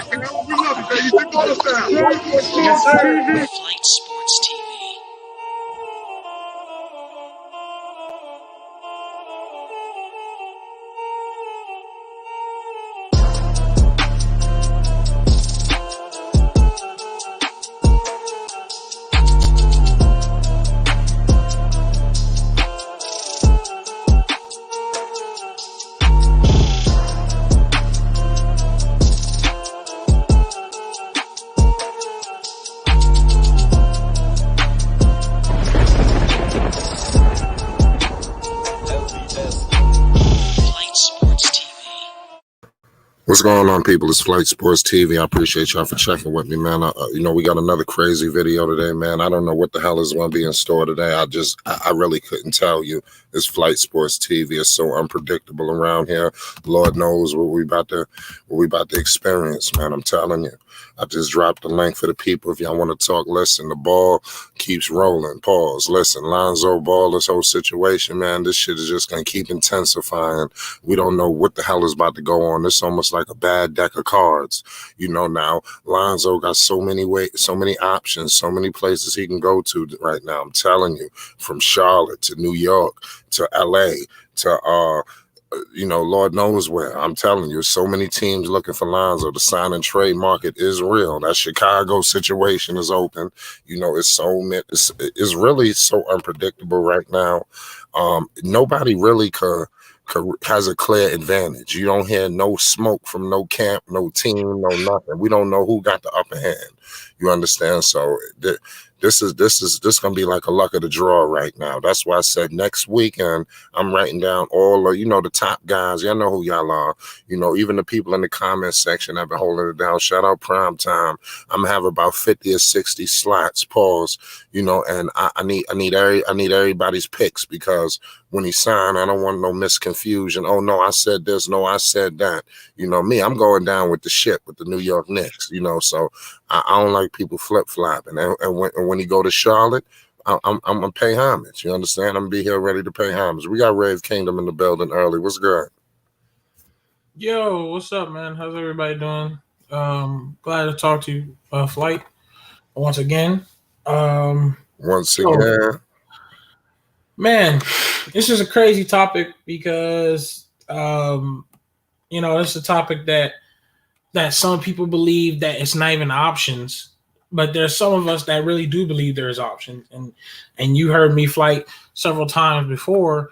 We love you, baby. Take all us down. Yes, sir. Flight Sports TV. What's going on, people? It's Flight Sports TV. I appreciate y'all for checking with me, man. We got another crazy video today, man. I don't know what the hell is going to be in store today. I really couldn't tell you. It's Flight Sports TV. It's so unpredictable around here. Lord knows what we about to experience, man. I'm telling you. I just dropped the link for the people. If y'all want to talk, listen. The ball keeps rolling. Pause. Listen, Lonzo Ball, this whole situation, man, this shit is just going to keep intensifying. We don't know what the hell is about to go on. It's almost like a bad deck of cards. Now, Lonzo got so many options, so many places he can go to right now. I'm telling you, from Charlotte to New York to LA to Lord knows where. I'm telling you, so many teams looking for Lonzo. The sign and trade market is real. That Chicago situation is open. It's really so unpredictable right now. Nobody really has a clear advantage. You don't hear no smoke from no camp, no team, no nothing. We don't know who got the upper hand. You understand? So this gonna be like a luck of the draw right now. That's why I said next weekend I'm writing down all of the top guys. Y'all know who y'all are. Even the people in the comment section have been holding it down. Shout out Prime Time. I'm gonna have about 50 or 60 slots. Pause. And I need everybody's picks, because when he signed, I don't want no misconfusion. Oh no, I said this. No, I said that. Me, I'm going down with the ship with the New York Knicks. So I don't like people flip-flopping. And when he go to Charlotte, I'm gonna pay homage. You understand? I'm gonna be here ready to pay homage. We got Rave Kingdom in the building early. What's good? Yo, what's up, man? How's everybody doing? Glad to talk to you, Flight, once again. Man, this is a crazy topic because it's a topic that some people believe that it's not even options, but there's some of us that really do believe there's options. And you heard me, Flight, several times before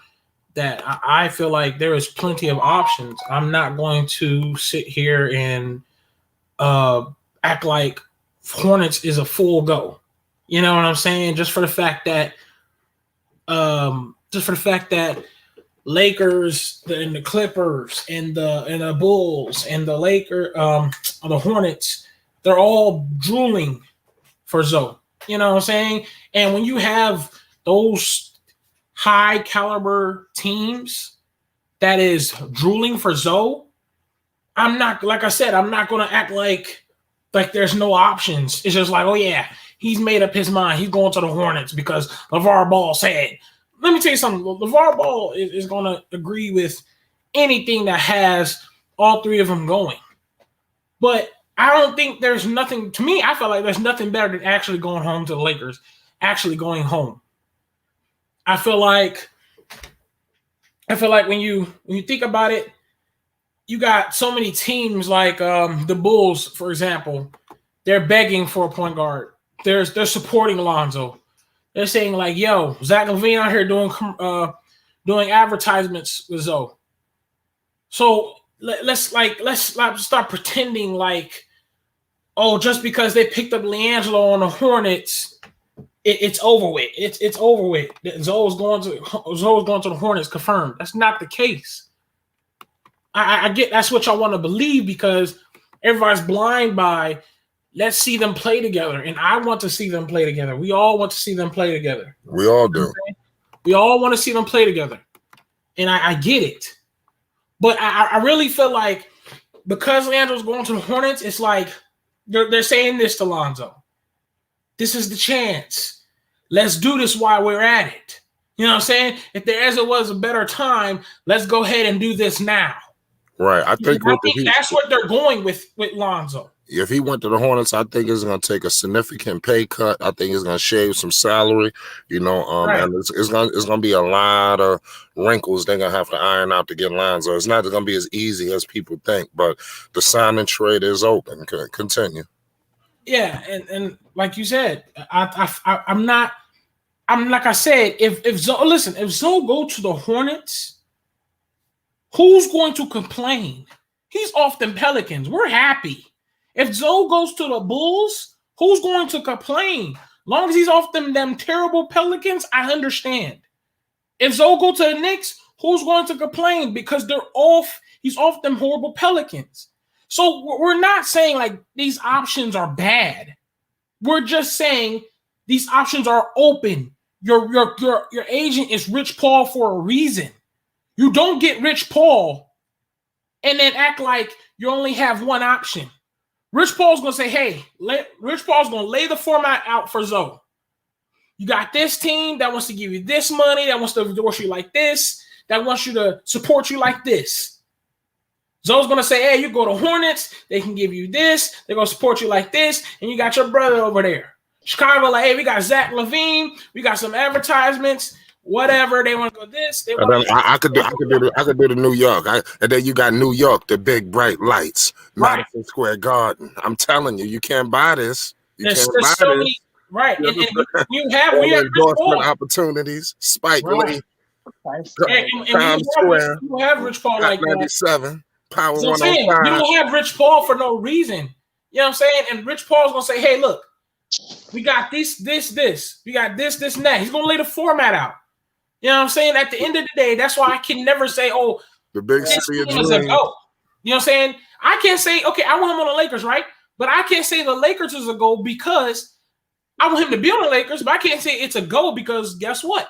that I feel like there is plenty of options. I'm not going to sit here and act like Hornets is a full go. You know what I'm saying? Just for the fact that Lakers and the Clippers and the Bulls and the the Hornets, they're all drooling for Zoe. You know what I'm saying? And when you have those high caliber teams that is drooling for Zoe, I'm not going to act like there's no options. It's just like, oh yeah, he's made up his mind. He's going to the Hornets because LeVar Ball said. Let me tell you something. LeVar Ball is going to agree with anything that has all three of them going. But I don't think there's nothing, to me, I feel like there's nothing better than actually going home to the Lakers, actually going home. I feel like when you think about it, you got so many teams like the Bulls, for example. They're begging for a point guard. They're supporting Lonzo. They're saying like, "Yo, Zach LaVine out here doing advertisements with Zoe." So let's start pretending like, oh, just because they picked up LiAngelo on the Hornets, it's over with. It's over with. Zoe's going to the Hornets, confirmed. That's not the case. I get that's what y'all want to believe because everybody's blind by. Let's see them play together, and I want to see them play together. We all want to see them play together. We all do. Okay? We all want to see them play together, and I get it. But I really feel like because LiAngelo's going to the Hornets, it's like they're saying this to Lonzo. This is the chance. Let's do this while we're at it. You know what I'm saying? If there ever was a better time, let's go ahead and do this now. Right. I think that's what they're going with Lonzo. If he went to the Hornets, I think it's going to take a significant pay cut. I think it's going to shave some salary, Right. and it's going to be a lot of wrinkles they're going to have to iron out to get Lonzo. It's not going to be as easy as people think, but the sign and trade is open. Continue. Yeah, and like you said, I'm like I said, if Zoe go to the Hornets, who's going to complain? He's off them Pelicans. We're happy. If Zoe goes to the Bulls, who's going to complain? Long as he's off them terrible Pelicans, I understand. If Zoe go to the Knicks, who's going to complain? Because he's off them horrible Pelicans. So we're not saying like these options are bad. We're just saying these options are open. Your agent is Rich Paul for a reason. You don't get Rich Paul and then act like you only have one option. Rich Paul's going to say, hey, Rich Paul's going to lay the format out for Zoe. You got this team that wants to give you this money, that wants to endorse you like this, that wants you to support you like this. Zoe's going to say, hey, you go to Hornets, they can give you this, they're going to support you like this, and you got your brother over there. Chicago, like, hey, we got Zach LaVine, we got some advertisements, whatever. They want to go this. I could do the New York. And then you got New York, the big bright lights, right. Madison Square Garden. I'm telling you can't buy this. There's so many, right? And you have endorsement opportunities, Spike Lee, Times Square. You have Rich Paul like 97, Power 105. You don't have Rich Paul for no reason. You know what I'm saying? And Rich Paul's gonna say, "Hey, look, we got this. We got this, and that." He's gonna lay the format out. You know what I'm saying? At the end of the day, that's why I can never say, "Oh, the big city of dreams." You know what I'm saying? I can't say, "Okay, I want him on the Lakers," right? But I can't say the Lakers is a goal because I want him to be on the Lakers. But I can't say it's a goal because guess what?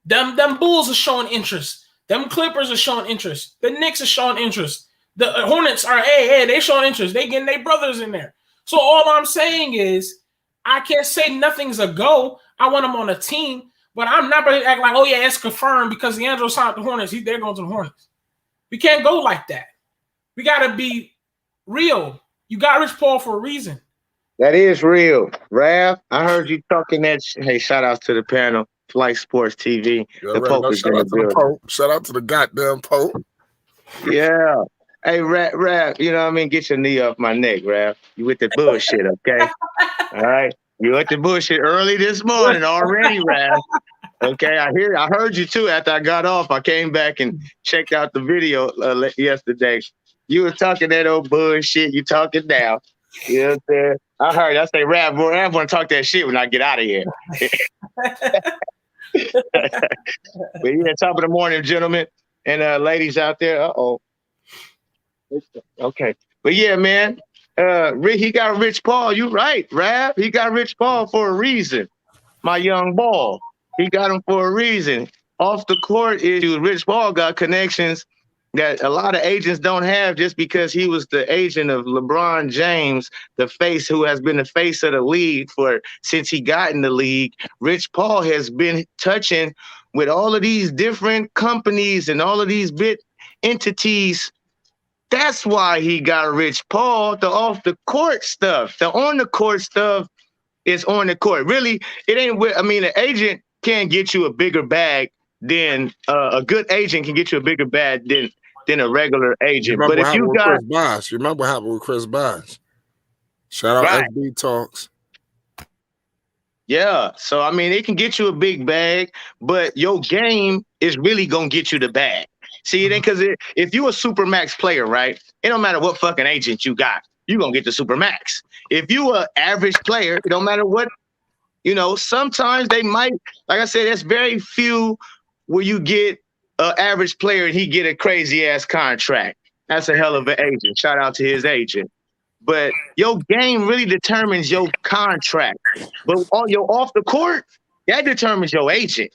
Them Bulls are showing interest. Them Clippers are showing interest. The Knicks are showing interest. The Hornets are, hey, they showing interest. They getting their brothers in there. So all I'm saying is I can't say nothing's a go. I want him on a team. But I'm not going to act like, oh, yeah, it's confirmed because Leandro signed the Hornets. They're going to the Hornets. We can't go like that. We got to be real. You got Rich Paul for a reason. That is real. Rav, I heard you talking that. Hey, shout out to the panel, Flight Sports TV. The Pope is in the building. Shout out to the goddamn Pope. Yeah. Hey, Rav, you know what I mean? Get your knee off my neck, Rav. You with the bullshit, okay? All right. You with the bullshit early this morning already, Rav. Okay, I heard you too. After I got off, I came back and checked out the video yesterday. You were talking that old bullshit. You talking now. You know what I'm saying? I heard. I say, Rav want to talk that shit when I get out of here. But yeah, top of the morning, gentlemen and ladies out there. Uh-oh. Okay. But yeah, man, he got Rich Paul. You right, Rav. He got Rich Paul for a reason. My young ball. He got him for a reason. Off the court issue, Rich Paul got connections that a lot of agents don't have just because he was the agent of LeBron James, the face who has been the face of the league since he got in the league. Rich Paul has been touching with all of these different companies and all of these big entities. That's why he got Rich Paul. The off the court stuff, the on the court stuff is on the court. Really, it ain't. I mean, an agent can get you a bigger bag than a good agent can get you a bigger bag than a regular agent. But if you got, you remember what happened with Chris Bosh? Shout out SB Talks. Yeah, so I mean, it can get you a big bag, but your game is really gonna get you the bag. See, it ain't because if you a super max player, right? It don't matter what fucking agent you got, you gonna get the super max. If you a average player, it don't matter what. You know, sometimes they might, like I said, there's very few where you get an average player and he get a crazy ass contract. That's a hell of an agent. Shout out to his agent. But your game really determines your contract. But on your off the court, that determines your agent.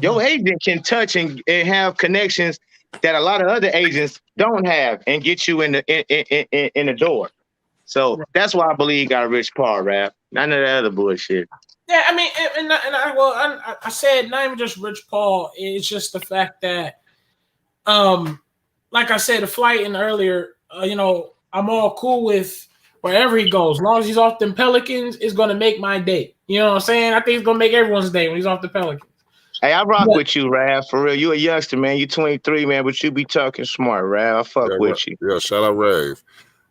Your agent can touch and have connections that a lot of other agents don't have and get you in the door. So that's why I believe he got a Rich Paul, rap. None of the other bullshit. Yeah, I mean, I said not even just Rich Paul. It's just the fact that, like I said, the flight and earlier, I'm all cool with wherever he goes. As long as he's off them Pelicans, it's gonna make my day. You know what I'm saying? I think it's gonna make everyone's day when he's off the Pelicans. Hey, I rock with you, Rav. For real, you a youngster, man. You 23, man, but you be talking smart, Rav. I fuck with you. Yeah, shout out Rave.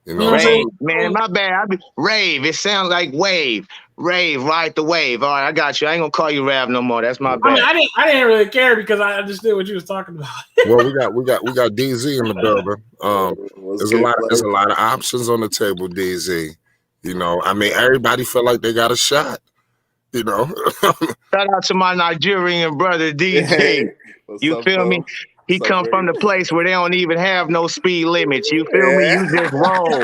You know, Rave, man, my bad. I be Rave. It sounds like wave. Rave, ride the wave. All right, I got you. I ain't gonna call you Rav no more. That's my bad. I mean, I didn't really care because I understood what you was talking about. Well, we got DZ in the building. There's a lot of options on the table, DZ. You know, I mean, everybody feel like they got a shot. You know, shout out to my Nigerian brother DJ. Hey, you feel me? He come from the place where they don't even have no speed limits. You feel me? You just roll.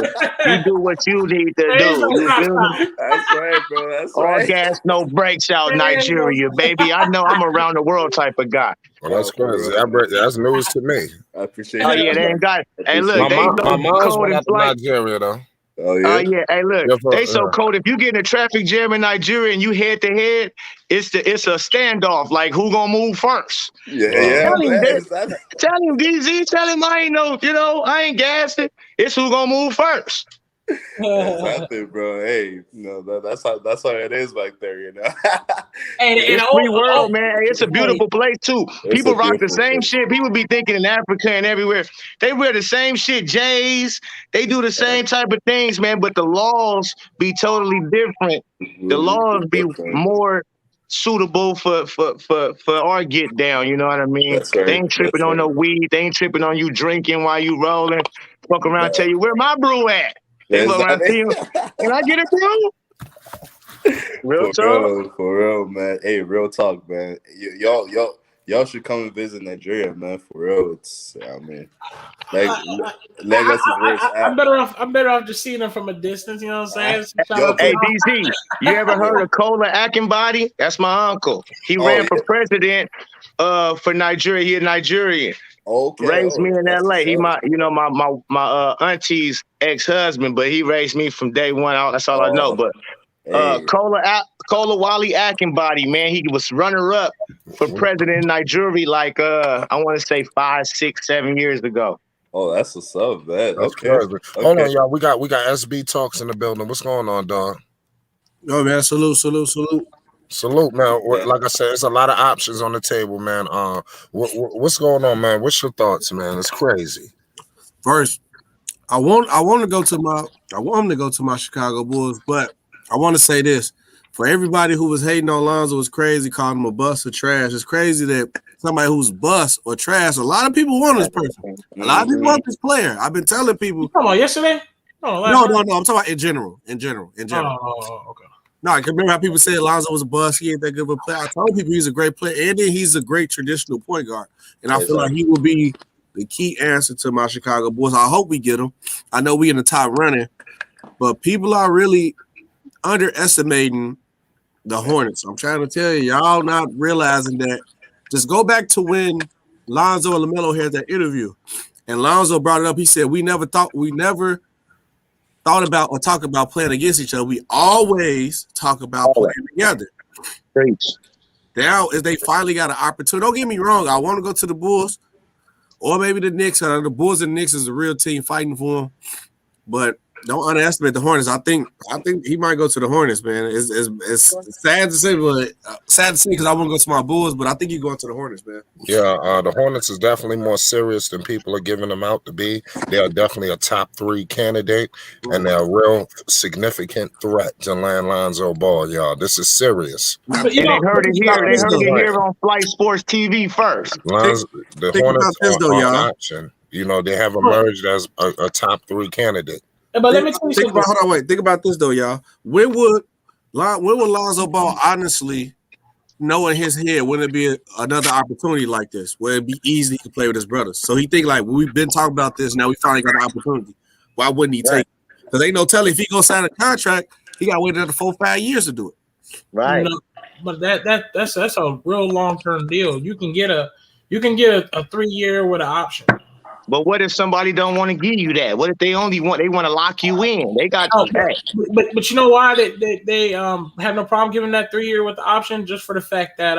You do what you need to do. You feel me? That's right, bro. That's all right. All gas, no brakes out Nigeria, baby. I know I'm around the world type of guy. Well, that's crazy. That's news to me. I appreciate it. Oh, yeah, they ain't got it. Hey, look, my mom's went out to Nigeria, though. Oh yeah. Yeah. Hey, look, they so cold. If you get in a traffic jam in Nigeria and you head to head, it's a standoff. Like who gonna move first? Yeah. Tell him, DZ. Tell him I ain't I ain't gassed it. It's who gonna move first. Exactly, bro. Hey, that's how it is back there, you know. It's free world, man. It's a beautiful place too. People rock the same shit. People be thinking in Africa and everywhere. They wear the same shit, J's. They do the same type of things, man. But the laws be totally different. The laws be more suitable for our get down. You know what I mean? Right. They ain't tripping on no weed. They ain't tripping on you drinking while you rolling. Fuck around, tell you where my brew at. They look around to you. Can I get it, bro? Real talk. For real, man. Hey, real talk, man. Y'all should come and visit Nigeria, man. For real, it's Lagos is where it's at. I'm better off just seeing them from a distance. You know what I'm saying? Hey, DZ, you ever heard of Kola Akinbody? That's my uncle. He ran for president for Nigeria. He a Nigerian. Okay. Raised me in LA. He my auntie's ex-husband, but he raised me from day one. That's all I know. But Kola Wally Akinbody, man, he was runner-up for president in Nigeria like I want to say 5, 6, 7 years ago. Oh, that's what's up, man. Okay. Hold on, y'all. We got SB Talks in the building. What's going on, dog? Oh man, salute. Salute, man. Like I said, there's a lot of options on the table, man. What's going on, man? What's your thoughts, man? It's crazy. First, I want him to go to my Chicago Bulls, but I want to say this. For everybody who was hating on Lonzo was crazy, calling him a bust or trash. It's crazy that somebody who's bust or trash, a lot of people want this person. A lot of people want this player. I've been telling people. You talking about yesterday? No. I'm talking about in general. Oh, okay. No, I can remember how people said Lonzo was a bust. He ain't that good of a player. I told people he's a great player, and then he's a great traditional point guard. And I feel like he will be the key answer to my Chicago Bulls. I hope we get him. I know we in the top running, but people are really underestimating the Hornets. I'm trying to tell you, y'all not realizing that. Just go back to when Lonzo and LaMelo had that interview, and Lonzo brought it up. He said, we never thought about or talk about playing against each other. We always talk about playing together. Great. Now, if they finally got an opportunity, don't get me wrong, I want to go to the Bulls or maybe the Knicks. The Bulls and Knicks is a real team fighting for them, but don't underestimate the Hornets. I think he might go to the Hornets, man. It's sad to say, but because I want to go to my Bulls, but I think he's going to the Hornets, man. Yeah, the Hornets is definitely more serious than people are giving them out to be. They are definitely a top 3 candidate, and they're a real significant threat to land Lonzo Ball, y'all. This is serious. But they heard it here. They heard it here on Flight Sports TV first. The Hornets are an option. You know, they have emerged as a top 3 candidate. But let me tell you something. Hold on, wait. Think about this though, y'all. When would Lonzo Ball honestly know in his head when it be another opportunity like this, where it'd be easy to play with his brothers? So he think like, we've been talking about this. Now we finally got an opportunity. Why wouldn't he take it? Because ain't no telling if he gonna sign a contract, he got to wait another 4-5 years to do it. Right. You know, but that's a real long-term deal. You can get a 3-year with an option. But what if somebody don't want to give you that? What if they want to lock you in? They got but you know why they have no problem giving that 3-year with the option, just for the fact that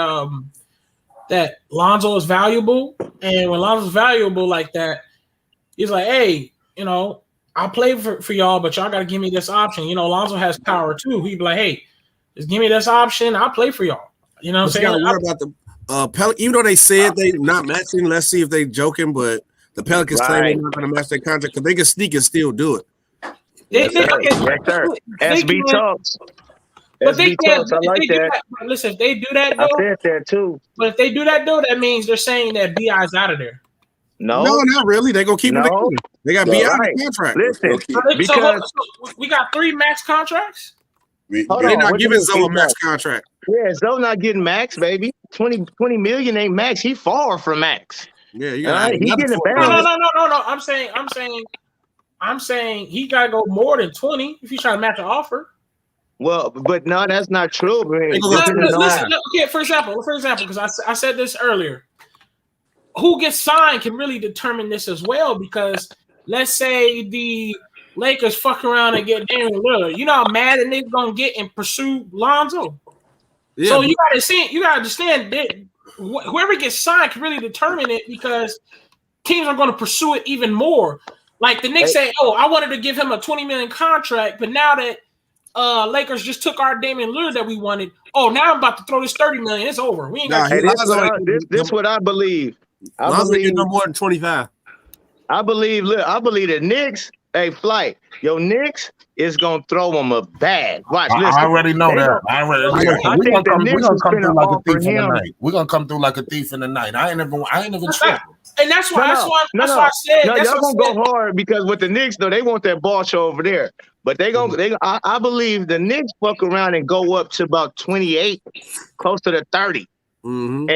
that Lonzo is valuable, and when Lonzo's valuable like that, he's like, hey, you know, I'll play for y'all, but y'all got to give me this option. You know, Lonzo has power too. He'd be like, hey, just give me this option. I'll play for y'all. You know what I'm saying? You got to worry about the even though they said they not matching. Let's see if they joking, but the Pelicans claim they're not going to match their contract because they can sneak and still do it. Yes, sir. SB talks. But they can't. I like that. Listen, if they do that, though, I said that too. But if they do that, though, that means they're saying that BI's out of there. No, not really. They're gonna keep him together. They got BI on the contract. Listen, because we got 3 max contracts. They're not giving Zoe a max contract. Yeah, Zoe not getting max, baby. 20 million ain't max. He far from max. Yeah, you got. He getting a bag. No. I'm saying he gotta go more than 20 if he's trying to match an offer. Well, but no, that's not true. Listen, okay, for example, because I said this earlier. Who gets signed can really determine this as well, because let's say the Lakers fuck around and get Damian Lillard. You know how mad and they're gonna get and pursue Lonzo. Yeah, so you gotta understand that whoever gets signed can really determine it, because teams are going to pursue it even more. Like the Knicks say, "Oh, I wanted to give him a $20 million contract, but now that Lakers just took our Damian Lillard that we wanted, oh, now I'm about to throw this $30 million. It's over. We ain't got." This what I believe. I believe no more than 25. I believe the Knicks. Hey, Flight, your Knicks is gonna throw them a bag. Watch, listen. I already know that. We're gonna come through like a thief in the night. We're gonna come through like a thief in the night. I ain't even tripping. And that's why I said. No, y'all gonna go hard, because with the Knicks, though, they want that ball show over there. But I believe the Knicks fuck around and go up to about 28, close to the 30, and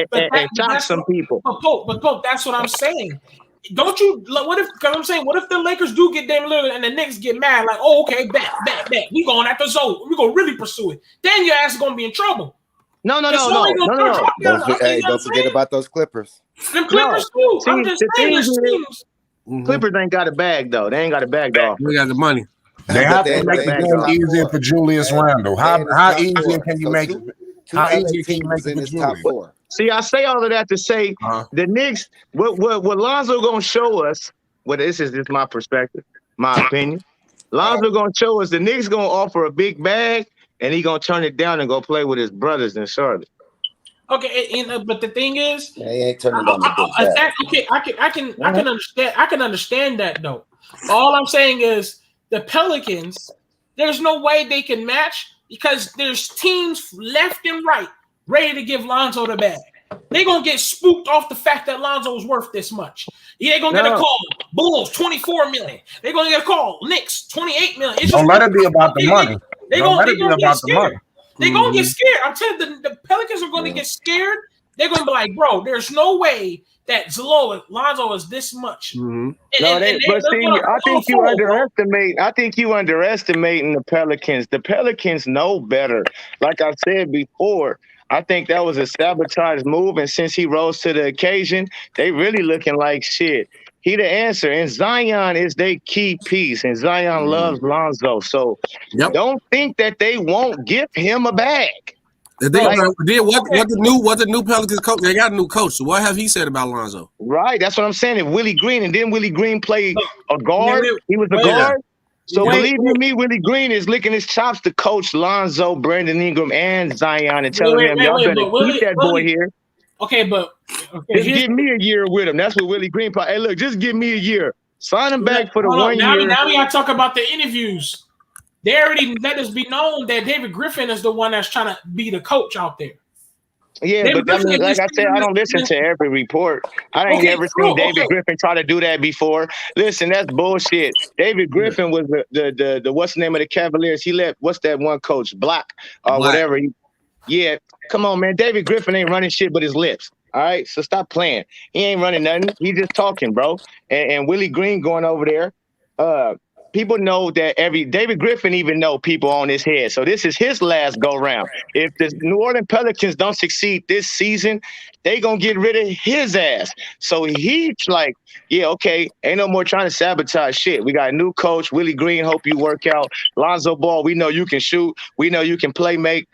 chop some people. But Pope, that's what I'm saying. Don't you? What if the Lakers do get Damian Lillard and the Knicks get mad? Like, oh, okay, bet. We going after Zoe. We gonna really pursue it. Then your ass is gonna be in trouble. No. Don't forget about those Clippers. Them Clippers too. I'm just saying. Clippers ain't got a bag though. They ain't got a bag though. We got the money. They have to make it easier for Julius Randle. How easy can you make it? How easy can you make it for Julius? See, I say all of that to say the Knicks, what Lonzo gonna show us, this is just my perspective, my opinion. Lonzo gonna show us the Knicks gonna offer a big bag, and he gonna turn it down and go play with his brothers in Charlotte. Okay, but the thing is, he ain't turning down the big bag. Okay, I can understand. I can understand that though. All I'm saying is the Pelicans. There's no way they can match, because there's teams left and right ready to give Lonzo the bag. They're going to get spooked off the fact that Lonzo's worth this much. They're going to get a call. Bulls, $24 million. They're going to get a call. Knicks, $28 million. Don't let it be about the money. They're going to get scared. They're going to get scared. I'm telling you, the Pelicans are going to get scared. They're going to be like, bro, there's no way that Lonzo is this much. I think you underestimating the Pelicans. The Pelicans know better. Like I said before, I think that was a sabotage move, and since he rose to the occasion, they really looking like shit. He the answer, and Zion is their key piece, and Zion loves Lonzo. So don't think that they won't give him a bag. What the new Pelicans coach? They got a new coach. So what have he said about Lonzo? Right, that's what I'm saying. If Willie Green played a guard, he was a guard. So believe you me, Willie Green is licking his chops to coach Lonzo, Brandon Ingram, and Zion, and telling him, y'all better keep that boy here. Okay, but just give me a year with him. That's what Willie Green. Hey, look, just give me a year. Sign him back for the 1 year. Now we gotta talk about the interviews. They already let us be known that David Griffin is the one that's trying to be the coach out there. Yeah, David but like I said, I don't listen to every report. I ain't never seen David Griffin try to do that before. Listen, that's bullshit. David Griffin was the what's the name of the Cavaliers? He left. What's that one coach? Black or whatever. Yeah, come on, man. David Griffin ain't running shit but his lips. All right, so stop playing. He ain't running nothing. He just talking, bro. And Willie Green going over there. People know that David Griffin even know people on his head. So this is his last go round. If the New Orleans Pelicans don't succeed this season, they gonna get rid of his ass. So he's like, yeah, okay, ain't no more trying to sabotage shit. We got a new coach, Willie Green. Hope you work out. Lonzo Ball, we know you can shoot. We know you can play make.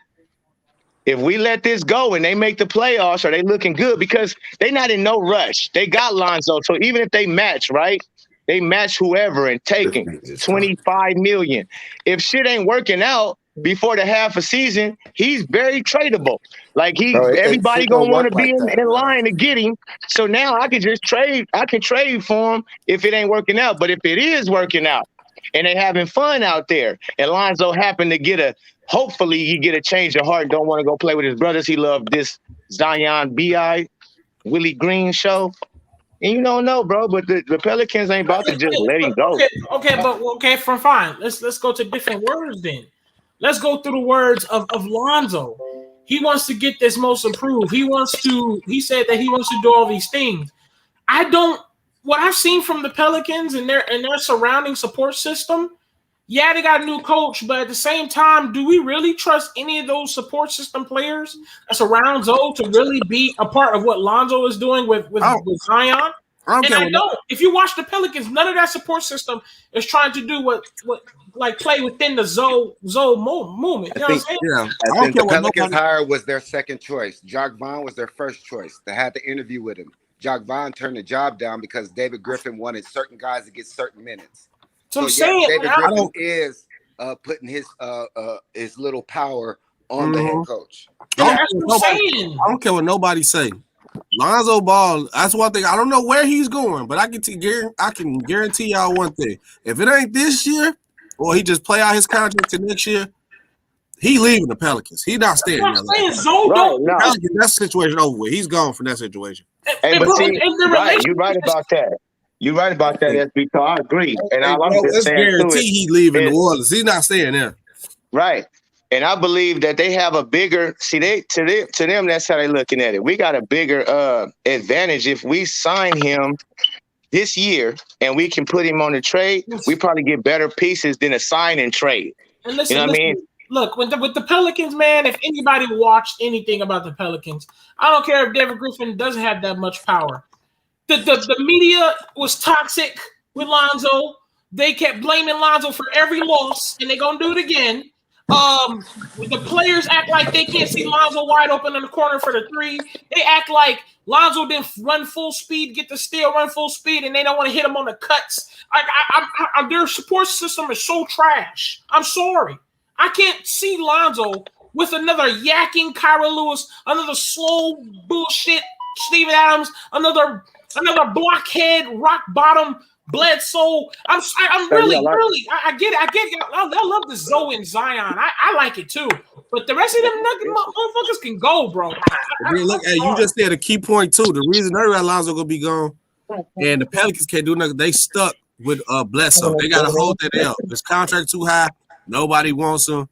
If we let this go and they make the playoffs, are they looking good? Because they not in no rush. They got Lonzo. So even if they match, right? they match whoever and taking $25 million. If shit ain't working out before the half a season, he's very tradable. Like everybody shit gonna don't want work to be like that, in man. line to get him. So now I can just trade. I can trade for him if it ain't working out. But if it is working out and they having fun out there, and Lonzo happened to hopefully he get a change of heart and don't want to go play with his brothers. He loved this Zion B.I. Willie Green show. And you don't know, bro, but the Pelicans ain't about to just let him go. Okay, fine. Let's go to different words then. Let's go through the words of Lonzo. He wants to get this most improved. He said that he wants to do all these things. What I've seen from the Pelicans and their surrounding support system, yeah, they got a new coach, but at the same time, do we really trust any of those support system players that's around Zoe to really be a part of what Lonzo is doing with Zion? I don't. If you watch the Pelicans, none of that support system is trying to do what like play within the Zoe movement. You know what I'm saying? Yeah, I think the Pelicans hire was their second choice. Jock Vaughn was their first choice. They had to interview with him. Jock Vaughn turned the job down because David Griffin wanted certain guys to get certain minutes. So I'm saying, David Griffin is putting his little power on the head coach. That's what I'm saying. I don't care what nobody say. Lonzo Ball, that's one thing. I don't know where he's going, but I can guarantee y'all one thing. If it ain't this year, or he just play out his contract to next year, he leaving the Pelicans. He not staying there. That situation over with. He's gone from that situation. Hey, but see, you're right about that. You're right about that, SB. So I agree. And let's guarantee he leaving New Orleans. He's not staying there. Right. And I believe that they have a bigger to them, that's how they're looking at it. We got a bigger advantage if we sign him this year and we can put him on the trade. We probably get better pieces than a sign and trade. And listen, you know what I mean? Look, with the Pelicans, man, if anybody watched anything about the Pelicans, I don't care if David Griffin doesn't have that much power. The media was toxic with Lonzo. They kept blaming Lonzo for every loss, and they're going to do it again. The players act like they can't see Lonzo wide open in the corner for the three. They act like Lonzo didn't run full speed, get the steal, run full speed, and they don't want to hit him on the cuts. Their support system is so trash. I'm sorry. I can't see Lonzo with another yakking Kyra Lewis, another slow bullshit Steven Adams, another blockhead, rock bottom Bledsoe. I get it. I love the Zoe and Zion. I like it too. But the rest of them motherfuckers can go, bro. You just said a key point too. The reason Lonzo gonna be gone and the Pelicans can't do nothing, they stuck with Bledsoe. They gotta hold that L. His contract too high. Nobody wants him.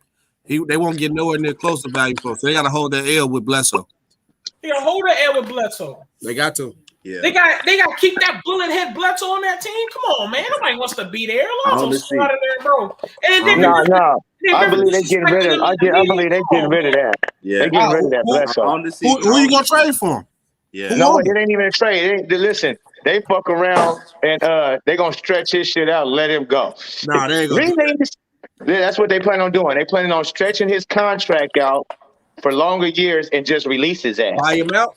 They won't get nowhere near close to value for him. So they gotta hold that L with Bledsoe. They gotta hold that L with Bledsoe. They got to. Yeah. They got to keep that bullet head Bledsoe on that team. Come on, man. Nobody wants to be there. Lonzo's out of there, bro. And no. I believe they getting rid of. I believe they getting rid of that. Yeah. They getting rid of that Bledsoe. Who you gonna trade for him? Yeah. No, it ain't even a trade. Listen, they fuck around and they gonna stretch his shit out and let him go. Nah, they ain't gonna. That's what they plan on doing. They planning on stretching his contract out for longer years and just release his ass. Buy him out.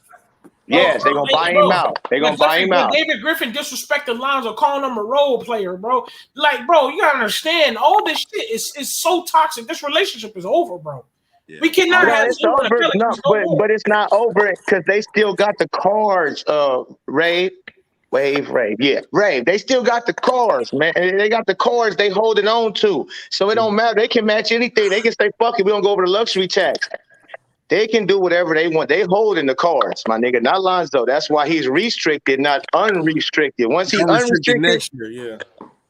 Yes, they're going to buy him out. They're going to buy him out. David Griffin disrespected Lonzo, calling him a role player, bro. Like, bro, you got to understand, all this shit is so toxic. This relationship is over, bro. Yeah. We cannot have it's over. But it's not over because they still got the cards, Ray. Yeah, Ray. They still got the cards, man. They got the cards they holding on to. So it don't matter. They can match anything. They can say, fuck it, we don't go over the luxury tax. They can do whatever they want. They holding the cards, my nigga, not Lonzo. That's why he's restricted, not unrestricted. Once he's unrestricted, next year, yeah.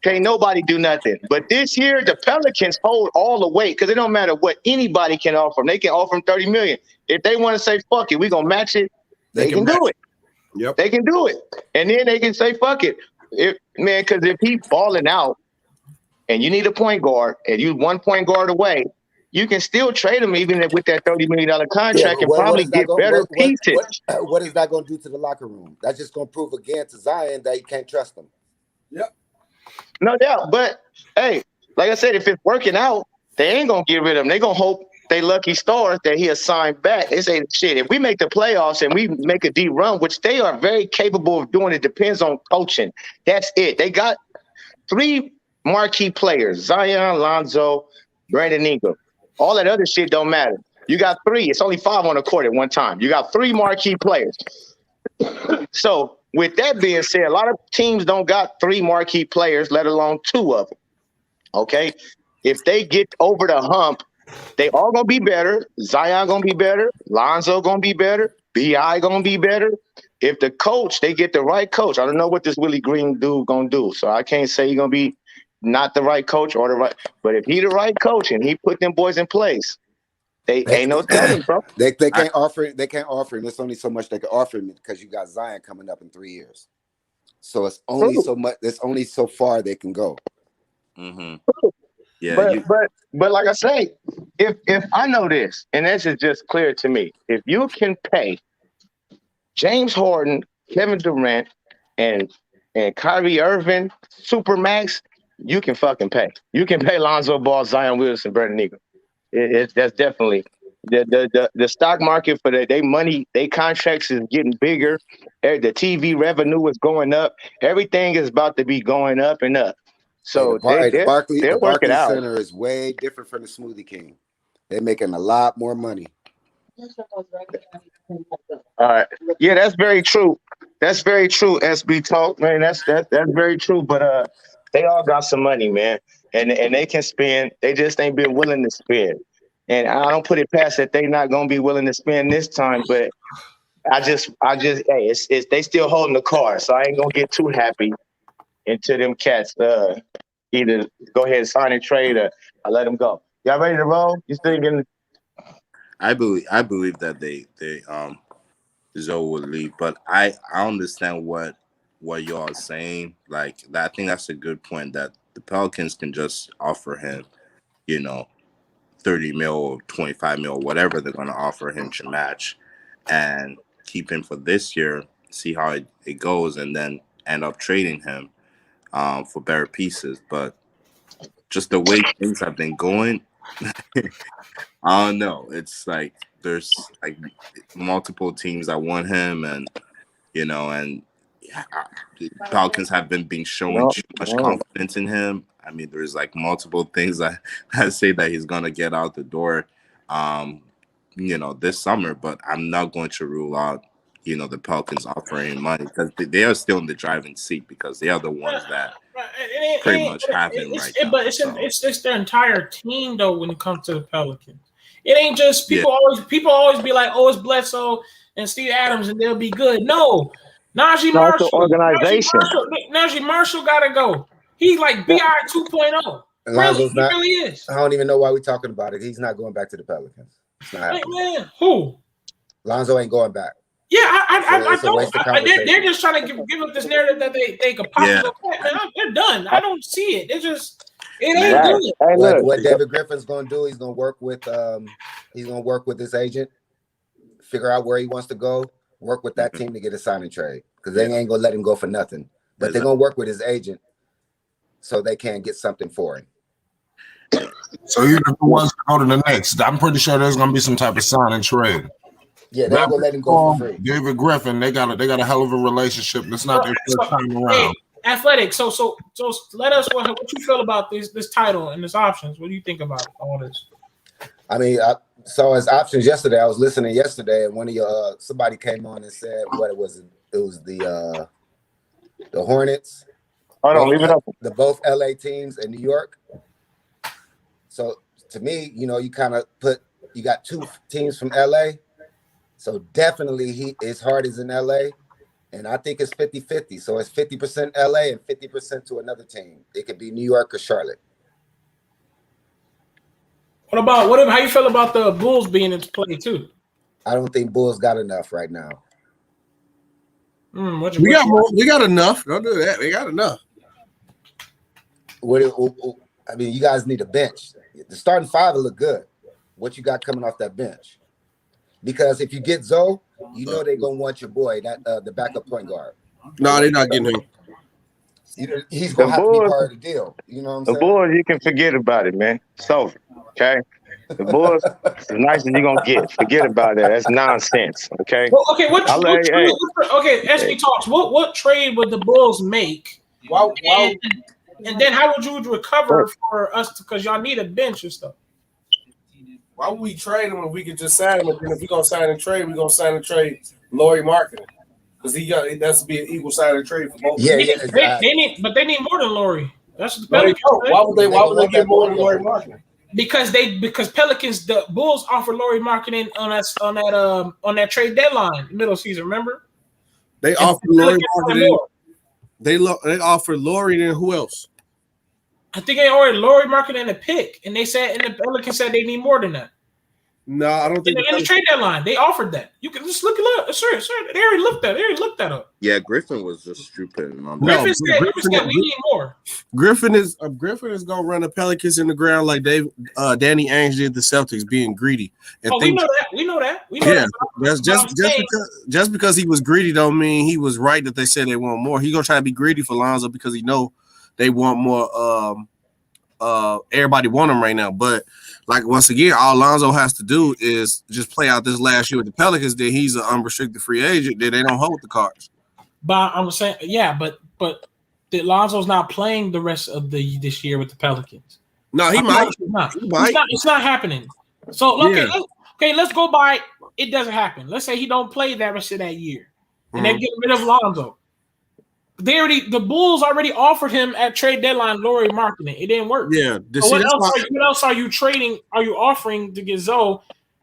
Can't nobody do nothing. But this year, the Pelicans hold all the weight because it don't matter what anybody can offer them. They can offer them $30 million. If they want to say, fuck it, we going to match it, they can do it. Yep. They can do it. And then they can say, fuck it. Because if he's balling out and you need a point guard and you 1 point guard away, you can still trade him even with that $30 million contract and probably get better pieces. What is that going to do to the locker room? That's just going to prove again to Zion that you can't trust him. Yep. No doubt. But, hey, like I said, if it's working out, they ain't going to get rid of him. They're going to hope they lucky stars that he assigned back. They say, shit, if we make the playoffs and we make a deep run, which they are very capable of doing, it depends on coaching. That's it. They got three marquee players: Zion, Lonzo, Brandon Ingram. All that other shit don't matter. You got three. It's only 5 on the court at one time. You got 3 marquee players. So with that being said, a lot of teams don't got 3 marquee players, let alone 2 of them. Okay, if they get over the hump, they all gonna be better. Zion gonna be better. Lonzo gonna be better. Bi gonna be better. If the coach, they get the right coach. I don't know what this Willie Green dude gonna do, so I can't say he's gonna be not the right coach or the right. But if he the right coach and he put them boys in place, they ain't no telling, bro. They can't offer. They can't offer him. There's only so much they can offer him because you got Zion coming up in 3 years. So it's only so much. There's only so far they can go. Mm-hmm. Yeah, but like I say, if I know this, and this is just clear to me, if you can pay James Harden, Kevin Durant, and Kyrie Irving Supermax, you can fucking pay. You can pay Lonzo Ball, Zion Williamson, Brandon Ingram. That's definitely the stock market for they money, they contracts is getting bigger. The TV revenue is going up. Everything is about to be going up and up. So the Barclays out. Center is way different from the Smoothie King. They're making a lot more money. All right. Yeah, that's very true. That's very true, SB Talk, man. That's very true. But they all got some money, man. And they can spend. They just ain't been willing to spend. And I don't put it past that they not gonna be willing to spend this time, but I just hey, it's they still holding the card, so I ain't gonna get too happy until them cats either go ahead and sign and trade or I let them go. Y'all ready to roll? You still getting? I believe that they Zoe will leave, but I understand what y'all are saying. Like I think that's a good point that the Pelicans can just offer him, 30 mil or 25 mil, whatever they're going to offer him to match, and keep him for this year, see how it goes, and then end up trading him for better pieces. But just the way things have been going, I don't know. It's like there's like multiple teams that want him, and the Falcons have been showing too much confidence in him. I mean, there's like multiple things that say that he's gonna get out the door, this summer. But I'm not going to rule out, the Pelicans offering money because they are still in the driving seat because they are the ones that pretty much have him right now. But it's their entire team though when it comes to the Pelicans. It ain't just people always be like, oh, it's Bledsoe and Steve Adams and they'll be good. No, Najee Marshall, organization. Najee Marshall gotta go. He's like BI 2.0. Really, he really is. I don't even know why we're talking about it. He's not going back to the Pelicans. It's not happening. Man, who? Lonzo ain't going back. Yeah, I don't. They're just trying to give up this narrative that they could possibly. Yeah. Man, they're done. I don't see it. It ain't good. Hey, what David Griffin's going to do? He's going to work with his agent, figure out where he wants to go, work with that team to get a signing trade because they ain't going to let him go for nothing. But they're going to work with his agent so they can get something for him. So even if it was to go to the Knicks, I'm pretty sure there's going to be some type of sign and trade. Yeah, they're gonna let him go for free. David Griffin, they got a hell of a relationship. It's not their first time around. Hey, Athletic. So let us what you feel about this title and this options. What do you think about all this? I mean, I saw his options yesterday. I was listening yesterday, and one of your somebody came on and said what it was. It was the Hornets. Oh no, leave it up. The both LA teams in New York. So to me, you kind of you got 2 teams from LA. So definitely his heart is in LA, and I think it's 50-50. So it's 50% LA and 50% to another team. It could be New York or Charlotte. How you feel about the Bulls being in play too? I don't think Bulls got enough right now. We got enough. Don't do that. We got enough. I mean, you guys need a bench. The starting 5 will look good. What you got coming off that bench? Because if you get Zoe, they're gonna want your boy, that the backup point guard. No, they're not getting him. He's gonna have to be part of the deal. You know what I'm saying? The Bulls, you can forget about it, man. It's over. Okay. The Bulls, as nice as you're gonna get. Forget about it. That's nonsense. Okay. Well, okay. SB talks. What trade would the Bulls make? And then how would you recover for us? Because y'all need a bench and stuff. Why would we trade him if we could just sign him? And then if we're gonna sign and trade, we're gonna sign and trade Laurie Marketing. Because that's to be an equal sign and trade for both. Yeah, They need more than Laurie. That's the Pelicans. Why would they get more than Laurie Marketing? Because Pelicans, the Bulls offered Laurie Marketing on that trade deadline middle season. Remember? They offered Laurie Marketing. They offered Laurie and who else? I think they ordered Laurie Marketing a pick, and the Pelicans said they need more than that. No, I don't think in the trade deadline they offered that. You can just look it up. Sure. They already looked that up. Yeah, Griffin was just stupid. Griffin said we need more. Griffin is gonna run the Pelicans in the ground like Danny Ainge did the Celtics, being greedy. And we know that. That's just because he was greedy don't mean he was right that they said they want more. He gonna try to be greedy for Lonzo because he know they want more. Everybody want him right now, but like once again, all Lonzo has to do is just play out this last year with the Pelicans. Then he's an unrestricted free agent. Then they don't hold the cards. But I'm saying, yeah, but Lonzo's not playing the rest of this year with the Pelicans. No, he might. It's not happening. So let's go by. It doesn't happen. Let's say he don't play that rest of that year, and they get rid of Lonzo. The Bulls already offered him at trade deadline Laurie Marketing. It didn't work. Yeah. So what else are you trading? Are you offering to get Zoe?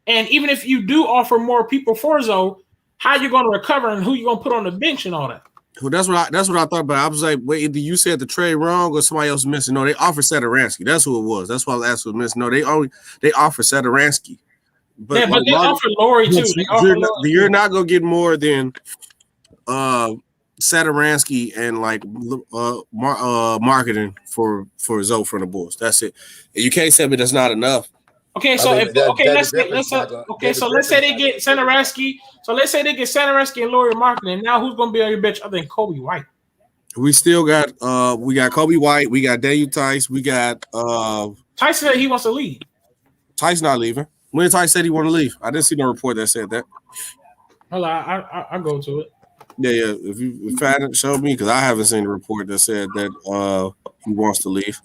And even if you do offer more people for Zoe, how are you going to recover and who you going to put on the bench and all that? Well, that's what I thought about. I was like, wait, either you said the trade wrong or somebody else missing. No, they offered Saturansky. That's who it was. That's why I was asking missing. No, they offered Saturansky. But they offered Laurie too. You're not gonna get more than Saturansky and like marketing for Zoe from the Bulls. That's it. And you can't say me that's not enough. Okay, so let's say they get Saturansky. So let's say they get Saturansky and Laurie Marketing. Now who's gonna be on your bench? I think Kobe White. We still got Kobe White. We got Daniel Tice. We got Tice said he wants to leave. Tice not leaving. When Tice said he want to leave, I didn't see no report that said that. Hold on, I go to it. Yeah. If you find it, show me because I haven't seen a report that said that he wants to leave.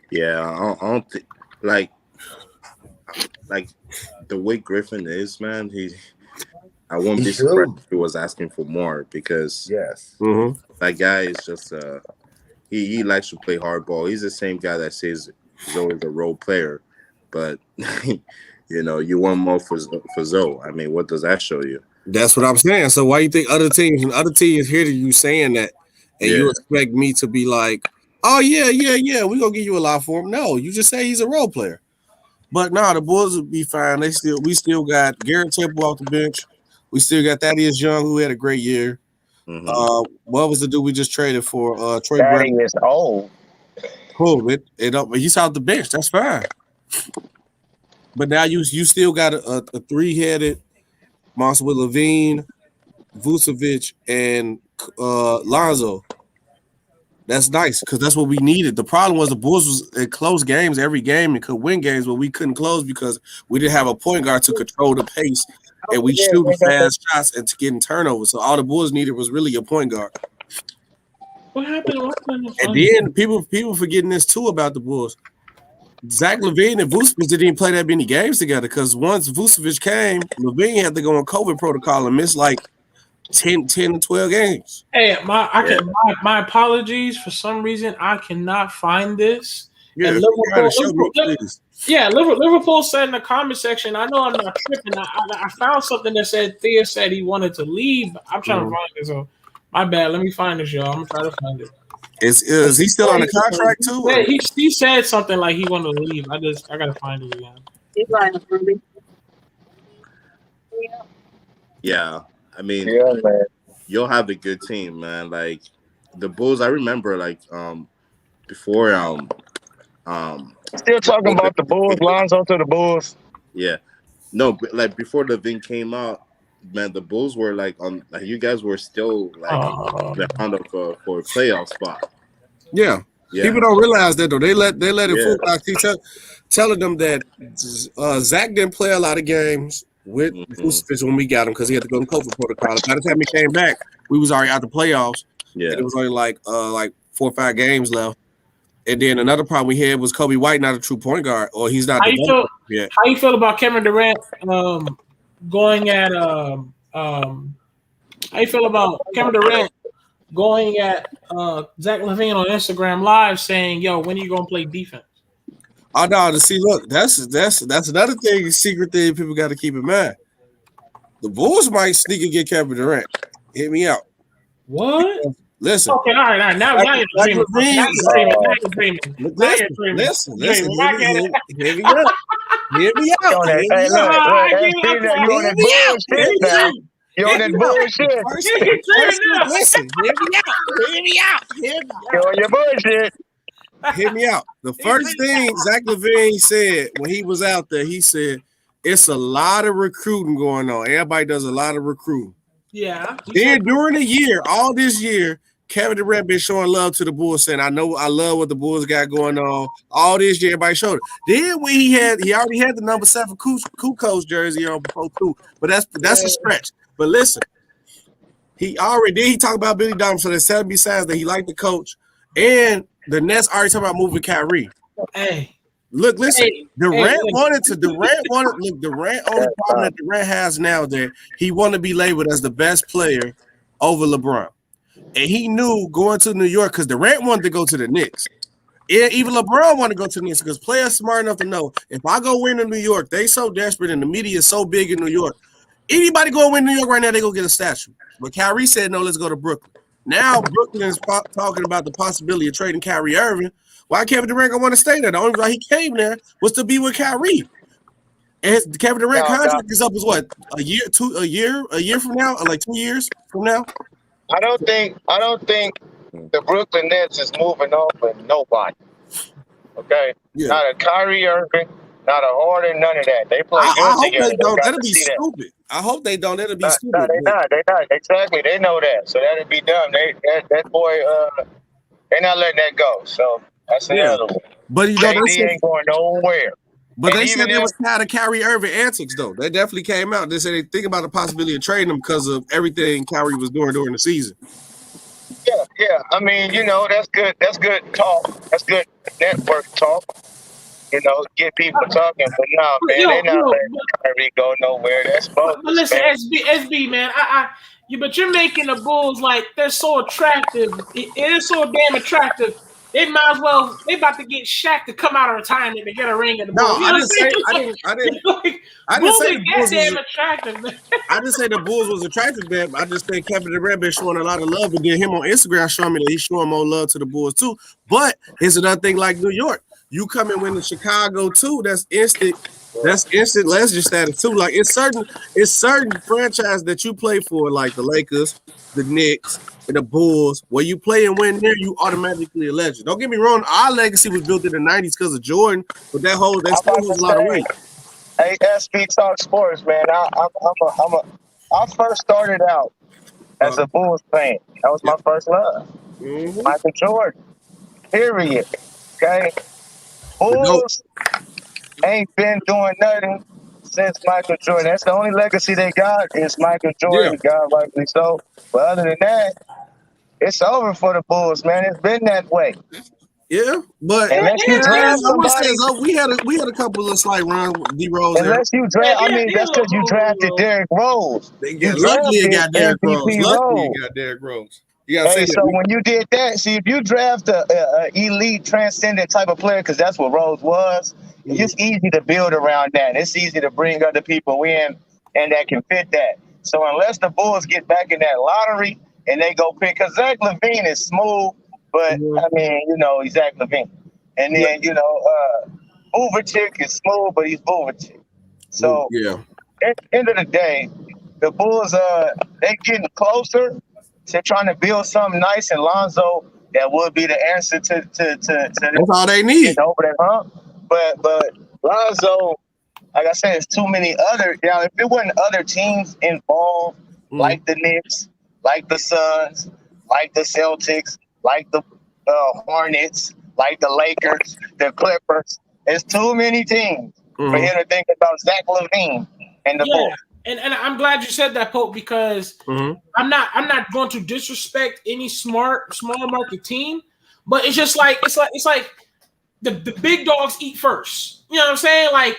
Yeah, I don't think like the way Griffin is, man. I won't be surprised if he was asking for more because that guy is just he likes to play hardball. He's the same guy that says Zoe is a role player, but you want more for Zoe. I mean, what does that show you? That's what I'm saying. So why you think other teams hear you saying that, and you expect me to be like, oh yeah, we're gonna give you a lot for him? No, you just say he's a role player. But no, the Bulls will be fine. We still got Garrett Temple off the bench. We still got Thaddeus Young, who had a great year. What was the dude we just traded for? Troy Brown. Thaddeus old. Cool. He's out the bench. That's fine. But now you still got a three-headed monster with Levine, Vucevic, and Lonzo. That's nice because that's what we needed. The problem was the Bulls was in close games every game and could win games, but we couldn't close because we didn't have a point guard to control the pace, and we shooting fast shots and getting turnovers. So all the Bulls needed was really a point guard. What happened? And then people forgetting this too about the Bulls. Zach LaVine and Vucevic didn't even play that many games together because once Vucevic came, LaVine had to go on COVID protocol and miss like 10 to 12 games. Hey, my apologies. For some reason, I cannot find this. Yeah, Liverpool said in the comment section, I know I'm not tripping. I found something that said Thea said he wanted to leave. But I'm trying to find it. So my bad. Let me find this, y'all. I'm trying to find it. Is he still on the contract too? Yeah, he said something like he wanted to leave. I gotta find it again. Yeah, I mean, you'll have a good team, man. Like the Bulls, I remember, like before Still talking about the Bulls, Lonzo to the Bulls. Yeah, no, like before the thing came out, man, the Bulls were like you guys were still like behind for a playoff spot. Yeah. People don't realize that though. They let it fool out. Telling them that Zach didn't play a lot of games with Vucevic when we got him because he had to go to COVID protocol. By the time he came back, we was already out the playoffs. Yeah, and it was only like 4 or 5 games left. And then another problem we had was Kobe White not a true point guard, or he's not. How you feel about Kevin Durant going at how you feel about Kevin Durant going at Zach LaVine on Instagram Live saying, "Yo, when are you gonna play defense?" Oh no, see, look, that's another thing, secret thing people got to keep in mind. The Bulls might sneak and get Kevin Durant. Hit me out. What? Listen. Okay, all right. Now you're dreaming. Listen. Hear me out. Hear me out. You on that bullshit now. You on that bullshit. Listen, hear me out. You on your bullshit. Hear me out. The first thing Zach LaVine said when he was out there, he said, it's a lot of recruiting going on. Everybody does a lot of recruiting. Yeah. Then during the year, all this year, Kevin Durant been showing love to the Bulls, saying, I love what the Bulls got going on. All this year, everybody showed it. Then when he already had the number 7 Kukoc jersey on before too, but that's a stretch. But listen, he talked about Billy Donovan, so there's 7 besides that he liked the coach, and the Nets already talking about moving Kyrie. Hey. Look, listen. Durant only problem that Durant has now that he wanted to be labeled as the best player over LeBron. And he knew going to New York, because Durant wanted to go to the Knicks. Even LeBron wanted to go to the Knicks, because players smart enough to know, if I go win in New York, they so desperate and the media is so big in New York. Anybody go win New York right now, they go get a statue. But Kyrie said, no, let's go to Brooklyn. Now Brooklyn is talking about the possibility of trading Kyrie Irving. Why Kevin Durant gonna want to stay there? The only reason he came there was to be with Kyrie. And Kevin Durant contract is up as what? A year from now, or like 2 years from now? I don't think the Brooklyn Nets is moving on with nobody. Okay? Yeah. Not a Kyrie Irving, not a Harden, none of that. They play good together. They don't. That'll be stupid. I hope they don't. That'll be stupid. No, they're not. Exactly. They know that. So that'll be dumb. That boy, they're not letting that go. So that's the other one. But he ain't going nowhere. But they said they was tired of Kyrie Irving antics, though. They definitely came out. They said they think about the possibility of trading him because of everything Kyrie was doing during the season. Yeah. I mean, that's good. That's good talk. That's good network talk. Get people talking. But no, man, they're not letting Kyrie go nowhere. That's bogus. But listen, SB, man, but you're making the Bulls like they're so attractive. It is so damn attractive. They might as well. They about to get Shaq to come out of retirement and get a ring in the Bulls. No, I didn't say the Bulls damn attractive, man. I didn't say the Bulls was attractive, man. I just think Kevin Durant been showing a lot of love, and then him on Instagram showing me that he's showing more love to the Bulls too. But here's another thing, like New York, you come in with Chicago too. That's instant. That's instant legend status too. Like it's certain franchise that you play for, like the Lakers, the Knicks, and the Bulls, where you play and win there, you automatically a legend. Don't get me wrong, our legacy was built in the 90s because of Jordan, but that still holds a lot of weight. Hey, SB Talk Sports, man. I first started out as a Bulls fan. That was my first love. Mm-hmm. Michael Jordan. Period. Okay. Bulls ain't been doing nothing since Michael Jordan. That's the only legacy they got is Michael Jordan. Yeah. God rightly so. But other than that, it's over for the Bulls, man. It's been that way. Yeah, but we had a couple of slight runs with D Rose. Unless you draft, that's because you drafted Derrick Rose. Luckily, you got Derrick Rose. So when you did that, see if you draft a elite, transcendent type of player, because that's what Rose was. It's easy to build around that. It's easy to bring other people in, and that can fit that. So unless the Bulls get back in that lottery and they go pick, because Zach LaVine is smooth. But, he's Zach LaVine. And then, Vucevic is smooth, but he's Vucevic. So, at the end of the day, the Bulls, they're getting closer to trying to build something nice. And Lonzo, that would be the answer to that's all they need. Over that hump. But Lonzo, like I said, there's too many other. If it wasn't other teams involved, like the Knicks, like the Suns, like the Celtics, like the Hornets, like the Lakers, the Clippers. There's too many teams for him to think about Zach LaVine and the Bulls. And I'm glad you said that, Pope, because I'm not going to disrespect any small market team, But it's just like it's like the big dogs eat first. You know what I'm saying? Like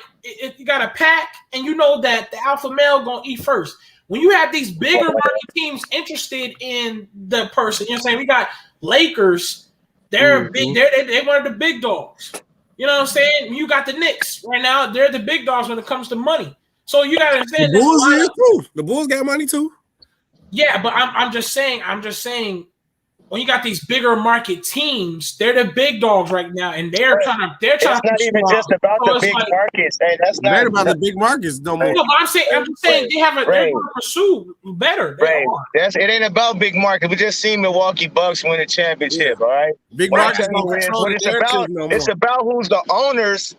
you got a pack, and you know that the alpha male gonna eat first. When you have these bigger market teams interested in the person, you know what I'm saying? We got Lakers. They're big. They're one of the big dogs. You know what I'm saying? You got the Knicks right now. They're the big dogs when it comes to money. So you gotta understand the Bulls is too. The Bulls got money too. Yeah, but I'm just saying. When you got these bigger market teams, they're the big dogs right now, and they're trying to. It's not even just about the big markets. Hey, that's not about the big markets no more. No, but I'm just saying they have they're going to pursue better. It ain't about big market. We just seen Milwaukee Bucks win a championship. All right, big markets. It's about who's the owners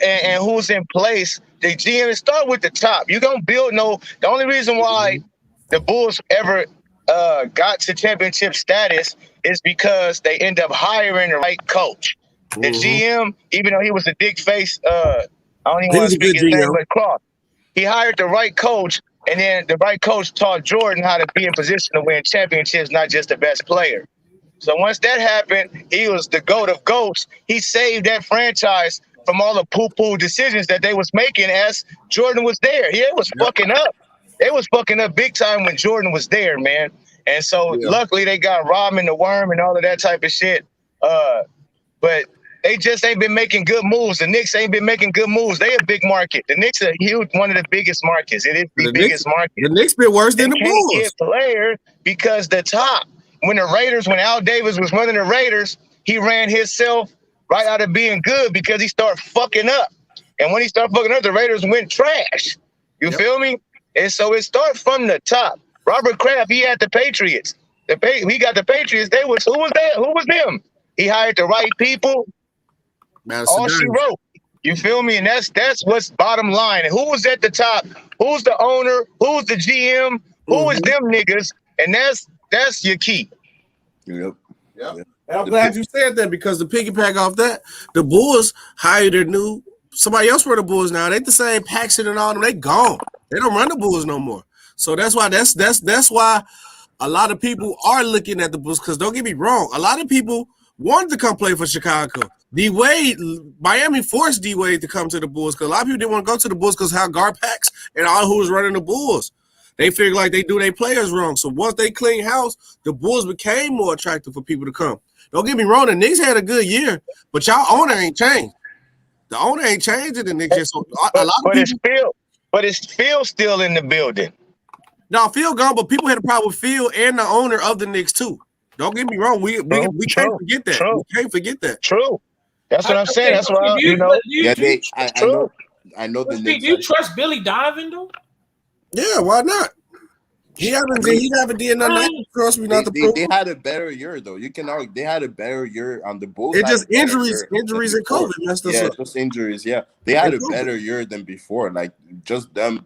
and who's in place. The GM start with the top. You don't build The only reason why the Bulls ever got to championship status is because they end up hiring the right coach. The GM, even though he was a dick face, I don't even want to speak his name, but Croft. He hired the right coach, and then the right coach taught Jordan how to be in position to win championships, not just the best player. So once that happened, he was the GOAT of GOATs. He saved that franchise from all the poo-poo decisions that they was making as Jordan was there. He was fucking up. They was fucking up big time when Jordan was there, man. And so luckily they got Rodman the Worm and all of that type of shit. But they just ain't been making good moves. The Knicks ain't been making good moves. They a big market. The Knicks are huge, one of the biggest markets. It is the biggest market. The Knicks been worse than the Bulls. Can't get players because the top. When Al Davis was running the Raiders, he ran himself right out of being good because he started fucking up. And when he started fucking up, the Raiders went trash. You feel me? And so it started from the top. Robert Kraft, he had the Patriots. He got the Patriots. Who was that? Who was them? He hired the right people. All she wrote. You feel me? And that's what's bottom line. Who was at the top? Who's the owner? Who's the GM? Who is them niggas? And that's your key. Yep. And I'm glad you said that because to piggyback off that, the Bulls hired somebody else for the Bulls now. They the same Paxson and all them. They gone. They don't run the Bulls no more. So that's why a lot of people are looking at the Bulls. Because don't get me wrong, a lot of people wanted to come play for Chicago. D-Wade, Miami forced D-Wade to come to the Bulls because a lot of people didn't want to go to the Bulls because how Garpax and all who was running the Bulls. They figured like they do their players wrong. So once they clean house, the Bulls became more attractive for people to come. Don't get me wrong, the Knicks had a good year, but y'all owner ain't changed. The owner ain't changing the Knicks. So a lot of people, but it's Phil still in the building. No, Phil gone, but people had a problem with Phil and the owner of the Knicks too. Don't get me wrong. We can't forget that. True. We can't forget that. True. That's what I'm saying. That's why I know the Knicks. Do you trust Billy Donovan though? Yeah, why not? He haven't did nothing. Trust me not to prove. They had a better year though. You can argue they had a better year on the Bulls. It's just injuries and COVID messed us up. Just injuries. Yeah, they had a better year than before. Like just them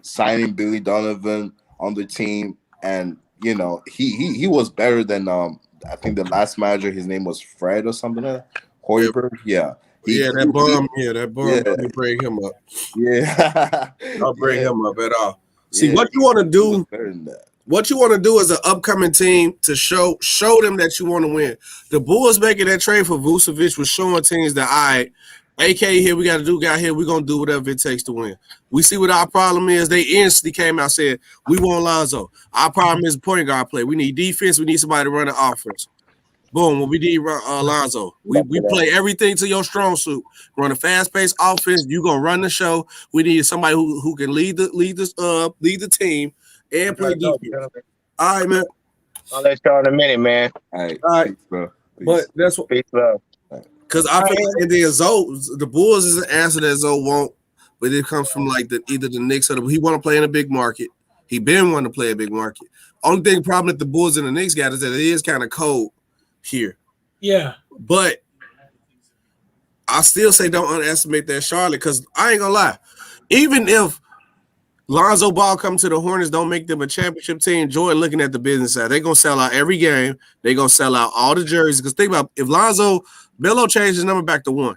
signing Billy Donovan on the team, and you know he was better than I think the last manager. His name was Fred or something like that. Hoiberg. Yeah. That bum. Let me bring him up. Yeah, I'll bring him up at all. See what you want to do. What you want to do as an upcoming team to show them that you want to win. The Bulls making that trade for Vucevic was showing teams that AK here, we got to do guy here. We're gonna do whatever it takes to win. We see what our problem is. They instantly came out and said we want Lonzo. Our problem is point guard play. We need defense. We need somebody to run the offense. Boom. Well, we need Lonzo. We play everything to your strong suit. Run a fast-paced offense. You gonna run the show. We need somebody who can lead the team and play defense. All right, man. I'll let y'all in a minute, man. All right. Peace, bro. Peace. But that's what. Peace, bro. Because I feel like the Bulls is an answer that Zoe won't, but it comes from like either the Knicks or he want to play in a big market. He been wanting to play a big market. Only problem that the Bulls and the Knicks got is that it is kind of cold here. Yeah. But I still say don't underestimate that Charlotte because I ain't gonna lie. Even if Lonzo Ball come to the Hornets, don't make them a championship team, Jordan looking at the business side. They're gonna sell out every game. They're gonna sell out all the jerseys. Because think about if Bello changed his number back to 1.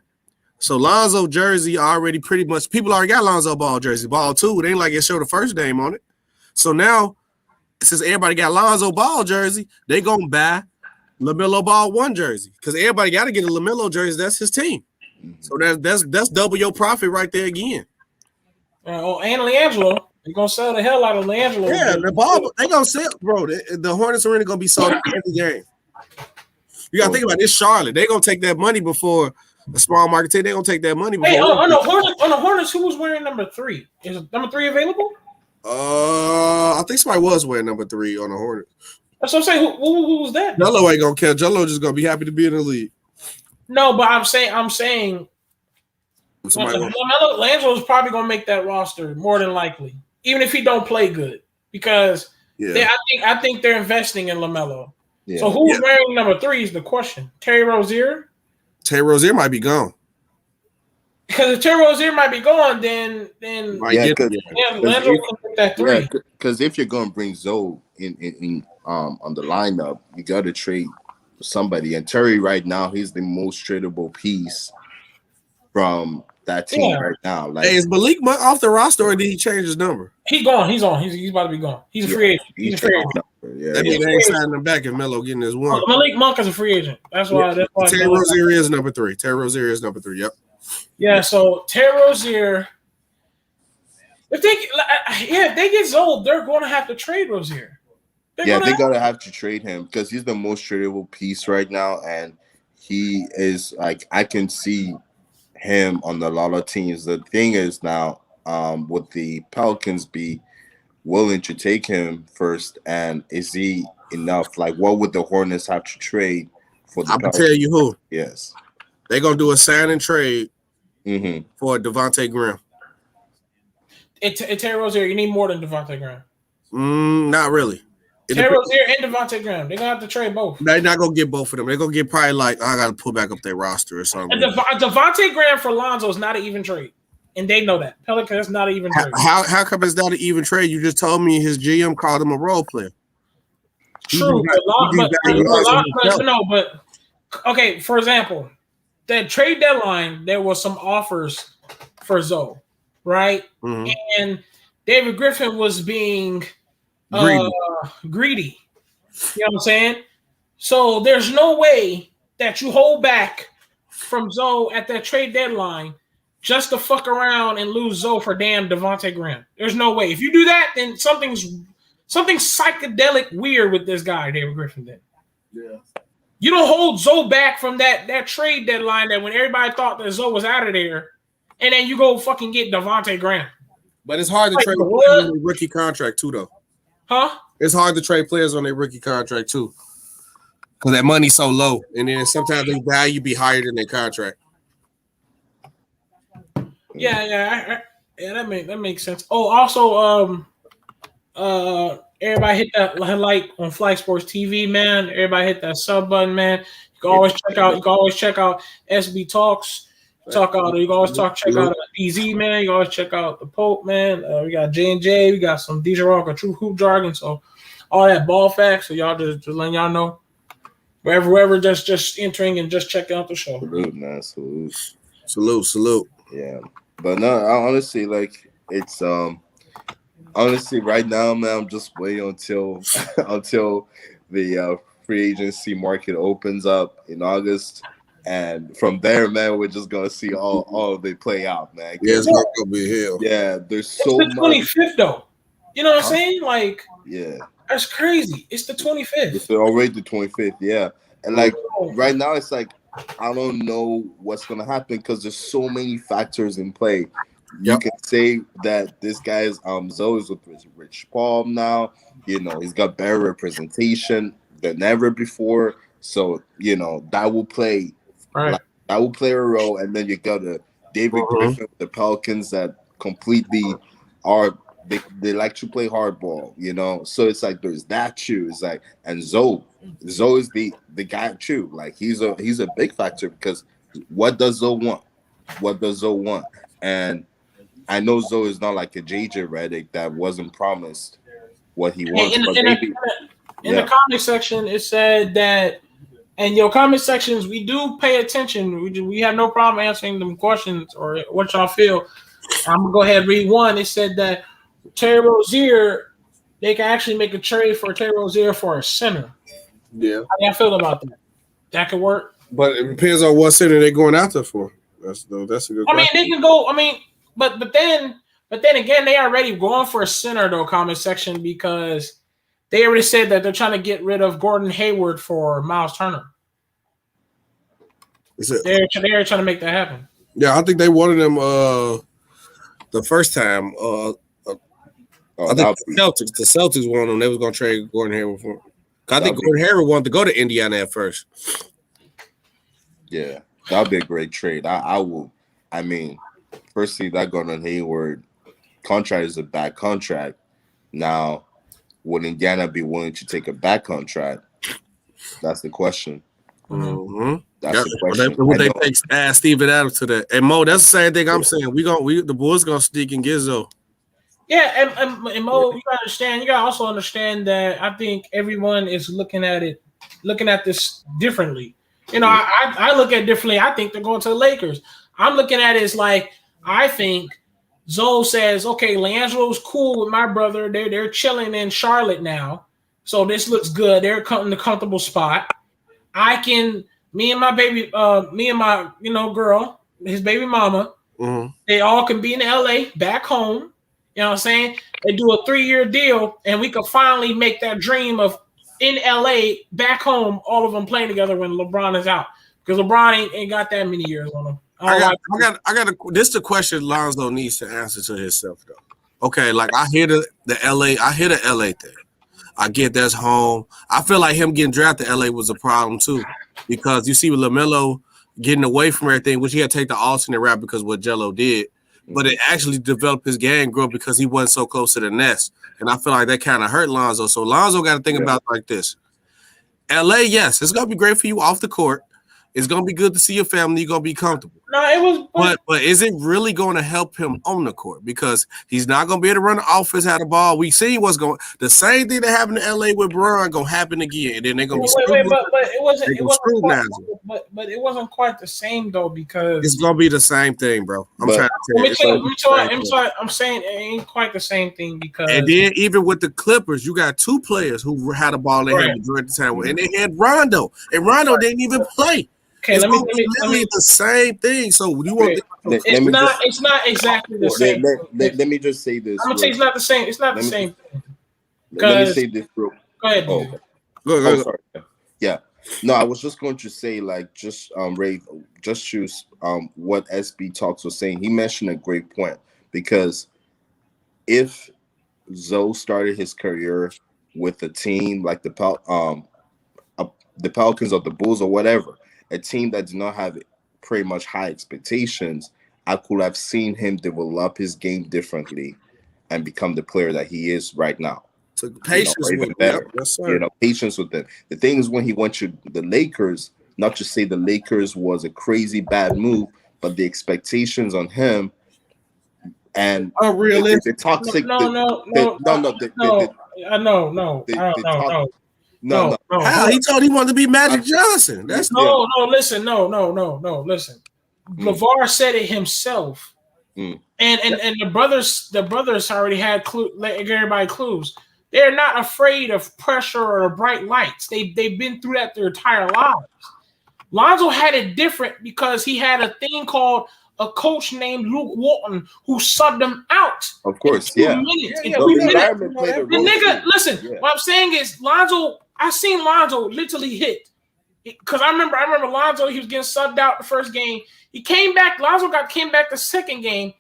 So Lonzo jersey already pretty much people already got Lonzo Ball jersey. Ball 2. It ain't like it showed the first name on it. So now since everybody got Lonzo Ball jersey, they gonna buy LaMelo Ball 1 jersey because everybody got to get a LaMelo jersey. That's his team. So that's double your profit right there again. And LiAngelo, you're gonna sell the hell out of LiAngelo. Yeah, the ball they gonna sell, bro. The Hornets are gonna be sold every game. You gotta think about this, Charlotte. They gonna take that money before a small market team. They gonna take that money before. Hey, on the Hornets, who was wearing number 3? Is number 3 available? I think somebody was wearing number 3 on the Hornets. That's what I'm saying. Who was that? Jello ain't gonna care. Jello just gonna be happy to be in the league. No, but I'm saying LiAngelo's probably gonna make that roster more than likely, even if he don't play good, because I think they're investing in LaMelo. Yeah. So who's wearing number 3 is the question. Terry Rozier? Terry Rozier might be gone. Because if Terry Rozier might be gone, then LiAngelo can take that 3. Because if you're gonna bring Zoe in on the lineup, you got to trade somebody. And Terry right now, he's the most tradable piece from that team right now. Like, hey, is Malik Monk off the roster or did he change his number? He's gone. He's on. He's about to be gone. He's a free agent. He's a free agent. That means they ain't signing him back and Melo getting his 1. Malik Monk is a free agent. That's why. Terry Rozier is number 3. Terry Rozier is number 3. Yep. Yeah. So Terry Rozier. If they get Zoe, they're going to have to trade Rozier. They're gonna have to trade him because he's the most tradable piece right now, and he is like I can see him on a lot of teams. The thing is now, would the Pelicans be willing to take him first, and is he enough? Like, what would the Hornets have to trade for the I can tell you who. Yes. They're going to do a sign and trade for Devonte Graham. Terry Rozier, you need more than Devonte Graham. Not really. Terry Rozier and Devonte Graham. They're going to have to trade both. They're not going to get both of them. They're going to get probably like, I got to pull back up their roster or something. And Devonte Graham for Lonzo is not an even trade. And they know that. Pelicans not an even trade. How come it's not an even trade? You just told me his GM called him a role player. True, but okay, for example, that trade deadline, there was some offers for Zoe, right? Mm-hmm. And David Griffin was being greedy. You know what I'm saying? So there's no way that you hold back from Zoe at that trade deadline just to fuck around and lose Zoe for damn Devonte Graham. There's no way. If you do that, then something's psychedelic weird with this guy, David Griffin did. Yeah. You don't hold Zoe back from that trade deadline that when everybody thought that Zoe was out of there, and then you go fucking get Devonte Graham. But it's hard to trade players on a rookie contract too, though. Huh? It's hard to trade players on a rookie contract too. Because that money's so low. And then sometimes their value be higher than their contract. Yeah, that makes sense. Oh, also, everybody hit that like on Fly Sports TV, man. Everybody hit that sub button, man. You can always check out SB Talks. You can always check out DZ, man. You can always check out the Pope, man. We got J&J. We got some DJ Rock or True Hoop Jargon. So all that ball facts. So y'all just letting y'all know. Wherever just entering and just checking out the show. Salute, man. Salute. Yeah. But no, honestly, like it's honestly right now, man, I'm just waiting until the free agency market opens up in August. And from there, man, we're just gonna see all they play out, man. Yeah, it's not gonna be hell. Yeah, there's so much. It's the 25th, though. You know what I'm saying? Like, yeah, that's crazy. It's the 25th. It's already the 25th, yeah. And like right now, it's like I don't know what's gonna happen because there's so many factors in play. You can say that this guy's Zoe's with Rich Paul now. You know, he's got better representation than ever before. So you know that will play. Right. That will play a role, and then you got David Griffin with the Pelicans that completely are they like to play hardball, you know. So it's like there's that too. It's like and Zoe is the guy too. Like he's a big factor because what does Zoe want? And I know Zoe is not like a JJ Redick that wasn't promised what he wants. In the comment section, it said that. And your comment sections, we do pay attention. We have no problem answering them questions or what y'all feel. I'm going to go ahead and read one. It said that Terry Rozier, they can actually make a trade for Terry Rozier for a center. Yeah. How y'all feel about that? That could work. But it depends on what center they're going after for. That's a good question. I mean, they can go. I mean, but then again, they already going for a center though. Comment section because they already said that they're trying to get rid of Gordon Hayward for Miles Turner. They're trying to make that happen. Yeah, I think they wanted him the first time. I think the Celtics wanted him. They was going to trade Gordon Hayward for him. I think Gordon Hayward wanted to go to Indiana at first. Yeah, that would be a great trade. I will. I mean, firstly, that Gordon Hayward contract is a bad contract. Now, would Indiana be willing to take a bad contract? That's the question. Mm-hmm. That's the question. Would they take Steven Adams to that? And Mo, that's the same thing I'm saying. The Bulls gonna sneak and Gizzo. Yeah, and Mo, you gotta understand. You gotta also understand that I think everyone is looking at this differently. You know, I look at it differently. I think they're going to the Lakers. I'm looking at it as like I think Zoe says, okay, Leandro's cool with my brother. They're chilling in Charlotte now, so this looks good. They're in a comfortable spot. Me and my girl, his baby mama, they all can be in LA back home. You know what I'm saying? They do a 3-year deal, and we could finally make that dream of in LA back home, all of them playing together when LeBron is out. Because LeBron ain't got that many years on him. This is the question Lonzo needs to answer to himself though. Okay, like I hear the LA thing. I get that's home. I feel like him getting drafted to LA was a problem too. Because you see with LaMelo getting away from everything, which he had to take the alternate route because what Jello did, but it actually developed his game growth because he wasn't so close to the nest. And I feel like that kind of hurt Lonzo. So Lonzo got to think about it like this. LA, yes, it's going to be great for you off the court. It's going to be good to see your family. You're going to be comfortable. No, it was. But is it really going to help him on the court? Because he's not going to be able to run the offense out of the ball. We see what's going. The same thing that happened in LA with Bron going to happen again, and then they're going to be. But it wasn't quite the same though because it's going to be the same thing, bro. I'm saying it ain't quite the same thing because. And then even with the Clippers, you got two players who had a ball in hand during the time, and they had Rondo, and Rondo didn't even play. Okay, let me the same thing. So you want? It's not exactly the same. Let me just say this. I'm gonna say it's not the same. It's not the same. Let me say this, bro. Go ahead. Go. Sorry. Yeah. No, I was just going to say, like, Ray, just choose what SB Talks was saying. He mentioned a great point because if Zoe started his career with a team like the Pelicans or the Bulls or whatever, a team that did not have pretty much high expectations, I could have seen him develop his game differently and become the player that he is right now. So patience with him. Better. Yes, patience with them. The thing is, when he went to the Lakers, not to say the Lakers was a crazy bad move, but the expectations on him and unrealistic. The toxic. No. Hell, he told he wanted to be Magic Johnson. That's listen. Lavar said it himself, and the brothers already had everybody clues. They're not afraid of pressure or bright lights. They've been through that their entire lives. Lonzo had it different because he had a thing called a coach named Luke Walton who subbed him out. Of course, The nigga, listen. Yeah. What I'm saying is Lonzo. I seen Lonzo literally hit because I remember Lonzo. He was getting subbed out the first game. He came back. Lonzo came back the second game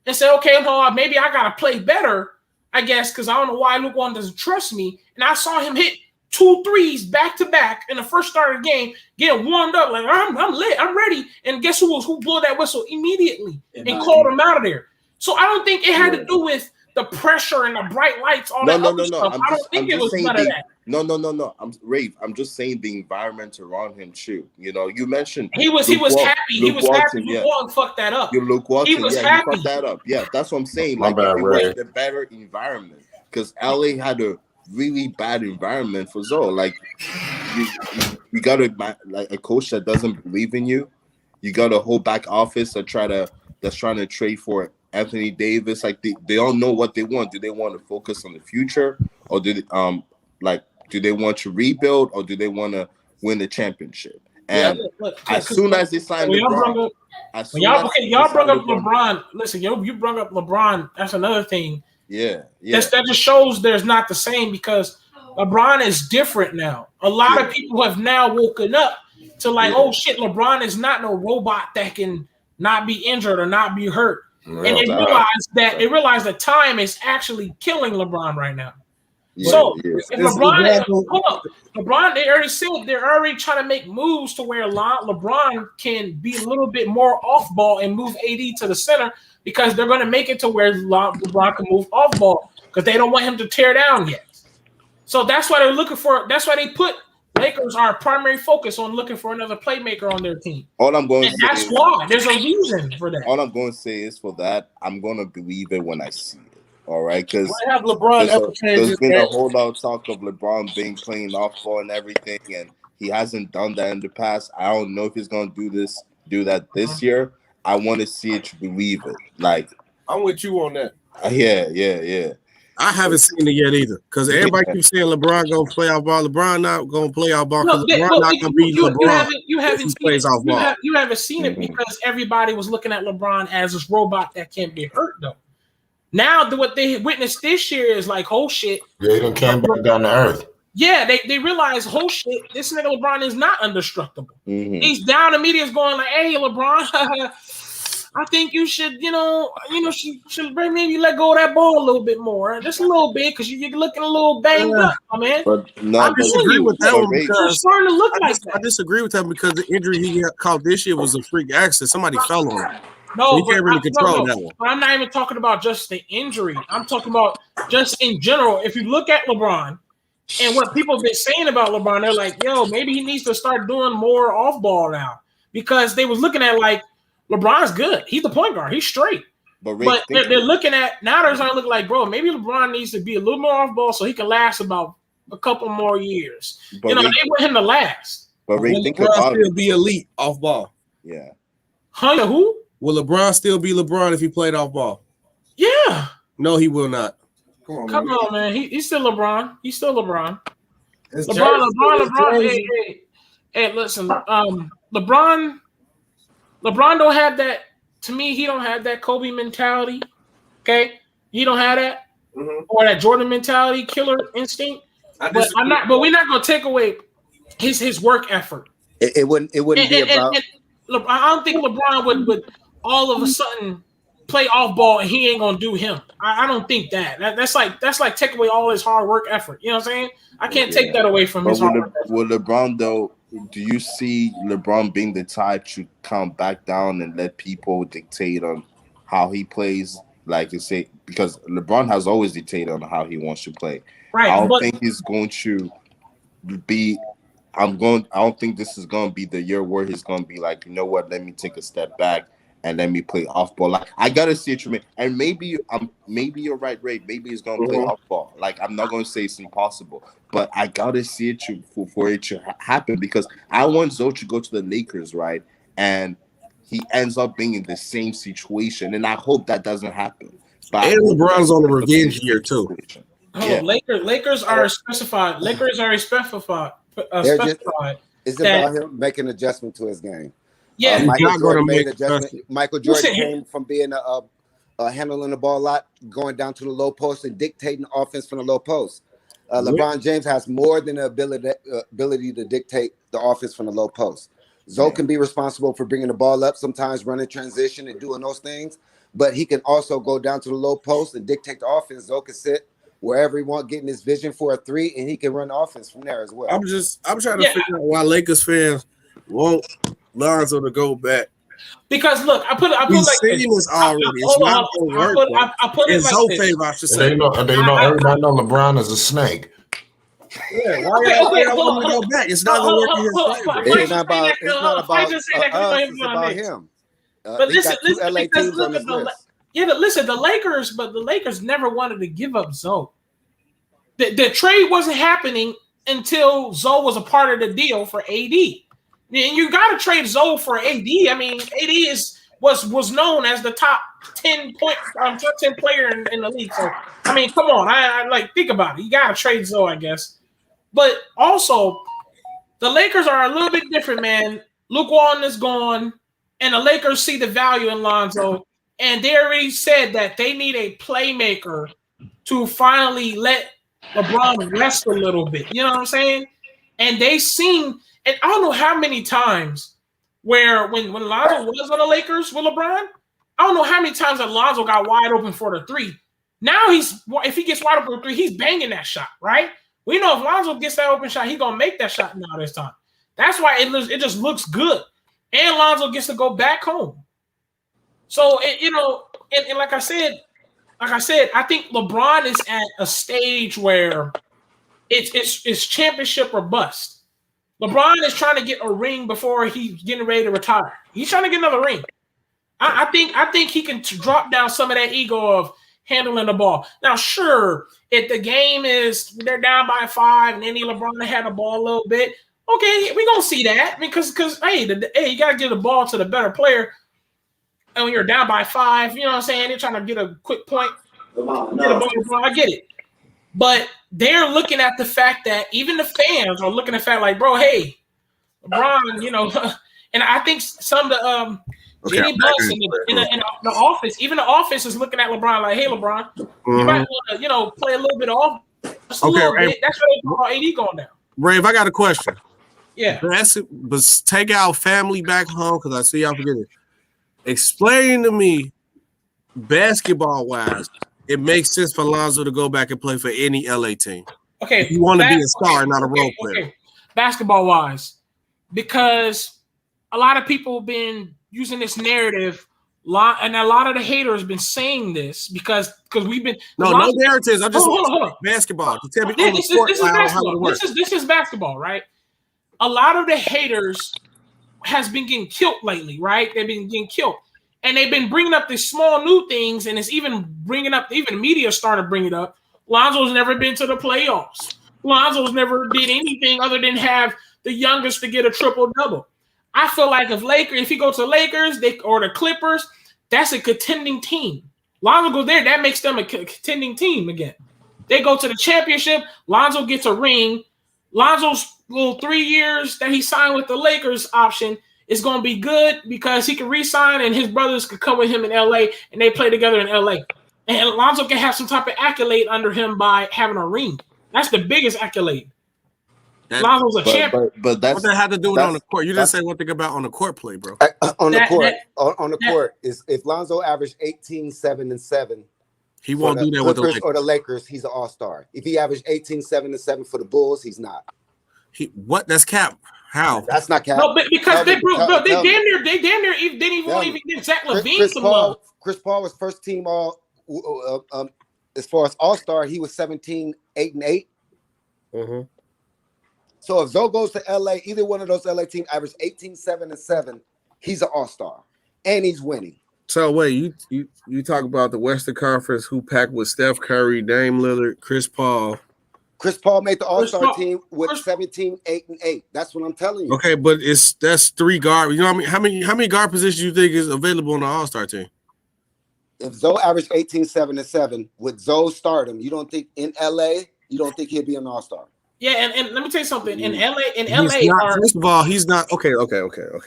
and said, "Okay, well, maybe I gotta play better, I guess, because I don't know why Luke Walton doesn't trust me." And I saw him hit 2 threes back to back in the first start of the game, getting warmed up like I'm lit, I'm ready. And guess who blew that whistle immediately and called him out of there? So I don't think it had to do with the pressure and the bright lights. Stuff. I don't think it was none of that. No. I'm just saying the environment around him too. You know, you mentioned he was happy. He was happy. Luke Walton fucked that up. Luke Walton, he was happy. He fucked that up. Yeah, that's what I'm saying. Like it was the better environment because LA had a really bad environment for Zoe. Like you got a coach that doesn't believe in you. You got a whole back office that's trying to trade for Anthony Davis. Like they don't know what they want. Do they want to focus on the future or do they, Do they want to rebuild or do they want to win the championship? And as soon as they sign LeBron, y'all brought up LeBron. Listen, you brought up LeBron. That's another thing. Yeah. That just shows there's not the same because LeBron is different now. A lot of people have now woken up to like, oh shit, LeBron is not no robot that can not be injured or not be hurt. And they realized that time is actually killing LeBron right now. If LeBron, they already said they're already trying to make moves to where LeBron can be a little bit more off ball and move AD to the center because they're going to make it to where LeBron can move off ball because they don't want him to tear down yet. So that's why they're looking for. That's why they put Lakers are primary focus on looking for another playmaker on their team. All I'm going to say that's why there's a reason for that. All I'm going to say is for that I'm going to believe it when I see it. All right, because have LeBron there's been a whole lot of talk of LeBron playing off ball and everything, and he hasn't done that in the past. I don't know if he's going to do that this year. I want to see it to believe it. Like I'm with you on that. Yeah. I haven't seen it yet either because everybody keeps saying LeBron gonna play off ball. LeBron not gonna play off ball because LeBron not gonna beat LeBron. You haven't seen it because everybody was looking at LeBron as this robot that can't get hurt though. Now, what they witnessed this year is like, oh shit. Yeah, he done came back down to earth. Yeah, they realize, oh shit, this nigga LeBron is not indestructible. Mm-hmm. He's down. The media's going like, hey, LeBron, I think you should, should maybe let go of that ball a little bit more, just a little bit, because you're looking a little banged up, my man. I disagree with that one because you're starting to look like that. I disagree with that because the injury he caught this year was a freak accident. Somebody fell on him. No, so you can't really control that one. But I'm not even talking about just the injury. I'm talking about just in general. If you look at LeBron and what people have been saying about LeBron, they're like, yo, maybe he needs to start doing more off ball now because they was looking at like LeBron's good. He's the point guard. He's straight. But they're looking at now. They're starting to look like, bro, maybe LeBron needs to be a little more off ball so he can last about a couple more years. They want him to last. But think LeBron about still be elite off ball. Yeah. Who? Will LeBron still be LeBron if he played off ball? Yeah. No, he will not. Come on, man. He's still LeBron. He's still LeBron. LeBron. Hey, listen. LeBron don't have that. To me, he don't have that Kobe mentality. Okay, he don't have that, or that Jordan mentality, killer instinct. But we're not gonna take away his work effort. It wouldn't be about. I don't think LeBron would all of a sudden play off ball and he ain't gonna do him. I don't think that. That's like take away all his hard work effort. You know what I'm saying? I can't take that away from his hard work effort. With LeBron though, do you see LeBron being the type to come back down and let people dictate on how he plays? Like you say, because LeBron has always dictated on how he wants to play. Right. I don't think he's going to be. I don't think this is going to be the year where he's going to be like, you know what? Let me take a step back and let me play off ball. Like I gotta see it, and maybe you're right, Ray. Maybe he's going to play off ball. Like I'm not going to say it's impossible, but I gotta see it for it to happen because I want Zoe to go to the Lakers, right? And he ends up being in the same situation, and I hope that doesn't happen. But and LeBron's on a revenge year too. Lakers are specified. Lakers are specified. It's about him making an adjustment to his game. Yeah, Michael Jordan made an adjustment. Michael Jordan came from being a handling the ball a lot, going down to the low post and dictating offense from the low post. LeBron James has more than the ability to dictate the offense from the low post. Zoe can be responsible for bringing the ball up, sometimes running transition and doing those things, but he can also go down to the low post and dictate the offense. Zoe can sit wherever he wants, getting his vision for a three, and he can run offense from there as well. I'm trying to figure out why Lakers fans want Lonzo to go back. Because look, I put like this already. It's not going to work. I put it like this. Favor, I should say. They know everybody know LeBron is a snake. Yeah, why y'all want to go back? It's not going to work in his favor. It's not about us. It's about him. But listen, listen, the Lakers never wanted to give up Zoe. The trade wasn't happening until Zoe was a part of the deal for AD. And you got to trade Zoe for AD. I mean, AD was known as the top 10 player in the league. So I mean, come on, I like think about it. You got to trade Zoe, I guess. But also, the Lakers are a little bit different, man. Luke Walton is gone, and the Lakers see the value in Lonzo, and they already said that they need a playmaker to finally let LeBron rest a little bit. You know what I'm saying? And they seen, and I don't know how many times where when Lonzo was on the Lakers with LeBron, I don't know how many times that Lonzo got wide open for the three. Now if he gets wide open for three, he's banging that shot, right? We know if Lonzo gets that open shot, he's gonna make that shot now this time. That's why it just looks good. And Lonzo gets to go back home. So and like I said, I think LeBron is at a stage where it's championship or bust. LeBron is trying to get a ring before he's getting ready to retire. He's trying to get another ring. I think he can drop down some of that ego of handling the ball. Now, sure, if the game is they're down by 5 and then LeBron had the ball a little bit, okay, we're gonna see that because hey, you gotta give the ball to the better player. And when you're down by 5, you know what I'm saying? They're trying to get a quick point. I get it. But they're looking at the fact that even the fans are looking at the fact like, bro, hey, LeBron, and I think some of the Jenny Bucks in the office, even the office is looking at LeBron like, hey, LeBron, you might want to, play a little bit off. Just a little bit. That's why they call AD going down. Rave, I got a question. Yeah. But take out family back home because I see y'all forget it. Explain to me, basketball-wise, it makes sense for Lonzo to go back and play for any LA team. Okay. If you want to be a star, not a role player. Okay. Basketball-wise, because a lot of people have been using this narrative, and a lot of the haters have been saying this because we've been no narratives. I just want basketball. Tell me this is basketball. This is basketball, right? A lot of the haters has been getting killed lately, right? They've been getting killed. And they've been bringing up these small new things, and it's even bringing up, even media started to bring it up. Lonzo's never been to the playoffs. Lonzo's never did anything other than have the youngest to get a triple-double. I feel like if he goes to Lakers or the Clippers, that's a contending team. Lonzo goes there, that makes them a contending team again. They go to the championship, Lonzo gets a ring. Lonzo's little 3 years that he signed with the Lakers option is going to be good because he can re-sign and his brothers could come with him in LA and they play together in LA. And Lonzo can have some type of accolade under him by having a ring. That's the biggest accolade. Lonzo's a champion. But that's what that had to do with on the court. You didn't say one thing about on the court play, bro. On the court is if Lonzo averaged 18, 7, and 7. He won't do that with the Lakers. Or the Lakers, he's an all-star. If he averaged 18, 7, and 7 for the Bulls, he's not. What? That's cap. How? That's not cap. No, but because they damn near didn't even give Zach LaVine some love. Chris Paul was first team all as far as all-star, he was 17, 8, and 8. Mm-hmm. So if Zoe goes to LA, either one of those LA teams average 18, 7, and 7, he's an all-star. And he's winning. So wait, you talk about the Western Conference who packed with Steph Curry, Dame Lillard, Chris Paul. Chris Paul made the all-star team with 17, 8, and 8. That's what I'm telling you. Okay, but that's 3 guard. You know what I mean? How many guard positions you think is available on the all-star team? If Zoe averaged 18, 7, and 7 with Zoe stardom, you don't think in LA, you don't think he'd be an all-star? Yeah, and let me tell you something. In LA, first of all, he's not okay. Okay,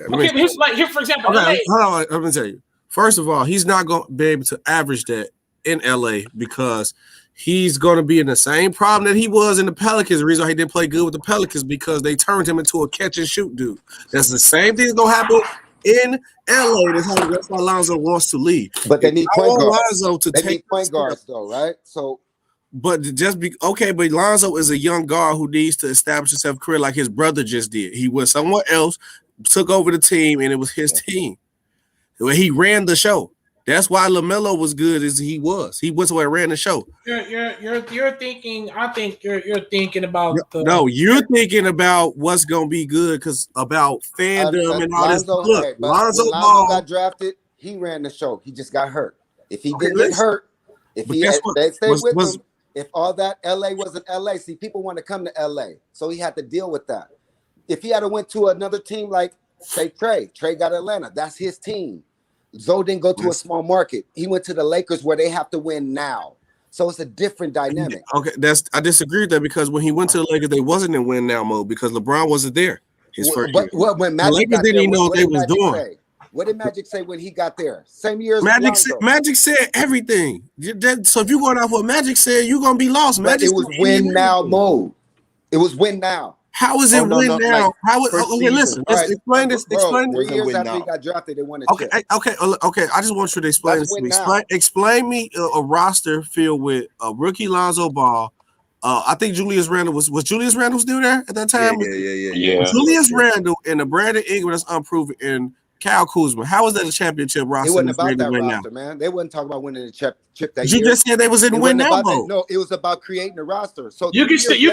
but here's like here for example. Okay, hold on. I'm gonna tell you. First of all, he's not going to be able to average that in LA because he's going to be in the same problem that he was in the Pelicans. The reason why he didn't play good with the Pelicans because they turned him into a catch and shoot dude. That's the same thing that's going to happen in LA. That's why Lonzo wants to leave. But they need point guards. Lonzo to they take need point guards though, right? So. But but Lonzo is a young guard who needs to establish himself career like his brother just did. He went somewhere else, took over the team, and it was his team. He ran the show. That's why LaMelo was good as he was. He went somewhere and ran the show. You're thinking. I think you're thinking about. You're thinking about what's gonna be good because about fandom and all this. Look, Lonzo Ball got drafted. He ran the show. He just got hurt. If he didn't get hurt, if they stayed with him. If all that LA wasn't LA, see, people want to come to LA, so he had to deal with that. If he had to went to another team like, say, Trey got Atlanta, that's his team. Zoe didn't go to a small market. He went to the Lakers where they have to win now. So it's a different dynamic. Okay, I disagree with that because when he went to the Lakers, they wasn't in win now mode because LeBron wasn't there. His first year. When Magic Lakers got didn't there, even know what they was Magic doing. say? What did Magic say when he got there? Same year as Magic said everything. So if you're going off what Magic said, you're gonna be lost. But it was win now mode. It was win now. How is it win now? How is okay? Listen, let's explain this. Explain. 3 years after he got drafted, they won a chip. Okay. I just want you to explain this to me. Explain me a roster filled with a rookie Lonzo Ball. I think Julius Randle was Julius Randle still there at that time? Yeah. Julius Randle and the Brandon Ingram that's unproven and Kyle Kuzma. How was that a championship roster? It wasn't about that roster, man. They wasn't talking about winning the chip that year. You just said they was in win now mode. No, it was about creating a roster. So you can still be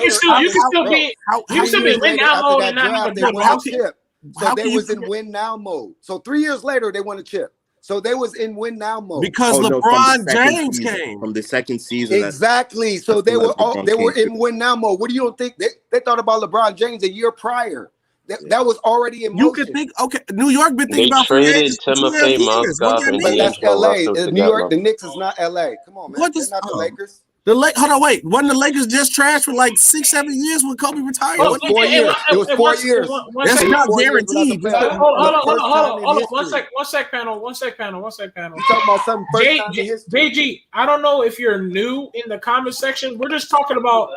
win now mode and not they won a chip. So they was in win now mode. So 3 years later, they won a chip. So they was in win now mode because LeBron James came from the second season. Exactly. So they were in win now mode. What do you think? They thought about LeBron James a year prior. That was already in motion. You could think, okay, New York been thinking about traded Timothy Mozgov and but that's LA. New York, the Knicks is not LA. Come on, man. What is not the Lakers? Hold on, wait. Wasn't the Lakers just trashed for like 6-7 years when Kobe retired? It was 4 years. It was 4 years. That's not guaranteed. Hold on. One sec, panel. You talking about something first time in history? JG, I don't know if you're new in the comment section. We're just talking about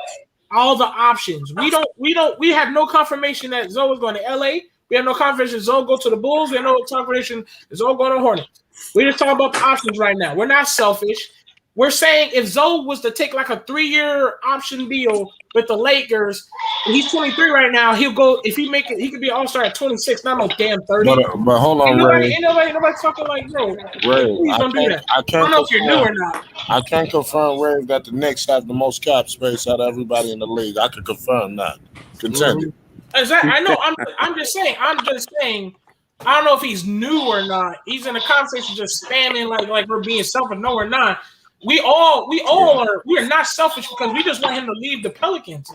all the options. We have no confirmation that Zoe is going to LA. We have no confirmation Zoe go to the Bulls. We have no confirmation Zoe going to Hornets. We're just talking about the options right now. We're not selfish. We're saying if Zoe was to take like a 3-year option deal with the Lakers, he's 23 right now. He'll go if he make it. He could be an all-star at 26. Not no damn 30. But hold on, Ray. Ain't nobody talking like bro. Please don't do that. I don't know if you're new or not. I can't confirm, Ray, that the Knicks have the most cap space out of everybody in the league. I can confirm that. Continue. Exactly. I know. I'm just saying. I don't know if he's new or not. He's in the conversation just spamming like we're being selfish. No, we're not. We all are. We are not selfish because we just want him to leave the Pelicans.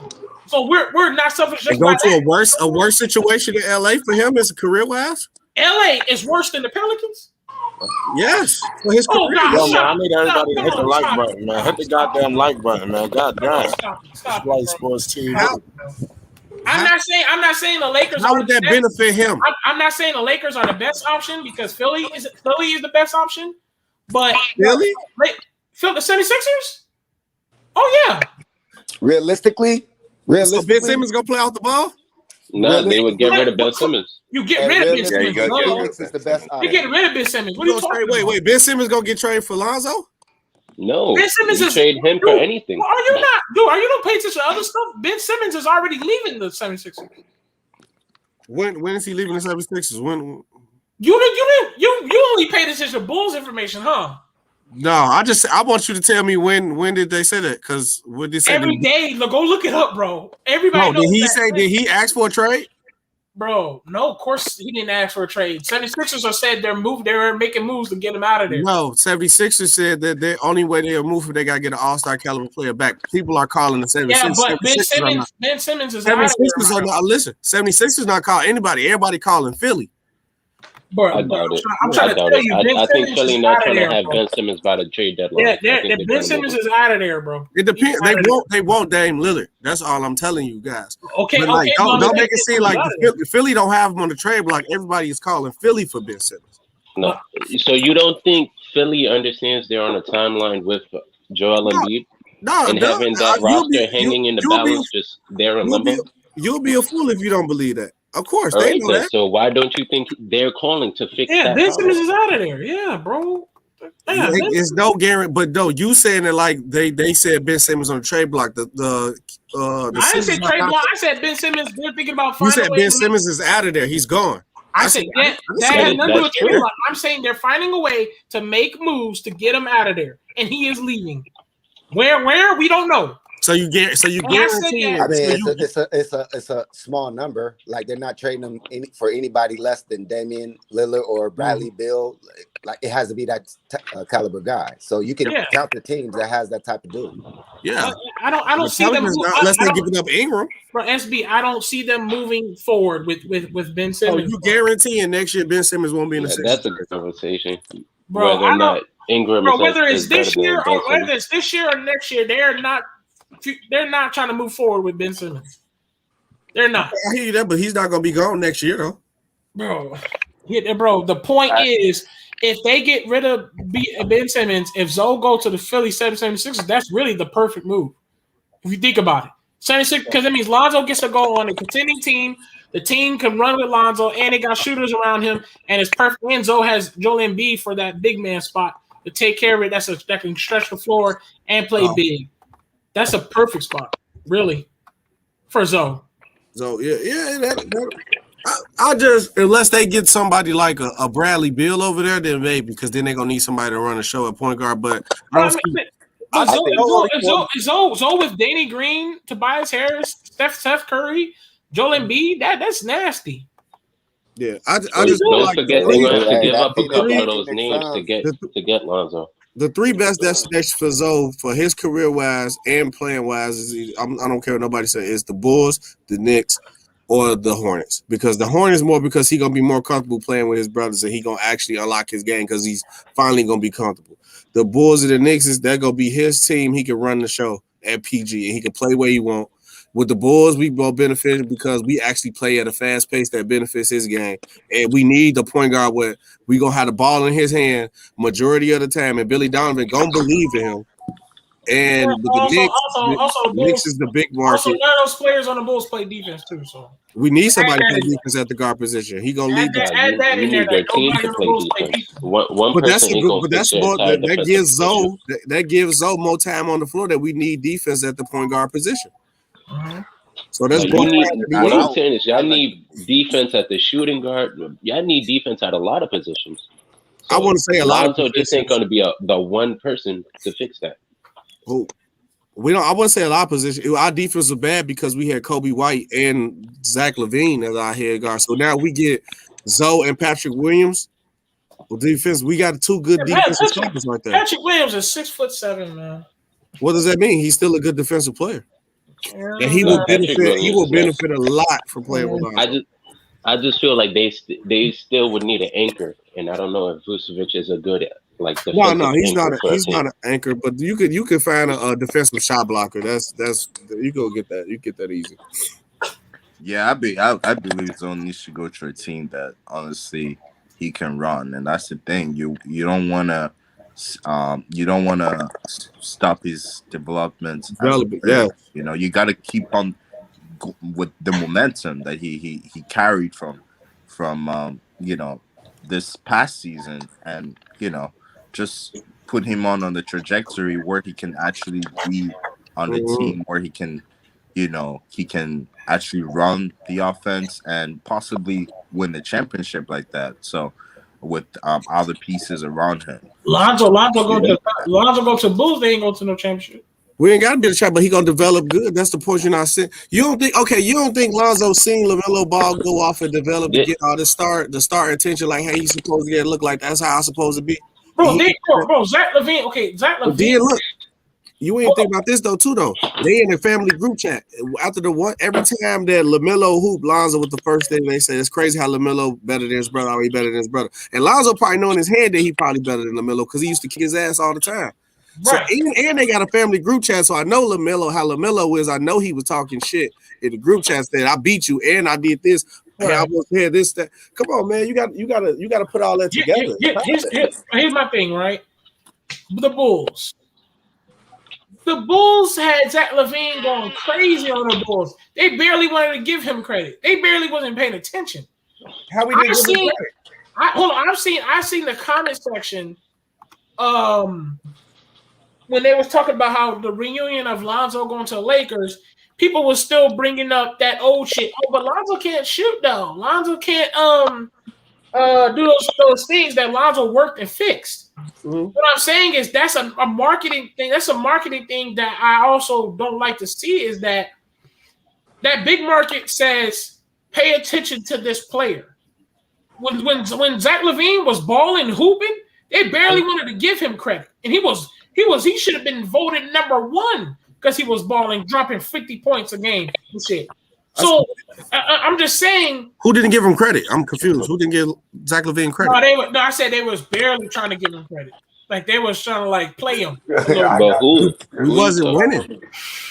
So we're not selfish. Just go to a worse situation in LA for him as a career wise. LA is worse than the Pelicans. Yes. For his career. Man, I need everybody to hit the like button, man. Hit the goddamn like button, man. God damn. Stop. White Sports TV. I'm not saying the Lakers. How would that benefit him? I'm not saying the Lakers are the best option because Philly is the best option. But really? The 76ers? Oh yeah. Realistically, so Ben Simmons gonna play off the ball? No, they would get rid of Ben Simmons. You get rid of Ben Simmons. You're getting rid of Ben Simmons. What are you talking about? Wait. Ben Simmons gonna get traded for Lonzo? No. Ben Simmons you trade him for anything. Are you not? Dude, are you not paying attention to other stuff? Ben Simmons is already leaving the 76ers. When is he leaving the 76ers? When? You only paid attention to Bulls information, huh? No, I want you to tell me when did they say that? Because what did they say? Every day, go look it up, bro. Everybody knows. Did he ask for a trade? Bro, no, of course he didn't ask for a trade. 76ers are said they're making moves to get him out of there. No, 76ers said that the only way they'll move if they gotta get an all-star caliber player back. People are calling the 76ers. Yeah, but Ben Simmons is 76ers are not listen. 76ers not calling anybody. Everybody calling Philly. Bro, I doubt it. I'm trying to tell you, I think Philly not trying to have Ben Simmons by the trade deadline. Yeah, Ben Simmons is out of there, bro. It depends. They won't Dame Lillard. That's all I'm telling you guys. Okay, don't make it seem like Philly don't have him on the trade block. Everybody is calling Philly for Ben Simmons. No, so you don't think Philly understands they're on a timeline with Joel Embiid? And having that roster hanging in the balance just there in limbo? You'll be a fool if you don't believe that. Of course, they know that. So why don't you think they're calling to fix that? Yeah, Ben Simmons is out of there. Yeah, bro. Yeah, it's no guarantee, but no, you saying it like they said Ben Simmons on the trade block. I didn't say trade block. I said Ben Simmons. They're thinking about. You said Ben Simmons is out of there. He's gone. I said that has nothing to do with trade block. I'm saying they're finding a way to make moves to get him out of there, and he is leaving. Where we don't know. So you guarantee. I mean, it's a small number. Like they're not trading them for anybody less than Damian Lillard or Bradley Beal. Like it has to be that caliber guy. So you can count the teams that has that type of dude. Yeah, I don't see them unless they're giving up Ingram. For SB, I don't see them moving forward with Ben Simmons. Oh, you guaranteeing next year Ben Simmons won't be in the Sixers? That's a good conversation. Bro, Ingram Bro, is whether is it's this better year than Ben or whether Simmons. it's this year or next year, they're not trying to move forward with Ben Simmons. They're not. I hear you that, but he's not gonna be gone next year though. Bro, the point is, if they get rid of Ben Simmons, if Zoe go to the Philly 76ers, that's really the perfect move. If you think about it. 76, because that means Lonzo gets to go on a contending team. The team can run with Lonzo, and they got shooters around him, and it's perfect. And Zoe has Joel Embiid for that big man spot to take care of it. That can stretch the floor and play big. That's a perfect spot, really, for Zoe. So I just, unless they get somebody like a Bradley Beal over there, then maybe, because then they're gonna need somebody to run a show at point guard. But Zoe with Danny Green, Tobias Harris, Steph Curry, Joel Embiid, that's nasty. Yeah, I Don't just like forget they're gonna have to give up a couple of those names to get Lonzo. The three best destinations for Zoe for his career wise and playing wise is I don't care what nobody says, is the Bulls, the Knicks, or the Hornets. Because the Hornets more because he's gonna be more comfortable playing with his brothers and he gonna actually unlock his game because he's finally gonna be comfortable. The Bulls and the Knicks they're gonna be his team. He can run the show at PG and he can play where he want. With the Bulls, we both benefit because we actually play at a fast pace that benefits his game. And we need the point guard where we going to have the ball in his hand majority of the time. And Billy Donovan going to believe in him. And the Knicks is the big market. Also, none of those players on the Bulls play defense too. So we need somebody to play defense at the guard position. He going to lead that. Add that in there. Their team to play defense. One person ain't going to fix that gives Zoe more time on the floor that we need defense at the point guard position. Mm-hmm. So that's what I'm saying is y'all need defense at the shooting guard. Y'all need defense at a lot of positions. So I want to say a lot. Lonzo just ain't going to be the one person to fix that. I wouldn't say a lot of positions. Our defense was bad because we had Kobe White and Zach LaVine as our head guard. So now we get Zoe and Patrick Williams. Well, defense, we got two good defensive stoppers right there. Patrick Williams is 6'7", man. What does that mean? He's still a good defensive player. And he will benefit. He will benefit a lot from playing with Lonzo. I just feel like they still would need an anchor, and I don't know if Vucevic is a good No, he's not an anchor, but you could find a defensive shot blocker. That's you go get that. You get that easy. Yeah, I believe Zone needs to go to a team that honestly he can run, and that's the thing. You don't want to. You don't want to stop his development. Yeah, you know, you got to keep on with the momentum that he carried from this past season, and just put him on the trajectory where he can actually be on the team, where he can actually run the offense and possibly win the championship like that. So with other pieces around him. Lonzo go to Bulls, they ain't go to no championship. We ain't got to be the champ, but he gonna develop good. That's the point you're not saying. You don't think Lonzo seen LaMelo Ball go off and develop to get all the star attention like, hey, he's supposed to get look like that's how I'm supposed to be. Bro, Zach LaVine. Okay, Zach LaVine. Then look, you ain't think about this though. They in a family group chat after every time that LaMelo hoop, Lonzo was the first thing they say. It's crazy how LaMelo better than his brother, how he better than his brother. And Lonzo probably know in his head that he probably better than LaMelo because he used to kick his ass all the time. Right. So and they got a family group chat, so I know how LaMelo is. I know he was talking shit in the group chat saying, "I beat you and I did this. Right. I was here, this, that." Come on, man, you got to put all that together. Here's my thing, right? The Bulls had Zach LaVine going crazy on the Bulls. They barely wanted to give him credit. They barely wasn't paying attention. How we didn't give him credit? I've seen the comment section. When they was talking about how the reunion of Lonzo going to the Lakers, people were still bringing up that old shit. Oh, but Lonzo can't shoot though. Lonzo can't do those things that Lonzo worked and fixed. Mm-hmm. What I'm saying is that's a marketing thing. That's a marketing thing that I also don't like to see is that big market says pay attention to this player. When Zach LaVine was balling, hooping, they barely wanted to give him credit, and he should have been voted number one because he was balling, dropping 50 points a game and shit. So I'm just saying. Who didn't give him credit? I'm confused. Who didn't give Zach LaVine credit? I said they was barely trying to give him credit. Like they was trying to like play him. But who wasn't winning.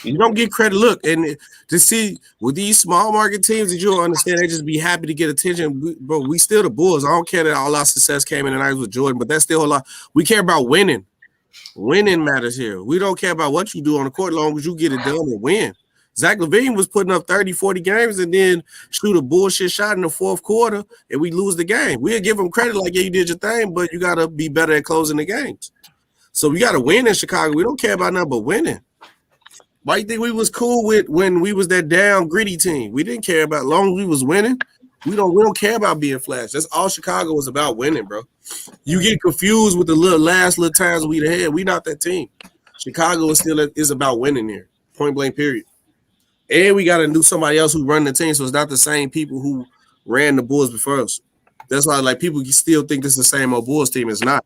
You don't get credit. Look, and to see with these small market teams that you don't understand, they just be happy to get attention. But we still the Bulls. I don't care that all our success came in the night with Jordan, but that's still a lot. We care about winning. Winning matters here. We don't care about what you do on the court as long as you get it done and win. Zach LaVine was putting up 30, 40 games and then shoot a bullshit shot in the fourth quarter and we lose the game. We'll give him credit like, yeah, you did your thing, but you got to be better at closing the games. So we got to win in Chicago. We don't care about nothing but winning. Why you think we was cool with when we was that down gritty team? We didn't care about as long as we was winning. We don't care about being flash. That's all Chicago was about, winning, bro. You get confused with the last little times we had. We not that team. Chicago is about winning here. Point blank, period. And we got to do somebody else who run the team, so it's not the same people who ran the Bulls before us. That's why like people still think this is the same old Bulls team. It's not.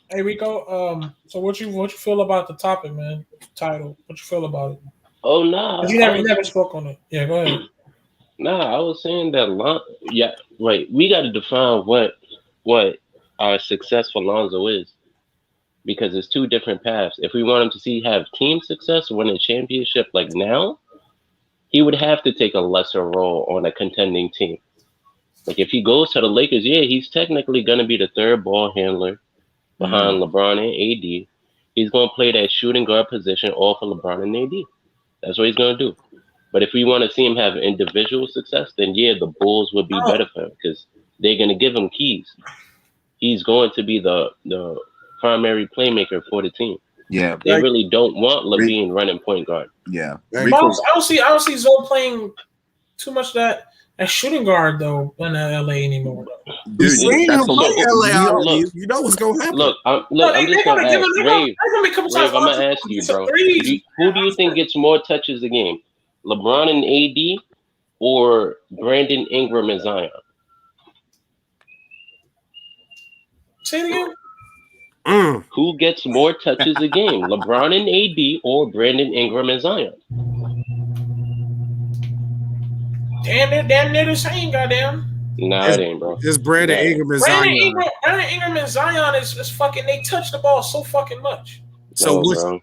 Hey Rico, so what you feel about the topic, man? Title. What you feel about it? Oh no, you never spoke on it. Yeah, go ahead. Nah, I was saying that. We got to define what our success for Lonzo is, because it's two different paths. If we want him to have team success, win a championship like now, he would have to take a lesser role on a contending team. Like if he goes to the Lakers, yeah, he's technically going to be the third ball handler behind LeBron and AD. He's going to play that shooting guard position all for LeBron and AD. That's what he's going to do. But if we want to see him have individual success, then yeah, the Bulls would be better for him because they're going to give him keys. He's going to be the primary playmaker for the team. Yeah, they really don't want LaVine running point guard. Yeah, I don't see Zoe playing too much that shooting guard though in LA anymore. Dude, you know what's gonna happen. Look, I'm just gonna ask Rave. I'm gonna ask you, bro. Who do you think gets more touches a game, LeBron and AD, or Brandon Ingram and Zion? Say it again. Who gets more touches a game, LeBron and AD or Brandon Ingram and Zion? Damn near the same, goddamn. Nah, it ain't, bro. It's Brandon Ingram and Zion. Brandon Ingram and Zion is fucking. They touch the ball so fucking much. So bro.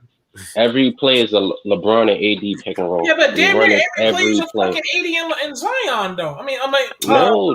Every play is a LeBron and AD pick and roll. Yeah, but damn near every play is a fucking AD and Zion, though. I mean, I'm like, no.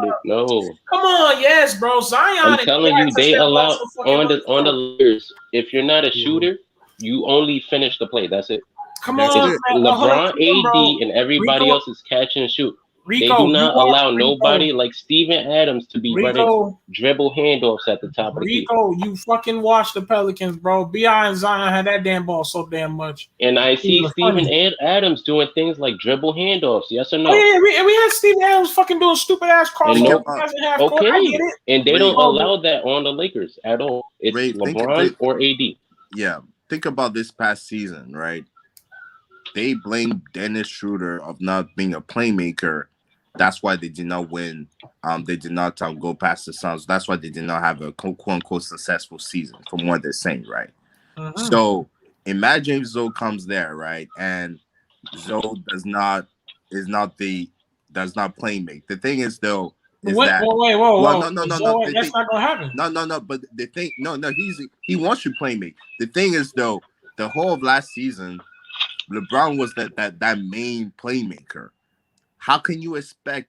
Come on, yes, bro. Zion. I'm telling you, they allow on the Lakers. If you're not a shooter, you only finish the play. That's it. Come on, LeBron, AD, and everybody else is catch and shoot. They do not allow nobody like Steven Adams to be running dribble handoffs at the top of the key. You fucking watch the Pelicans, bro. B.I. and Zion had that damn ball so damn much. And I see Steven Adams doing things like dribble handoffs. Yes or no? Oh, yeah, we had Steven Adams fucking doing stupid ass crossover. Okay, and they don't allow that on the Lakers at all. It's LeBron or AD. Yeah, think about this past season, right? They blamed Dennis Schroeder of not being a playmaker. That's why they did not win. They did not go past the Suns. That's why they did not have a quote-unquote successful season, from what they're saying, right? So imagine if Zoe comes there, right? And Zoe does not playmake. The thing is, though, is whoa. No. That's not gonna happen. No. But the thing, he wants to playmake. The thing is, though, the whole of last season, LeBron was that main playmaker. How can you expect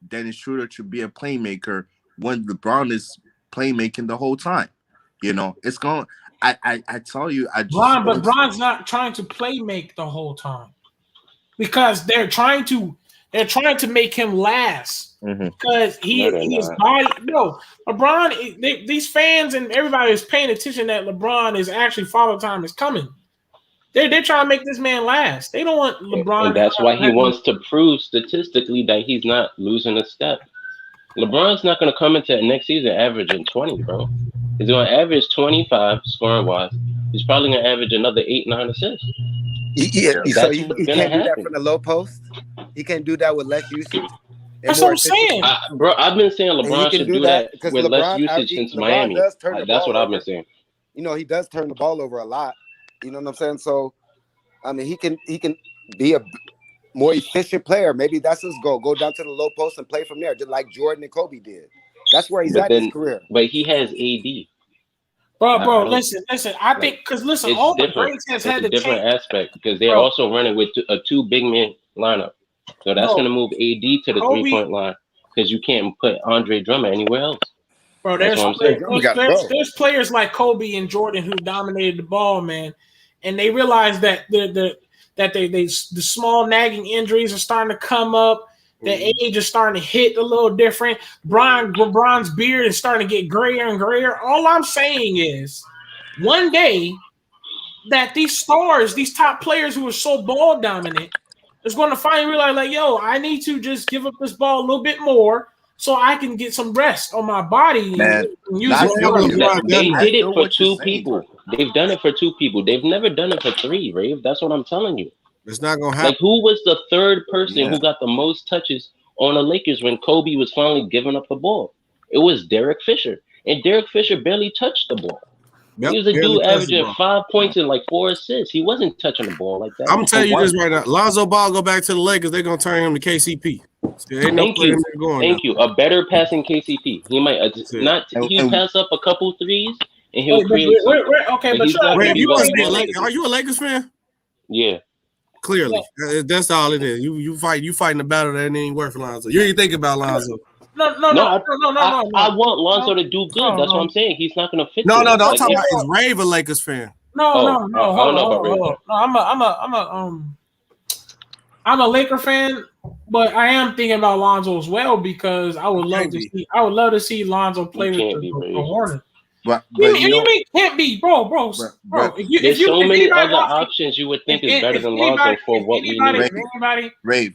Dennis Schroeder to be a playmaker when LeBron is playmaking the whole time? You know, it's going. I tell you, but Bron's not trying to playmake the whole time because they're trying to make him last because he is body. No, LeBron. These fans and everybody is paying attention that LeBron is actually Father Time is coming. They're trying to make this man last. They don't want LeBron. And that's why he wants to prove statistically that he's not losing a step. LeBron's not going to come into next season averaging 20, bro. He's going to average 25 scoring wise. He's probably going to average another 8-9 assists. Yeah, so he can't do that from the low post. He can't do that with less usage. That's what I'm saying, bro. I've been saying LeBron should do that with less usage since Miami. That's what I've been saying. You know, he does turn the ball over a lot. You know what I'm saying? So, I mean, he can be a more efficient player. Maybe that's his goal. Go down to the low post and play from there, just like Jordan and Kobe did. That's where he's at in his career. But he has AD. Bro, listen. I think because listen, all the different. greats has It's had a to different change. aspect because they're also running with a 2 big man lineup. So that's going to move AD to the 3-point line because you can't put Andre Drummond anywhere else. Bro, That's what I'm saying. There's players like Kobe and Jordan who dominated the ball, man, and they realized that the small nagging injuries are starting to come up. The age is starting to hit a little different. LeBron's beard is starting to get grayer and grayer. All I'm saying is, one day that these stars, these top players who are so ball dominant, is going to finally realize, like, yo, I need to just give up this ball a little bit more so I can get some rest on my body. Man, and use it. They did it for 2 people. They've done it for 2 people. They've never done it for 3, Rave. That's what I'm telling you. It's not gonna happen. Like, who was the third person who got the most touches on the Lakers when Kobe was finally giving up the ball? It was Derek Fisher, and Derek Fisher barely touched the ball. He was a dude averaging 5 points and like 4 assists. He wasn't touching the ball like that. I'm telling you this right now. Lonzo Ball go back to the Lakers, they're gonna turn him to KCP. Thank you. A better passing KCP. He might he pass up a couple threes and he'll create. Okay, but are you a Lakers fan? Yeah. Clearly, that's all it is. You fighting the battle that ain't worth Lonzo. You ain't think about Lonzo. No. I want Lonzo to do good. That's what I'm saying. He's not gonna fit. No. I'm talking about is Rave a Lakers fan? No. Hold on. I'm a Laker fan, but I am thinking about Lonzo as well because I would love to see Lonzo play with the Hornets. But you mean can't be, bro. There's so many other options you would think is better than Lonzo for what we need. Rave.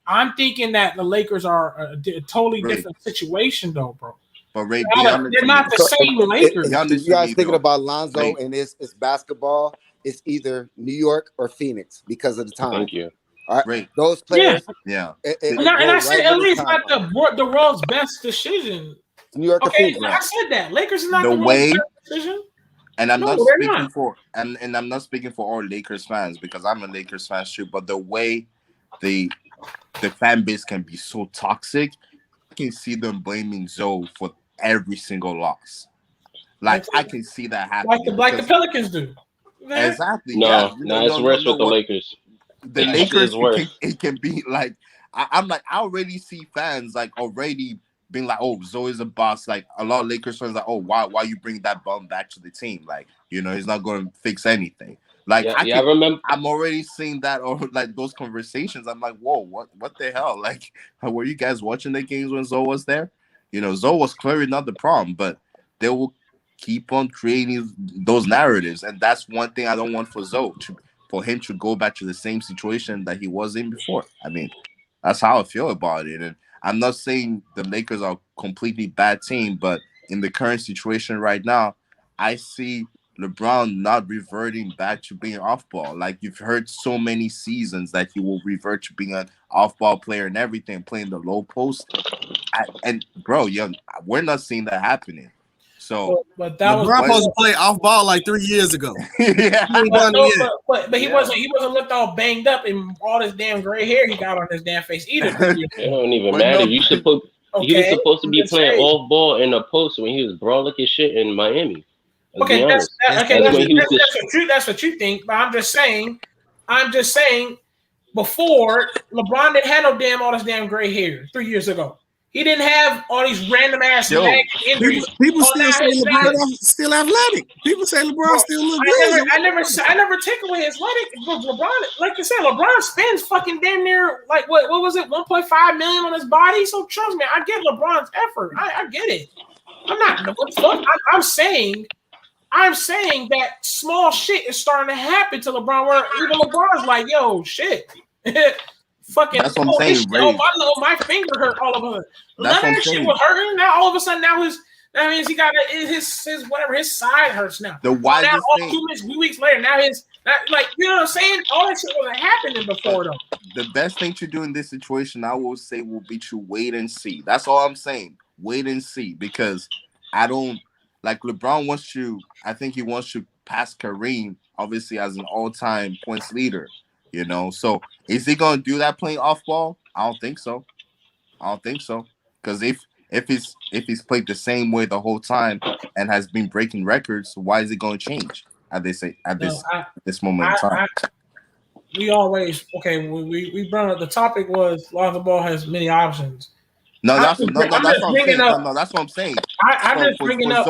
I'm thinking that the Lakers are a totally different situation, though, bro. But Rave, they're not the same Lakers. You guys thinking about Lonzo and it's basketball? It's either New York or Phoenix because of the time. Thank you. All right, those players. Yeah. And I said at least not the world's best decision. New York or Phoenix. I said that Lakers is not the world's best decision. And I'm not speaking for and I'm not speaking for all Lakers fans because I'm a Lakers fan too. But the way the fan base can be so toxic, I can see them blaming Zoe for every single loss. Like I can see that happening. Like the Pelicans do. Exactly. No, it's worse with the Lakers. The Lakers, it can be like I'm like I already see fans like already being like, oh, Zoe's a boss. Like a lot of Lakers fans like, oh, why you bring that bum back to the team? Like, you know, he's not going to fix anything. Like I remember I'm already seeing that or like those conversations. I'm like, whoa, what the hell? Like, were you guys watching the games when Zoe was there? You know, Zoe was clearly not the problem, but they will keep on creating those narratives, and that's one thing I don't want for Zoe for him to go back to the same situation that he was in before. I mean, that's how I feel about it. And I'm not saying the Lakers are a completely bad team, but in the current situation right now, I see LeBron not reverting back to being off-ball. Like you've heard so many seasons that he will revert to being an off-ball player and everything, playing the low post. And bro, we're not seeing that happening. So, but that LeBron was supposed to play off ball like 3 years ago. Yeah, but he wasn't looked all banged up and all this damn gray hair he got on his damn face either. It don't even matter. He was supposed to be playing off ball in the post when he was brolic as shit in Miami. That's what you think. But I'm just saying. Before LeBron didn't have no all this damn gray hair 3 years ago. He didn't have all these random ass injuries. People still say LeBron still athletic. People say LeBron still look good. I never take away his athletic. LeBron, like you said, LeBron spends fucking damn near like what was it, 1.5 million on his body. So trust me, I get LeBron's effort. I get it. I'm saying that small shit is starting to happen to LeBron. Where even LeBron's like, yo, shit. Fucking that's what I'm saying. My finger hurt all of a sudden. None of that shit was hurting. Now all of a sudden, that means he got his whatever, his side hurts now. The widest thing. 2 weeks later, now you know what I'm saying? All that shit wasn't happening before though. The best thing to do in this situation, I will say, will be to wait and see. That's all I'm saying. Wait and see, because I don't like LeBron wants to. I think he wants to pass Kareem, obviously, as an all-time points leader. You know, so is he gonna do that playing off ball? I don't think so. Because if If he's played the same way the whole time and has been breaking records, why is it going to change? At this moment in time. We always we brought up the topic was Lonzo Ball has many options. That's what I'm saying. I'm just bringing up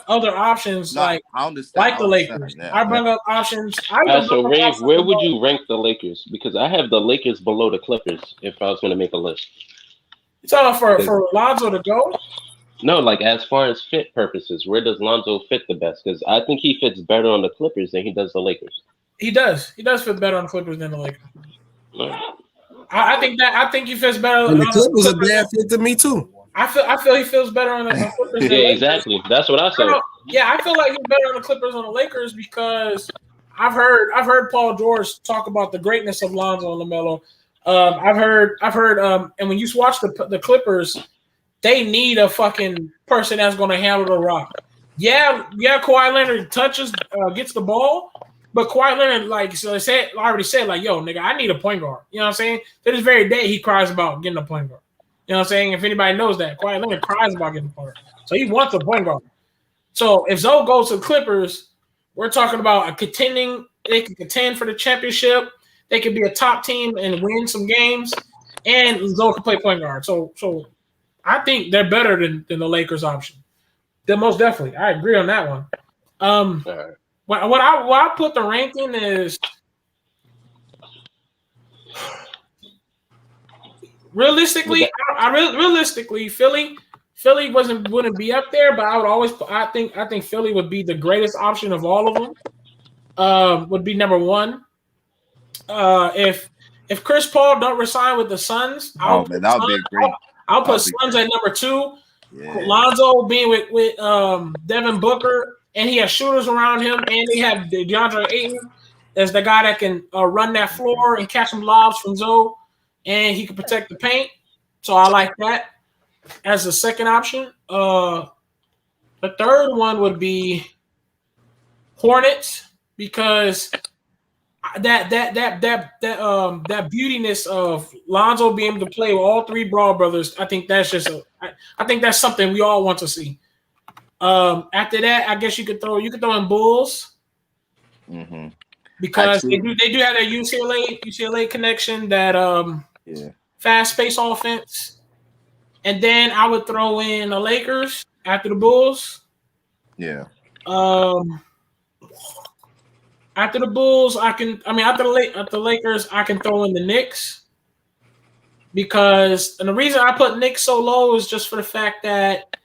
other options like the Lakers. Yeah, I bring up options. So Ray, where would you rank the Lakers? Because I have the Lakers below the Clippers if I was going to make a list. It's all for Lonzo to go. No, like as far as fit purposes, where does Lonzo fit the best? Because I think he fits better on the Clippers than he does the Lakers. He does fit better on the Clippers than the Lakers. Right. I think he fits better. And the Clippers are bad fit to me too. I feel he feels better on the Clippers. Yeah, exactly. That's what I said. I feel like he's better on the Clippers on the Lakers because I've heard Paul George talk about the greatness of Lonzo and LaMelo. I've heard, and when you watch the Clippers, they need a fucking person that's going to handle the rock. Yeah. Kawhi Leonard gets the ball, but Kawhi Leonard, I already said, yo, nigga, I need a point guard. You know what I'm saying? To this very day, he cries about getting a point guard. You know what I'm saying? If anybody knows that, Kawhi Leonard cries about getting a point guard, so he wants a point guard. So if Zoe goes to the Clippers, we're talking about they can contend for the championship. They could be a top team and win some games, and Zoe can play point guard. So I think they're better than the Lakers option. They're most definitely. I agree on that one. What I put the ranking is realistically. Realistically, Philly wouldn't be up there, but I think Philly would be the greatest option of all of them. Would be number one. If Chris Paul don't resign with the Suns, I'll put Suns at number two. Yeah. Lonzo being with Devin Booker, and he has shooters around him, and they have DeAndre Ayton as the guy that can run that floor and catch some lobs from Zoe, and he can protect the paint. So I like that as a second option. The third one would be Hornets because that beautiness of Lonzo being able to play with all three Brawl brothers, I think that's something we all want to see. After that, I guess you could throw in Bulls, because they do have that UCLA connection, that fast pace offense, and then I would throw in the Lakers after the Bulls. Yeah. After the Bulls, after the Lakers, I can throw in the Knicks, and the reason I put Knicks so low is just for the fact that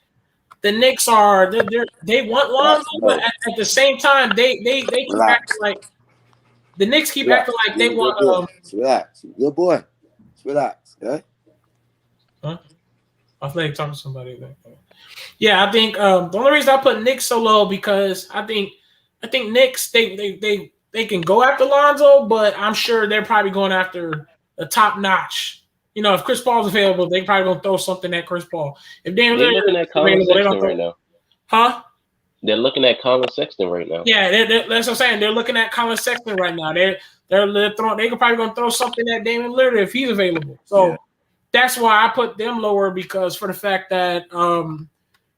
the Knicks they want Lonzo, but at the same time they keep acting like the Knicks keep acting like they want. Relax, good boy. Relax, okay? Huh? I was like talking to somebody. Yeah, I think the only reason I put Knicks so low because I think Knicks they can go after Lonzo, but I'm sure they're probably going after the top notch. You know, if Chris Paul's available, they probably gonna throw something at Chris Paul. If they're looking at Colin Sexton right now, huh? They're looking at Colin Sexton right now. Yeah, that's what I'm saying. They're looking at Colin Sexton right now. They could probably gonna throw something at Damian Lillard if he's available. So that's why I put them lower, because for the fact that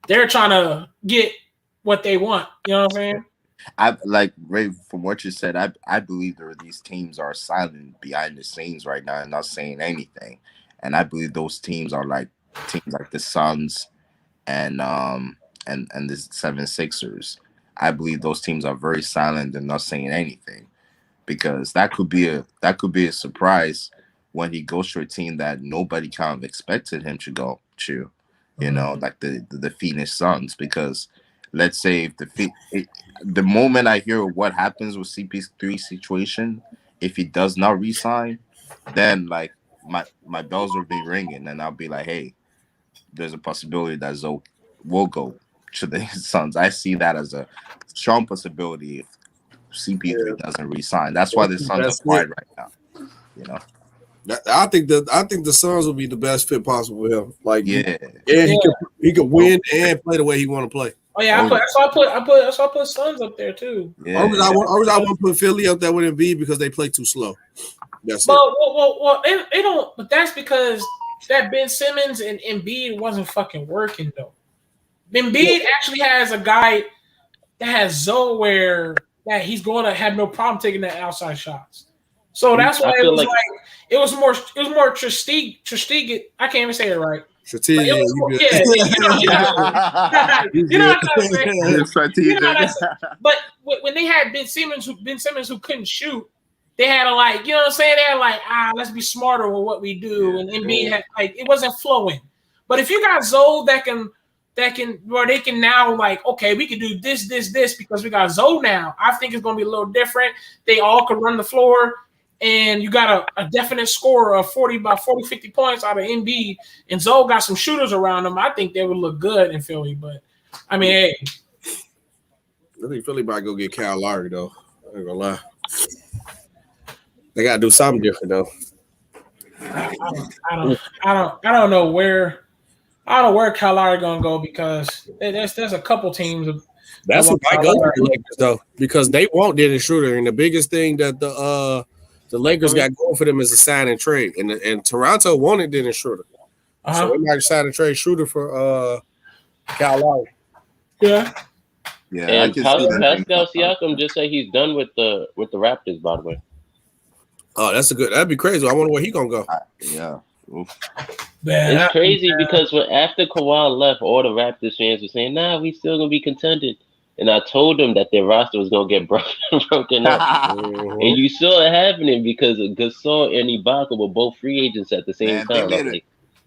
they're trying to get what they want. You know what I'm saying? I like Ray, from what you said, I believe these teams are silent behind the scenes right now and not saying anything. And I believe those teams are like teams like the Suns and the 76ers. I believe those teams are very silent and not saying anything, because that could be a surprise when he goes to a team that nobody kind of expected him to go to, you know, like the Phoenix Suns. Because let's say if the moment I hear what happens with CP3 situation, if he does not resign, then like my bells will be ringing, and I'll be like, hey, there's a possibility that Zoe will go to the Suns. I see that as a strong possibility if CP3 doesn't resign. That's why the Suns are quiet right now. You know, I think the Suns will be the best fit possible with him. Like, he could win and play the way he want to play. Oh yeah, I put Suns up there too. Yeah. I want to put Philly up there with Embiid because they play too slow. That's well, they don't. But that's because that Ben Simmons and Embiid wasn't fucking working though. Embiid actually has a guy that has Zoe where that he's going to have no problem taking the outside shots. So that's why it was it was more strategic. I can't even say it right. Strategic. You know what I'm saying? Strategic. But when they had Ben Simmons who couldn't shoot, they had to like, you know what I'm saying? They had like, let's be smarter with what we do. And Embiid had like it wasn't flowing. But if you got Zoe that can where they can now like, okay, we can do this because we got Zoe now. I think it's gonna be a little different. They all can run the floor. And you got a definite score of 40, 50 points out of Embiid, and Zoe got some shooters around them. I think they would look good in Philly. But, I mean, hey. I think Philly might go get Kyle Lowry, though. I ain't gonna lie. They got to do something different, though. I don't know where Kyle Lowry going to go because there's a couple teams. That's what might go for the Lakers, though, because they want Dennis Schroeder. And the biggest thing that the Lakers got going for them is a sign and trade, and Toronto wanted Dennis Schroeder, so they might sign and trade Schroeder for Kyle Lowry. Yeah. And Pascal Siakam just said he's done with the Raptors. By the way. Oh, that'd be crazy. I wonder where he gonna go. Yeah. Oof. Man, it's crazy because after Kawhi left, all the Raptors fans were saying, "Nah, we still gonna be contending." And I told them that their roster was gonna get broken up, and you saw it happening because Gasol and Ibaka were both free agents at the same time.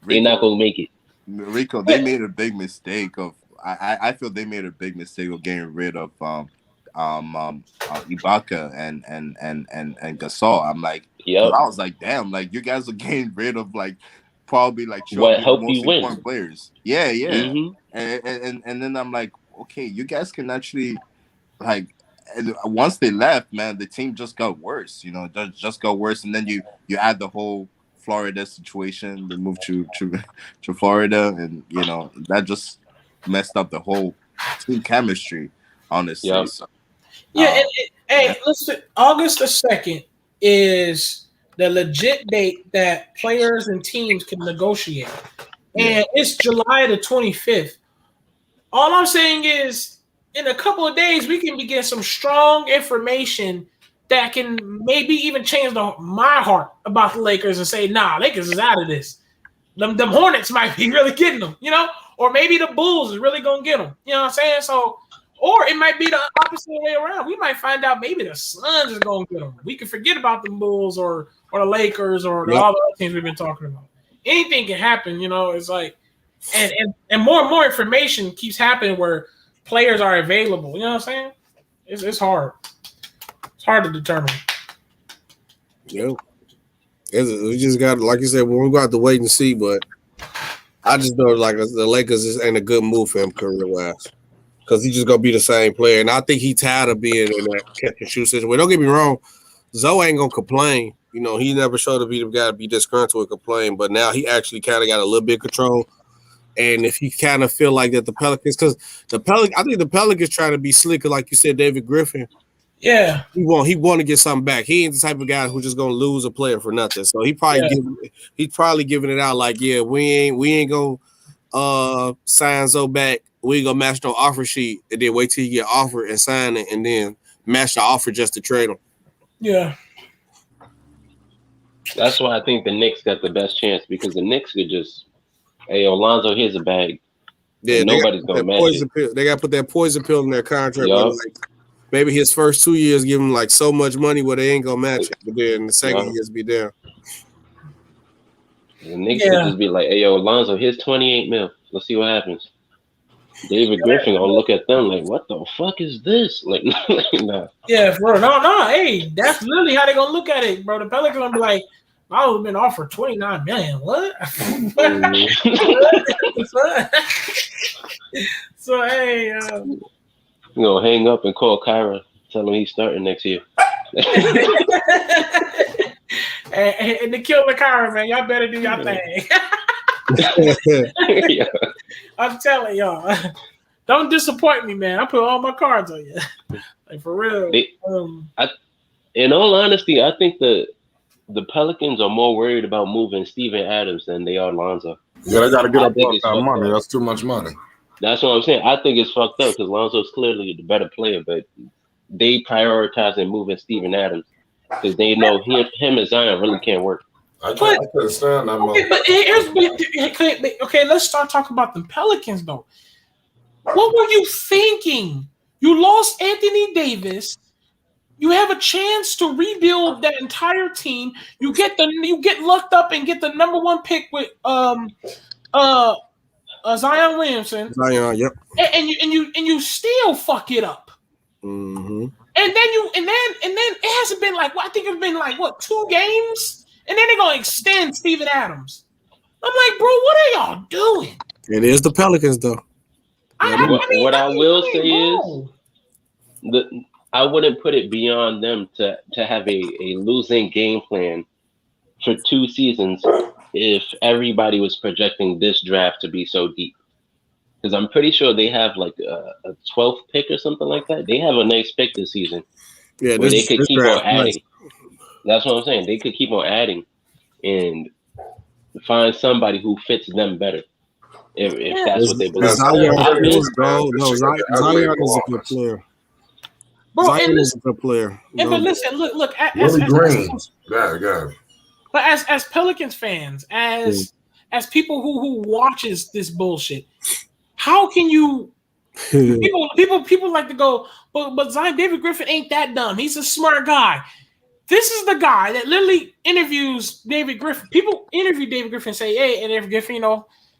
They're not gonna make it. Rico, they made a big mistake of. I feel they made a big mistake of getting rid of Ibaka and Gasol. I'm like, I was like, damn, like you guys are getting rid of like probably like what help most you win important players. Yeah. Mm-hmm. And then I'm like, okay, you guys can actually like once they left, man, the team just got worse. You know, just got worse, and then you add the whole Florida situation. They moved to Florida, and you know that just messed up the whole team chemistry. Honestly, yep. So, listen, August the 2nd is the legit date that players and teams can negotiate, and it's July the 25th. All I'm saying is, in a couple of days, we can be getting some strong information that can maybe even change my heart about the Lakers and say, nah, Lakers is out of this. Them Hornets might be really getting them, you know? Or maybe the Bulls is really going to get them. You know what I'm saying? So, or it might be the opposite way around. We might find out maybe the Suns is going to get them. We can forget about the Bulls or the Lakers or all the other teams we've been talking about. Anything can happen, you know? It's like, and more information keeps happening where players are available. You know what I'm saying? It's hard. It's hard to determine. Yeah. We just got, like you said, we're going to have to wait and see, but I just know like the Lakers ain't a good move for him career-wise because he's just going to be the same player. And I think he's tired of being in that catch-and-shoot situation. Well, don't get me wrong. Zoe ain't going to complain. You know, he never showed to be the guy to be disgruntled and complain, but now he actually kind of got a little bit of control. And if he kind of feel like that the Pelicans, because I think the Pelicans trying to be slicker, like you said, David Griffin. Yeah, he want to get something back. He ain't the type of guy who's just gonna lose a player for nothing. So he's probably giving it out like, yeah, we ain't gonna sign Zoe back. We ain't gonna match no offer sheet and then wait till you get offered and sign it and then match the offer just to trade him. Yeah. That's why I think the Knicks got the best chance because the Knicks could just, hey, Lonzo, here's a bag. Yeah, nobody's gonna match it. They got to put that poison pill in their contract. Yep. Like, maybe his first 2 years give him like so much money where they ain't gonna match it, but then the second years be down. The Knicks could just be like, hey, Lonzo, here's 28 mil. Let's see what happens. David Griffin gonna look at them like, what the fuck is this? Like, nah. Yeah, bro. No. Hey, that's literally how they gonna look at it, bro. The Pelicans gonna be like, I would have been offered $29 million. What? So hey, you gonna hang up and call Kyra, tell him he's starting next year. and to kill the Kyra, man, y'all better do your thing. Yeah. I'm telling y'all, don't disappoint me, man. I put all my cards on you, like for real. In all honesty, I think the the Pelicans are more worried about moving Steven Adams than they are Lonzo. Yeah, they got to get I up think off it's that fucked money. up. That's too much money. That's what I'm saying. I think it's fucked up because Lonzo's clearly the better player, but they prioritizing moving Steven Adams because they know him and Zion really can't work. I couldn't stand that Okay, but okay, let's start talking about the Pelicans though. What were you thinking? You lost Anthony Davis. You have a chance to rebuild that entire team. You get lucked up and get the number 1 pick with Zion Williamson. Zion, yep. And you still fuck it up. Mm-hmm. And then it hasn't been like I think it's been like 2 games, and then they're gonna extend Steven Adams. I'm like, bro, what are y'all doing? It is the Pelicans though. What I will say is I wouldn't put it beyond them to have a losing game plan for 2 seasons if everybody was projecting this draft to be so deep. Because I'm pretty sure they have like a 12th pick or something like that. They have a nice pick this season. Yeah, where they could keep draft, on adding. nice. That's what I'm saying. They could keep on adding and find somebody who fits them better. If that's what they believe. Zion is a good player. Bro, Zion is a good player. And but listen, look. Willie Green. Yeah. But as Pelicans fans, as people who watches this bullshit, how can you? people like to go, but Zion David Griffin ain't that dumb. He's a smart guy. This is the guy that literally interviews David Griffin. People interview David Griffin and say, hey, and David Griffin,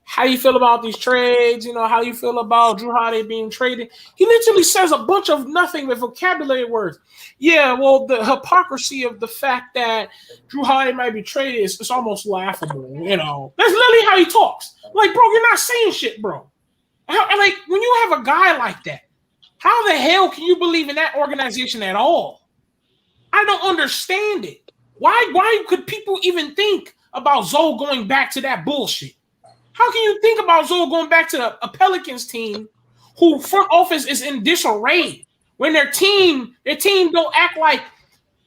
how do you feel about these trades? How do you feel about Drew Holiday being traded? He literally says a bunch of nothing with vocabulary words. Yeah, well, the hypocrisy of the fact that Drew Holiday might be traded is almost laughable. That's literally how he talks. Like, bro, you're not saying shit, bro. Like, when you have a guy like that, how the hell can you believe in that organization at all? I don't understand it. Why could people even think about Zoe going back to that bullshit? How can you think about Zoe going back to a Pelicans team who front office is in disarray when their team don't act like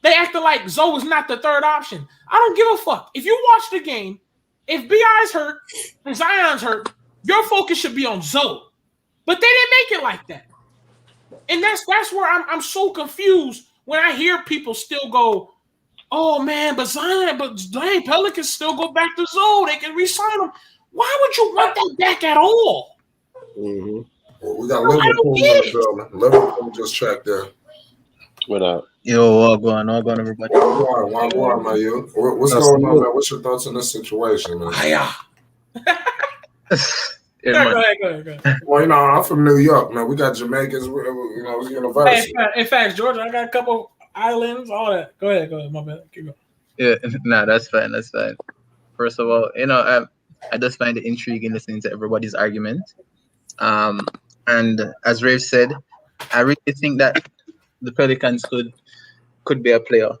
they acted like Zoe is not the third option? I don't give a fuck. If you watch the game, if B.I.'s hurt and Zion's hurt, your focus should be on Zoe. But they didn't make it like that. And that's where I'm so confused when I hear people still go, oh man, but Pelicans still go back to Zoe. They can re-sign him. Why would you want that back at all? Mm-hmm. Well, we got Liverpool in the building. Liverpool just checked in. What up? Yo, all going, everybody. What's going on, man? What's your thoughts on this situation, man? Go ahead. Well, I'm from New York, man. We got Jamaicans, it's university. In fact, Georgia, I got a couple islands, all that. Go ahead, my bad. Keep going. Yeah, that's fine. First of all, I just find it intriguing listening to everybody's argument. And as Rafe said, I really think that the Pelicans could be a player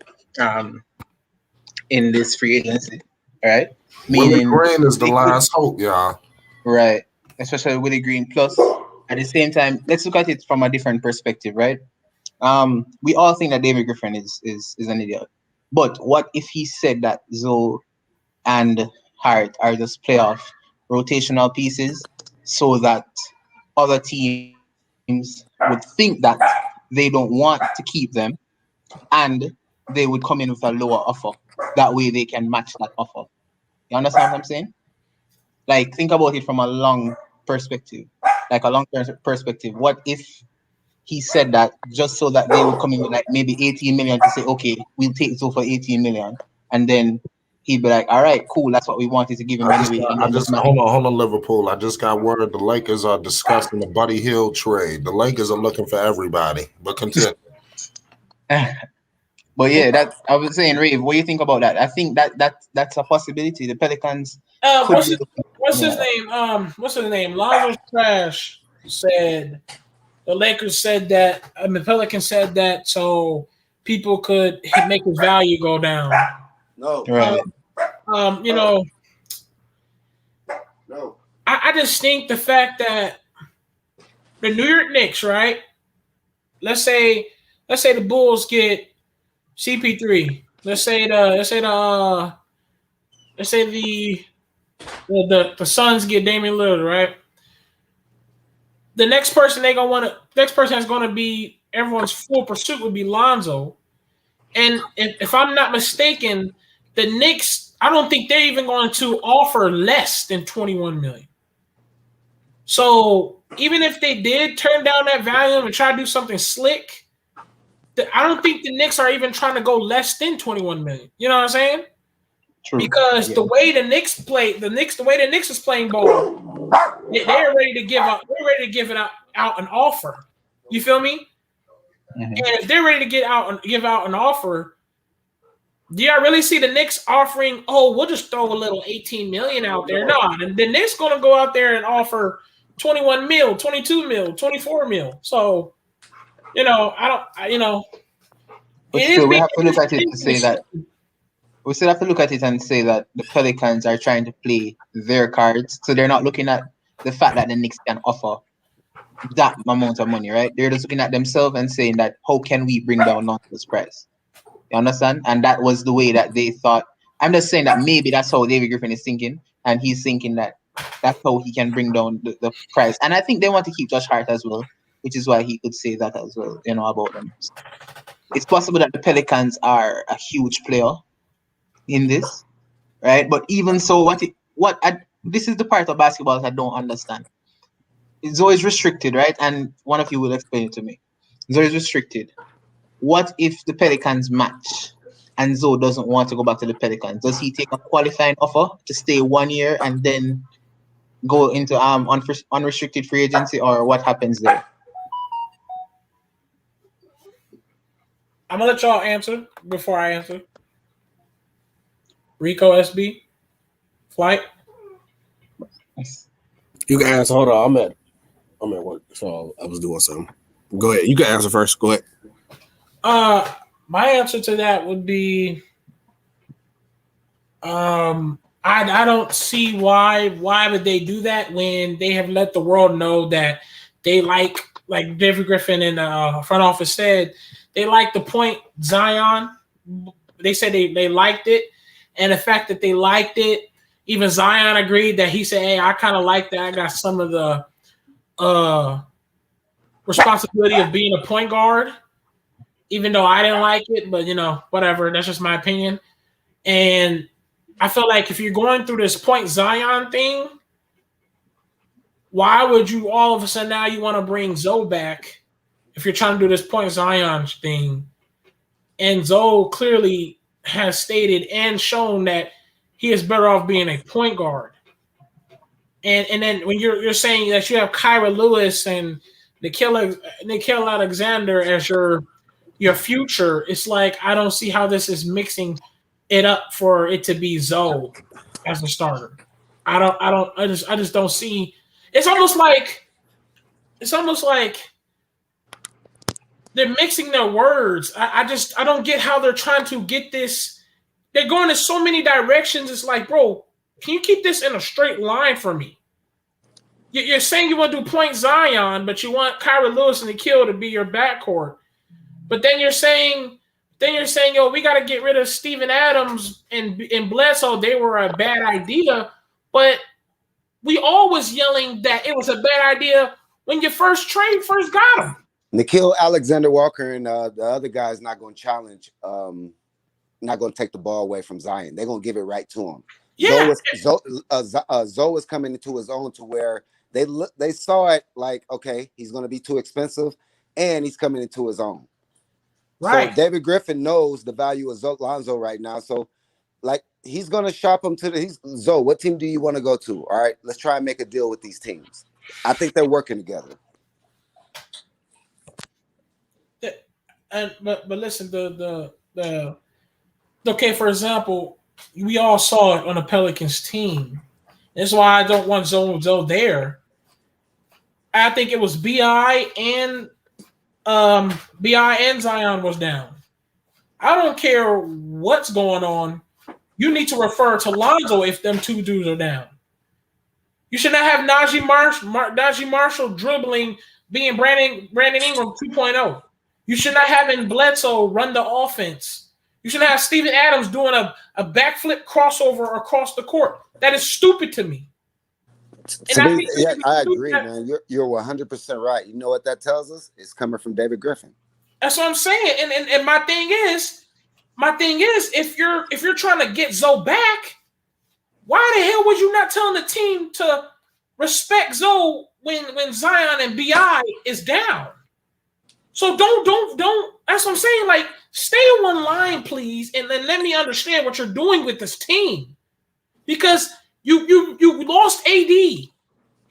in this free agency, right? Willie Green is the last hope, y'all. Right, especially Willie Green. Plus, at the same time, let's look at it from a different perspective, right? We all think that David Griffin is an idiot. But what if he said that Zoe and Hart are just playoff rotational pieces so that other teams would think that they don't want to keep them and they would come in with a lower offer. That way they can match that offer. You understand what I'm saying? Like, think about it from a long perspective. Like a long-term perspective. What if he said that just so that they would come in with like maybe 18 million to say, okay, we'll take Zoe for 18 million. And then he'd be like, all right, cool. That's what we wanted to give him anyway. Hold on, Liverpool. I just got word the Lakers are discussing the Buddy Hield trade. The Lakers are looking for everybody, but continue. But yeah, I was saying, Rave, what do you think about that? I think that's a possibility. The Pelicans. What's his name? What's his name? Lonzo Trash said the Lakers said that. The Pelicans said that so people could make his value go down. No. Right. No. I just think the fact that the New York Knicks, right? Let's say the Bulls get CP3 let's say the Suns get Damian Lillard, right? The next person that's gonna be everyone's full pursuit would be Lonzo. And if I'm not mistaken, the Knicks, I don't think they're even going to offer less than 21 million. So even if they did turn down that value and try to do something slick, I don't think the Knicks are even trying to go less than 21 million. You know what I'm saying? True. Because the way the Knicks is playing ball, they're ready to give it out an offer. You feel me? Mhm. And if they're ready to give out an offer, do y'all really see the Knicks offering, oh, we'll just throw a little 18 million out there? No, the Knicks gonna go out there and offer 21 mil, 22 mil, 24 mil. So, we But still, we have to look at it to say that we still have to look at it and say that the Pelicans are trying to play their cards, so they're not looking at the fact that the Knicks can offer that amount of money, right? They're just looking at themselves and saying that how can we bring down Lonzo's price? You understand? And that was the way that they thought. I'm just saying that maybe that's how David Griffin is thinking, and he's thinking that that's how he can bring down the price. And I think they want to keep Josh Hart as well, which is why he could say that as well, about them. It's possible that the Pelicans are a huge player in this, right? But even so, this is the part of basketball that I don't understand. It's always restricted, right? And one of you will explain it to me. It's always restricted. What if the Pelicans match and Zoe doesn't want to go back to the Pelicans? Does he take a qualifying offer to stay 1 year and then go into unrestricted free agency, or what happens there? I'm gonna let y'all answer before I answer. Rico SB, Flight. You can answer. Hold on, I'm at work, so I was doing something. Go ahead. You can answer first. Go ahead. My answer to that would be, I don't see why would they do that when they have let the world know that they like David Griffin in the front office said, they like the point Zion. They said they liked it, and the fact that they liked it, even Zion agreed that he said, hey, I kind of like that. I got some of the responsibility of being a point guard, even though I didn't like it, but whatever. That's just my opinion. And I feel like if you're going through this point Zion thing, why would you all of a sudden now you want to bring Zoe back if you're trying to do this point Zion thing? And Zoe clearly has stated and shown that he is better off being a point guard. And then when you're saying that you have Kyra Lewis and Nickeil Alexander as your future, it's like I don't see how this is mixing it up for it to be Zoe as a starter. I just don't see. It's almost like they're mixing their words. I don't get how they're trying to get this. They're going in so many directions. It's like, bro, can you keep this in a straight line for me? You're saying you want to do point Zion, but you want Kyra Lewis and Nickeil to be your backcourt. But then you're saying, yo, we got to get rid of Steven Adams and Bledsoe. They were a bad idea. But we all was yelling that it was a bad idea when you first got him. Nickeil Alexander-Walker and the other guy is not going to challenge, not going to take the ball away from Zion. They're going to give it right to him. Yeah. Zoe is coming into his own to where they saw it like, okay, he's going to be too expensive, and he's coming into his own. Right. So David Griffin knows the value of Lonzo right now. So, like, he's going to shop him to Zoe, what team do you want to go to? All right, let's try and make a deal with these teams. I think they're working together. But listen, okay, for example, we all saw it on the Pelicans team. That's why I don't want Zoe there. I think it was BI and Zion was down. I don't care what's going on. You need to refer to Lonzo if them two dudes are down. You should not have Najee Marshall dribbling, being Brandon Ingram 2.0. You should not have Bledsoe run the offense. You should have Steven Adams doing a backflip crossover across the court. That is stupid to me. I agree, man. You're 100% right. You know what that tells us? It's coming from David Griffin. That's what I'm saying. And my thing is, if you're trying to get Zoe back, why the hell was you not telling the team to respect Zoe when Zion and BI is down? So don't. That's what I'm saying. Like, stay in one line, please, and then let me understand what you're doing with this team, because you lost AD,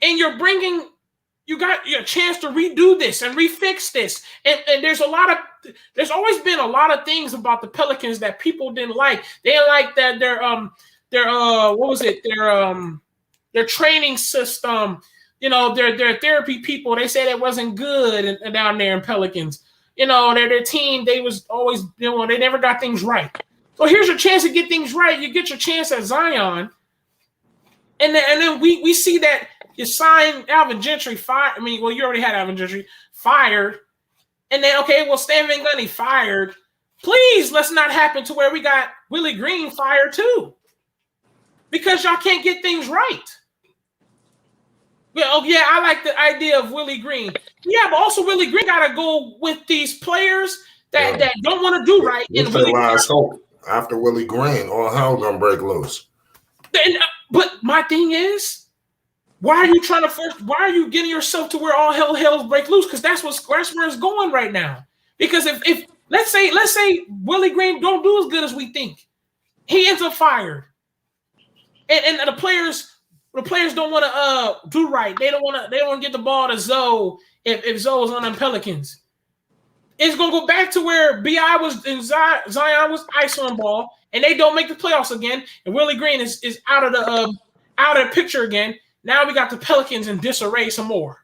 and you got your chance to redo this and refix this, and there's always been a lot of things about the Pelicans that people didn't like. They didn't like that their training system. Their therapy people, they said it wasn't good down there in Pelicans. Their team, they was always, they never got things right. So here's your chance to get things right. You get your chance at Zion. And then we see that you signed Alvin Gentry fired. You already had Alvin Gentry fired. And then, Stan Van Gundy fired. Please, let's not happen to where we got Willie Green fired too. Because y'all can't get things right. I like the idea of Willie Green. Yeah, but also Willie Green got to go with these players that don't want to do right. It's the last hope. After Willie Green, all hell gonna break loose. But my thing is, why are you getting yourself to where all hell break loose? Because that's where it's going right now. Because if let's say Willie Green don't do as good as we think, he ends up fired, and the players don't want to do right. They don't want to get the ball to Zoe if Zoe is on them Pelicans. It's gonna go back to where BI was and Zion was isoing ball, and they don't make the playoffs again. And Willie Green is out of the picture again. Now we got the Pelicans in disarray some more.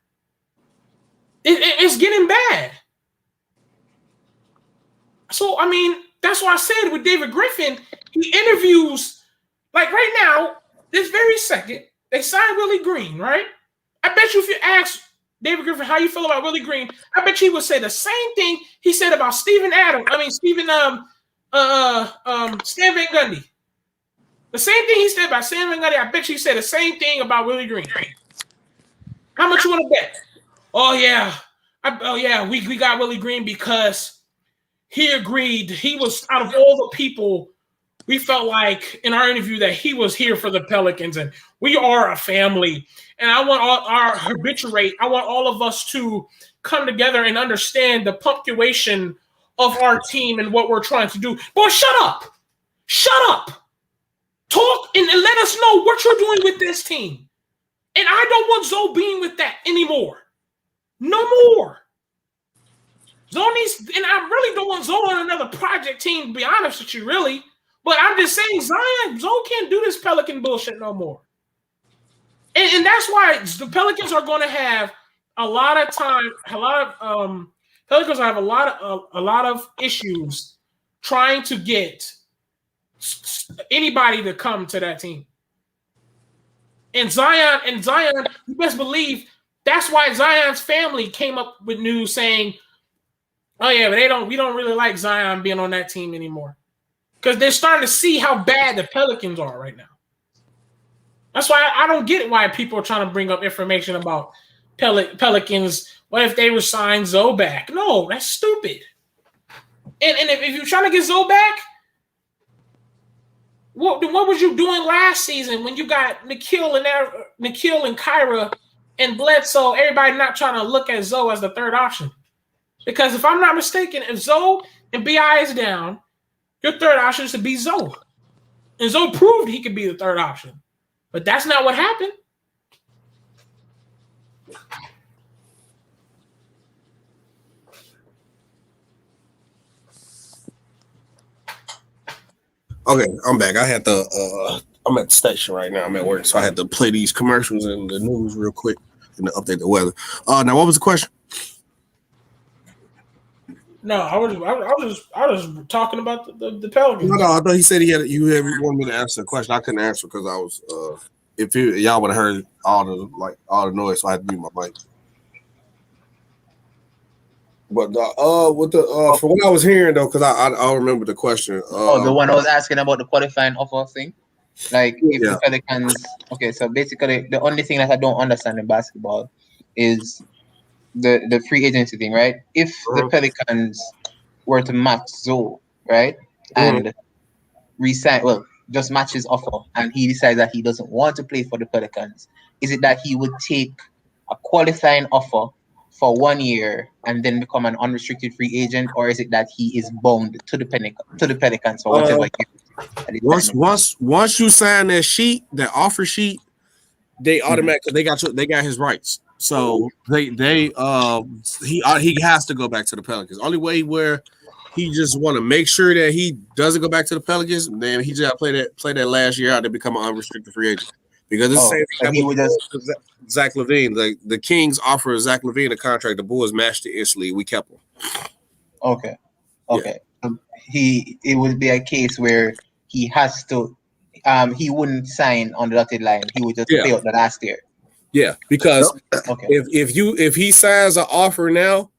It's getting bad. So that's why I said with David Griffin, he interviews like right now, this very second. They signed Willie Green, right? I bet you if you ask David Griffin how you feel about Willie Green, I bet you he would say the same thing he said about Stan Van Gundy. The same thing he said about Stan Van Gundy, I bet you he said the same thing about Willie Green. How much you want to bet? We got Willie Green because he agreed. He was out of all the people. We felt like in our interview that he was here for the Pelicans and we are a family. And I want I want all of us to come together and understand the punctuation of our team and what we're trying to do. Boy, shut up. Shut up. Talk and let us know what you're doing with this team. And I don't want Zoe being with that anymore. No more. Zoe needs, and I really don't want Zoe on another project team, to be honest with you, really. But I'm just saying, Zoe can't do this Pelican bullshit no more. And that's why the Pelicans are going to have a lot of time. Pelicans have a lot of issues trying to get anybody to come to that team. And Zion, you best believe that's why Zion's family came up with news saying, "Oh yeah, but we don't really like Zion being on that team anymore." Because they're starting to see how bad the Pelicans are right now. That's why I don't get why people are trying to bring up information about Pelicans. What if they resign Zoe back? No, that's stupid. And if you're trying to get Zoe back, what was you doing last season when you got Nikhil and Kyra and Bledsoe? Everybody not trying to look at Zoe as the third option. Because if I'm not mistaken, if Zoe and BI is down, your third option is to be Zoe. And Zoe proved he could be the third option. But that's not what happened. Okay, I'm back. I had to I'm at the station right now. I'm at work, so I had to play these commercials and the news real quick and to update the weather. Now what was the question? No, I was talking about the Pelicans. No, I thought he said you wanted me to answer the question. I couldn't answer because I was y'all would have heard all the noise, so I had to mute my mic. But with the from what I was hearing though, because I don't remember the question. The one I was asking about the qualifying offer thing. Like if Yeah. the Pelicans, okay, so basically the only thing that I don't understand in basketball is the free agency thing, right? If the Pelicans were to match Zoe, right, and resign, well, just match his offer, and he decides that he doesn't want to play for the Pelicans, is it that he would take a qualifying offer for 1 year and then become an unrestricted free agent, or is it that he is bound to the Pelicans for whatever year? Once you sign that sheet, that offer sheet, they automatically they got his rights. So he has to go back to the Pelicans. Only way where he just want to make sure that he doesn't go back to the Pelicans, then he just play that last year out to become an unrestricted free agent. Because it's the same thing he would just Zach LaVine. The Kings offered Zach LaVine a contract. The Bulls matched it instantly. We kept him. Okay. It would be a case where he has to he wouldn't sign on the dotted line. He would just play out the last year. Yeah, because if he signs an offer now,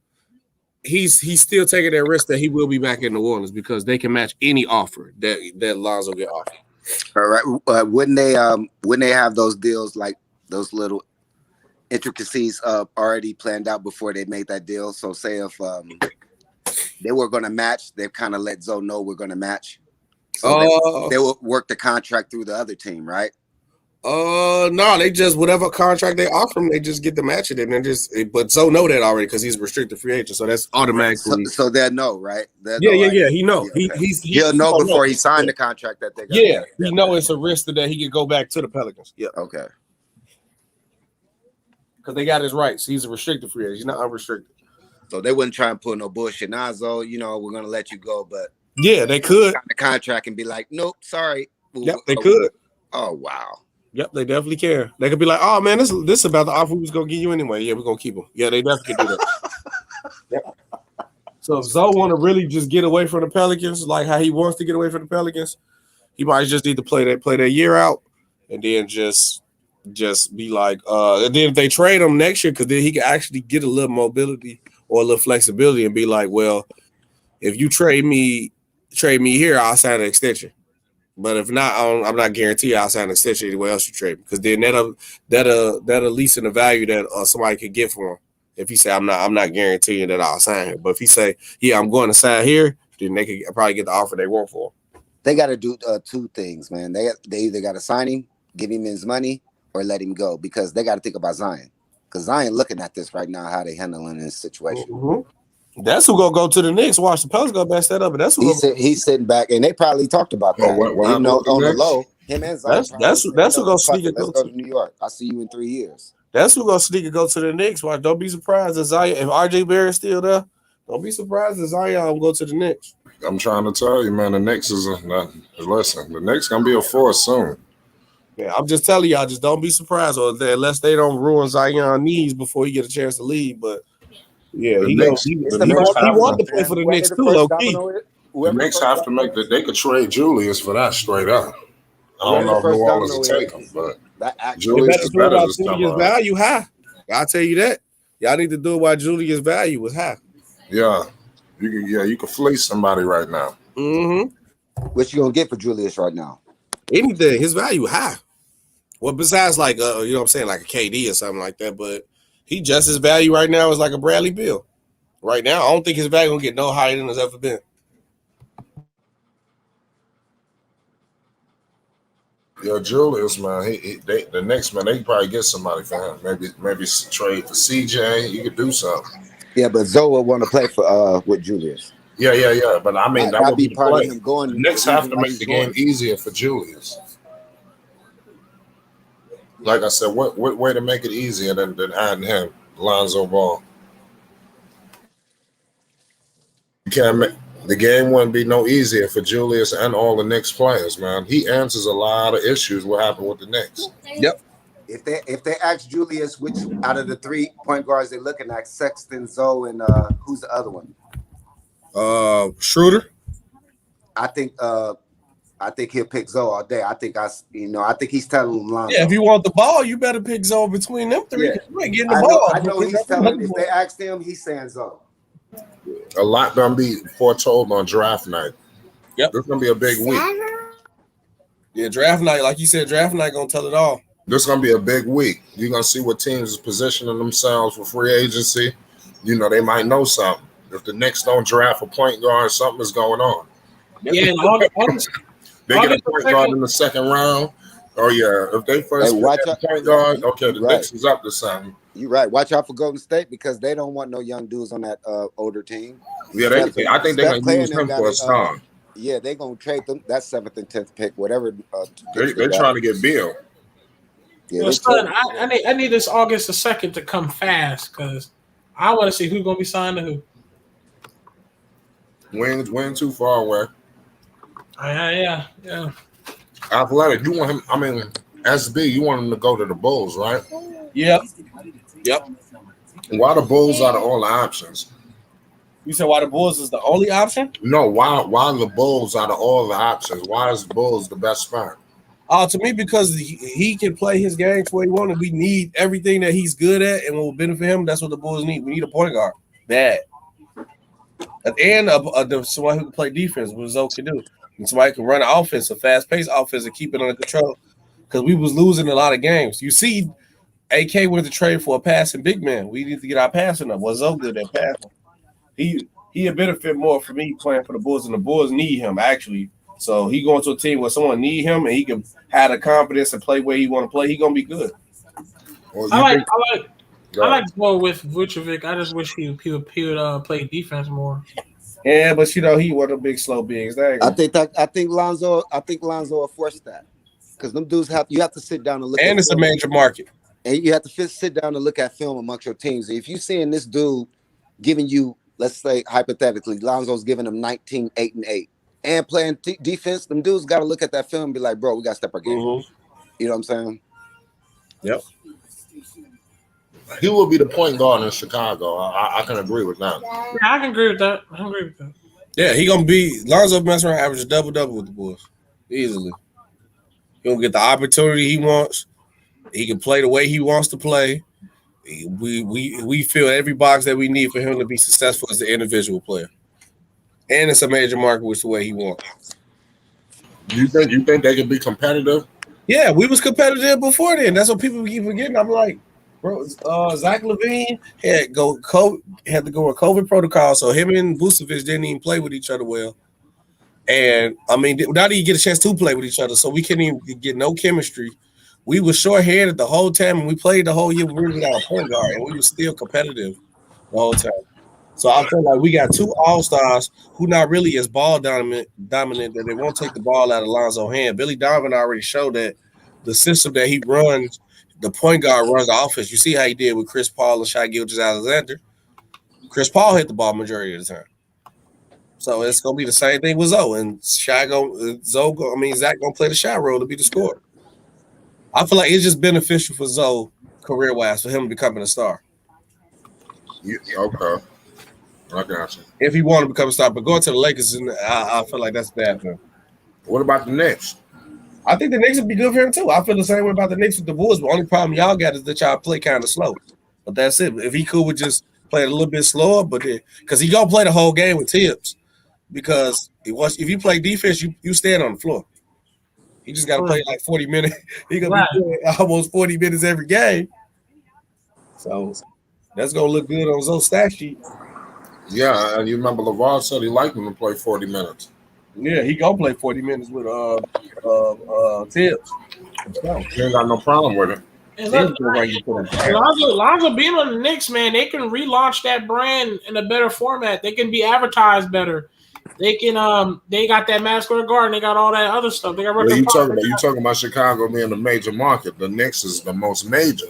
he's still taking that risk that he will be back in New Orleans because they can match any offer that Lonzo get offered. All right. Wouldn't they have those deals, like those little intricacies already planned out before they made that deal? So say if they were going to match, they've kind of let Zoe know we're going to match. So they will work the contract through the other team, right? No, they just whatever contract they offer him, they just get to match it, and then but Zoe know that already because he's a restricted free agent, so that's automatically. So they'll know, right? He know. Yeah, okay. He'll know before he signed the contract that they got. He know it's a risk that he could go back to the Pelicans. Yeah, okay. Because they got his rights. He's a restricted free agent. He's not unrestricted. So they wouldn't try and pull no bullshit. Nah, Zoe, we're gonna let you go, but yeah, they could sign the contract and be like, nope, sorry. Yep, they could. Oh wow. Yep, they definitely care. They could be like, "Oh man, this is about the offer we was gonna give you anyway. Yeah, we're gonna keep him." Yeah, they definitely do that. Yep. So if Zoe want to really just get away from the Pelicans, like how he wants to get away from the Pelicans, he might just need to play that year out, and then just be like, and then if they trade him next year, because then he can actually get a little mobility or a little flexibility, and be like, well, if you trade me here, I'll sign an extension. But if not, I'm not guaranteed I'll sign an extension anywhere else you trade me, because then that'll lessen the value that somebody could get for him. If he say I'm not guaranteeing that I'll sign here, but if he say I'm going to sign here, then they could probably get the offer they want for him. They got to do two things, man. They either got to sign him, give him his money, or let him go, because they got to think about Zion. Because Zion looking at this right now, how they handling this situation. Mm-hmm. That's who gonna go to the Knicks. Watch the Pelicans go mess that up, but that's who he's sitting back, and they probably talked about that. On the low, him and Zion. That's who gonna sneak and go to New York. I'll see you in 3 years. That's who gonna sneak and go to the Knicks. Watch, don't be surprised if Zion, if RJ Barrett's still there. Don't be surprised if Zion will go to the Knicks. I'm trying to tell you, man. The Knicks listen. The Knicks gonna be a force soon. Yeah, I'm just telling y'all, just don't be surprised, unless they don't ruin Zion's knees before he get a chance to leave. But yeah, he wants to play for the Knicks too, low key. The Knicks have to make that. They could trade Julius for that straight up. I don't know if New Orleans will take him, but Julius is better this time around. Value high. I'll tell you that. Y'all need to do it while Julius' value is high. Yeah, you can fleece somebody right now. Mm-hmm. What you gonna get for Julius right now? Anything. His value high. Well, besides like you know what I'm saying, like a KD or something like that, but he just his value right now is like a Bradley Beal. Right now, I don't think his value gonna get no higher than it's ever been. Yeah, Julius, man, the next man, they can probably get somebody for him. Maybe trade for CJ. You could do something. Yeah, but Zoe will want to play for with Julius. Yeah. But I mean, that would be part of him going. The Knicks have to make the game easier for Julius. Like I said, what way to make it easier than adding him, Lonzo Ball? You can't make the game wouldn't be no easier for Julius and all the Knicks players, man. He answers a lot of issues. What happened with the Knicks? Yep. If they ask Julius which out of the 3 point guards they're looking at, Sexton, Zoe, and who's the other one? Schroeder. I think he'll pick Zoe all day. I think he's telling him Lonzo. Yeah, if you want the ball, you better pick Zoe between them 3. Yeah. You ain't getting the ball. I know he's telling. If they ask him, he's saying Zoe. A lot gonna be foretold on draft night. Yep. This is gonna be a big week. Yeah, draft night, like you said, draft night gonna tell it all. This is gonna be a big week. You're gonna see what teams is positioning themselves for free agency. You know, they might know something. If the Knicks don't draft a point guard, something is going on. Yeah, and August, They get a point guard in the second round. Oh yeah, if they first watch get a out, point guard, okay, the right. Knicks is up to something. You're right. Watch out for Golden State because they don't want no young dudes on that older team. Yeah, I think they're gonna use him for a star. Yeah, they're gonna trade them that 7th and 10th pick, whatever. They're trying to get Bill. Yeah, well, son, I need this August the 2nd to come fast because I want to see who's gonna be signed to who. We ain't too far away. Yeah. Athletic, you want him? I mean, SB, you want him to go to the Bulls, right? Yep. Why the Bulls are the only options? You said why the Bulls is the only option? No, why the Bulls are all the options? Why is the Bulls the best spot? To me, because he can play his game to where he wants. We need everything that he's good at and will benefit him. That's what the Bulls need. We need a point guard. Bad. And somebody who can play defense, what Zoe can do. And somebody can run an offense, a fast-paced offense, and keep it under control. Because we was losing a lot of games. You see, AK went to trade for a passing big man. We need to get our passing up. Was Zoe good at passing? He a benefit more for me playing for the Bulls, and the Bulls need him actually. So he going to a team where someone need him, and he can have the confidence and play where he want to play. He gonna be good. Well, I like to go with Vucevic. I just wish he would play defense more. Yeah, but you know he was a big slow bigs. I think Lonzo will force that because them dudes you have to sit down and look. And it's a major market. And you have to sit down and look at film amongst your teams. If you're seeing this dude giving you, let's say hypothetically, Lonzo's giving them 19, 8, and 8, and playing defense, them dudes got to look at that film and be like, bro, we got to step our game. Mm-hmm. You know what I'm saying? Yep. He will be the point guard in Chicago. I can agree with that. Yeah, I can agree with that. Yeah, he gonna be Lonzo messing around, average double with the Bulls easily. He gonna get the opportunity he wants. He can play the way he wants to play. We fill every box that we need for him to be successful as an individual player. And it's a major market with the way he wants. You think they can be competitive? Yeah, we was competitive before then. That's what people keep forgetting. I'm like, bro, Zach LaVine had to go with COVID protocol, so him and Vucevic didn't even play with each other well. And I mean, now you get a chance to play with each other, so we couldn't even get no chemistry. We were short-handed the whole time, and we played the whole year. We really got a point guard, and we were still competitive the whole time. So I feel like we got two all-stars who not really as ball dominant that they won't take the ball out of Lonzo's hand. Billy Donovan already showed that the system that he runs, the point guard runs the offense. You see how he did with Chris Paul and Shai Gilgeous-Alexander. Chris Paul hit the ball majority of the time. So it's gonna be the same thing with Zoe, and Zach gonna play the shot role to be the scorer. I feel like it's just beneficial for Zoe career-wise for him becoming a star. Okay. I got you. If he wanted to become a star, but going to the Lakers, I feel like that's bad for him. What about the Knicks? I think the Knicks would be good for him too. I feel the same way about the Knicks with the Bulls. The only problem y'all got is that y'all play kind of slow. But that's it. If he could just play a little bit slower, but because he gonna play the whole game with Tibbs, because if you play defense, you stand on the floor. He just got to play like 40 minutes. He gonna be playing almost 40 minutes every game. So that's gonna look good on Zoe's stat sheet. Yeah, and you remember Lavar said he liked him to play 40 minutes. Yeah, he gonna play 40 minutes with Tibbs. He ain't got no problem with it. Lonzo being on the Knicks, man, they can relaunch that brand in a better format. They can be advertised better. They can they got that Madison Square Garden, they got all that other stuff. They got you talking about Chicago being a major market. The Knicks is the most major.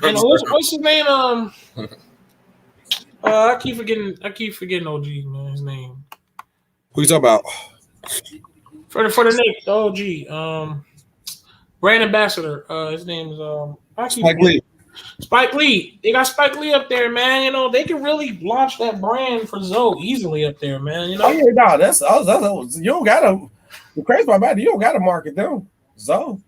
And what's his name? I keep forgetting OG, man, his name. Who you talking about? For the Knicks, OG. Brand ambassador. His name is Spike Lee. Spike Lee. They got Spike Lee up there, man. You know, they can really launch that brand for Zoe easily up there, man. You know? Oh, yeah, no, that's you don't gotta. The crazy part about it, you don't gotta market them. Zoe.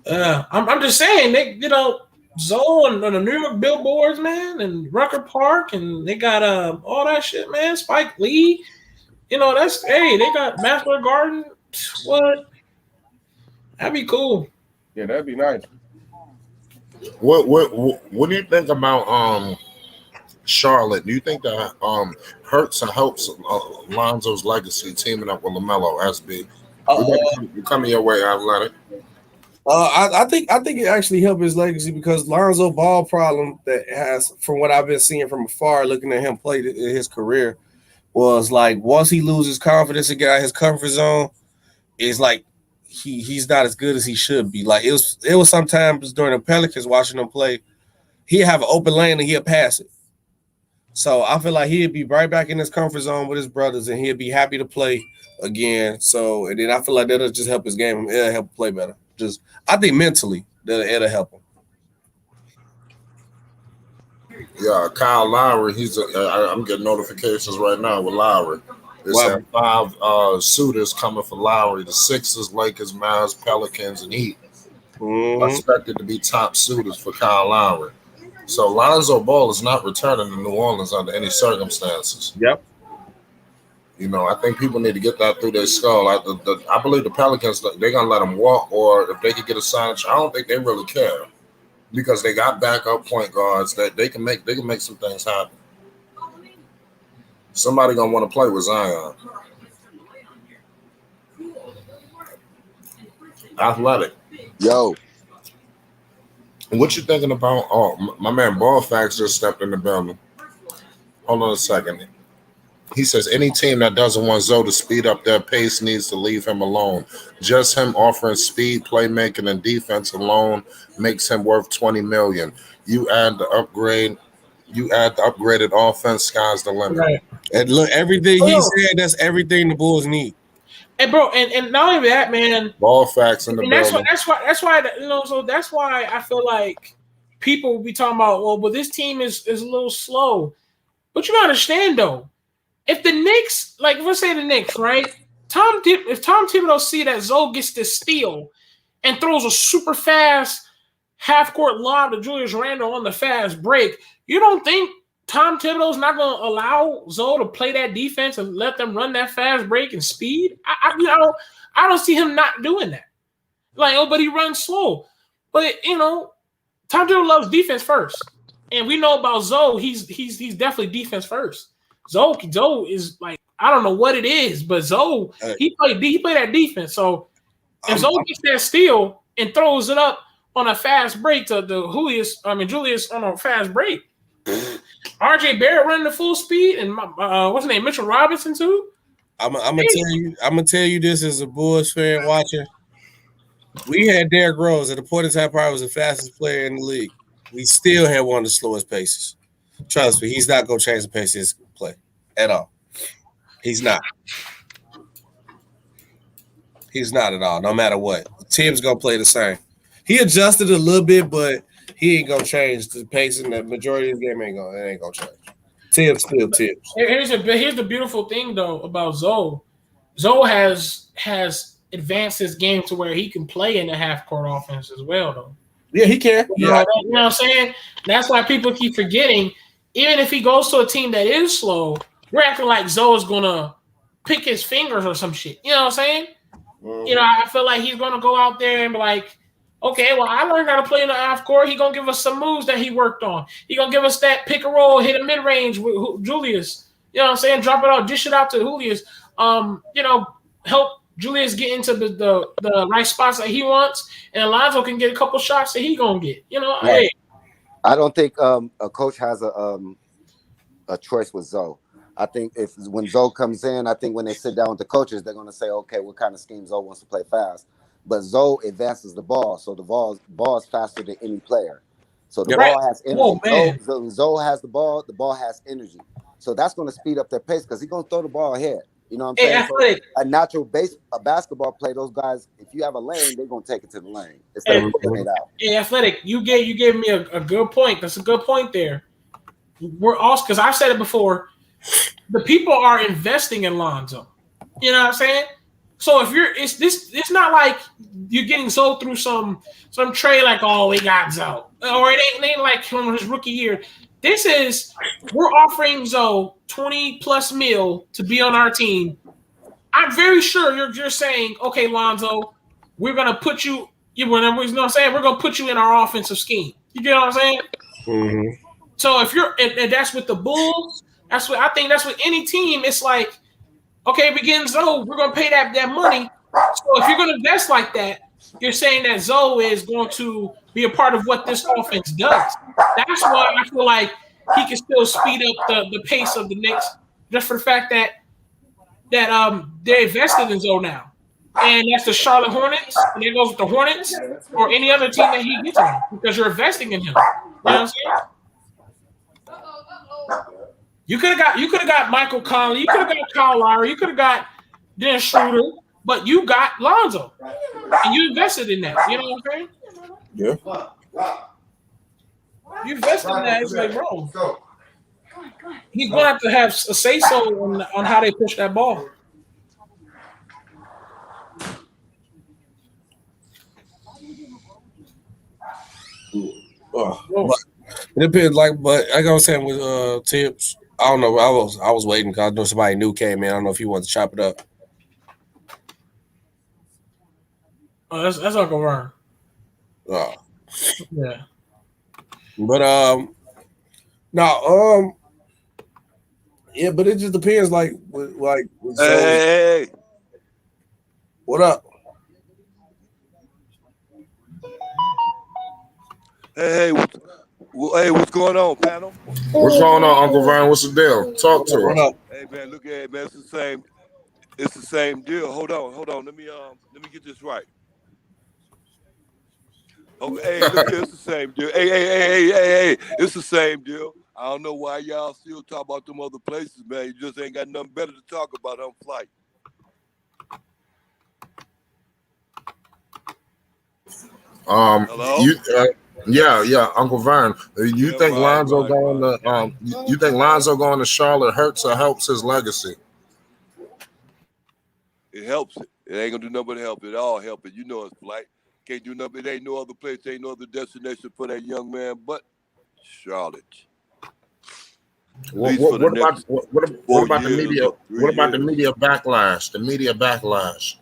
I'm just saying, they, you know, Zoe on the New York billboards, man, and Rucker Park, and they got all that shit, man. Spike Lee, they got Masper Garden. What? That'd be cool. Yeah, that'd be nice. What do you think about Charlotte? Do you think that hurts or helps Lonzo's legacy teaming up with LaMelo? SB, you coming your way, Athletic? I think it actually helped his legacy because Lonzo Ball problem that has, from what I've been seeing from afar, looking at him play in his career, was like once he loses confidence and get out of his comfort zone, it's like he's not as good as he should be. Like it was sometimes during the Pelicans watching him play, he'd have an open lane and he'd pass it. So I feel like he'd be right back in his comfort zone with his brothers and he'd be happy to play again. So and then I feel like that'll just help his game. It'll help him play better. Just I think mentally it'll help him. Yeah, Kyle Lowry. I'm getting notifications right now with Lowry. There's 5 suitors coming for Lowry: the Sixers, Lakers, Mavs, Pelicans, and Heat. Expected to be top suitors for Kyle Lowry. So Lonzo Ball is not returning to New Orleans under any circumstances. Yep. I think people need to get that through their skull. I believe the Pelicans, they're gonna let him walk, or if they could get a sign, I don't think they really care because they got backup point guards that they can make some things happen. Somebody gonna want to play with Zion. Athletic. Yo. What you thinking about? Oh, my man Ballfax just stepped in the building. Hold on a second. He says any team that doesn't want Zoe to speed up their pace needs to leave him alone. Just him offering speed, playmaking, and defense alone makes him worth $20 million. You add the upgraded offense, sky's the limit. Right. And look, everything he said, that's everything the Bulls need. And bro, and not only that, man. Ball facts in the building. That's why so that's why I feel like people will be talking about, well, this team is a little slow. But you gotta understand though, if the Knicks, like let's say the Knicks, right? If Tom Thibodeau see that Zoe gets this steal and throws a super fast half-court lob to Julius Randle on the fast break, you don't think Tom Thibodeau's not going to allow Zoe to play that defense and let them run that fast break and speed? I don't see him not doing that. But he runs slow. But Tom Thibodeau loves defense first, and we know about Zoe. He's definitely defense first. Zoe is like, I don't know what it is, but Zoe he played that defense. So if Zoe gets that steal and throws it up on a fast break to Julius on a fast break. RJ Barrett running the full speed and what's his name, Mitchell Robinson too. I'm gonna tell you this as a Bulls fan watching. We had Derrick Rose at the point in time probably was the fastest player in the league. We still had one of the slowest paces. Trust me, he's not gonna change the pace of his play at all. He's not. He's not at all. No matter what, Tim's gonna play the same. He adjusted a little bit, but he ain't gonna change the pace, and the majority of the game ain't gonna change. Tibbs still Tibbs. Here's the beautiful thing though about Zoe. Zoe has advanced his game to where he can play in the half court offense as well though. Yeah, he can. You know what I'm saying? That's why people keep forgetting. Even if he goes to a team that is slow, we're acting like Zoe's gonna pick his fingers or some shit. You know what I'm saying? Mm-hmm. I feel like he's gonna go out there and be like, okay, well, I learned how to play in the half court. He's going to give us some moves that he worked on. He's going to give us that pick and roll, hit a mid-range with Julius. You know what I'm saying? Drop it out, dish it out to Julius. Help Julius get into the right spots that he wants. And Lonzo can get a couple shots that he going to get. Hey. I don't think a coach has a choice with Zoe. I think when Zoe comes in, I think when they sit down with the coaches, they're going to say, okay, what kind of scheme Zoe wants to play fast. But Zoe advances the ball, so the ball is faster than any player. So the ball has energy. Zoe has the ball has energy. So that's going to speed up their pace because he's going to throw the ball ahead. You know what I'm saying? So a natural basketball play, those guys, if you have a lane, they're going to take it to the lane instead of putting it out. Hey, Athletic, you gave me a good point. That's a good point there. We're also, because I've said it before, the people are investing in Lonzo. You know what I'm saying? So if it's not like you're getting Zoe through some trade like, oh, we got Zoe. or it ain't like from his rookie year. This is we're offering Zoe 20 plus mil to be on our team. I'm very sure you're saying, okay, Lonzo, we're gonna put you. You know what I'm saying? We're gonna put you in our offensive scheme. You get what I'm saying? Mm-hmm. So if you're, and that's with the Bulls. That's what I think. That's with any team. It's like, okay, we getting Zoe. We're gonna pay that money. So if you're gonna invest like that, you're saying that Zoe is going to be a part of what this offense does. That's why I feel like he can still speed up the pace of the Knicks, just for the fact that they're invested in Zoe now. And that's the Charlotte Hornets, and it goes with the Hornets or any other team that he gets on because you're investing in him. You know what I'm saying? You could have got Michael Conley, you could have got Kyle Lowry, you could have got Dennis Schroeder, but you got Lonzo, and you invested in that. You know what I'm saying? Yeah. You invested in that. It's like, bro, he's going to have a say so on how they push that ball. It depends. But like I was saying with Tips, I don't know. I was waiting because I know somebody new came in. I don't know if he wants to chop it up. Oh, that's Uncle Vern. Yeah. But no, yeah, but it just depends. Hey. What up? Hey, what's going on, panel? What's going on, Uncle Vern? What's the deal? Talk to us. Hey man, look at it, man. It's the same deal. Hold on. Let me get this right. Okay, hey, look here, it's the same deal. Hey, it's the same deal. I don't know why y'all still talk about them other places, man. You just ain't got nothing better to talk about on flight. Hello? Yeah, Uncle Vern. You think Lonzo going to you think Lonzo going to Charlotte hurts or helps his legacy? It helps it. It ain't gonna do nothing but help it. It all help it. You know it's flight. Can't do nothing. It ain't no other place, ain't no other destination for that young man but Charlotte. What about the media? What about the media backlash? The media backlash.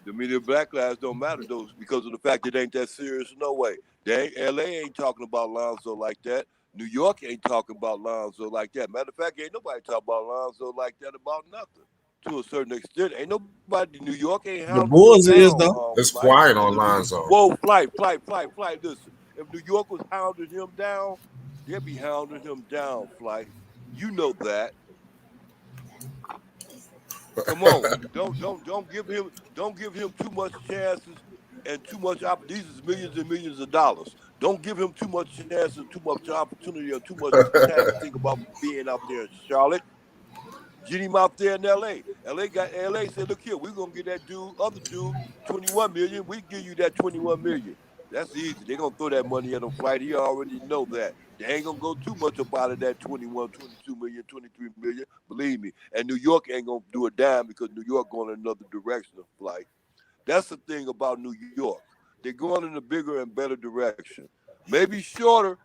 The media backlash don't matter though because of the fact that it ain't that serious. No way. LA ain't talking about Lonzo like that. New York ain't talking about Lonzo like that. Matter of fact, ain't nobody talking about Lonzo like that about nothing. To a certain extent, ain't nobody. New York ain't. The Bulls is though. It's quiet on Lonzo. Whoa, flight. Listen, if New York was hounding him down, they'd be hounding him down, flight. You know that. Come on, don't give him too much chances and too much opportunity. These is millions and millions of dollars. Don't give him too much chance and too much opportunity or too much time to think about being out there in Charlotte. Get him out there in LA. LA said, look here, we're gonna get that other dude, 21 million. We give you that 21 million. That's easy. They're gonna throw that money at him flight. He already know that. They ain't gonna go too much about it, that 21, 22 million, 23 million. Believe me. And New York ain't gonna do a dime because New York going in another direction of flight. That's the thing about New York. They're going in a bigger and better direction. Maybe shorter,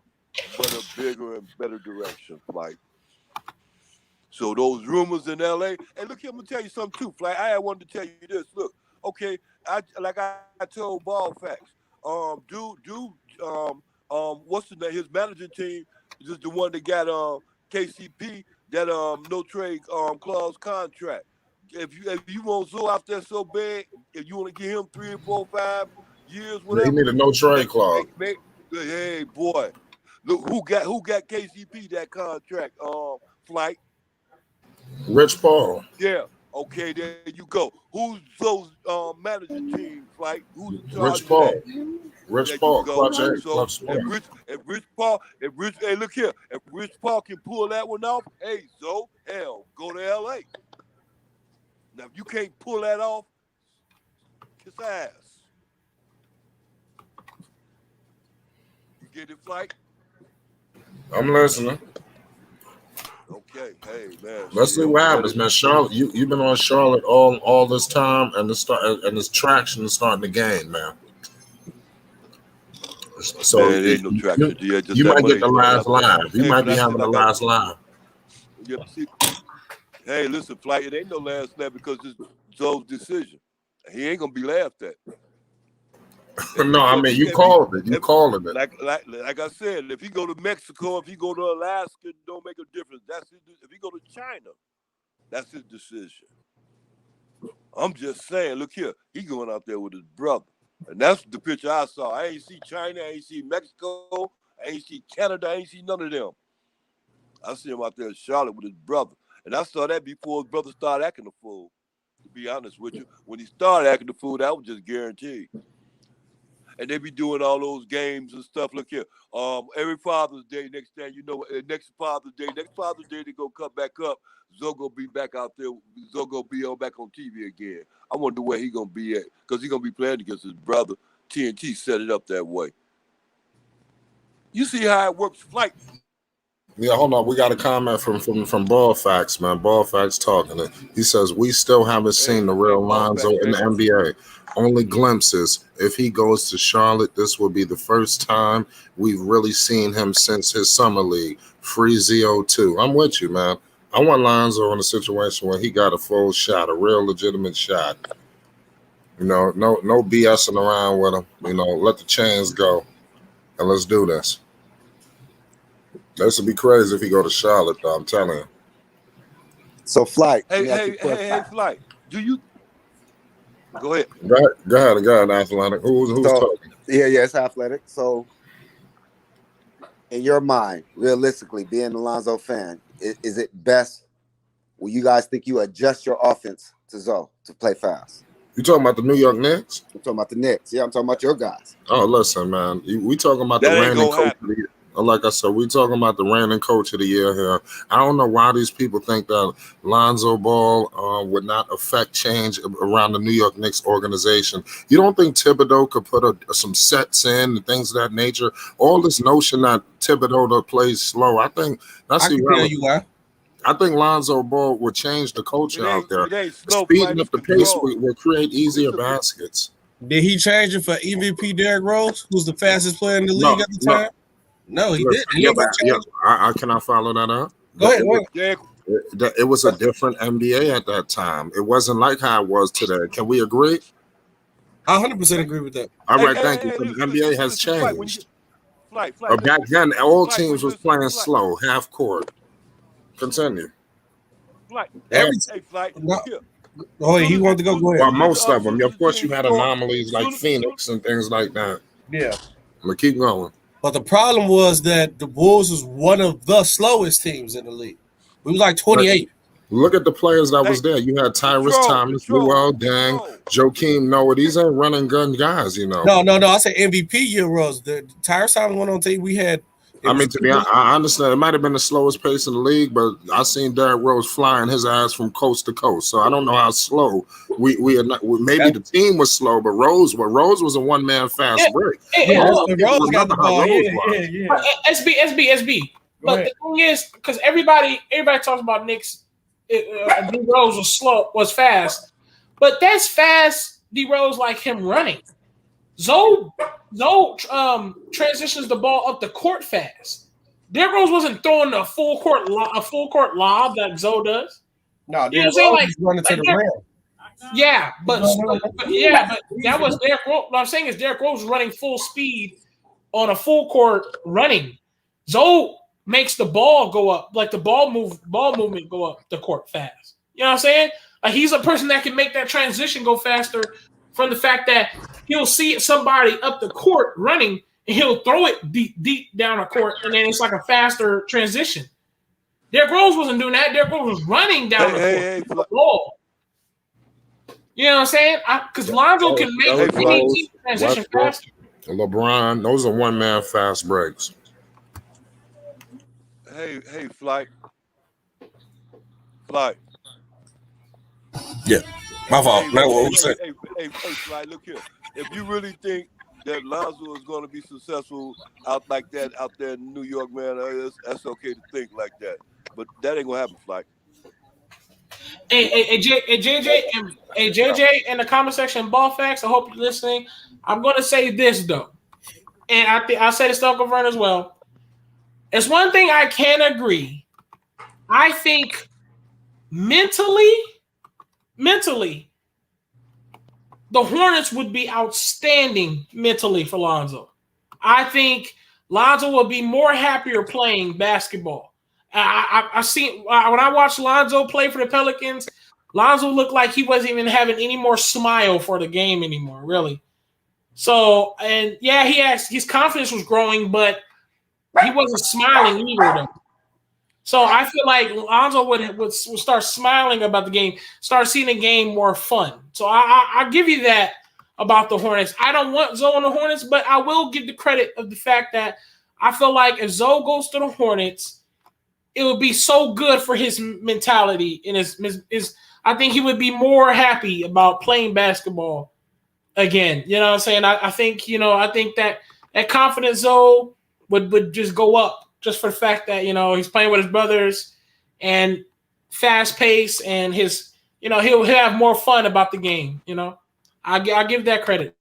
but a bigger and better direction, flight. So those rumors in LA, and look here, I'm gonna tell you something too, Fly. I wanted to tell you this. Look, okay, I told Ball Facts. What's the name? His managing team is the one that got KCP that no trade clause contract. If you want Zoe out there so bad, if you want to give him 3 or 4, 5 years, whatever, They need a no trade clause. Hey boy, look who got KCP that contract? Flight. Rich Paul. Yeah. Okay, there you go. Who's those managing team, Flight? Who's in charge Rich Paul. of that? Rich Paul. Hey, look here. If Rich Paul can pull that one off, hey, so hell, go to LA. Now, if you can't pull that off, kiss ass. You get it, Flight? I'm listening. Okay, hey man. Let's see what happens, man. Charlotte, you've been on Charlotte all this time, and this traction is starting to gain, man. So Man, it ain't no traction. Yeah, just you that might money. get the last live. You might be having the last live. Yeah, see, hey, listen, Flight, it ain't no last laugh because it's Zoe's decision. He ain't gonna be laughed at. No, I mean you called it. You calling it. Like I said, if he go to Mexico, if he go to Alaska, it don't make a difference. That's his, if he go to China, that's his decision. I'm just saying, look here, he going out there with his brother. And that's the picture I saw. I ain't see China, I ain't see Mexico, I ain't see Canada, I ain't see none of them. I see him out there in Charlotte with his brother. And I saw that before his brother started acting the fool. To be honest with you, when he started acting the fool, that was just guaranteed. And they be doing all those games and stuff. Look here, every Father's Day, next thing you know, next Father's Day, they go cut back up. Zoe gonna be back out there. Zoe gonna be back on TV again. I wonder where he gonna be at, because he gonna be playing against his brother. TNT set it up that way. You see how it works, Flight. Yeah, hold on. We got a comment from Ball Facts, man. Ball Facts talking. He says we still haven't seen the real Lonzo in the NBA. Only glimpses. If he goes to Charlotte, this will be the first time we've really seen him since his summer league. Free ZO2. I'm with you, man. I want Lonzo in a situation where he got a full shot, a real legitimate shot. You know, no BSing around with him. You know, let the chains go, and let's do this. This would be crazy if he go to Charlotte, though, I'm telling you. So, Flight. Hey, Flight. Do you? Go ahead. Go ahead, Athletic. Who's talking? Yeah, it's Athletic. So, in your mind, realistically, being an Lonzo fan, is it best? Will you guys think you adjust your offense to Zoe to play fast? You talking about the New York Knicks? I'm talking about the Knicks. Yeah, I'm talking about your guys. Oh, listen, man. We talking about the reigning coach of the year. Like I said, we talking about the reigning coach of the year here. I don't know why these people think that Lonzo Ball would not affect change around the New York Knicks organization. You don't think Thibodeau could put some sets in and things of that nature? All this notion that Thibodeau plays slow, I think that's irrelevant. I think Lonzo Ball would change the culture out there. Speeding up the pace will create easier baskets. Did he change it for MVP Derrick Rose, who's the fastest player in the league at the time? No, he didn't. I cannot follow that up. Go ahead. It was a different NBA at that time. It wasn't like how it was today. Can we agree? I 100% agree with that. All right, thank you. The NBA has changed. But back then, all teams was playing slow, half court. Continue. Oh, he wanted to go. Go ahead. Well, most of them. Of course, you had anomalies like Phoenix and things like that. Yeah. But keep going. But the problem was that the Bulls was one of the slowest teams in the league. We was like 28. Look at the players that was there. You had Tyrese Thomas, Luol Deng, Joakim Noah. These ain't running gun guys, you know. No. I say MVP year Rose. The Tyrese Thomas went on team. We had. I mean, to be honest, I understand it might have been the slowest pace in the league, but I seen Derrick Rose flying his ass from coast to coast. So I don't know how slow we are. Not, maybe the team was slow, but Rose was a one man fast break. Rose got the ball. Yeah. SB. But the thing is, because everybody talks about Knicks. D Rose was fast, but that's fast. D Rose like him running. Zoe transitions the ball up the court fast. Derrick Rose wasn't throwing a full court lob that Zoe does. No, you know what I'm saying? Like running to the rim. Yeah, but that was Derrick Rose. What I'm saying is Derrick Rose running full speed on a full court running. Zoe makes the ball go up, like the ball movement go up the court fast. You know what I'm saying? Like he's a person that can make that transition go faster from the fact that he'll see somebody up the court running and he'll throw it deep down the court, and then it's like a faster transition. Derrick Rose wasn't doing that. Derrick Rose was running down the court with the ball. You know what I'm saying? Because Lonzo can make any transition faster. LeBron, those are one man fast breaks. Hey, Flight. Yeah, my fault. Hey, Flight, look here. If you really think that Lonzo is going to be successful out like that out there in New York, man, that's okay to think like that. But that ain't going to happen, Flight. Hey, JJ in the comment section, Ball Facts, I hope you're listening. I'm going to say this, though. and I said it's to Uncle Vern as well. It's one thing I can agree. I think mentally, the Hornets would be outstanding mentally for Lonzo. I think Lonzo will be more happier playing basketball. I seen when I watched Lonzo play for the Pelicans, Lonzo looked like he wasn't even having any more smile for the game anymore, really. So, and yeah, his confidence was growing, but he wasn't smiling either, though. So I feel like Lonzo would start smiling about the game, start seeing the game more fun. So I give you that about the Hornets. I don't want Zoe on the Hornets, but I will give the credit of the fact that I feel like if Zoe goes to the Hornets, it would be so good for his mentality and his I think he would be more happy about playing basketball again. You know what I'm saying? I think that confidence Zoe would just go up. Just for the fact that, he's playing with his brothers and fast pace and he'll have more fun about the game, I give that credit.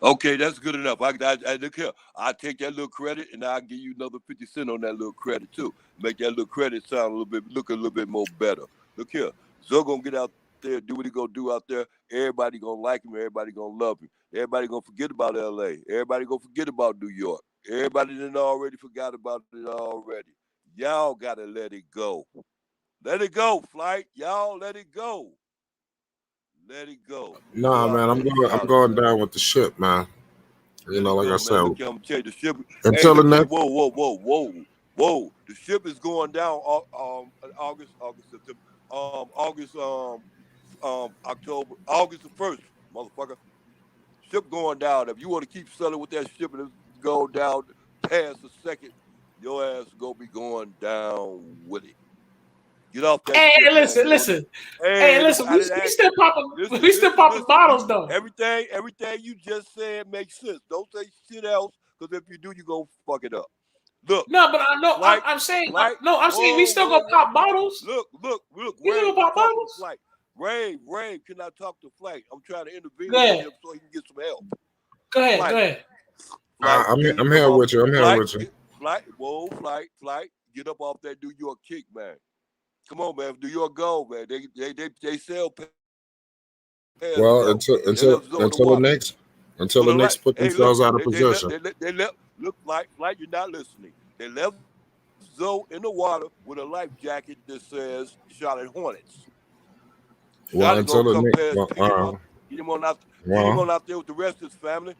Okay, that's good enough. I look here. I take that little credit and I'll give you another 50 cents on that little credit too. Make that little credit sound look a little bit more better. Look here. Zoe gonna get out there, do what he gonna do out there. Everybody gonna like him, everybody gonna love him. Everybody gonna forget about LA. Everybody gonna forget about New York. Everybody done already forgot about it already. Y'all gotta let it go. Let it go, Flight. Y'all let it go. Let it go. Nah, man, I'm going down with the ship, man. Like I said, look, I'm tell you, the ship. until the next. Whoa. The ship is going down. August, September, October, August the 1st, motherfucker. Ship going down. If you want to keep selling with that ship and it's go down past the second, your ass gonna be going down with it. Get off that ship. Hey, listen. We still popping bottles though. Everything you just said makes sense. Don't say shit else, because if you do, you're gonna fuck it up. Look. No, but I know I'm saying we still gonna pop bottles. Look. We still gonna pop bottles. Ray, can I talk to Flight? I'm trying to intervene with him so he can get some help. Go ahead. I'm here with you. Flight, get up off that New York kick, man. Come on, man. New York go, man. They sell. Well, until the Knicks put themselves out of position. They left. Look like you're not listening. They left Zoe in the water with a life jacket that says Charlotte Hornets. Well, until the Knicks, get him on out there with the rest of his family.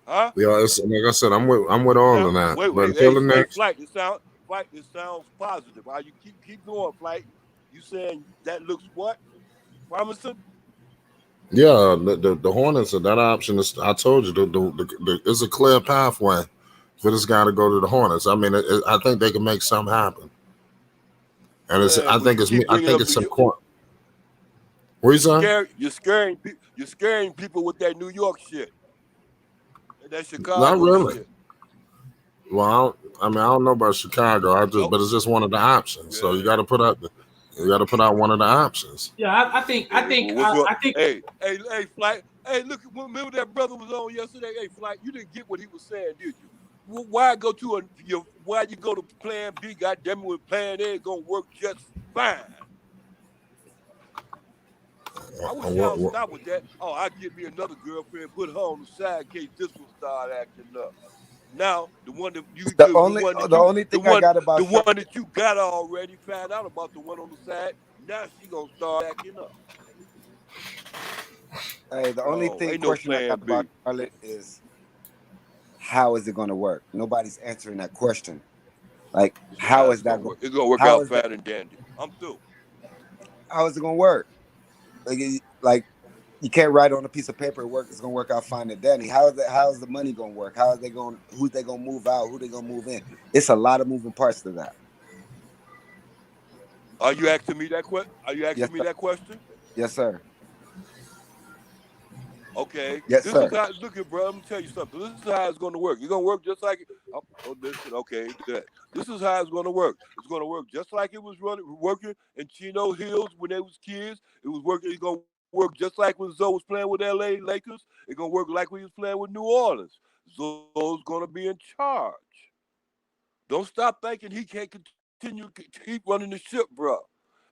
Huh? Yeah, like I said, I'm with all of that. But until the next. Flight, it sounds positive. How you keep going, Flight? You saying that looks what? Promising? Yeah, the Hornets are that option. I told you, it's a clear pathway for this guy to go to the Hornets. I mean, I think they can make something happen. And I think it's some point. What you saying? You're scaring people with that New York shit. That Chicago Not really. shit. Well, I don't know about Chicago. But it's just one of the options. Yeah. So you got to put out one of the options. Yeah, I think. Hey, Flight. Hey, look, remember that brother was on yesterday. Hey, Flight, you didn't get what he was saying, did you? Well, why you go to Plan B? Goddamn it, when Plan A is gonna work just fine. I wish y'all stop with that. Oh, I get me another girlfriend, put her on the side in case this one start acting up. Now, the one that you the only thing I got about the one that you got already found out about, the one on the side. Now she gonna start acting up. Hey, the only question I got about Charlotte is, how is it going to work? Nobody's answering that question. Like, how is that going? It's gonna work out fat and dandy. I'm through. How is it going to work? Like you can't write on a piece of paper it's gonna work out fine and dandy. How is the money gonna work? Who's they gonna move out? Who they gonna move in? It's a lot of moving parts to that. Are you asking me that question? That question? Yes, sir. Okay. Yes, sir. Is how, look at, bro, I'm gonna tell you something. This is how it's gonna work. It's gonna work just like listen, okay, good. This is how it's gonna work. It's gonna work just like it was working in Chino Hills when they was kids. It was working. It's gonna work just like when Zoe was playing with LA Lakers. It's gonna work like when he was playing with New Orleans. Zoe's gonna be in charge. Don't stop thinking he can't continue to keep running the ship, bro.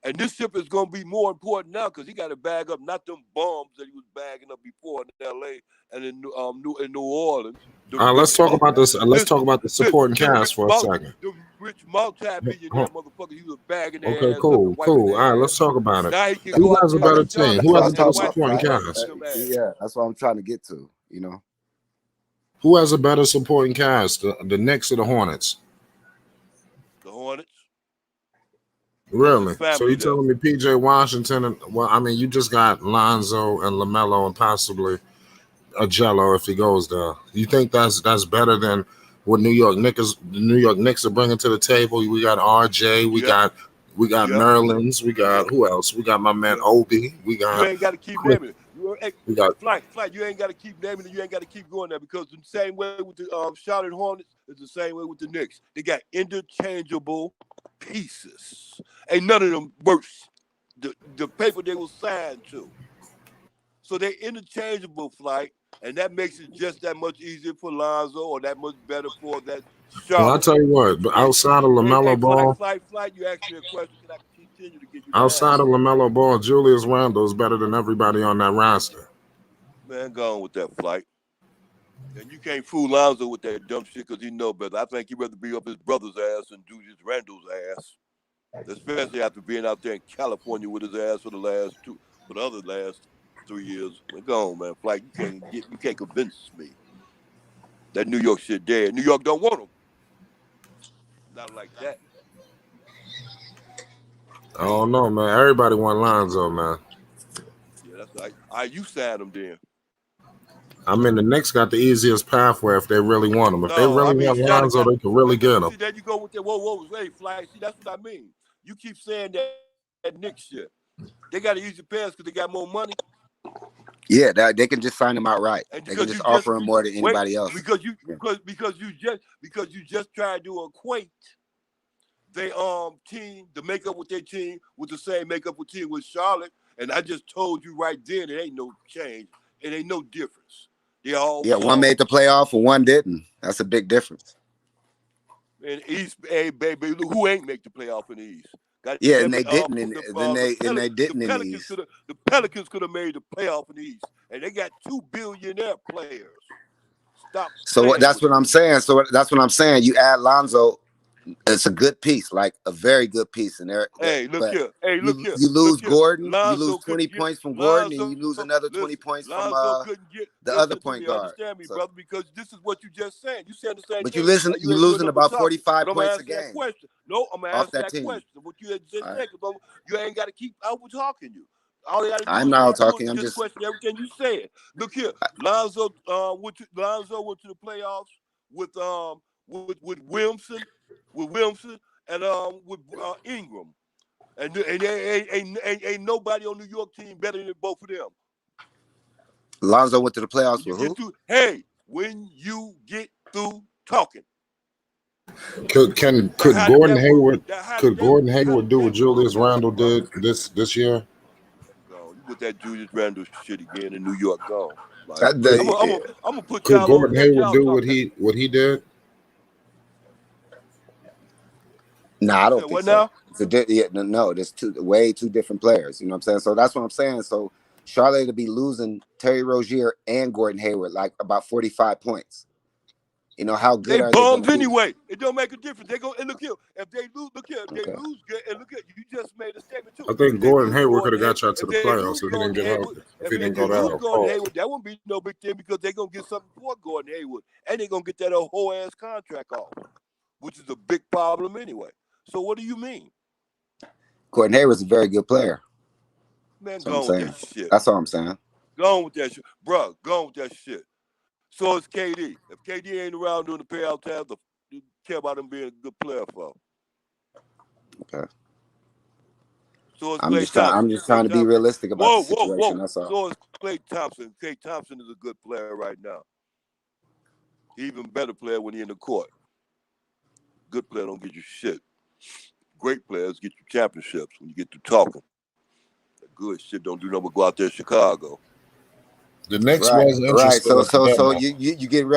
And this ship is gonna be more important now because he got to bag up not them bombs that he was bagging up before in LA and in New Orleans. Let's talk about this. Let's talk about the supporting cast for a second. The rich multi-millionaire motherfucker, he was bagging their Okay, ass cool, up and cool. wiping All right, their let's ass. talk about it. Now he can Who go has a out there better and Charlotte. team? Who has a That's what better I'm talking supporting about, cast? right? Yeah, that's what I'm trying to get to. You know, Who has a better supporting cast? The Knicks or the Hornets? The Hornets. Really? Family So you there. telling me PJ Washington and you just got Lonzo and LaMelo and possibly a Jello if he goes there. You think that's better than what the New York Knicks are bringing to the table? We got RJ, we got Nerlens, we got who else? We got my man Obi. We got You ain't got to keep naming it. we got Flight. You ain't got to keep naming it. You ain't got to keep going there because the same way with the Charlotte Hornets is the same way with the Knicks. They got interchangeable pieces. Ain't none of them worse. The paper they were signed to. So they're interchangeable, Flight, and that makes it just that much easier for Lonzo or that much better for that Charlotte. Well, I'll tell you what, but outside of LaMelo Ball, Flight, you asked me a question. Can I continue to give you outside of LaMelo Ball, Julius Randle is better than everybody on that roster. Man, go on with that, Flight. And you can't fool Lonzo with that dumb shit because he know better. I think he'd rather be up his brother's ass than Julius Randle's ass. Especially after being out there in California with his ass for the last 3 years. Man, go on, man. Flight, you can't convince me. That New York shit dead. New York don't want him. Not like that. I don't know, man. Everybody want Lonzo, man. Yeah, that's right. All right, you signed him then. I mean, the Knicks got the easiest pathway if they really want him. If they really want Lonzo, they can really get him. See, there you go with that. Whoa, hey, Flight. See, that's what I mean. You keep saying that Knicks shit. They got an easy pass because they got more money. Yeah, they can just sign him outright. They can just offer him more than anybody else. Because you just tried to equate their team, the makeup with their team, with the same makeup with team with Charlotte, and I just told you right then it ain't no change. It ain't no difference. They all one made the playoff and one didn't. That's a big difference. And East, hey baby, who ain't make the playoff in the East? And they didn't. And they didn't in the East. The Pelicans could have made the playoff in the East, and they got 2 billionaire players. Stop. So that's what I'm saying. You add Lonzo, it's a good piece, like a very good piece. And look here. You lose Gordon. You lose 20 points from Gordon, and you lose another 20 points from the other point guard. Understand me, brother, because this is what you just saying. You said the same thing. You're losing about 45 points a game. No, I'm gonna ask that question. What you had just said, you ain't got to keep out talking you. All you got to do I'm not talking. I'm just question everything you said. Look here, Lonzo went to the playoffs with Williamson, and with Ingram, and ain't nobody on New York team better than both of them. Lonzo went to the playoffs with who? When you get through talking. Could Gordon Hayward do what Julius Randle did this year? No, you put that Julius Randle shit again in New York. Go. I'm gonna put. Could Gordon Hayward do what he did? No, I don't think so. No, there's way two different players. You know what I'm saying? So that's what I'm saying. So Charlotte to be losing Terry Rozier and Gordon Hayward like about 45 points. You know how good are they bums anyway. It don't make a difference. They go and look here. If they lose, lose good. And look here, you just made a statement too. I think Gordon Hayward could have got y'all to the playoffs if he didn't get healthy. If he didn't go down. Gordon Hayward, that wouldn't be no big thing because they're gonna get something for Gordon Hayward, and they're gonna get that whole ass contract off, which is a big problem anyway. So what do you mean? Gordon Hayward's a very good player. Man, go on with that shit. That's all I'm saying. Go on with that shit, bro. Go on with that shit. So it's KD. If KD ain't around during the payout time, you care about him being a good player for. Okay. So it's I'm just trying to be realistic about the situation. That's all. So it's Klay Thompson. Klay Thompson is a good player right now. Even better player when he's in the court. Good player don't get you shit. Great players get you championships when you get to talking. good shit. Don't do nothing but go out there to Chicago. The Knicks Right, was right. interested. So you getting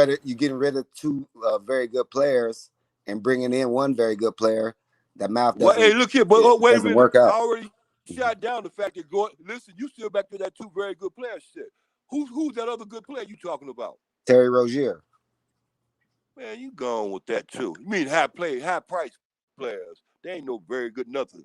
rid of two very good players and bringing in one very good player. That math Well, hey, look here, but wait a doesn't minute. work I out. already shot down the fact that listen, you still back to that two very good players shit. Who's that other good player you talking about? Terry Rozier. Man, you gone with that too. You mean high price players? They ain't no very good nothing.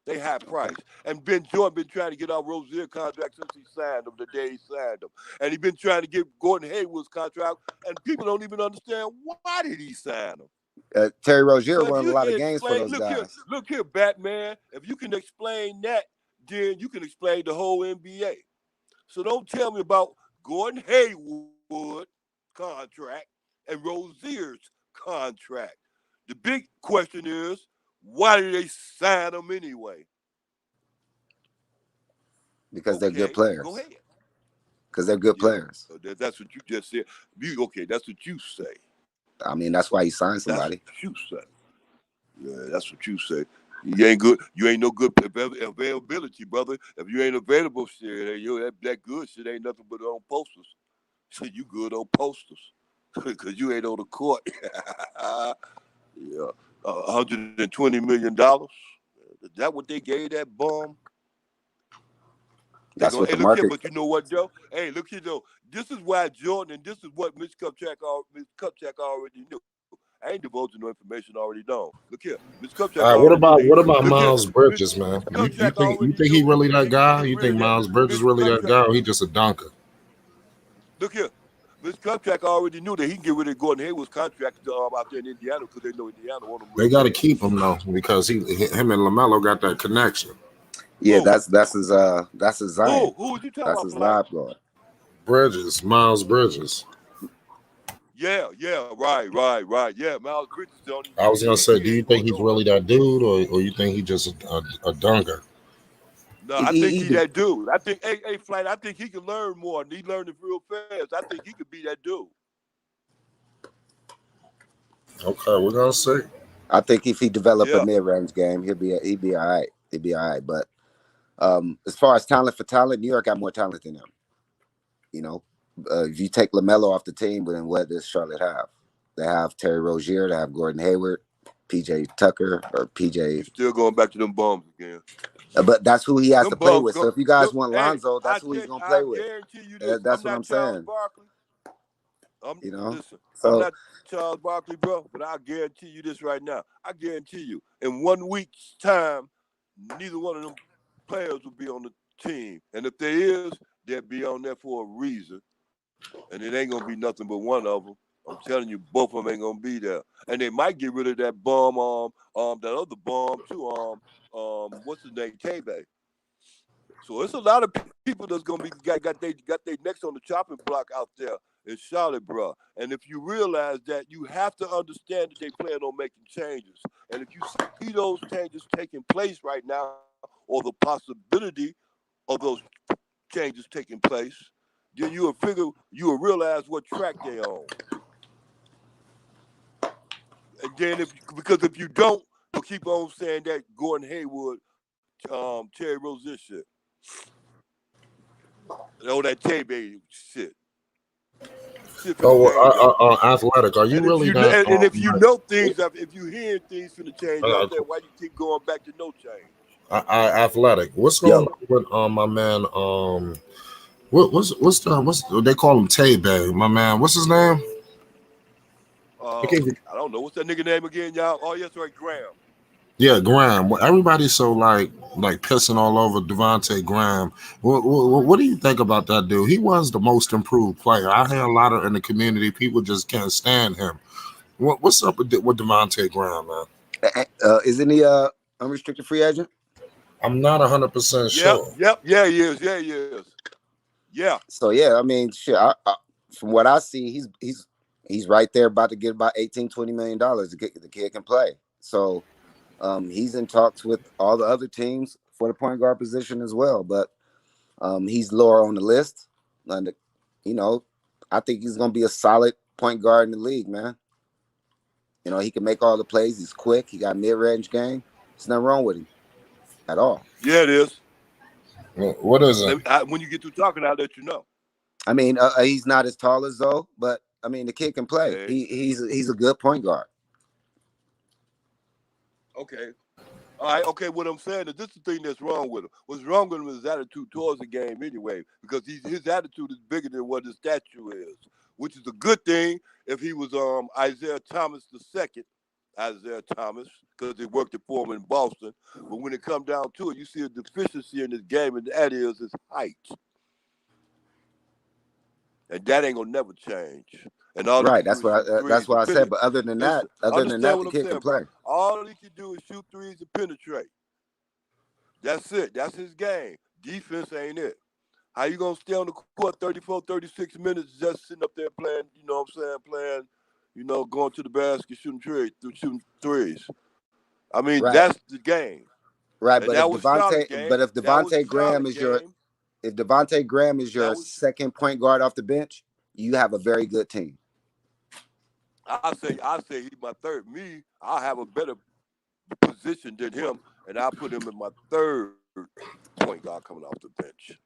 They high price. And Ben Jordan been trying to get our Rozier contract since he signed him, the day he signed him. And he been trying to get Gordon Hayward's contract, and people don't even understand why did he sign him. Terry Rozier So if won a you lot can of games for explain, those guys. look here, Batman. If you can explain that, then you can explain the whole NBA. So don't tell me about Gordon Hayward's contract and Rozier's contract. The big question is, why did they sign them anyway? Because they're good players. Go ahead. Because they're good players. So that's what you just said. That's what you say. I mean, that's why you signed somebody. That's what you say. Yeah, that's what you say. You ain't good. You ain't no good availability, brother. If you ain't available, shit, that good shit ain't nothing but on posters. So you good on posters because you ain't on the court. Yeah, $120 million. Is that what they gave that bum? That's what the look here, market. but you know what, Joe? Hey, look here, Joe. This is why Jordan, and this is what Mitch Kupchak already knew. I ain't divulging no information already known. Look here, Mitch Kupchak. All right, what about look Miles here, Bridges, man? You think he really that guy? You think Miles Bridges really that guy, or he just a dunker? Look here, Mitch Kupchak already knew that he can get rid of Gordon Hayward's contract out there in Indiana because they know Indiana want him. They got to keep him though because him and LaMelo got that connection. Yeah, that's his Zion. Who you talking that's about? His live guard. Bridges, Miles Bridges. Yeah, right. Yeah, Miles Bridges. I was gonna say, do you think he's really that dude, or you think he just a dunker? No, I think he's that dude. I think, hey, Flight, I think he can learn more, and he learned it real fast. I think he could be that dude. Okay, we're gonna see. I think if he developed a mid-range game, he'd be all right. He'd be all right. But as far as talent, New York got more talent than him. You know, if you take LaMelo off the team, then what does Charlotte have? They have Terry Rozier, they have Gordon Hayward, PJ Tucker, or PJ. You're still going back to them bums again. But that's who he has to play with. So if you guys want Lonzo, that's who he's going to play with. That's what I'm saying. Listen, I'm not Charles Barkley, bro, but I guarantee you this right now. I guarantee you, in 1 week's time, neither one of them players will be on the team. And if there is, they'll be on there for a reason. And it ain't going to be nothing but one of them. I'm telling you, both of them ain't going to be there. And they might get rid of that bum, that other bum, too, what's his name, K-Bay. So it's a lot of people that's going to be got their necks on the chopping block out there in Charlotte, bro. And if you realize that, you have to understand that they plan on making changes. And if you see those changes taking place right now, or the possibility of those changes taking place, then you will realize what track they on. And then because if you don't, you'll keep on saying that Gordon Hayward, Terry Rozier shit. That K-Bay shit. Athletic. Are you really that? And if you know things, if you hear things from the change out there, why you keep going back to no change? Athletic. What's going on with my man? What's they call him Tay-Bay? My man, what's his name? I don't know. What's that nigga name again, y'all? Oh, yes, right, Graham. Yeah, Graham. Everybody's so like pissing all over Devonte Graham. What do you think about that dude? He was the most improved player. I hear a lot in the community. People just can't stand him. What's up with Devonte Graham, man? Isn't he unrestricted free agent? I'm not 100% sure. Yep. Yeah, he is. Yeah. So yeah, I mean, shit. From what I see, he's right there about to get about $18-20 million. The kid can play. So. He's in talks with all the other teams for the point guard position as well, but he's lower on the list. And, I think he's going to be a solid point guard in the league, man. He can make all the plays. He's quick. He got mid-range game. There's nothing wrong with him at all. Yeah, it is. What is it? When you get through talking, I'll let you know. I mean, he's not as tall as Zoe, but I mean, the kid can play. Okay. He's a good point guard. Okay. All right. Okay. What I'm saying is this is the thing that's wrong with him. What's wrong with him is his attitude towards the game anyway, because his attitude is bigger than what his statue is, which is a good thing if he was Isaiah Thomas II, Isaiah Thomas, because he worked for him in Boston. But when it comes down to it, you see a deficiency in this game, and that is his height. And that ain't gonna never change. And all right, that's what I said. But other than that, the kid can play. All he can do is shoot threes and penetrate. That's it. That's his game. Defense ain't it. How you gonna stay on the court 34, 36 minutes just sitting up there playing? You know what I'm saying? Playing, going to the basket, shooting threes. I mean, that's the game. Right, but if Devonte Graham is your second point guard off the bench, you have a very good team. I say he's my third. I'll have a better position than him, and I'll put him in my third point guard coming off the bench.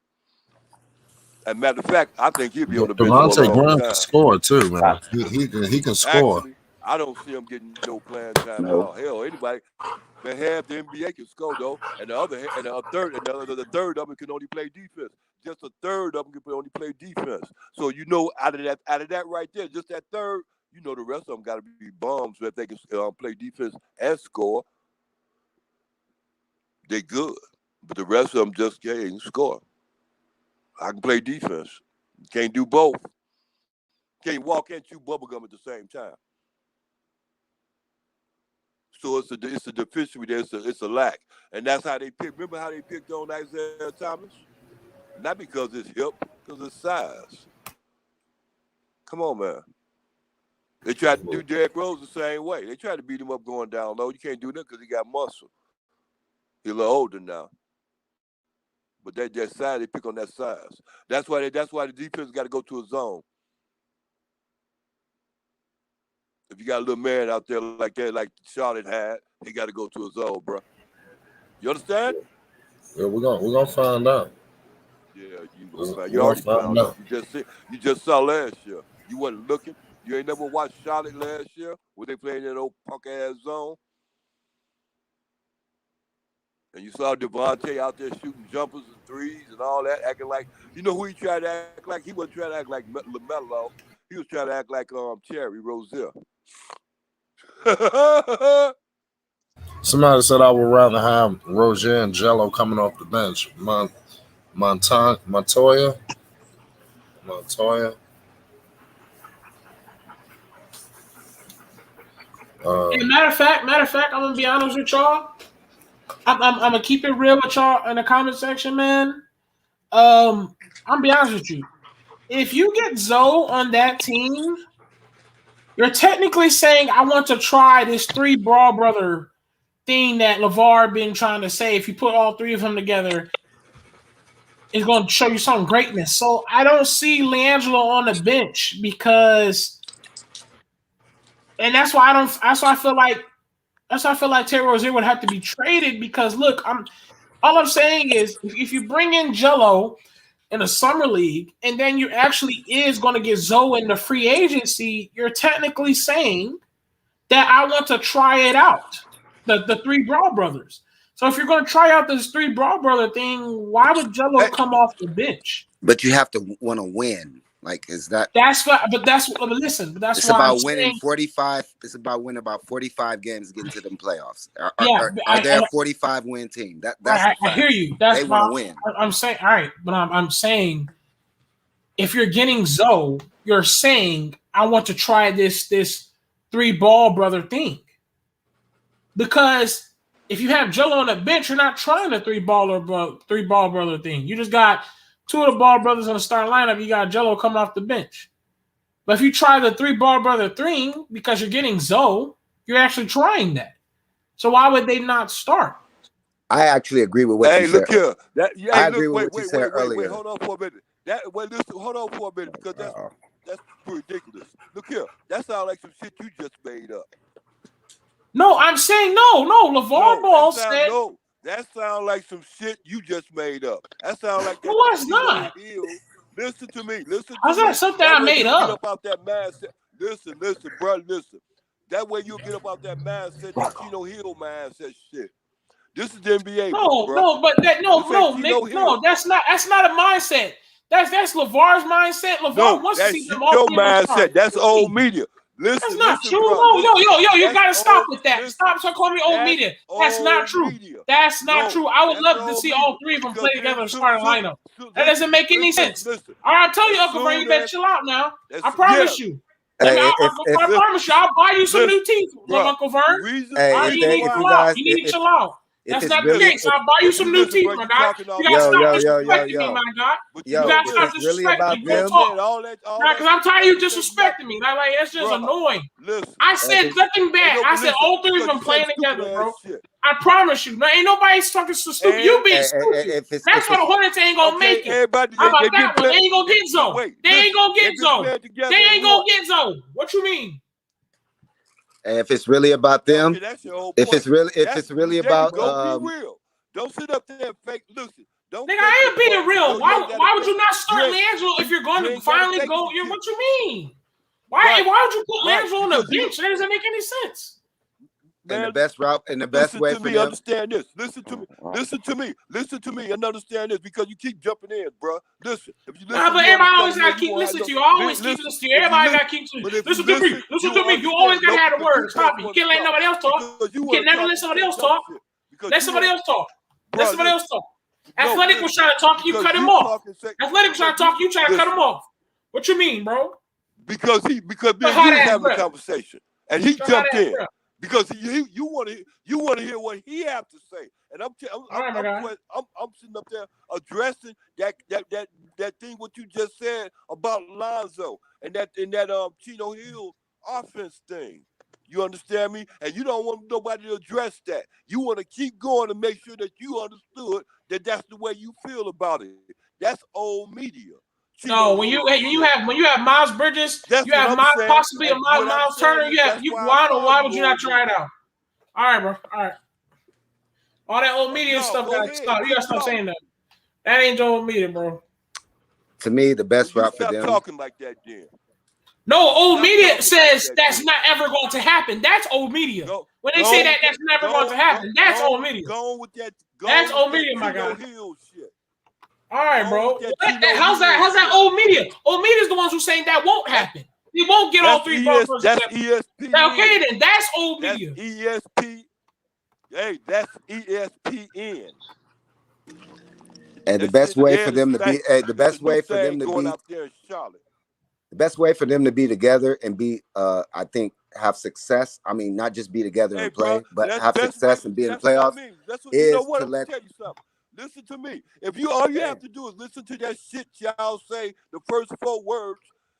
As a matter of fact, I think he'll be on the bench. Devonte Graham can score too, man. He can score. Actually, I don't see him getting no playing time at all. Hell, anybody that half the NBA can score though, and the third of them can only play defense. Just a third of them can only play defense. So out of that right there, just that third, the rest of them got to be bums. So if they can play defense and score, they good. But the rest of them just can't score. I can play defense. Can't do both. Can't walk and chew bubblegum at the same time. So it's a deficiency there. It's a lack. And that's how they picked. Remember how they picked on Isaiah Thomas? Not because it's hip, because it's size. Come on, man. They tried to do Derrick Rose the same way. They tried to beat him up going down low. You can't do that because he got muscle. He's a little older now. But that size, they pick on that size. That's why the defense got to go to a zone. If you got a little man out there like that, like Charlotte had, he got to go to a zone, bro. You understand? Yeah, we're gonna find out. Yeah, you already found out. You just saw last year. You wasn't looking. You ain't never watched Charlotte last year where they played in that old punk ass zone. And you saw Devonte out there shooting jumpers and threes and all that, acting like, who he tried to act like? He wasn't trying to act like LaMelo. He was trying to act like Terry Rozier. Somebody said I would rather have Rozier and Jello coming off the bench. Montoya. Matter of fact, I'm gonna be honest with y'all. I'm gonna keep it real with y'all in the comment section, man. I'm gonna be honest with you. If you get Zoe on that team, you're technically saying I want to try this three brawl brother thing that Lavar been trying to say. If you put all three of them together, it's going to show you some greatness. So I don't see LiAngelo on the bench because, and that's why I feel like Terry Rozier would have to be traded because look, all I'm saying is if you bring in Jello in a summer league, and then you actually is going to get Zoe in the free agency, you're technically saying that I want to try it out, the three Brawl Brothers. So if you're going to try out this three Brawl Brother thing, why would Jello come off the bench? But you have to want to win. Like, is that? But listen. It's about winning 45. It's about winning about 45 games to get into them playoffs. Are there a 45 win team? I hear you. They want to win. I'm saying, all right, but I'm saying, if you're getting Zoe, you're saying I want to try this three ball brother thing. Because if you have Jello on the bench, you're not trying the three ball brother thing. You just got two of the ball brothers on the starting lineup. You got Jello coming off the bench. But if you try the three ball brother thing because you're getting Zoe, you're actually trying that. So why would they not start? I actually agree with what you said. Hey, look here. I agree with what you said earlier. Wait, hold on for a minute. Hold on for a minute because that's ridiculous. Look here. That sounds like some shit you just made up. No, I'm saying no. LeVar Ball said. That sounds like some shit you just made up. That sounds like that. No, it's not. Listen to me. Listen to How's me. that something I made Get up? up out that mindset. Listen, bro. Listen. That way you'll get up out that mindset, that Chino Hill mindset shit. This is the NBA. No, but that Nick, no, that's not a mindset. That's Lavar's mindset. Lavar wants to see them all. Your mindset. That's old media. Listen, that's not true. Bro, yo, you gotta stop with that. Stop calling me old media. That's not true. That's not true. I would love to see all three of them play together in starting lineup. That doesn't make any sense. All right, I'm telling you, Uncle Vern, you better chill out now. I promise you. I promise you, I'll buy you some new teeth, Uncle Vern. You need to chill out. That's not the case. I'll buy you some new teeth, my guy. You gotta stop disrespecting me, my guy. You gotta stop disrespecting me. Because I'm tired of you disrespecting me. Like that's just annoying. I said nothing bad. I said all three of them playing together, bro. I promise you. Now, ain't nobody talking so stupid. You being stupid. That's why the Hornets ain't gonna make it. How about that one? They ain't gonna get zone. They ain't gonna get zone. They ain't gonna get zone. What you mean? And if it's really about them, if it's really about, be real. Don't sit up there and fake. Listen, don't. Nigga, I ain't being real. Why would you not start Langelo if you're going to finally go? What you mean? Why would you put Langelo on the bench? That doesn't make any sense. And the best route and the best way for them. Understand this. Listen to me, and understand this because you keep jumping in, bro. Listen. If you listen, but everybody always gotta keep listening to you. I always keep listening to you. Everybody gotta keep listening. Listen to me. Listen to me. You always gotta have the word. Stop it. You can't let nobody else talk. You can never let somebody else talk. Let somebody else talk. Let somebody else talk. Athletic was trying to talk, you cut him off. Athletic was trying to talk, you trying to cut him off. What you mean, bro? Because he was having a conversation and he jumped in. Because you want to hear what he has to say, and I'm sitting up there addressing that thing what you just said about Lonzo and that Chino Hill offense thing. You understand me? And you don't want nobody to address that. You want to keep going to make sure that you understood that that's the way you feel about it. That's old media. No, when you have Miles Bridges, you have possibly a Miles Turner. Why would you not try it out? All right, bro. All right. All that old media stuff gotta stop. You gotta stop saying that. That ain't old media, bro. To me, the best route for them. Talking like that, then. No, old media says that's not ever going to happen. That's old media. When they say that that's never going to happen, that's old media. That's old media, my guy. All right, bro. How's that old media? Old media is the ones who saying that won't happen. He won't get all three bumpers. That's ESPN. Okay, then that's old media. That's ESPN. And the best way for them to be, the best way for them to be, out there in Charlotte. The best way for them to be together and be, I think, have success. I mean, not just be together and play, but have success and be in the playoffs. Is to let. Listen to me. If you all you have to do is listen to that shit y'all say, the first 4 words,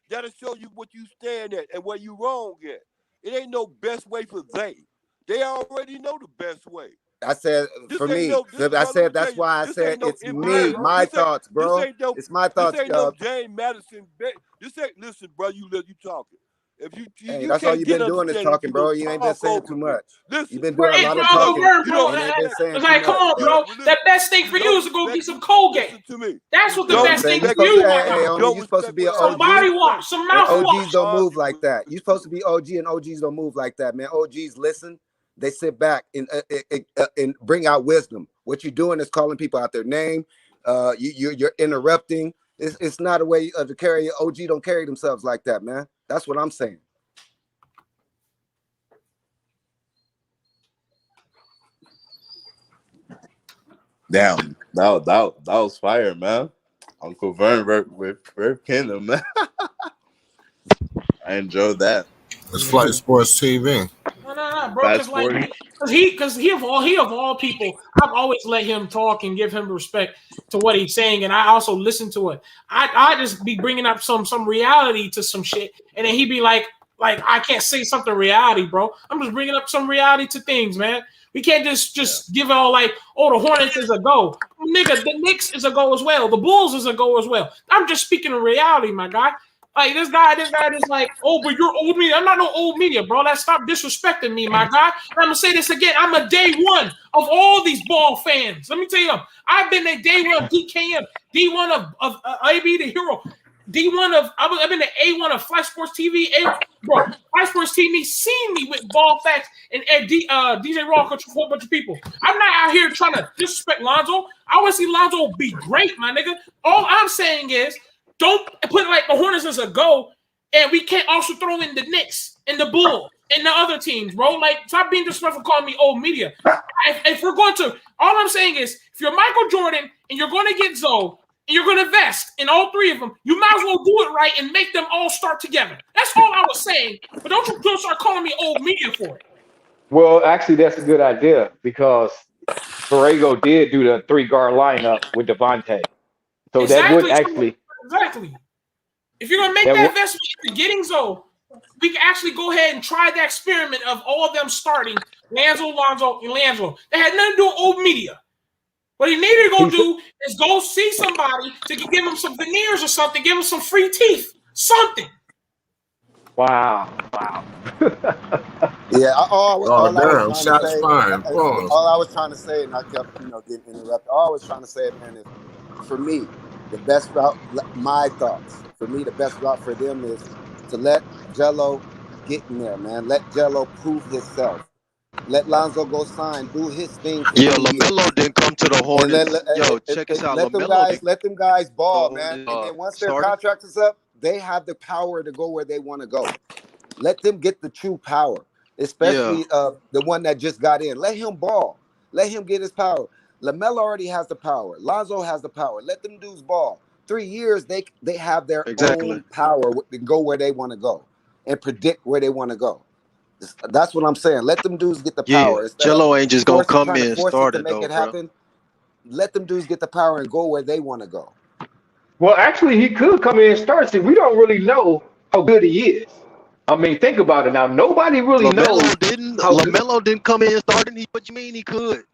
that'll show you what you stand at and where you wrong at. It ain't no best way for they. They already know the best way. I said for me, I said that's why I said it's me, my thoughts, bro. It's my thoughts, no James Madison. Listen, bro, you talking. If you that's all you've been doing is talking, bro. You ain't been saying too much. You've been doing a lot of talking. It's like, come on, bro. The best thing for you is to go get some Colgate. That's what the best thing for you is. You're supposed to be an OG. Some body wash, some mouthwash. OGs don't move like that. You're supposed to be OG, and OGs don't move like that, man. OGs listen. They sit back and bring out wisdom. What you're doing is calling people out their name. You're interrupting. It's not a way to carry. OG don't carry themselves like that, man. That's what I'm saying. Damn, that was fire, man. Uncle Vern with Kingdom, man. I enjoyed that. It's Flight Sports TV. No, bro. Because he of all people, I've always let him talk and give him respect to what he's saying, and I also listen to it. I just be bringing up some reality to some shit, and then he be like I can't say something reality, bro. I'm just bringing up some reality to things, man. We can't just give it all like, oh, the Hornets is a go, nigga. The Knicks is a go as well. The Bulls is a go as well. I'm just speaking of reality, my guy. Like this guy is like, oh, but you're old media. I'm not no old media, bro. Let's stop disrespecting me, my guy. And I'm gonna say this again. I'm a day one of all these ball fans. Let me tell you, I've been a day one of DKM, D1 of AB the Hero, D1 of I've been the A1 of Flash Sports TV. Bro, Flash Sports TV seen me with ball facts and DJ Raw control a whole bunch of people. I'm not out here trying to disrespect Lonzo. I want to see Lonzo be great, my nigga. All I'm saying is, don't put it like the Hornets as a go, and we can't also throw in the Knicks and the Bulls and the other teams, bro. Like, stop being disrespectful, calling me old media. If we're going to, all I'm saying is, if you're Michael Jordan and you're going to get Zoe and you're going to invest in all three of them, you might as well do it right and make them all start together. That's all I was saying. But don't start calling me old media for it. Well, actually, that's a good idea because Borrego did do the 3-guard lineup with Devonte. So that would actually. Exactly. If you're gonna make that investment into getting Zoe, we can actually go ahead and try the experiment of all of them starting Lonzo, and Leandro. They had nothing to do with old media. What he needed to go do is go see somebody to give him some veneers or something, give him some free teeth, something. Wow. Yeah, all I was trying to say, and I kept, getting interrupted. All I was trying to say, man, is for me, the best route, my thoughts, for me, the best route for them is to let Jello get in there, man. Let Jello prove himself. Let Lonzo go sign, do his thing. Yeah, LaMelo didn't come to the Hornets. Check us out. Let them guys ball, man. And then once their contract is up, they have the power to go where they want to go. Let them get the true power, especially the one that just got in. Let him ball. Let him get his power. LaMelo already has the power. Lonzo has the power. Let them dudes ball. 3 years, they have their own power to go where they want to go and predict where they want to go. That's what I'm saying. Let them dudes get the power. Jello ain't just gonna come in and start it though, happen. Let them dudes get the power and go where they want to go. Well, actually, he could come in and start. See, we don't really know how good he is. I mean, think about it now. Nobody really knows. LaMelo didn't come in and start. What you mean he could?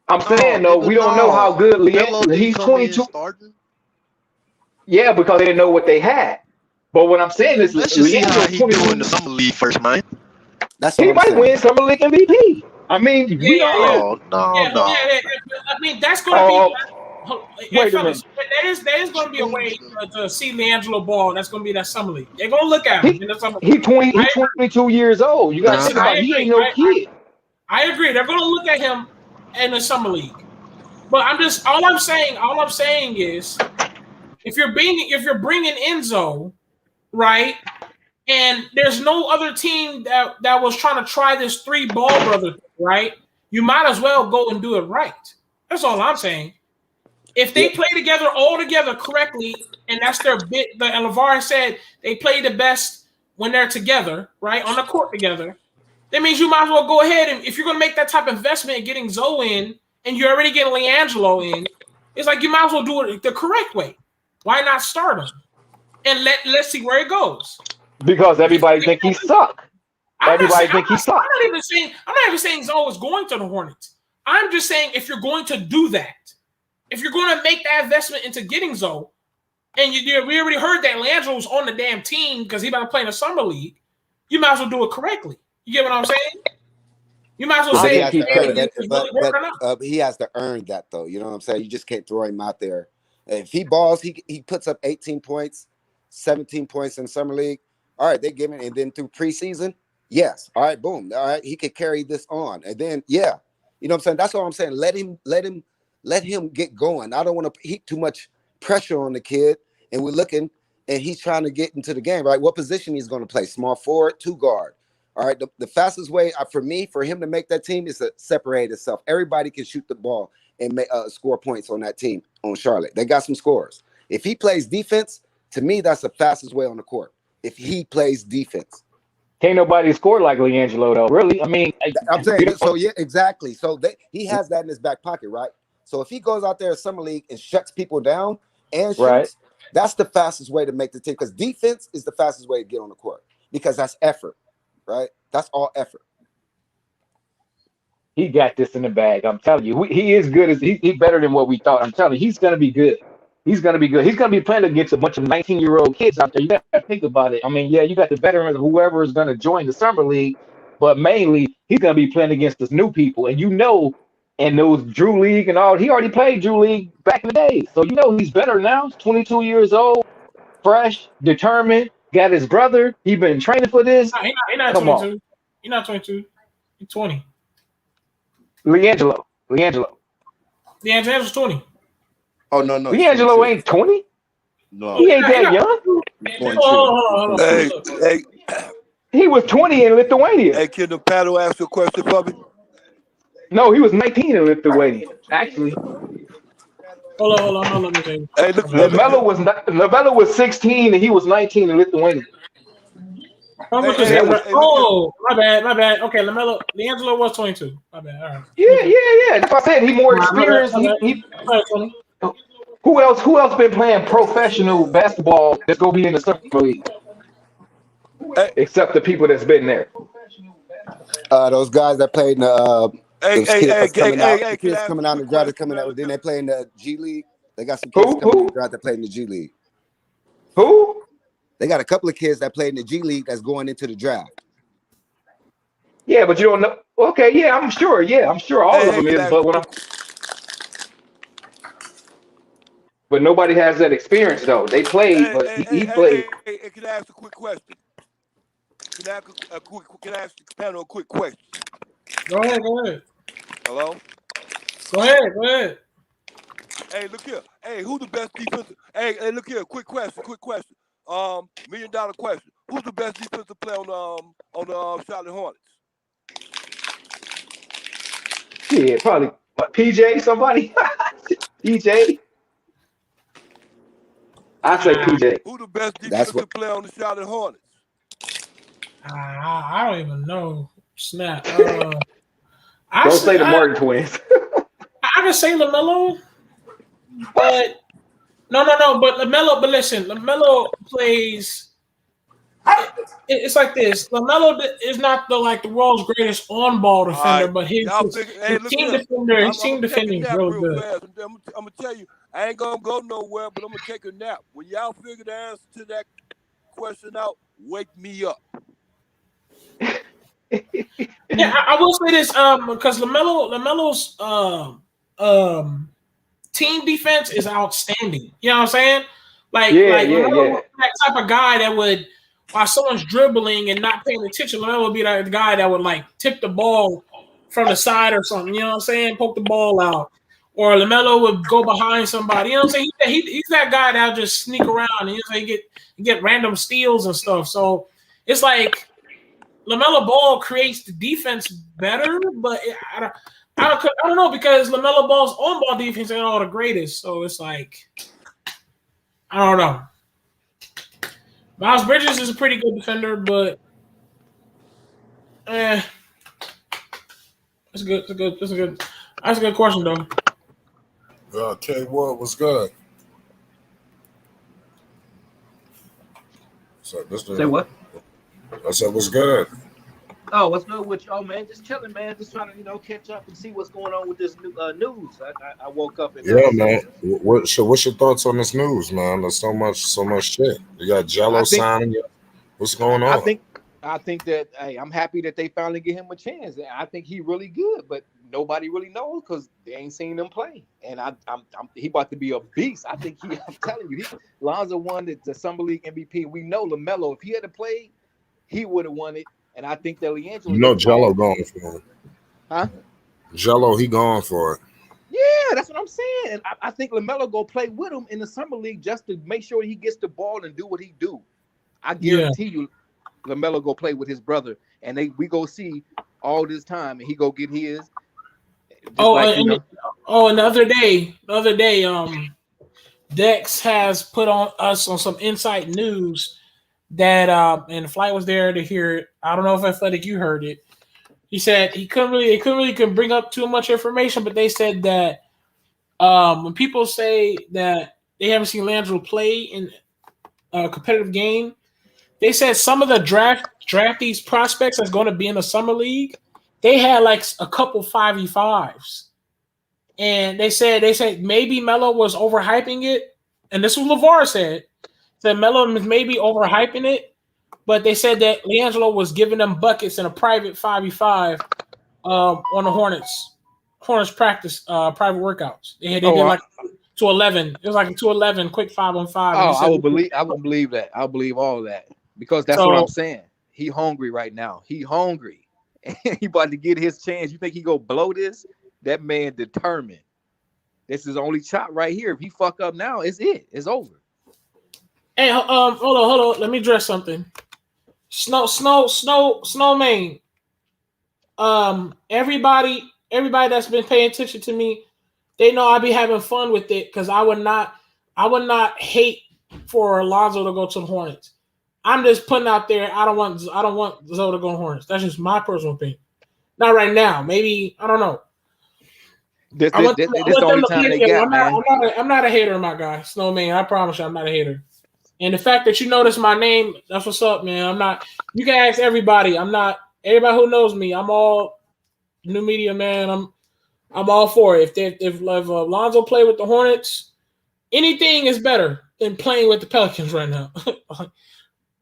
I'm saying though, we don't know how good LaMelo. He's 22. Yeah, because they didn't know what they had. But what I'm saying is, let's just see how he do in the summer league first, man. He might win summer league MVP. I mean, we don't know. No. I mean, that's going to be. Wait a minute. There is going to be a way to see Leandro Ball. That's going to be that summer league. They're going to look at him in the summer. He's 22 years old. You got to think about he ain't no kid. I agree. They're going to look at him in the summer league. But all I'm saying is, if you're bringing Enzo, right, and there's no other team that was trying to try this 3 ball brother, right? You might as well go and do it right. That's all I'm saying. If they play together all together correctly, and that's their bit, and Lavar said they play the best when they're together, right, on the court together, that means you might as well go ahead and if you're going to make that type of investment in getting Zoe in, and you're already getting Leandro in, it's like you might as well do it the correct way. Why not start him? And let's see where it goes. Because everybody think he suck. Everybody think he suck. I'm not even saying Zoe is going to the Hornets. I'm just saying if you're going to do that, if you're going to make that investment into getting Zoe, and we already heard that Leandro's on the damn team because he's about to play in the summer league, you might as well do it correctly. You get what I'm saying? You might as well say he has to earn that, though. You know what I'm saying? You just can't throw him out there. If he balls, he puts up 18 points, 17 points in summer league. All right, they give him, and then through preseason, yes. All right, boom. All right, he could carry this on, and then you know what I'm saying. That's all I'm saying. Let him get going. I don't want to heap too much pressure on the kid, and we're looking, and he's trying to get into the game, right? What position he's going to play? Small forward, 2 guard. All right, the fastest way for him to make that team is to separate itself. Everybody can shoot the ball and score points on that team on Charlotte. They got some scores. If he plays defense, to me, that's the fastest way on the court. If he plays defense. Can't nobody score like Leandro, though. Really? I mean, I'm saying, so yeah, exactly. So he has that in his back pocket, right? So if he goes out there in summer league and shuts people down and shoots, that's the fastest way to make the team. Because defense is the fastest way to get on the court. Because that's effort, right? That's all effort. He got this in the bag. I'm telling you, he is good. He's better than what we thought. I'm telling you, he's going to be good. He's gonna be good. He's gonna be playing against a bunch of 19-year-old kids out there. You gotta think about it. I mean, yeah, you got the veterans, whoever is gonna join the summer league, but mainly he's gonna be playing against the new people. And and those Drew League and all, he already played Drew League back in the day. So he's better now. He's 22 years old, fresh, determined, got his brother. He been training for this. He's not Come 22. on. He's not 22. He's 20. Leangelo. D'Angelo's 20. Oh no, Leangelo ain't 20. No, He ain't that young. Hold on. Hey, He was 20 in Lithuania. hey, can the panel ask a question for me? No, he was 19 in Lithuania. Actually, Hold on. Let me tell you. Hey, look, LaMelo was 16 and he was 19 in Lithuania. My bad. Okay, D'Angelo was 22. My bad. All right. Yeah. That's what I said. He more experienced. Who else been playing professional basketball that's gonna be in the summer league? Except the people that's been there. Those guys that played in the kids kids coming out in the draft, coming out. Then they play in the G League. They got some kids coming in the draft that played in the G League. Who? They got a couple of kids that played in the G League that's going into the draft. Yeah, but you don't know. Okay, yeah, I'm sure. Yeah, I'm sure all of them is. But nobody has that experience though. They played, but he played. Hey, can I ask a quick question? Can I ask the panel a quick question? Go ahead. Hello? Go ahead. Hey, look here. Hey, who the best defensive? Hey, look here. Quick question. $1 million question. Who's the best defensive player on the Charlotte Hornets? Yeah, probably PJ. Somebody. PJ. I say PJ. Who the best defensive player on the Charlotte Hornets? I don't even know. Snap. Don't say the Martin twins. I can say LaMelo, but no. But LaMelo. But listen, LaMelo plays. It's like this. LaMelo is not the world's greatest on-ball defender, but his team defending is real good. I'm gonna tell you, I ain't gonna go nowhere, but I'm gonna take a nap. When y'all figure the answer to that question out, wake me up. Yeah, I will say this because LaMelo's team defense is outstanding. You know what I'm saying? LaMelo, that type of guy that would, while someone's dribbling and not paying attention, LaMelo would be the guy that would tip the ball from the side or something. You know what I'm saying? Poke the ball out, or LaMelo would go behind somebody. You know what I'm saying? He's that guy that'll just sneak around and get random steals and stuff. So it's like LaMelo Ball creates the defense better, but I don't know because LaMelo Ball's on-ball defense ain't all the greatest. So it's like I don't know. Miles Bridges is a pretty good defender, but that's a good question though. K Wood was good. So Say what? I said what's good. Oh, what's good with y'all, man? Just chilling, man. Just trying to, catch up and see what's going on with this news. I woke up and man. What's your thoughts on this news, man? There's so much shit. You got Jello signing. What's going on? I think that I'm happy that they finally give him a chance. I think he really good, but nobody really knows because they ain't seen him play. And he about to be a beast. I think I'm telling you, Lonzo won the Summer League MVP. We know LaMelo, if he had to play, he would have won it. And I think that Leangelo, Jello going for it. Huh? Jello, he going for it. Yeah, that's what I'm saying. And I think LaMelo go play with him in the Summer League just to make sure he gets the ball and do what he do. I guarantee you, LaMelo go play with his brother, and we go see all this time, and he go get his. And the other day, Dex has put on us on some inside news that and the flight was there to hear it. I don't know if Athletic you heard it. He said he couldn't really bring up too much information, but they said that when people say that they haven't seen Landry play in a competitive game, they said some of the draftees prospects that's going to be in the summer league, they had a couple 5v5s, and they said maybe Melo was overhyping it, and this is what Lavar said Melo was maybe overhyping it, but they said that LiAngelo was giving them buckets in a private 5v5 on the Hornets practice private workouts. They did like 2-11. It was like a 2-11 quick 5-on-5. I would believe that. I believe all that because that's what I'm saying. He hungry right now. He hungry. He about to get his chance. You think he go blow this? That man determined. This is only shot right here. If he fuck up now, it's it. It's over. Hey, hold on. Let me address something. Snowman. Everybody that's been paying attention to me, they know I be having fun with it because I would not hate for Lonzo to go to the Hornets. I'm just putting out there. I don't want Zoe to go to Hornets. That's just my personal opinion. Not right now. Maybe I don't know. This the only time they got, man. I'm not a hater, my guy. Snowman. I promise you, I'm not a hater. And the fact that you notice my name, that's what's up, man. I'm not. You can ask everybody. I'm not. Everybody who knows me, I'm all new media, man. I'm all for it. If Lonzo play with the Hornets, anything is better than playing with the Pelicans right now. As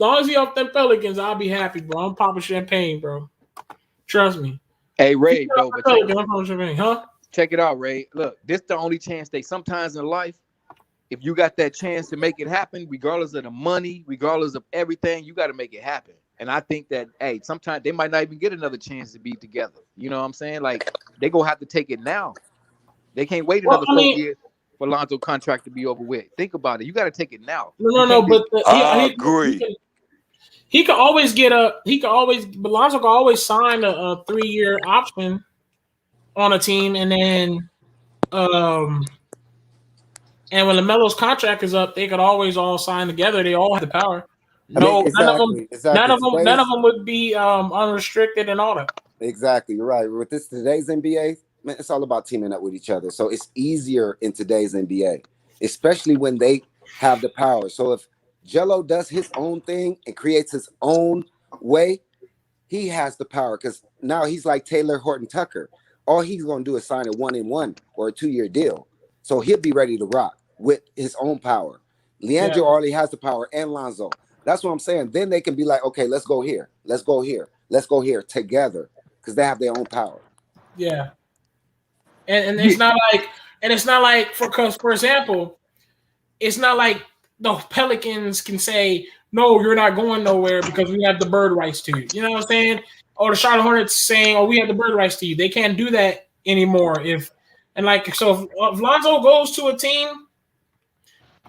long as he off them Pelicans, I'll be happy, bro. I'm popping champagne, bro. Trust me. Hey, Ray, though, but check it out, Ray. Look, this the only chance sometimes in life, if you got that chance to make it happen, regardless of the money, regardless of everything, you got to make it happen. And I think that, hey, sometimes they might not even get another chance to be together. You know what I'm saying? Like, they going to have to take it now. They can't wait another 4 years for Lonzo's contract to be over with. Think about it. You got to take it now. No, but I agree. Lonzo can always sign a 3-year option on a team, and then and when LaMelo's contract is up, they could always all sign together. They all have the power. None of them would be unrestricted and all that. Exactly, you're right. With today's NBA, man, it's all about teaming up with each other. So it's easier in today's NBA, especially when they have the power. So if Jello does his own thing and creates his own way, he has the power because now he's like Taylor Horton Tucker. All he's going to do is sign a 1-in-1 or a 2-year deal. So he'll be ready to rock with his own power. LiAngelo already has the power, and Lonzo. That's what I'm saying. Then they can be like, okay, let's go here. Let's go here. Let's go here together because they have their own power. Yeah. And it's not like, for example, it's not like the Pelicans can say, no, you're not going nowhere because we have the bird rights to you. You know what I'm saying? Or the Charlotte Hornets saying, oh, we have the bird rights to you. They can't do that anymore. If Lonzo goes to a team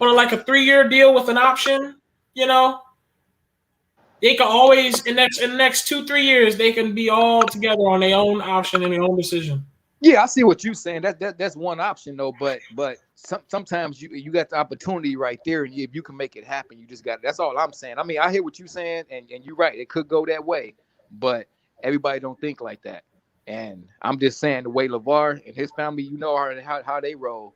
on like a 3-year deal with an option, you know, they can always in the next 2-3 years they can be all together on their own option and their own decision. Yeah, I see what you're saying. That's one option though, but sometimes you got the opportunity right there, and if you can make it happen, you just got it. That's all I'm saying. I mean, I hear what you're saying, and you're right. It could go that way, but everybody don't think like that. And I'm just saying the way Lavar and his family, you know, how they roll.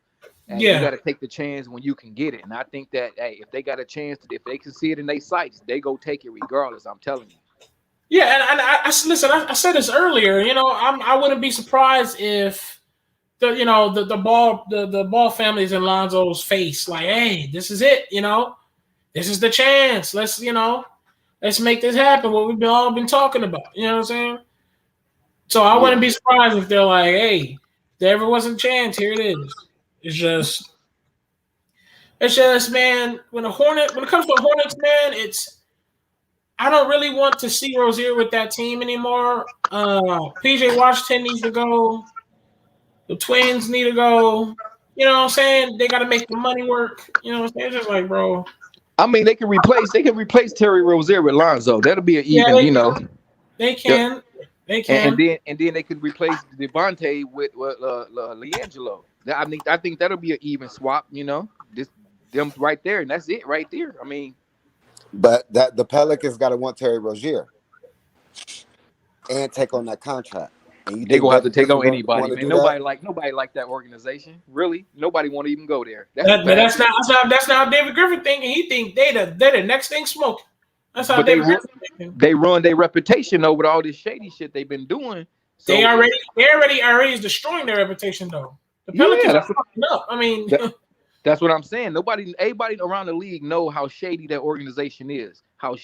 And you got to take the chance when you can get it. And I think that, hey, if they got a chance, if they can see it in their sights, they go take it regardless. I'm telling you. Yeah, and I listen. I said this earlier. You know, I wouldn't be surprised if the Ball family is in Lonzo's face. Like, hey, this is it. You know, this is the chance. Let's make this happen. What we've all been talking about. You know what I'm saying? So I wouldn't be surprised if they're like, hey, there ever was a chance. Here it is. It's just, man. When it comes to the Hornets, man, I don't really want to see Rozier with that team anymore. PJ Washington needs to go. The Twins need to go. You know what I'm saying? They got to make the money work. You know what I'm saying? It's just like, bro. I mean, they can replace Terry Rozier with Lonzo. That'll be an even. They can. They can. And then they could replace Devonte with LiAngelo. I think that'll be an even swap. You know, just them right there, and that's it right there. I mean. But the Pelicans got to want Terry Rozier and take on that contract. And they gonna have to take on anybody. Man. Nobody like that organization. Really, nobody want to even go there. That's not how David Griffin thinking. He think they the next thing smoking. That's how David Griffin thinking. They run their reputation though with all this shady shit they've been doing. So, they already is destroying their reputation though. The Pelicans are fucking up. I mean, That's what I'm saying. Everybody around the league know how shady that organization is,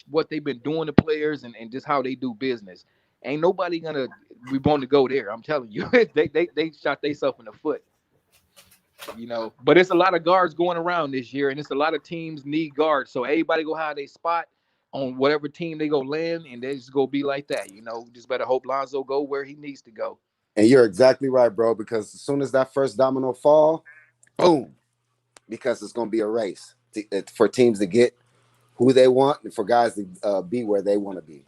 what they've been doing to players, and just how they do business. Ain't nobody gonna be born to go there. I'm telling you, they shot themselves in the foot. But it's a lot of guards going around this year, and it's a lot of teams need guards. So everybody go have their spot on whatever team they go land, and they just go be like that. Just better hope Lonzo go where he needs to go. And you're exactly right, bro. Because as soon as that first domino fall, boom. Because it's going to be a race for teams to get who they want and for guys to be where they want to be.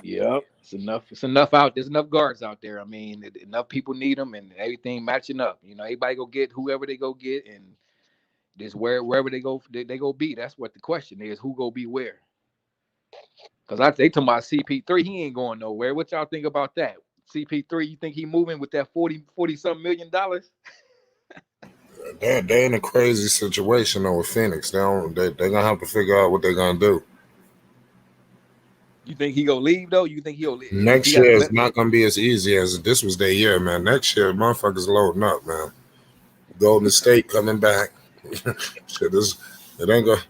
Yep, it's enough. It's enough out. There's enough guards out there. I mean, enough people need them, and everything matching up. Everybody go get whoever they go get, and just wherever they go be. That's what the question is: who go be where? Because they talking about CP3, he ain't going nowhere. What y'all think about that? CP3, you think he moving with that $40 something million? They're in a crazy situation though with Phoenix. They're gonna have to figure out what they're gonna do. You think he gonna leave though? You think he'll leave? Next year is not gonna be as easy as this was their year, man. Next year, motherfuckers loading up, man. Golden State coming back. Shit, it ain't gonna.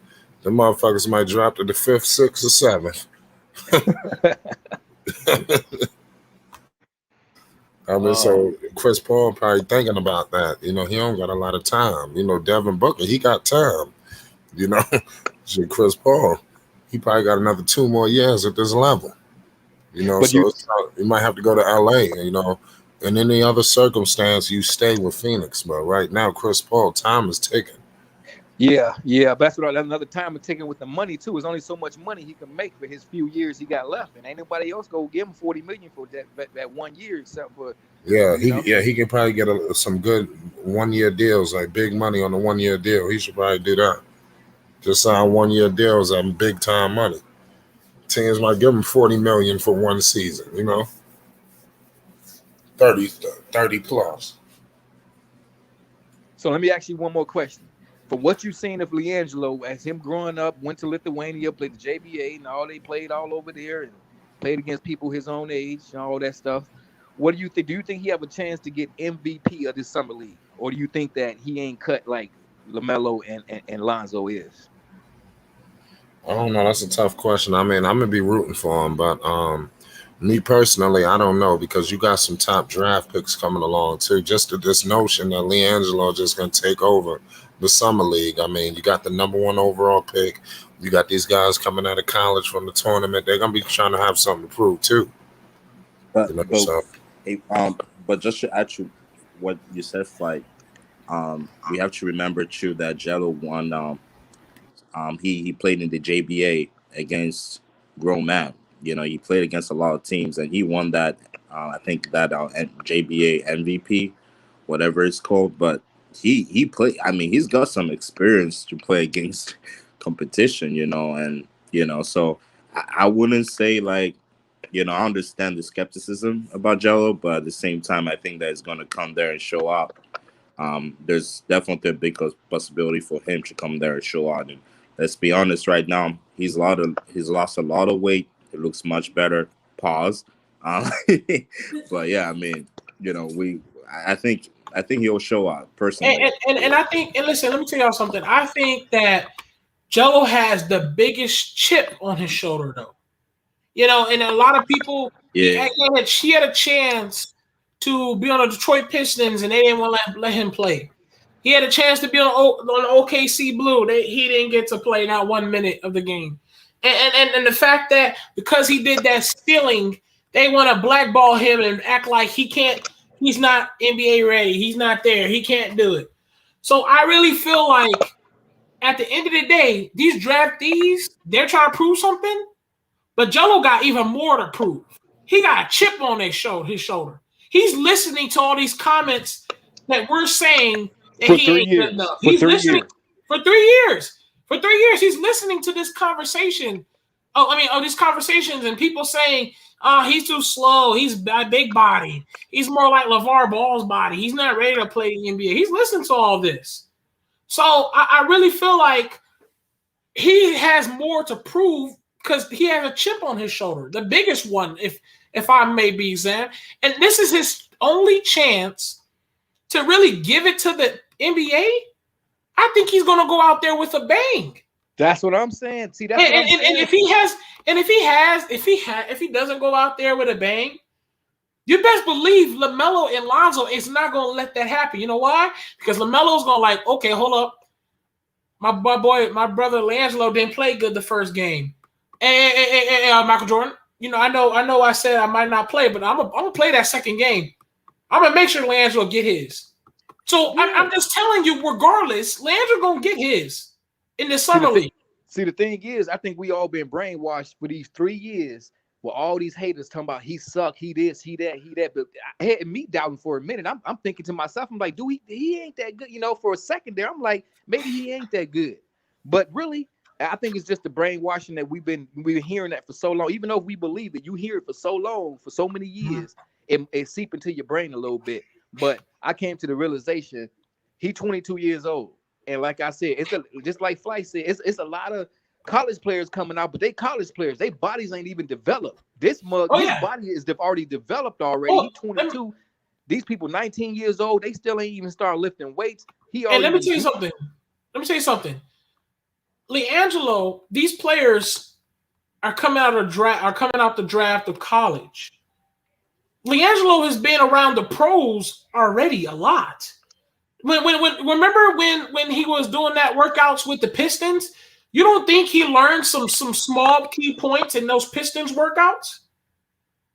The motherfuckers might drop to the 5th, 6th, or 7th. I mean, so Chris Paul probably thinking about that. He don't got a lot of time. Devin Booker, he got time. So Chris Paul, he probably got another 2 more years at this level. So you might have to go to LA. In any other circumstance, you stay with Phoenix. But right now, Chris Paul, time is ticking. Yeah. That's what another time is ticking with the money too. There's only so much money he can make for his few years he got left, and ain't nobody else go give him $40 million for that 1 year except for. He can probably get some good 1-year deals, like big money on the 1-year deal. He should probably do that. Just sign 1-year deals and big time money. Teams might give him $40 million for 1 season. 30 plus. So let me ask you one more question. From what you've seen of LiAngelo, as him growing up, went to Lithuania, played the JBA, and they played all over there and played against people his own age and all that stuff. What do you think? Do you think he have a chance to get MVP of this summer league, or do you think that he ain't cut like LaMelo and Lonzo is? I don't know. That's a tough question. I mean, I'm gonna be rooting for him, but me personally, I don't know, because you got some top draft picks coming along too. Just this notion that LiAngelo just gonna take over the summer league. I mean, you got the #1 overall pick. You got these guys coming out of college from the tournament. They're gonna be trying to have something to prove too. But just to add to what you said, Flight, we have to remember too that Jello won. He played in the JBA against grown man. He played against a lot of teams, and he won that. I think that JBA MVP, whatever it's called. But he played. I mean, he's got some experience to play against competition. So I wouldn't say like. I understand the skepticism about Jello, but at the same time, I think that it's going to come there and show up. There's definitely a big possibility for him to come there and show out. And let's be honest, right now, he's lost a lot of weight. It looks much better. Pause. But yeah, I mean, I think he'll show out personally. And I think, and listen, let me tell y'all something. I think that Jello has the biggest chip on his shoulder, though. And a lot of people, he had a chance to be on the Detroit Pistons, and they didn't want to let him play. He had a chance to be on OKC Blue. He didn't get to play not 1 minute of the game. And the fact that because he did that stealing, they want to blackball him and act like he's not NBA ready. He's not there. He can't do it. So I really feel like at the end of the day, these draftees, they're trying to prove something. But Jello got even more to prove. He got a chip on his shoulder. He's listening to all these comments that we're saying that for he 3 ain't years. good enough. For He's 3 listening years. for 3 years. For 3 years, he's listening to this conversation. These conversations and people saying, he's too slow. He's a big body. He's more like Lavar Ball's body. He's not ready to play the NBA. He's listening to all this. So I really feel like he has more to prove because he has a chip on his shoulder, the biggest one, if I may be, Zan. And this is his only chance to really give it to the NBA. I think he's gonna go out there with a bang. That's what I'm saying. See, that's And, what I'm saying. and if he doesn't go out there with a bang, you best believe LaMelo and Lonzo is not gonna let that happen. You know why? Because LaMelo's gonna like, okay, hold up. My brother LeAngelo didn't play good the first game. And Michael Jordan, you know, I know I said I might not play, but I'm gonna play that second game. I'm gonna make sure LeAngelo get his. So I'm just telling you, regardless, LeAngelo gonna get his in the summer league. See, the thing is, I think we all been brainwashed for these 3 years with all these haters talking about he suck, he this, he that, he that. But I had me doubting for a minute. I'm thinking to myself, I'm like, dude, he ain't that good. You know, for a second there, I'm like, maybe he ain't that good. But really, I think it's just the brainwashing that we've been hearing that for so long. Even though we believe it, you hear it for so long, for so many years, it seep into your brain a little bit. But I came to the realization, he 22 years old. And like I said, just like Fly said, it's a lot of college players coming out, but they college players. Their bodies ain't even developed. This his body is already developed already. He's 22. These people 19 years old, they still ain't even start lifting weights. And let me tell you something. LeAngelo, these players are coming out the draft of college. LeAngelo has been around the pros already a lot. Remember when he was doing that workouts with the Pistons? You don't think he learned some small key points in those Pistons workouts?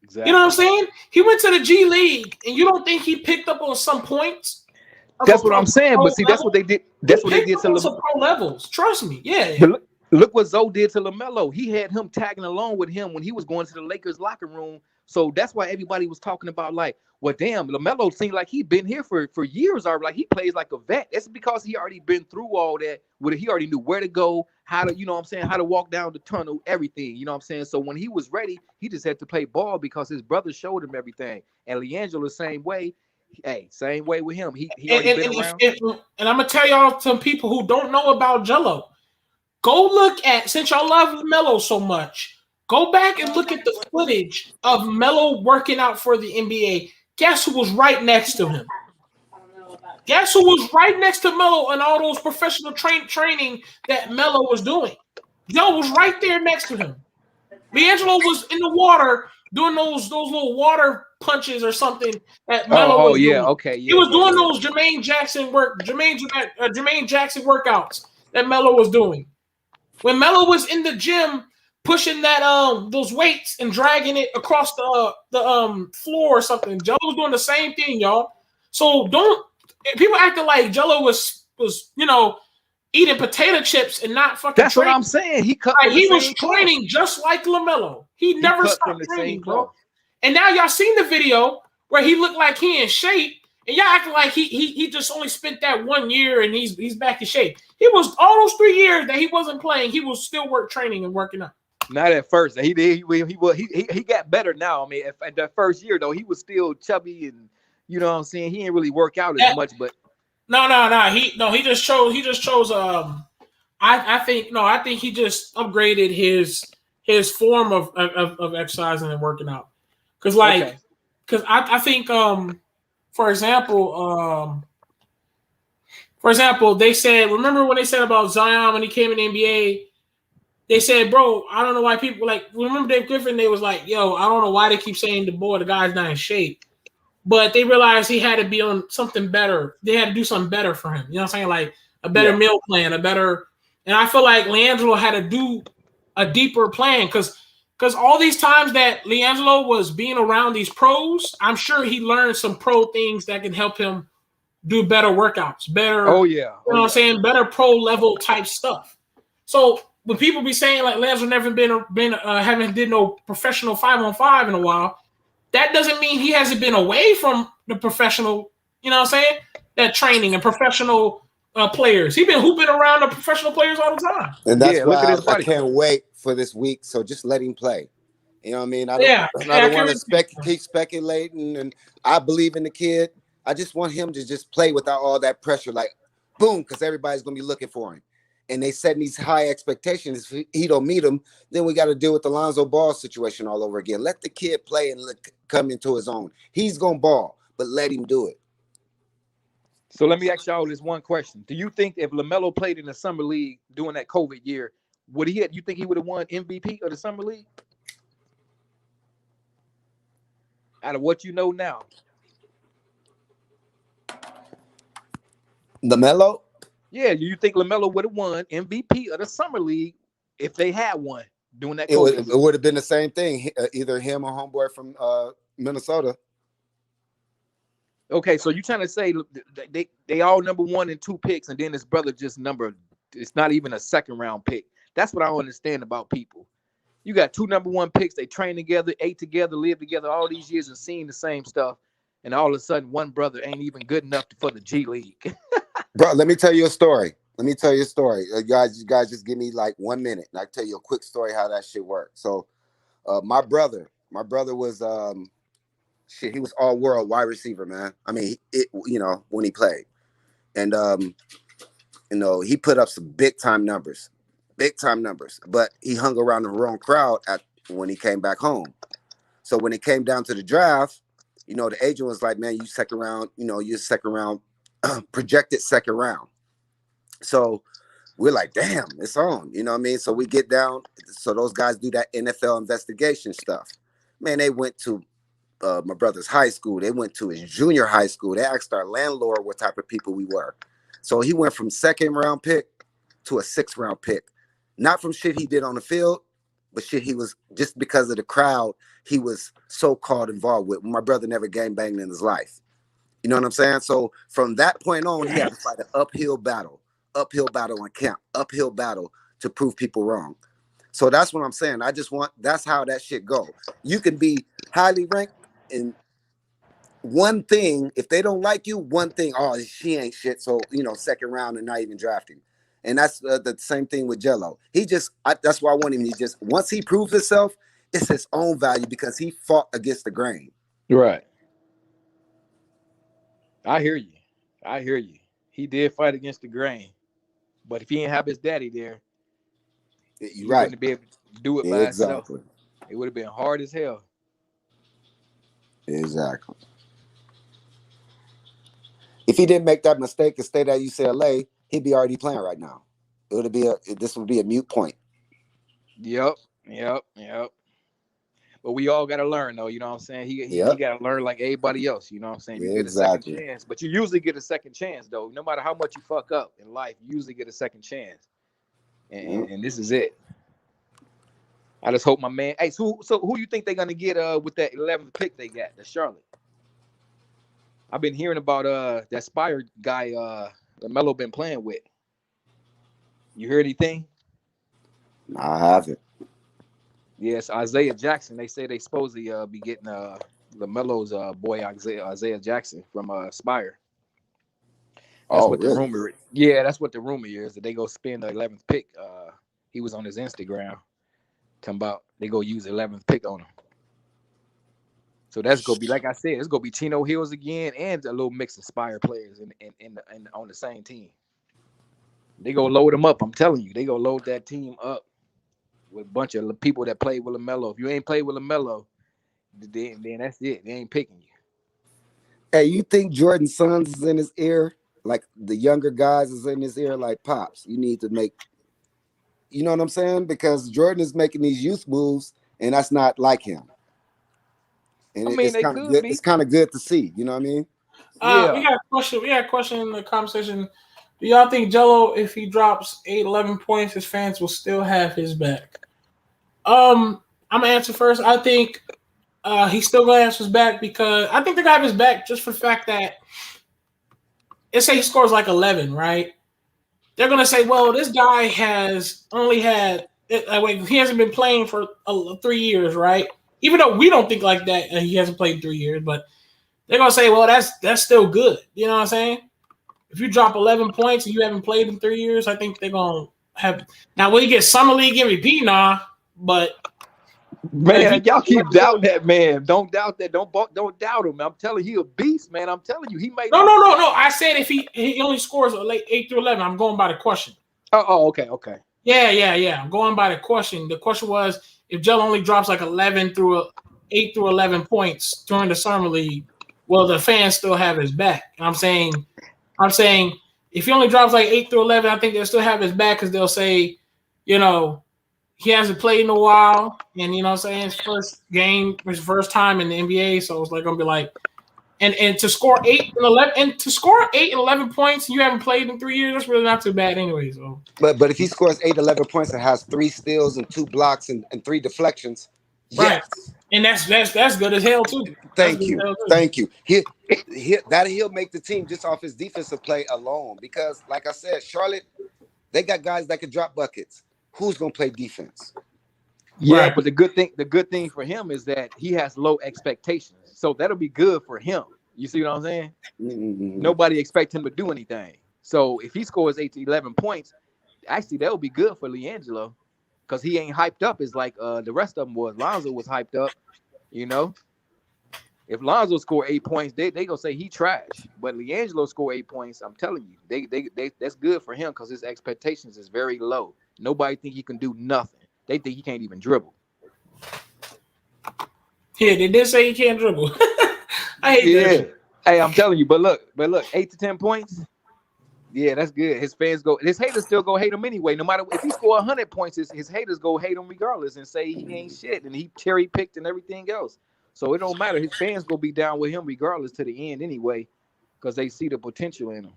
Exactly. You know what I'm saying? He went to the G League, and you don't think he picked up on some points? That's what I'm saying. But see, that's what they did. That's what they did to LaMelo. Pro levels. Trust me. Yeah. Look what Zoe did to LaMelo. He had him tagging along with him when he was going to the Lakers locker room. So that's why everybody was talking about like, well, damn, LaMelo seemed like he'd been here for years already. Like he plays like a vet. That's because he already been through all that. He already knew where to go, how to, you know what I'm saying, how to walk down the tunnel, everything. You know what I'm saying? So when he was ready, he just had to play ball because his brother showed him everything. And LeAngelo the same way. Hey, same way with him. He already been around. And I'm gonna tell y'all some people who don't know about Jello. Go look at, since y'all love Melo so much, go back and look at the footage of Melo working out for the NBA. Guess who was right next to him? Guess who was right next to Melo in all those professional training that Melo was doing? Joe was right there next to him. LeAngelo was in the water doing those little water punches or something that Melo was doing. Okay. He was doing those Jermaine Jackson workouts that Melo was doing. When Melo was in the gym pushing that those weights and dragging it across the floor or something, Jello was doing the same thing, y'all. So people acting like Jello was eating potato chips and not fucking. That's training. What I'm saying. He was training just like LaMelo. He never stopped training, bro. And now y'all seen the video where he looked like he in shape, and y'all acting like he just only spent that 1 year and he's back in shape. He was all those 3 years that he wasn't playing. He was still training and working out. Not at first. He got better now. I mean, at that first year though, he was still chubby and you know what I'm saying. He didn't really work out as much, but no. He just chose. I think he just upgraded his form of exercising and working out. Because I think for example, they said, remember when they said about Zion when he came in the NBA? They said, bro, I don't know why people remember Dave Griffin? They was like, yo, I don't know why they keep saying the guy's not in shape. But they realized he had to be on something better. They had to do something better for him. You know what I'm saying? Like a better meal plan, and I feel like LeAngelo had to do a deeper plan because all these times that LeAngelo was being around these pros, I'm sure he learned some pro things that can help him do better workouts, better. Oh yeah. You know what I'm saying? Better pro level type stuff. So when people be saying like LeAngelo never haven't did no professional 5-on-5 in a while, that doesn't mean he hasn't been away from the professional, you know what I'm saying? That training and professional players. He's been hooping around the professional players all the time. And that's why I can't wait for this week. So just let him play. You know what I mean? I don't want to keep speculating. And I believe in the kid. I just want him to just play without all that pressure. Like, boom, because everybody's going to be looking for him. And they setting these high expectations. If he don't meet them, then we got to deal with the Lonzo Ball situation all over again. Let the kid play and come into his own. He's going to ball, but let him do it. So let me ask y'all this one question: do you think if LaMelo played in the summer league during that COVID year, would he? You think he would have won MVP of the summer league? Out of what you know now, LaMelo? yeah, you think LaMelo would have won MVP of the summer league if they had one during that It COVID year? would have been the same thing. Either him or homeboy from Minnesota. Okay, so you trying to say they all number 1 and 2 picks, and then his brother just it's not even a second round pick. That's what I don't understand about people. You got 2 number 1 picks, they train together, ate together, lived together all these years and seen the same stuff, and all of a sudden one brother ain't even good enough for the G League. Bro, let me tell you a story. You guys just give me like 1 minute, and I tell you a quick story how that shit worked. So, my brother was he was all world wide receiver, man. I mean, when he played, and he put up some big time numbers, but he hung around the wrong crowd when he came back home. So when it came down to the draft, the agent was like, man, you second round, you're second round, projected second round. So we're like, damn, it's on, you know what I mean? So we get down. So those guys do that NFL investigation stuff. Man, they went to my brother's high school. They went to his junior high school. They asked our landlord what type of people we were. So he went from second round pick to a 6th round pick. Not from shit he did on the field, but shit he was, just because of the crowd he was so-called involved with. My brother never gang banged in his life. You know what I'm saying? So from that point on, he had to fight an uphill battle on camp, uphill battle to prove people wrong. So that's what I'm saying. That's how that shit go. You can be highly ranked in one thing. If they don't like you, one thing, oh, she ain't shit. So, second round and not even drafting. And that's the same thing with Jello. That's why I want him. Once he proves himself, it's his own value because he fought against the grain. Right. I hear you. He did fight against the grain. But if he didn't have his daddy there, he wouldn't be able to do it by himself. It would have been hard as hell. Exactly. If he didn't make that mistake and stay at UCLA, he'd be already playing right now. This would be a moot point. Yep. But we all got to learn, though. You know what I'm saying? He got to learn like everybody else. You know what I'm saying? You get a second chance. But you usually get a second chance, though. No matter how much you fuck up in life, you usually get a second chance. And this is it. I just hope my man. Hey, so who you think they're going to get with that 11th pick they got, the Charlotte? I've been hearing about that Spire guy LaMelo been playing with. You heard anything? I haven't. Yes, Isaiah Jackson. They say they supposedly be getting LaMelo's boy Isaiah Jackson from Spire. That's what the rumor is. Yeah, that's what the rumor is, that they go spend the 11th pick. He was on his Instagram talking about they go use the 11th pick on him. So that's gonna be, like I said, it's gonna be Chino Hills again and a little mix of Spire players in on the same team. They gonna load them up. I'm telling you, they gonna load that team up with a bunch of people that play with LaMelo. If you ain't played with LaMelo, then that's it. They ain't picking you. Hey, you think Jordan Sons is in his ear? Like the younger guys is in his ear? Like, Pops, you need to make, you know what I'm saying? Because Jordan is making these youth moves, and that's not like him. And it's kind of good. It's kind of good to see. You know what I mean? Yeah. We got a question. We got a question in the conversation. Do y'all think Jello, if he drops 11 points, his fans will still have his back? I'm gonna answer first. I think he's still gonna have his back because I think they're gonna have his back just for the fact that, let's say he scores like 11, right? They're gonna say, well, this guy has only had he hasn't been playing for 3 years, right? Even though we don't think like that, he hasn't played 3 years, but they're gonna say, well, that's still good. You know what I'm saying? If you drop 11 points and you haven't played in 3 years, I think they're gonna have. Now, will he get summer league MVP? Nah, but man, y'all keep doubting that man. Don't doubt that. Don't doubt him. I'm telling you, he a beast, man. I'm telling you, he might. No. I said if he only scores 8 through 11. I'm going by the question. Oh, okay. Yeah. I'm going by the question. The question was if Jello only drops like 8 through 11 points during the summer league, will the fans still have his back? And I'm saying I'm saying if he only drops like 8 through 11, I think they'll still have his back because they'll say, you know, he hasn't played in a while, and you know what I'm saying, his first game, his first time in the NBA, so it's like gonna be like, and to score 8 and 11, and to score 8 and 11 points, you haven't played in 3 years. That's really not too bad, anyway. So, but if he scores 8, 11 points and has 3 steals and 2 blocks and 3 deflections, right, yes. and that's good as hell too. Thank you. He'll make the team just off his defensive play alone. Because, like I said, Charlotte, they got guys that can drop buckets. Who's gonna play defense? Yeah, Right. but the good thing for him is that he has low expectations, so that'll be good for him. You see what I'm saying? Mm-hmm. Nobody expects him to do anything. So if he scores 8 to 11 points, actually that'll be good for LiAngelo, because he ain't hyped up as like the rest of them was. Lonzo was hyped up, you know. If Lonzo score 8 points, they gonna say he trash. But LiAngelo score 8 points, I'm telling you, they that's good for him because his expectations is very low. Nobody think he can do nothing. They think he can't even dribble. Yeah, they did say he can't dribble. I hate that shit. Hey, I'm telling you, but look, 8 to 10 points. Yeah, that's good. His fans his haters still go hate him anyway. No matter if he score 100 points, his haters go hate him regardless and say he ain't shit and he cherry picked and everything else. So it don't matter. His fans go be down with him regardless to the end anyway, because they see the potential in him.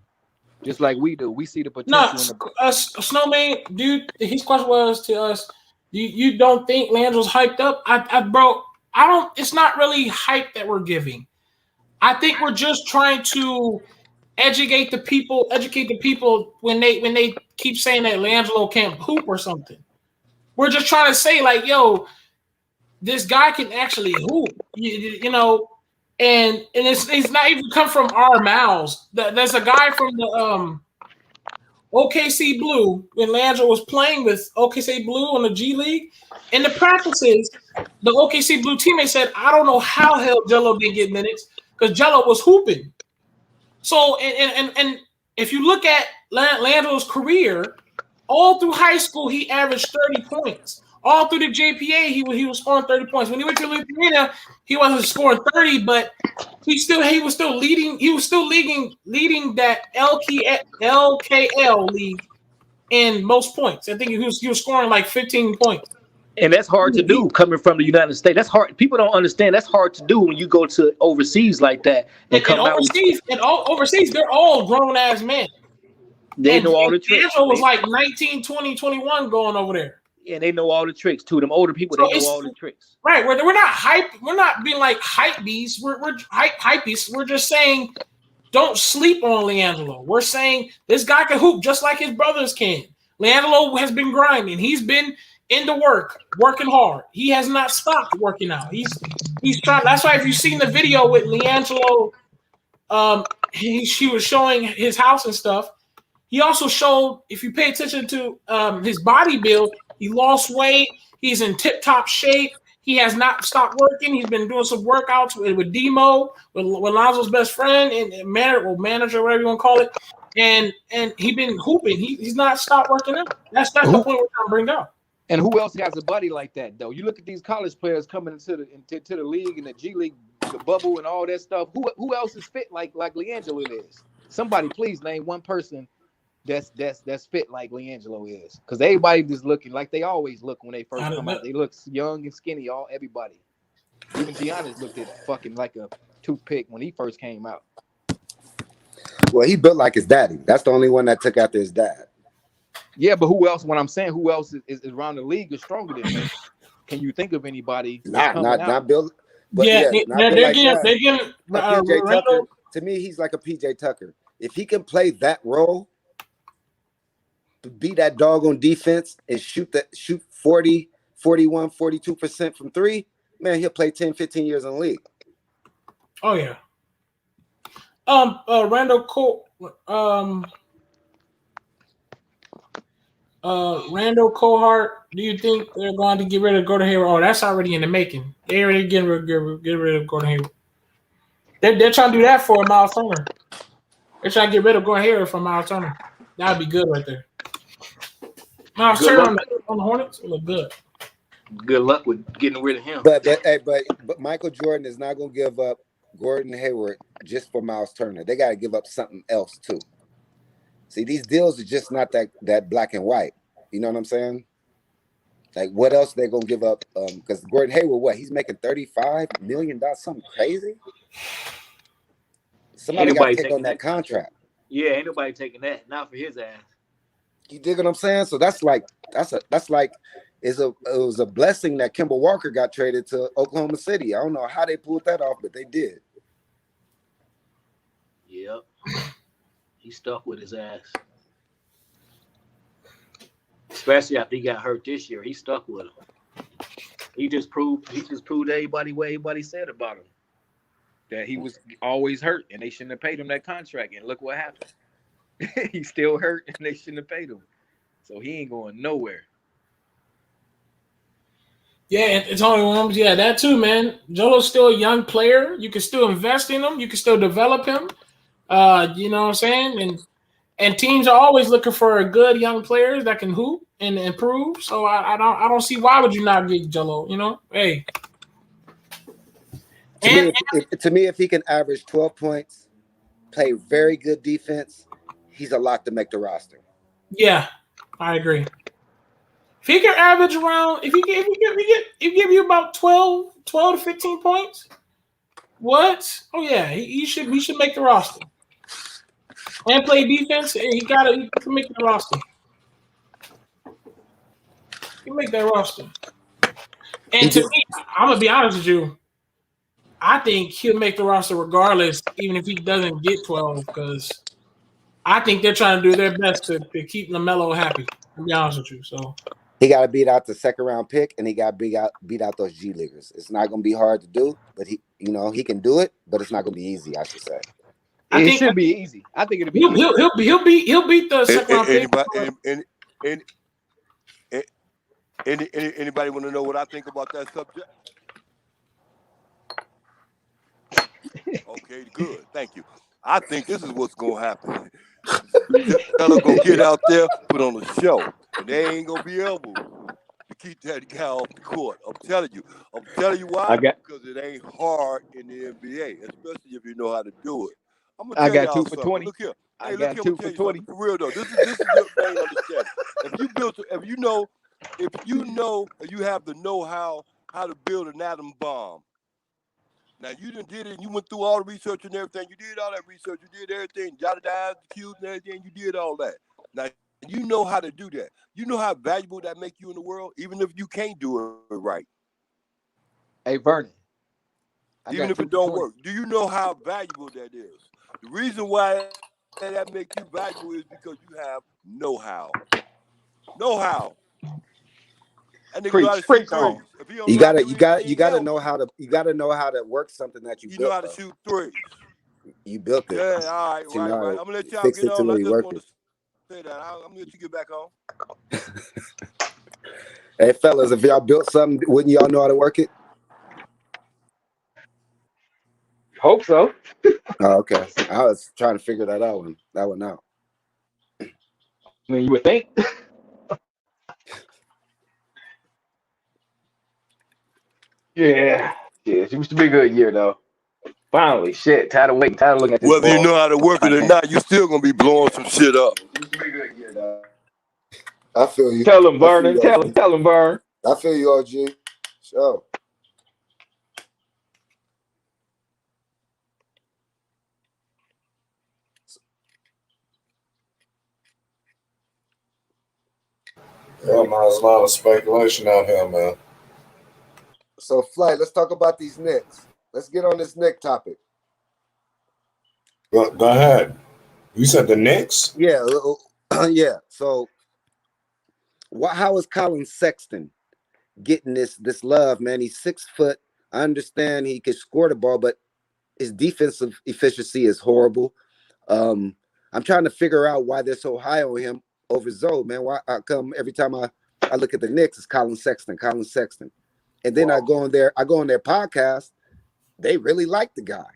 Just like we do. We see the potential in Snowman, dude, his question was to us, you don't think Landrill's hyped up? Bro, I don't. It's not really hype that we're giving. I think we're just trying to educate the people when they keep saying that LiAngelo can't hoop or something. We're just trying to say, like, yo, this guy can actually hoop, you know, and it's not even come from our mouths. There's a guy from the OKC Blue when LiAngelo was playing with OKC Blue on the G League. In the practices, the OKC Blue teammate said, I don't know how hell Jello didn't get minutes because Jello was hooping. So, and if you look at LiAngelo's career, all through high school, he averaged 30 points. All through the JPA, he was scoring 30 points. When he went to Lithuania, he wasn't scoring 30, but he was still leading that LKL league in most points. I think he was scoring like 15 points. And that's hard to do coming from the United States. That's hard. People don't understand. That's hard to do when you go to overseas like that and come out. Overseas, they're all grown ass men. They know all the tricks. Angelo was like 19, 20, 21 going over there. And they know all the tricks too. Them older people, they know all the tricks. Right. We're not hype. We're not being like hype beasts. We're hype beasts. We're just saying don't sleep on LiAngelo. We're saying this guy can hoop just like his brothers can. LiAngelo has been grinding. He's been into working hard. He has not stopped working out. He's trying. That's why if you've seen the video with LiAngelo, she was showing his house and stuff. He also showed, if you pay attention to his body build, he lost weight. He's in tip-top shape. He has not stopped working. He's been doing some workouts with Demo, with Lonzo's best friend and manager, whatever you want to call it. And he's been hooping. He's not stopped working out. That's the point we're trying to bring up. And who else has a buddy like that, though? You look at these college players coming into the league and the G League, the bubble and all that stuff. Who else is fit like LiAngelo is? Somebody please name one person that's fit like LiAngelo is. Because everybody just looking like they always look when they first come out. They look young and skinny, everybody. Even Giannis looked at fucking like a toothpick when he first came out. Well, he built like his daddy. That's the only one that took after his dad. Yeah, but who else? When I'm saying who else is around the league is stronger than him? Can you think of anybody? Not Bill. But they're getting PJ Tucker. To me, he's like a PJ Tucker. If he can play that role, be that dog on defense and shoot 40, 41, 42% from three, man, he'll play 10, 15 years in the league. Oh yeah. Randall Cohart, do you think they're going to get rid of Gordon Hayward? Oh, that's already in the making. They already get rid of Gordon Hayward. They're trying to do that for Miles Turner. They're trying to get rid of Gordon Hayward from Miles Turner. That would be good right there. Miles Turner on the Hornets will look good. Good luck with getting rid of him. But Michael Jordan is not going to give up Gordon Hayward just for Miles Turner. They got to give up something else too. See, these deals are just not that black and white. You know what I'm saying? Like, what else they gonna give up? Because Gordon Hayward, what he's making $35 million, something crazy. Somebody got to take on that contract. Yeah, ain't nobody taking that. Not for his ass. You dig what I'm saying? So it was a blessing that Kemba Walker got traded to Oklahoma City. I don't know how they pulled that off, but they did. Yep. He stuck with his ass. Especially after he got hurt this year. He stuck with him. He just proved to everybody what everybody said about him. That he was always hurt and they shouldn't have paid him that contract. And look what happened. He's still hurt and they shouldn't have paid him. So he ain't going nowhere. Yeah, it's only one. Yeah, that too, man. Jello's still a young player. You can still invest in him. You can still develop him. You know what I'm saying? And teams are always looking for good young players that can hoop and improve. So I don't see why would you not get Jello, you know? Hey. To me, if he can average 12 points, play very good defense, he's a lock to make the roster. Yeah, I agree. If he can average around, if he give you about 12 to 15 points, what? Oh yeah, he should make the roster. And play defense, he can make the roster. He can make that roster. And to me, I'm gonna be honest with you. I think he'll make the roster regardless, even if he doesn't get 12, because I think they're trying to do their best to keep LaMelo happy. To be honest with you, so he got to beat out the second round pick, and he got to beat out those G Leaguers. It's not going to be hard to do, but he can do it, but it's not going to be easy. I should say. It should be easy. I think it'll be. He'll beat the second round pick. Anybody want to know what I think about that subject? Okay, good. Thank you. I think this is what's gonna happen. Jello gonna get out there, put on a show, and they ain't gonna be able to keep that guy off the court. I'm telling you why. Because it ain't hard in the NBA, especially if you know how to do it. I'm gonna tell I got y'all 2 for something. 20. Look here. I Hey, got look 2 here, for 20. for real though. This is the main understanding. If you have the know-how to build an atom bomb. Now you done did it, and you went through all the research and everything. You did all that research. You did everything. Jotted down the cues and everything. You did all that. Now you know how to do that. You know how valuable that make you in the world, even if you can't do it right. Hey Vernon. Even if it don't work. Do you know how valuable that is? The reason why that makes you valuable is because you have know-how. Know-how. And they got to shoot threes. You gotta know how to work something that you built. You know how to shoot threes. You built it. Yeah, all right, right. I'm gonna let y'all get on. I just want to say that. I'm gonna let you get back on. Hey fellas, if y'all built something, wouldn't y'all know how to work it? Hope so. Oh, okay. I was trying to figure that one out. I mean, you would think. Yeah. It used to be a good year though. Finally, shit. Tired of waiting. Tired of looking at this. Whether you know how to work it or not, you still gonna be blowing some shit up. Used to be a good year though. I feel you. Tell him, Vernon. Tell him, Vern. I feel you, OG. Sure. Yeah, man, there's a lot of speculation out here, man. So, Flight, let's talk about these Knicks. Let's get on this Knicks topic. Go ahead. You said the Knicks? Yeah, yeah. So, how is Colin Sexton getting this love, man? He's 6 foot. I understand he can score the ball, but his defensive efficiency is horrible. I'm trying to figure out why they're so high on him over Zoe, man. Why? How come every time I look at the Knicks, it's Colin Sexton. And then I go on their podcast, they really like the guy.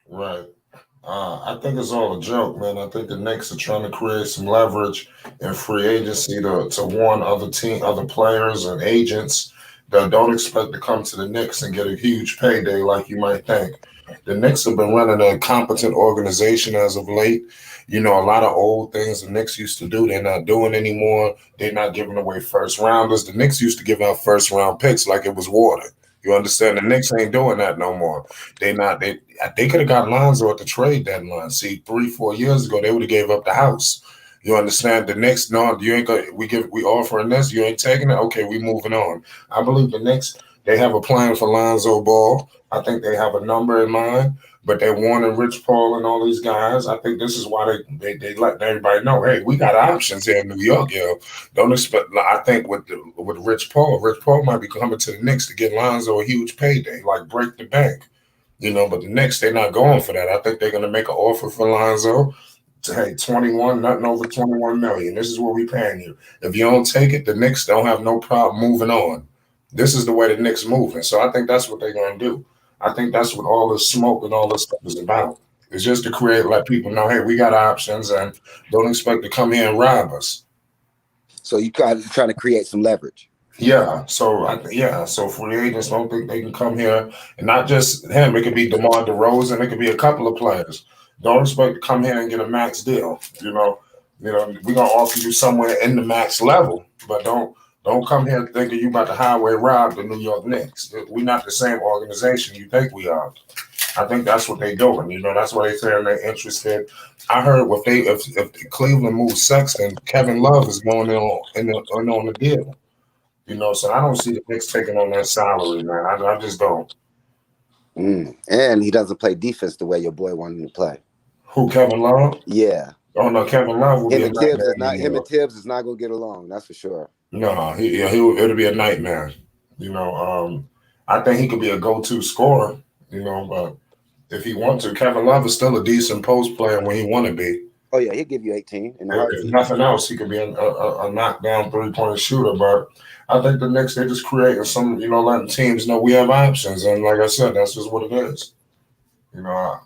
Right. I think it's all a joke, man. I think the Knicks are trying to create some leverage in free agency to warn other players and agents that don't expect to come to the Knicks and get a huge payday like you might think. The Knicks have been running a competent organization as of late. You know, a lot of old things the Knicks used to do, they're not doing anymore. They're not giving away first rounders. The Knicks used to give out first round picks like it was water. You understand? The Knicks ain't doing that no more. They could have got Lonzo at the trade deadline. See, 3-4 years ago, they would have gave up the house. You understand? The Knicks, no, you ain't going. We offering this, you ain't taking it. Okay, we moving on. I believe the Knicks, they have a plan for Lonzo Ball. I think they have a number in mind, but they're wanting Rich Paul and all these guys. I think this is why they let everybody know, hey, we got options here in New York, yo. Don't expect. I think with Rich Paul might be coming to the Knicks to get Lonzo a huge payday, like break the bank, you know. But the Knicks, they're not going for that. I think they're going to make an offer for Lonzo. Hey, 21, nothing over 21 million. This is what we paying you. If you don't take it, the Knicks don't have no problem moving on. This is the way the Knicks moving. So I think that's what they're going to do. I think that's what all this smoke and all this stuff is about. It's just to let people know, hey, we got options and don't expect to come here and rob us. So you trying to create some leverage. Yeah. So free agents don't think they can come here, and not just him. It could be DeMar DeRozan. It could be a couple of players. Don't expect to come here and get a max deal. You know, we're gonna offer you somewhere in the max level, but don't come here thinking you about to highway rob the New York Knicks. We're not the same organization you think we are. I think that's what they're doing. You know, that's why they saying they're interested. I heard if Cleveland moves Sexton, Kevin Love is going on the deal. You know, so I don't see the Knicks taking on that salary, man. I just don't. And he doesn't play defense the way your boy wanted him to play. Who, Kevin Love? Yeah. Oh no, Kevin Love will be a nightmare. Him and Tibbs is not gonna get along. That's for sure. No, it'll be a nightmare. You know, I think he could be a go-to scorer. You know, but if he wants to, Kevin Love is still a decent post player when he want to be. Oh yeah, he'll give you 18. If nothing else, he could be a knockdown 3-point shooter. But I think the Knicks, they're just creating some, letting teams know we have options. And like I said, that's just what it is. You know,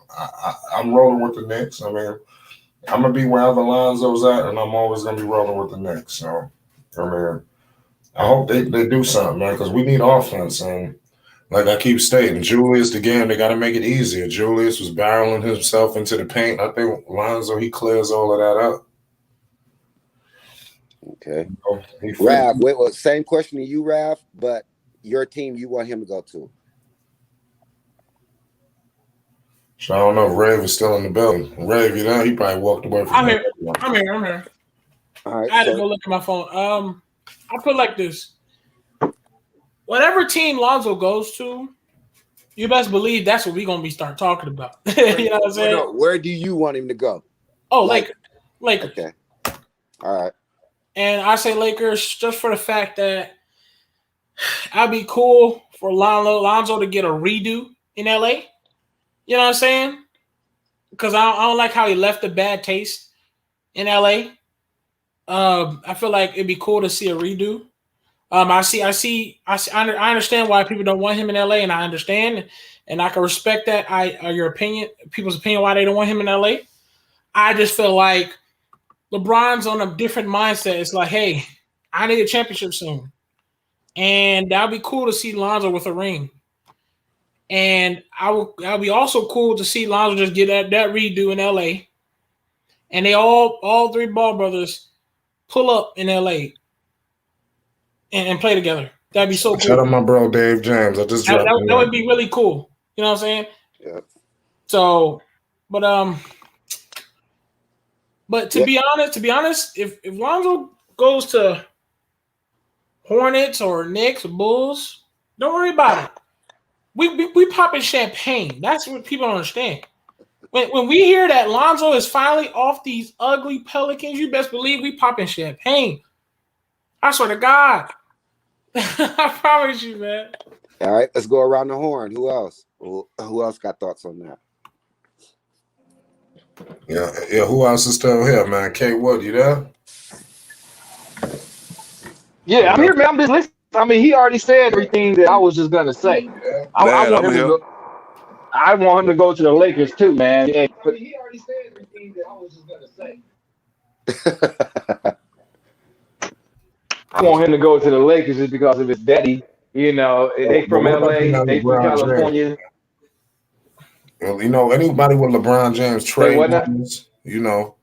I'm rolling with the Knicks. I mean, I'm going to be wherever Lonzo's at, and I'm always going to be rolling with the Knicks. So, I mean, I hope they do something, man, because we need offense. And like I keep stating, Julius, again, they got to make it easier. Julius was barreling himself into the paint. I think Lonzo, he clears all of that up. Okay. Rav, same question to you, Rav, but your team you want him to go to. So I don't know if Rave is still in the building. Rave, you know, he probably walked away from I'm here. All right. I had to go look at my phone. I'll put it like this. Whatever team Lonzo goes to, you best believe that's what we're going to be start talking about. You know what I'm saying? No, where do you want him to go? Oh, Lakers. Okay. All right. And I say Lakers just for the fact that I'd be cool for Lonzo to get a redo in LA. You know what I'm saying? Because I don't like how he left a bad taste in LA. I feel like it'd be cool to see a redo. I understand why people don't want him in LA, and I understand, and I can respect that. Your opinion, people's opinion, why they don't want him in LA. I just feel like LeBron's on a different mindset. It's like, hey, I need a championship soon, and that'd be cool to see Lonzo with a ring. And I'll be also cool to see Lonzo just get that redo in LA, and they all three Ball brothers pull up in LA and play together. That'd be so cool. Shout out my bro Dave James. That would be really cool. You know what I'm saying? Yeah. So, but to be honest, if Lonzo goes to Hornets or Knicks or Bulls, don't worry about it. We popping champagne. That's what people don't understand. When we hear that Lonzo is finally off these ugly Pelicans, you best believe we popping champagne. I swear to God. I promise you, man. All right, let's go around the horn. Who else? Who else got thoughts on that? Yeah. Who else is still here, man? K Wood, you there? Yeah, I'm here, man. I'm just listening. I mean, he already said everything that I was just gonna say. I want him to go to the Lakers too, man. Yeah, but he already said everything that I was just gonna say. I want him to go to the Lakers just because of his daddy. You know, they from LA, they from California. Well, you know, anybody with LeBron James Say trade what now? rumors, you know,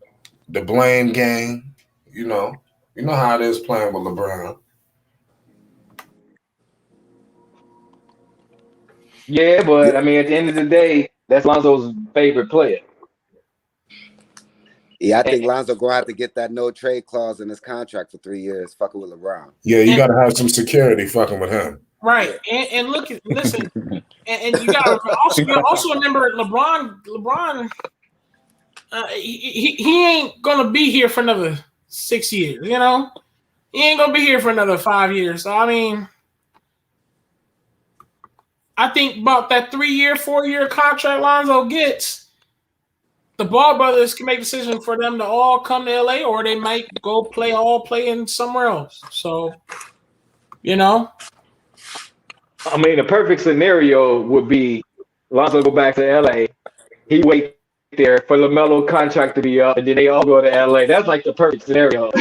the blame game, you know how it is playing with LeBron. Yeah, Yeah, but I mean, at the end of the day, that's Lonzo's favorite player. yeah. I And, think Lonzo gonna have to get that no trade clause in his contract for 3 years, fucking with LeBron. Yeah, you And, got to have some security fucking with him. right. And listen, and you gotta also remember LeBron. He ain't gonna be here for another 6 years. You know, he ain't gonna be here for another 5 years. So I mean, I think about that 3-year, 4-year contract Lonzo gets, the Ball brothers can make a decision for them to all come to LA, or they might go play in somewhere else. So, you know, I mean, the perfect scenario would be Lonzo go back to LA. He wait there for LaMelo contract to be up, and then they all go to LA. That's like the perfect scenario.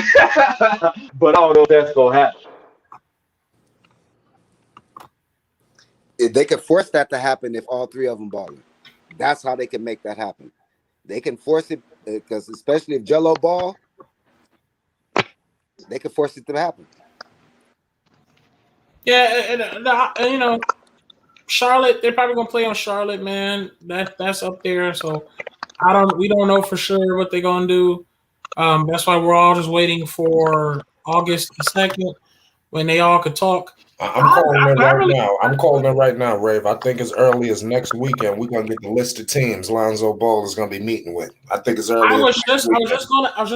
But I don't know if that's gonna happen. If they could force that to happen if all 3 of them balling. That's how they can make that happen. They can force it because especially if Jello ball, they can force it to happen. yeah, and you know, Charlotte, they're probably gonna play on Charlotte, man. That's up there. So we don't know for sure what they're gonna do. That's why we're all just waiting for August the 2nd when they all could talk. I'm calling it right now. I'm calling it right now, Rave. I think as early as next weekend, we're gonna get the list of teams Lonzo Ball is gonna be meeting with. I think as early. I was just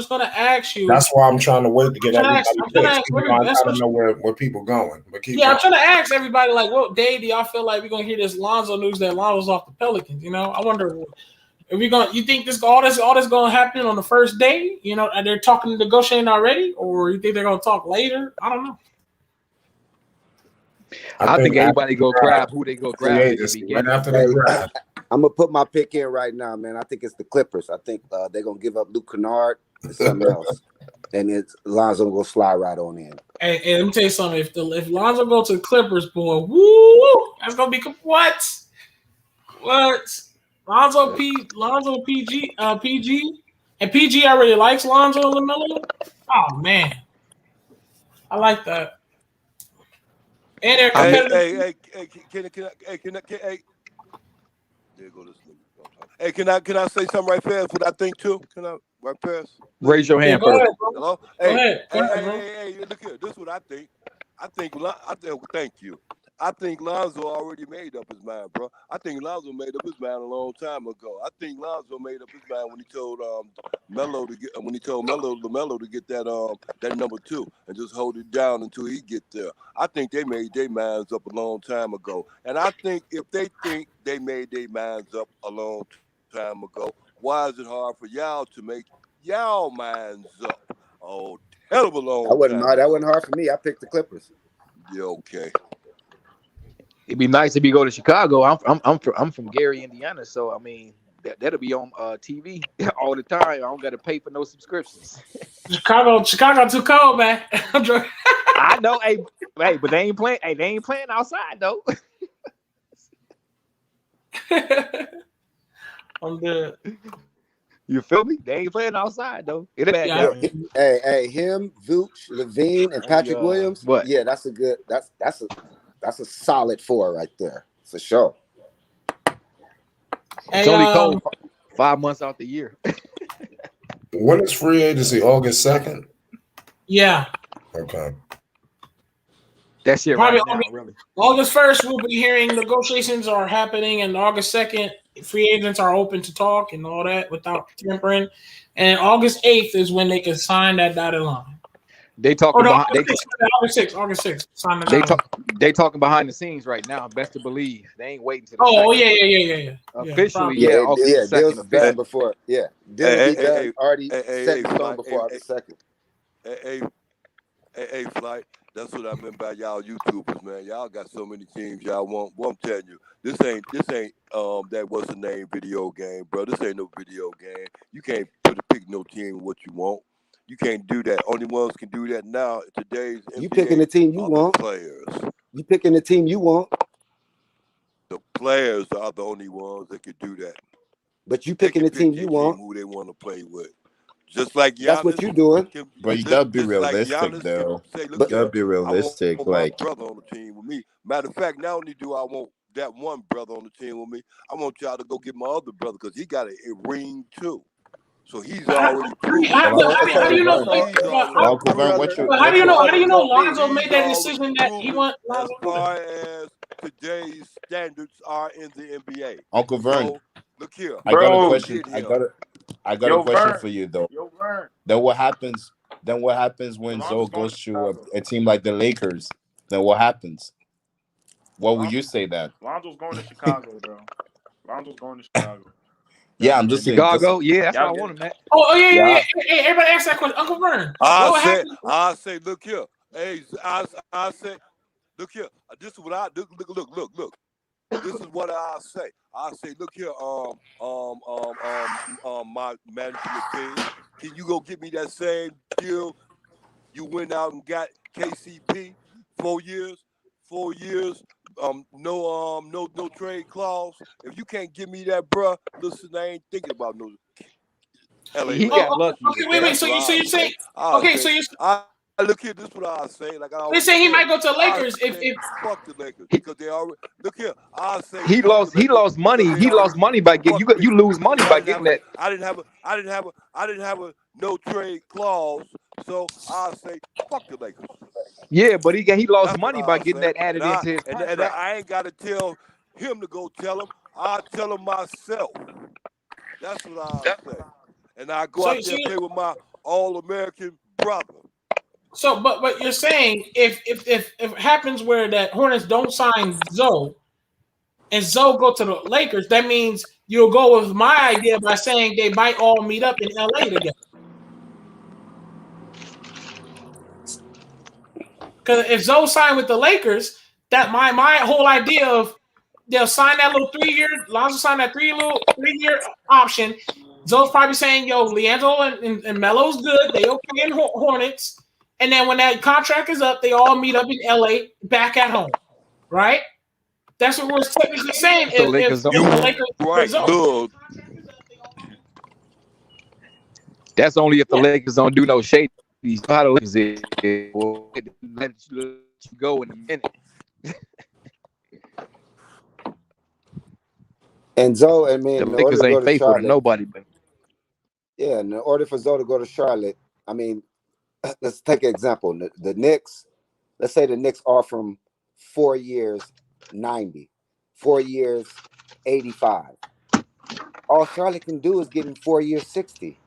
gonna ask you. That's why I'm trying to wait to get everybody picks. I gotta know where people going. But I'm trying to ask everybody, like, what day do y'all feel like we're gonna hear this Lonzo news that Lonzo's off the Pelicans? You know, I wonder if you think all this gonna happen on the first day? You know, are they talking negotiating already, or you think they're gonna talk later? I don't know. I think everybody go grab who they go grab. Right after the draft. I'm gonna put my pick in right now, man. I think it's the Clippers. I think they're gonna give up Luke Kennard and something else, and it's Lonzo will slide right on in. Hey, let me tell you something. If Lonzo go to the Clippers, boy, woo, that's gonna be what? Lonzo PG, and PG already likes Lonzo and LaMelo. Oh man, I like that. And they're competitive. Hey, can I say something right fast? What I think too? Can I right fast? Raise your hand first. Hello. Hey, look here. This is what I think. Thank you. I think Lonzo already made up his mind, bro. I think Lonzo made up his mind a long time ago. I think Lonzo made up his mind when he told LaMelo to get that number 2 and just hold it down until he get there. I think they made their minds up a long time ago. And I think if they think they made their minds up a long time ago, why is it hard for y'all to make y'all minds up? Oh, hell of a long time. That wasn't hard for me. I picked the Clippers. Yeah, okay. It'd be nice if you go to Chicago. I'm from Gary, Indiana, so I mean that'll be on TV all the time. I don't got to pay for no subscriptions. Chicago too cold, man. I know, hey, but they ain't playing. Hey, they ain't playing outside though. I'm good. You feel me? They ain't playing outside though. Hey, him, Vooch, Levine, and Patrick Williams. What? Yeah, that's a solid 4 right there for sure. It's only cold 5 months out the year. When is free agency? August 2nd? Yeah. Okay. That's it right now, really. August 1st, we'll be hearing negotiations are happening, and August 2nd, free agents are open to talk and all that without tampering. And August 8th is when they can sign that dotted line. They talking August 6th. They talking behind the scenes right now. Best to believe they ain't waiting to. Yeah. Officially, August 2nd. Deals done before. Yeah, deals be done already set in stone before August 2nd. Hey, Flight. That's what I meant by y'all YouTubers, man. Y'all got so many teams y'all want. Well, I'm telling you, this ain't that what's the name video game, bro. This ain't no video game. You can't pick no team what you want. You can't do that. Only ones can do that now. Today's you picking the team you want. Players. You picking the team you want. The players are the only ones that can do that. But you They picking can the team pick you their team want. who they want to play with. Just like That's what Giannis you doing. can, But you gotta be just like realistic, Giannis though. can say, You look But gotta here, be I realistic. want my Like, brother on the team with me. Matter of fact, not only do I want that one brother on the team with me, I want y'all to go get my other brother because he got a ring too. So he's But how, already proved. how, but but how do you know? Uncle Vern, He's already Uncle Vern, proved. what you But how what do you you know? How do you know me. Lonzo made He's that already decision that he proven want as Lonzo? far as today's standards are in the NBA. Uncle Vern? So look here, I got a go question. get I him. got a question for you though. Then what happens? Then what happens when Zoe goes to a team like the Lakers? Then what happens? What would you say then? Lonzo's going to Chicago, bro. Lonzo's going to Chicago. Yeah, I'm just saying. Chicago, yeah, that's what I want him at. Oh yeah. Yeah. Hey, everybody ask that question. Uncle Vern, I what happened? say, look here. Hey, I say, look here. This is what I look. This is what I say. I say, look here, my management team. Can you go get me that same deal you went out and got KCP 4 years? 4 years. No trade clause. If you can't give me that, bruh, listen, I ain't thinking about no LA. He got lucky. Okay, wait. So you're saying okay? So you're look here. This is what I say. Like I they always saying he say, might go to the I Lakers if say, fuck the Lakers because they already look here. I say He fuck lost. the He Lakers lost money. because they He lost already money by getting fucked you. me. You lose money So by getting that. I didn't have a no trade clause. So I say fuck the Lakers. Yeah, but he lost That's money what by I getting say. that added And into his and contract. I ain't got to tell him to go tell him. I tell him myself. That's what I say. And I go out there and play with my All-American brother. So, but you're saying if it happens where that Hornets don't sign Zoe, and Zoe go to the Lakers, that means you'll go with my idea by saying they might all meet up in LA together. Because if Zoe signed with the Lakers, that my whole idea of they'll sign that little 3 year, Lonzo sign that 3 year option. Zoe's probably saying, "Yo, Leandro and Melo's good. They okay in Hornets." And then when that contract is up, they all meet up in LA, back at home, right? That's what we're technically saying. So If the Lakers right, look. That's only if the Lakers don't do no shady. You know how the Lakers is. Let you go in a minute. And Zoe, I mean, The in order Lakers to go ain't to faithful to Charlotte, nobody, but yeah, in order for Zoe to go to Charlotte, I mean, let's take an example. The Knicks, let's say the Knicks offer him 4 years, 90, 4 years, 85. All Charlotte can do is get him 4 years, 60.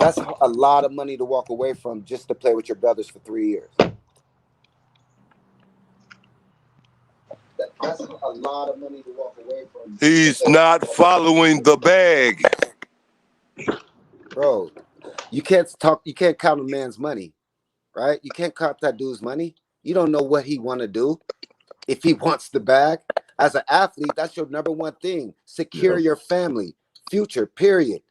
That's a lot of money to walk away from just to play with your brothers for 3 years. That's a lot of money to walk away from. He's not following the bag. Bro, you can't count a man's money, right? You can't count that dude's money. You don't know what he want to do. If he wants the bag, as an athlete, that's your number one thing. Secure your family, future, period.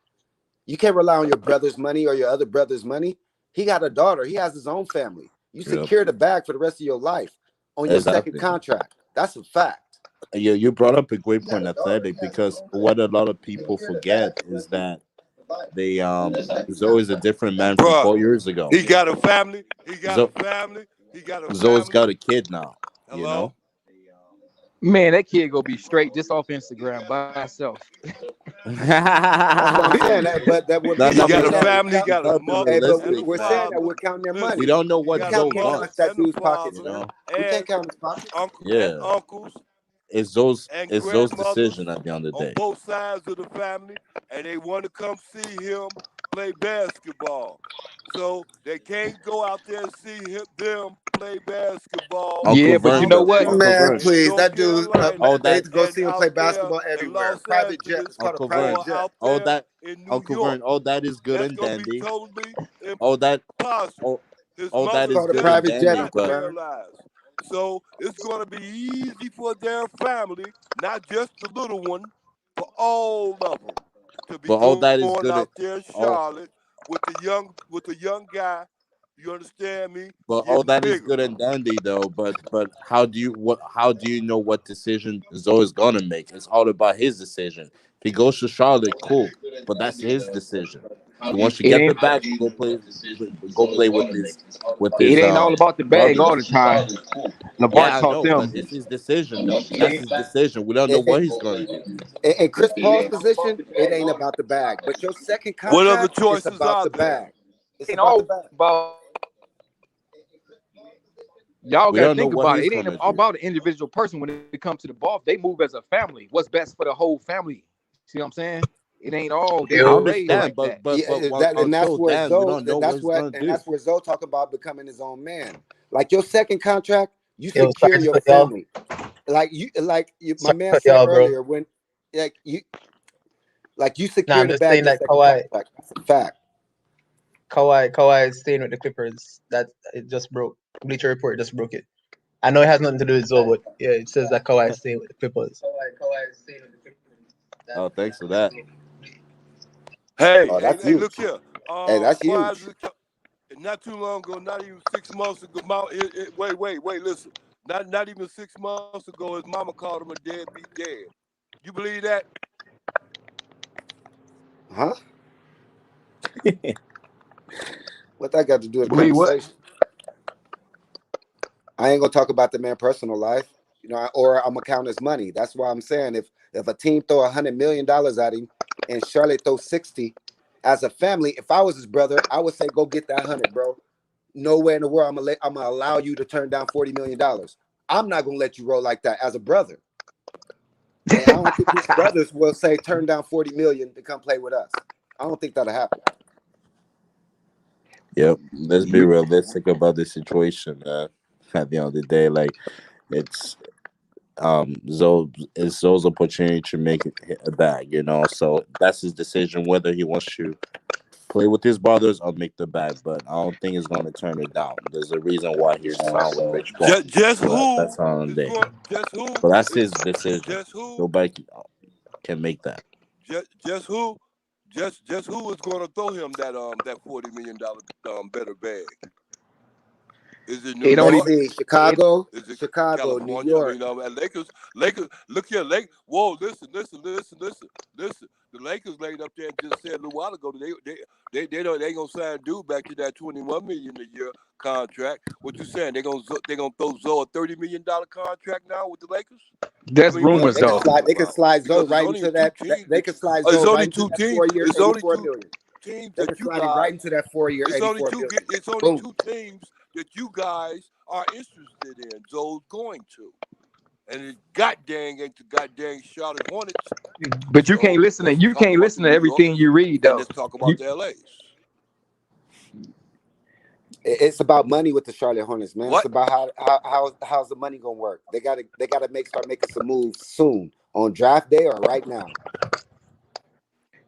You can't rely on your brother's money or your other brother's money. He got a daughter. He has his own family. You secure the bag for the rest of your life on your second contract. That's a fact. Yeah, you brought up a great point, Athletic, because what a lot of people forget is that they Zoe's a different man from Bruh, 4 years ago. He got a family. He got a family. Zoe's got a kid now. You know. man, that kid gonna be straight just off Instagram by himself. That's what I'm saying. But that would That's he not got being a family, he got a mother. Hey, but we're saying that we're counting their money. We don't know what Zoe can't count wants. that dude's pockets, You man. know? We can't count his pockets. Yeah. Uncles It's Zoe's and decision at the end of the on day. both sides of the family, and they want to come see him play basketball. So they can't go out there and see them play basketball. Yeah, but you know what? Man, please, that dude, they need to go and see him play out there basketball in everywhere. Los Private jet. Angeles, It's called a Uncle private Vern, jet. out all there that in New Uncle York. Vern, all that is good That's and gonna be dandy. totally All that, impossible. His all that mother's is called a good and private dandy, jet, not Uncle but Vern. paralyzed. So it's going to be easy for their family, not just the little one, for all of them to be all that is going good. out there in All Charlotte with the young guy, You understand me? But Get all that is bigger. good and dandy, though. But how do you know what decision Zoe is gonna make? It's all about his decision. If he goes to Charlotte, cool. But that's his decision. He wants to It get the ain't bag, go play with it his ain't all about the bag all brothers. the time. LeVar Yeah, I taught know, them. but it's his decision, though. That's his decision. We don't know what he's gonna do. In Chris Paul's position, it ain't about the bag. But your second What other contract, it's choices about are the there? bag. It's Ain't about the all bag. about y'all We got to don't know think what about it. he's It ain't gonna all do. about the individual person when it comes to the ball. They move as a family. What's best for the whole family? See what I'm saying? It ain't all they I weren't Yo, raised understand, like that. but And that's until where then, we Zoe, don't know what he's gonna do. that's where Zoe talk about becoming his own man. Like your second contract, you yo, secure sorry to your cut y'all. family. My Sorry man to cut said y'all, bro. earlier, when you Nah, secure I'm the just bag saying your that second contract. That's a fact. Kawhi is staying with the Clippers. That it just broke. Bleacher Report just broke it. I know it has nothing to do with Zoe, but yeah, it says that Kawhi is staying with the Clippers. Kawhi is staying with the Clippers. Oh, thanks for that. Hey, Oh, that's hey, huge. look here. Hey, that's Why is huge. it, not too long ago, not even 6 months ago. Wait, listen. Not even 6 months ago, his mama called him a deadbeat dad. You believe that? Huh? What that got to do with the Believe what? conversation? I ain't gonna talk about the man's personal life, or I'm gonna count his money. That's why I'm saying if a team throw $100 million at him and Charlotte throw 60, as a family, if I was his brother, I would say go get that 100, bro. Nowhere in the world I'm gonna allow you to turn down $40 million. I'm not gonna let you roll like that as a brother. And I don't think his brothers will say turn down 40 million to come play with us. I don't think that'll happen. Yep. Let's be realistic about the situation, man. At the end of the day, like it's it's Zoe's opportunity to make it a bag, So that's his decision whether he wants to play with his brothers or make the bag. But I don't think he's gonna turn it down. There's a reason why he's signed with Rich Paul. Just But who that's on is day. going? Just who? But that's his decision. Just who? Nobody can make that. Just who? Just who is going to throw him that $40 million better bag? Is it New Let's York? see, Chicago, Is it Chicago, New California? York. Lakers. Look here, Whoa, listen. The Lakers laid up there and just said a little while ago they gonna sign dude back to that $21 million a year contract. What you saying? They gonna throw Zoe a $30 million contract now with the Lakers? That's rumors They though. can slide Zoe right into that. They can slide Zoe right into that 4 year, It's only 84 two million. teams They that can you slide it right guys. into that 4 year, It's only 84 two. million. It's only Boom. two teams that you guys are interested in. Zoe's going to, and it goddamn ain't the goddamn Charlotte Hornets. But you can't listen to everything you read though. Let's talk about the LA's. It's about money with the Charlotte Hornets, man. What? It's about how's the money gonna work. They gotta start making some moves soon on draft day or right now.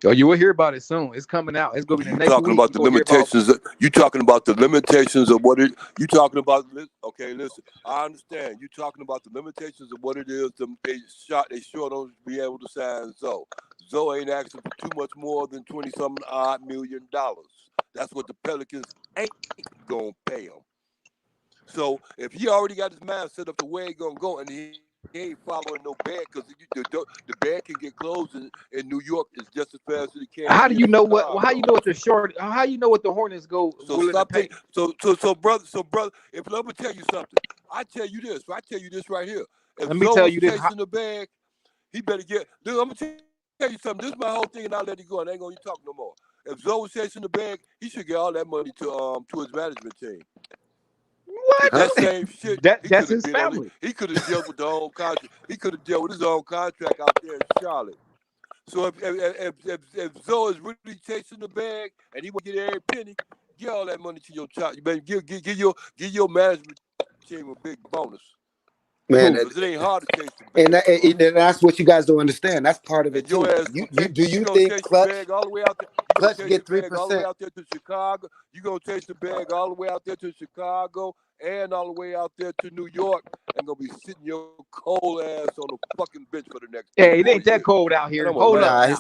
Yo, you will hear about it soon. It's coming out. It's gonna be the next Talking week. about the limitations. You talking about the limitations of what it. You talking about? Okay, listen. I understand. You talking about the limitations of what it is. They sure don't be able to sign Zoe. Zoe ain't asking for too much more than $20-something odd million. That's what the Pelicans ain't gonna pay him. So if he already got his mind set up the way he gonna go, and he ain't following no bag, because the bag can get closed in New York is just as fast as it can. How do you know what? How you know what the short? How you know what the Hornets go willing to pay? So brother. If let me tell you something, I tell you this right here. If Let me Zoe tell was you this. chasing the bag, he better get. Dude, I'm gonna tell you something. This is my whole thing, and I'll let you go. And I ain't gonna talk no more. If Zoe was chasing the bag, he should get all that money to his management team. What? That same shit. That's his family. He could have dealt with the own contract. He could have dealt with his own contract out there in Charlotte. So if Zoe is really chasing the bag and he want to get every penny, give all that money to your child. You better give your management team a big bonus. Man, because it ain't hard to chase the bag. and that's what you guys don't understand. That's part of it too. Do you think Clutch all the way out there? Clutch get 3% all the way 3%? out there to Chicago. You gonna chase the bag all the way out there to Chicago and all the way out there to New York and gonna be sitting your cold ass on the fucking bench for the next. Hey, it ain't that cold out here. Hold up. His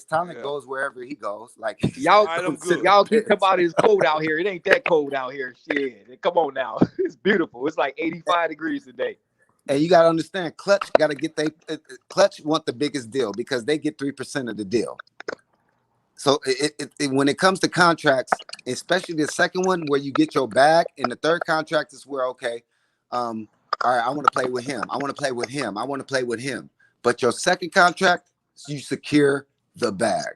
talent goes wherever he goes. Like Y'all I'm good. y'all keep talking about it's cold out here. It ain't that cold out here. Shit. Come on now. It's beautiful. It's like 85 degrees today. And you got to understand, Clutch got to get Clutch want the biggest deal because they get 3% of the deal. So when it comes to contracts, especially the second one where you get your bag, and the third contract is where all right, I want to play with him. I want to play with him. I want to play with him. But your second contract, you secure the bag.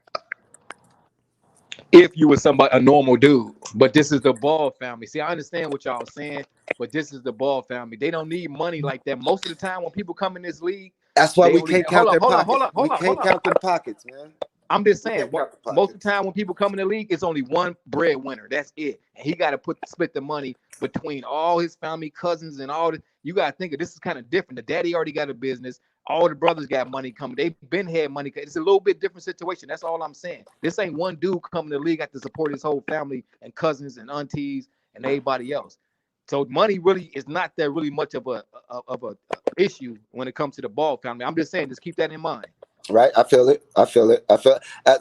If you were a normal dude, but this is the Ball family. See, I understand what y'all saying, but this is the Ball family. They don't need money like that. Most of the time when people come in this league, that's why we can't count their pockets. We can't count their pockets, man. I'm just saying, most of the time when people come in the league, it's only one breadwinner. That's it. And he got to split the money between all his family, cousins, and all. You got to think of this is kind of different. The daddy already got a business. All the brothers got money coming. They've been had money. It's a little bit different situation. That's all I'm saying. This ain't one dude coming to the league got to support his whole family and cousins and aunties and everybody else. So money really is not that really much of a issue when it comes to the Ball family. I'm just saying, just keep that in mind. Right, I feel it.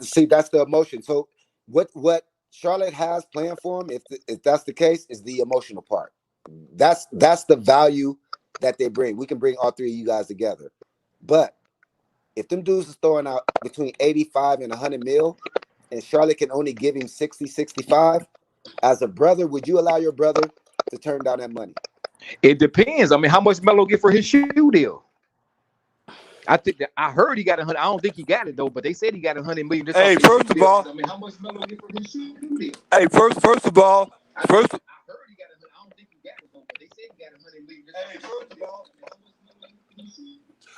See, that's the emotion. So what Charlotte has planned for him, if that's the case, is the emotional part. That's the value that they bring. We can bring all three of you guys together. But if them dudes is throwing out between 85 and 100 mil, and Charlotte can only give him 60, 65, as a brother, would you allow your brother to turn down that money? It depends. I mean, how much Melo get for his shoe deal? I think that I heard he got 100. I don't think he got it though, but they said he got 100 million. Hey, first of all, I mean, how much Melo get for his shoe deal? Hey, first of all, I heard he got 100. I don't think he got it though, but they said he got 100 million. Hey, first of all,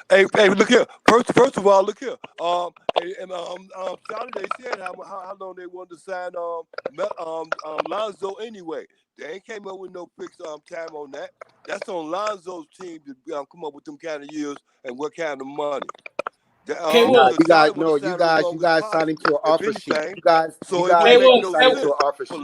hey, look here. First of all, look here. Saturday said how long they wanted to sign Lonzo anyway. They ain't came up with no fixed time on that. That's on Lonzo's team to come up with them kind of years and what kind of money. You guys signed him to an offer sheet. You guys signed to an offer sheet.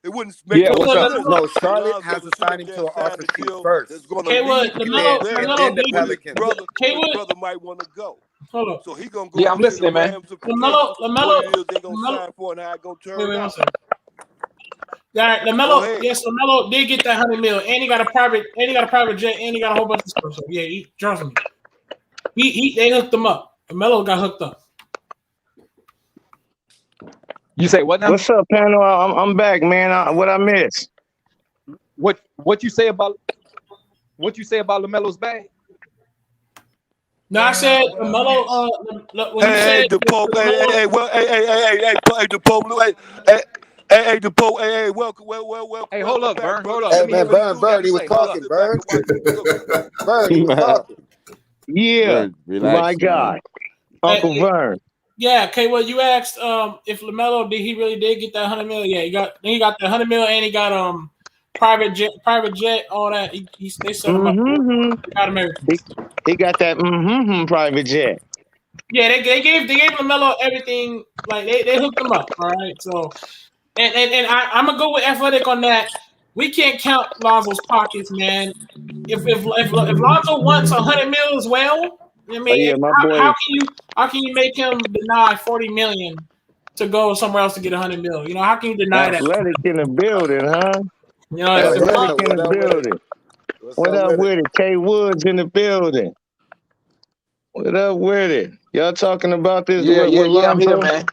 It wouldn't make no sense. No, Charlotte has to sign him to an offer sheet first. That's going to the Pelicans. Brother might want to go. Hold up. So he gonna go. Yeah, I'm listening, man. LaMelo. They gonna sign for and how it gonna turn out. All right, LaMelo. Yes, LaMelo did get that 100 mil, and he got a private jet, and he got a whole bunch of stuff. So yeah, he trust me. They hooked him up. LaMelo got hooked up. You say what now? What's up, panel? I'm back, man. What I missed? What you say about LaMelo's bag? No, I said LaMelo. Hey, the Pope. Hey, the Pope. Hey, the Pope. Hey, welcome. Hey, hold up, Vern. Hold up. Hey, man, Vern, he was talking, Vern. Vern, he was talking. Yeah, my God, Uncle Vern. Yeah, okay. Well, you asked if LaMelo did get that 100 mil? Yeah, he got the 100 mil, and he got private jet, all that. They set him up. Got American. He got that private jet. Yeah, they gave LaMelo everything. Like they hooked him up. All right, so and I'm gonna go with Athletic on that. We can't count Lonzo's pockets, man. If Lonzo wants 100 mil as well, I mean, how can you make him deny 40 million to go somewhere else to get 100 mil? You know, how can you deny that? Athletic in the building, huh? You know, Athletic in the building. What up with it? K Woods in the building. What up with it? Y'all talking about this? Yeah, I'm here, man.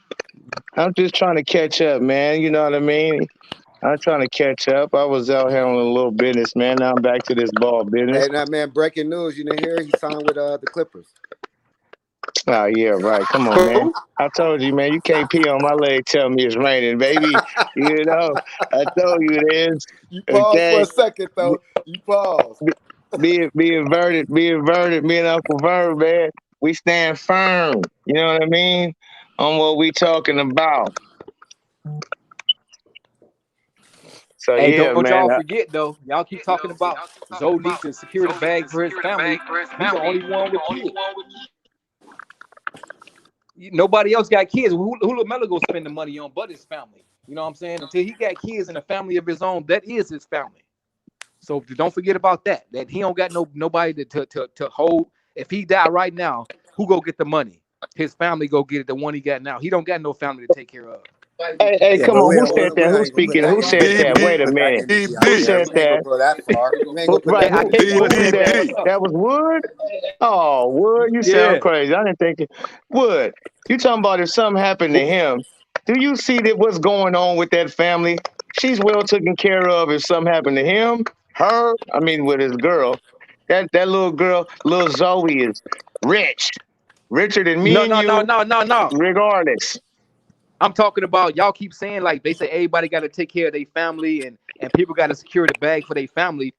I'm just trying to catch up, man. You know what I mean? I'm trying to catch up. I was out here on a little business, man. Now I'm back to this ball business. Hey, now, man, breaking news. You didn't hear? He signed with the Clippers. Oh, yeah, right. Come on, man. I told you, man, you can't pee on my leg, tell me it's raining, baby. You know, I told you it is. You paused for a second, though. You paused. Be inverted. Me and Uncle Vern, man. We stand firm. You know what I mean? On what we talking about. So, hey, yeah, don't man. y'all forget, though. Y'all keep talking about Zoe needs to secure the bag for his family. He's the only one with kids. Nobody else got kids. Who LaMelo go spend the money on but his family? You know what I'm saying? Until he got kids and a family of his own, that is his family. So don't forget about that. That he don't got nobody to hold. If he die right now, who go get the money? His family go get it. The one he got now. He don't got no family to take care of. Hey, Yeah, come but on. we Who don't, said that? we're not Who's even gonna put speaking? that Who said energy. that? We Wait ain't a gonna put that minute. energy Who out there. said We ain't that? gonna go that far. We ain't gonna put Right. that Who energy. was that? BBD. That was Wood? Oh, Wood, you sound Yeah. crazy. I didn't think it. Wood, you talking about if something happened to him, do you see that what's going on with that family? She's well taken care of if something happened to him, her, I mean, with his girl. That little girl, little Zoe, is rich. Richer than me and you, No. regardless. I'm talking about y'all keep saying like they say everybody got to take care of their family and people got to secure the bag for their family.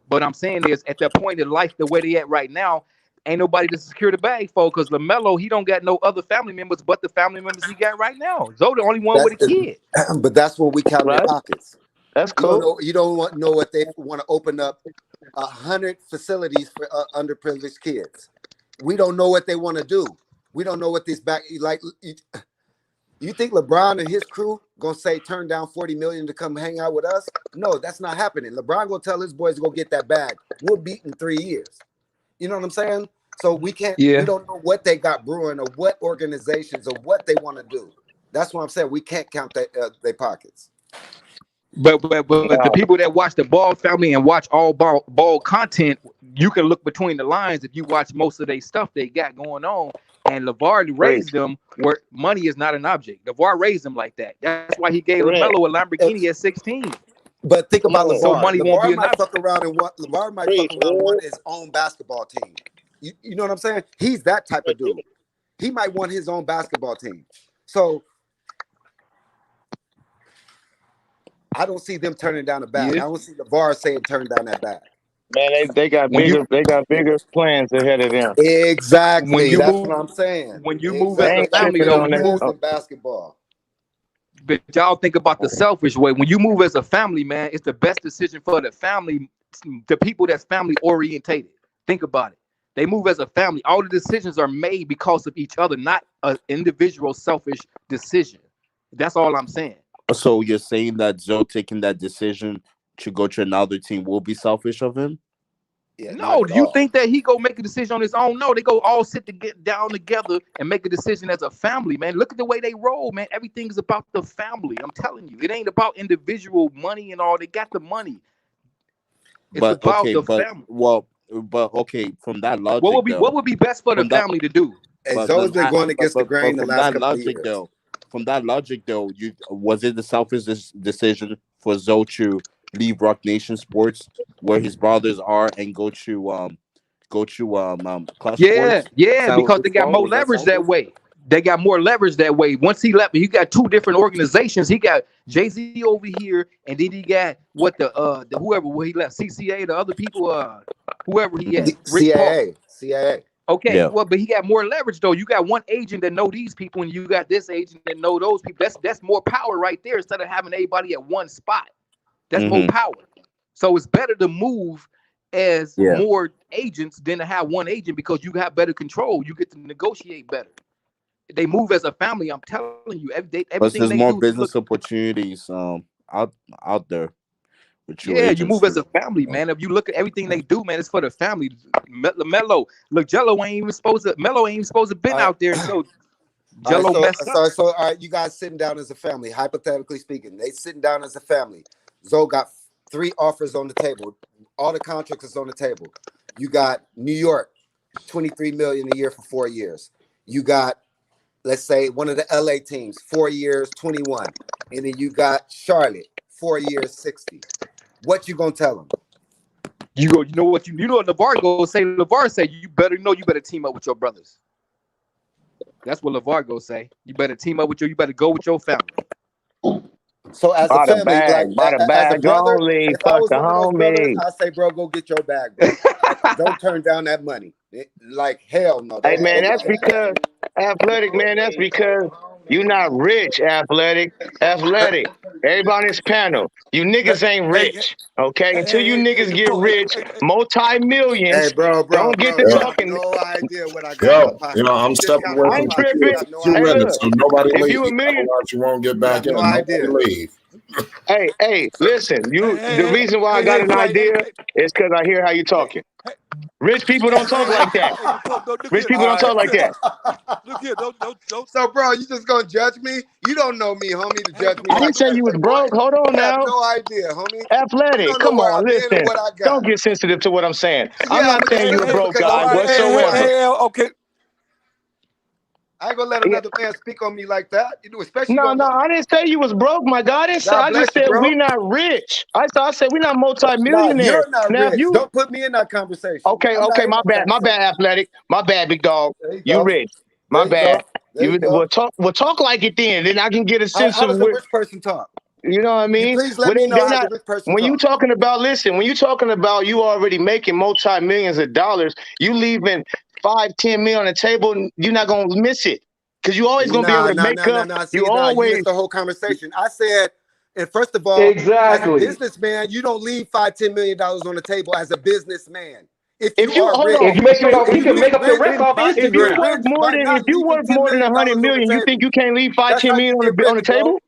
But I'm saying is at that point in life, the way they at right now, ain't nobody to secure the bag for because LaMelo, he don't got no other family members but the family members he got right now. Zoe the only one with a kid. But that's when we count their Right? pockets. That's You don't cool. know. You don't know what they want to open up 100 facilities for underprivileged kids. We don't know what they want to do. We don't know what these back like. You think LeBron and his crew gonna say turn down 40 million to come hang out with us? No, that's not happening. LeBron gonna tell his boys to go get that bag. We'll beat in 3 years. You know what I'm saying? So we can't. Yeah. We don't know what they got brewing or what organizations or what they want to do. That's what I'm saying. We can't count their pockets. But the people that watch the Ball family and watch all ball content, you can look between the lines if you watch most of their stuff they got going on. And Lavar raised them where money is not an object. Lavar raised them like that. That's why he gave LaMelo a Lamborghini at 16. But think about LeVar. So money won't be LeVar an might object. fuck around and want LeVar might fuck around and want his own basketball team. You know what I'm saying? He's that type of dude. He might want his own basketball team. So I don't see them turning down a bag. Yeah. I don't see LeVar saying turn down that bag. Man, they got bigger plans ahead of them. Exactly. When you That's move, what I'm saying. when you move They as a ain't family, tripping though, on when you move, that. In basketball. but y'all think about the selfish way. When you move as a family, man, it's the best decision for the family, the people that's family orientated. Think about it. They move as a family. All the decisions are made because of each other, not an individual selfish decision. That's all I'm saying. So you're saying that Joe taking that decision to go to another team will be selfish of him? Yeah, No, do you think that he go make a decision on his own? No, they go all sit to get down together and make a decision as a family, man. Look at the way they roll, man. Everything is about the family. I'm telling you, it ain't about individual money and all. They got the money. It's about the family. Okay, from that logic, What would be best for the family to do? Hey, Zoe's been going against the grain the from last that couple of logic, years. From that logic, though, was it the selfish decision for Zoe to leave Rock Nation Sports, where his brothers are, and go to Clutch Yeah, Sports? yeah, because they got more leverage that way. They got more leverage that way. Once he left, he got two different organizations. He got Jay-Z over here, and then he got the whoever where he left, CCA, the other people, whoever he had, Rich Paul. CIA. Okay, Yeah. well, but he got more leverage though. You got one agent that know these people, and you got this agent that know those people. That's more power right there instead of having everybody at one spot. That's more power. So it's better to move as more agents than to have one agent because you have better control. You get to negotiate better. They move as a family. I'm telling you, Plus, everything there's they more do. business opportunities out there with you Yeah, agents. you move as a family, man. If you look at everything they do, man, it's for the family. Melo, look, Jello ain't even supposed to. Melo ain't even supposed to been out there until Jello messed up. So, all right, you guys sitting down as a family, hypothetically speaking, they sitting down as a family. Zoe got 3 offers on the table. All the contracts is on the table. You got New York, 23 million a year for 4 years. You got, let's say, one of the LA teams, 4 years, 21, and then you got Charlotte, 4 years, 60. What you gonna tell them? You know what Lavar go say. Lavar say you better team up with your brothers. That's what Lavar go say. You better team up with you better go with your family. So as a family, as a brother, only, if I fuck was the one of those brothers, homie. I'd say, bro, go get your bag, bro. Don't turn down that money. Like hell no. Hey man, that's because athletic, man. That's because you're not rich, athletic. Athletic. Everybody on this panel, you niggas ain't rich, okay? Until you niggas get rich, multi-millions, Hey, bro, don't get to you have talking. no idea what I got in my pocket. I'm You just stepping count away my I from ain't pocket. tripping. You have no you Hey, idea. ready, look, so nobody if leave. you a million, Otherwise, you won't get You back have in. no Nobody idea. leave. hey, listen, the reason why I got an idea is because I hear how you talking. Rich people don't talk like that. Rich people don't talk like that. Look here, don't. So, bro, you just gonna judge me? You don't know me, homie, to judge me. I didn't say you was broke. Hold on You have now. no idea, homie. Athletic, You don't know come where on, I've been and listen. what I got. Don't get sensitive to what I'm saying. Yeah, I'm not I'm gonna saying get you a sensitive broke because guy I'm whatsoever. Okay. I ain't gonna let another man speak on me like that. You know, especially No, on I didn't say you was broke, my God. God I just bless you, said bro. we not rich. I said we not Nah, multi-millionaires. you're not Now, if rich. you Don't put me in that conversation. okay, I'm not in my that bad, conversation. Athletic, my bad, big dog. There you You go. rich, There my you bad. go. There you go. We'll talk like it then I can get a sense How of does a what rich person talk? you know what I You mean. please let me know They how not. the rich person When you talk. talking about, listen, when you talking about you already making multi-millions of dollars, you leaving 5-10 million on the table, you're not gonna miss it because you always gonna be able to make up. See, you missed the whole conversation. I said, and first of all, as a businessman, you don't leave $5-10 million on the table as a businessman. If you are rich, If you make it so off, if you can you make up the rich rest off by if you Instagram. worth more than not leaving $10 100 million on the million, you think table, you can't leave that's 5-10 how you million get on rich, the bro. table?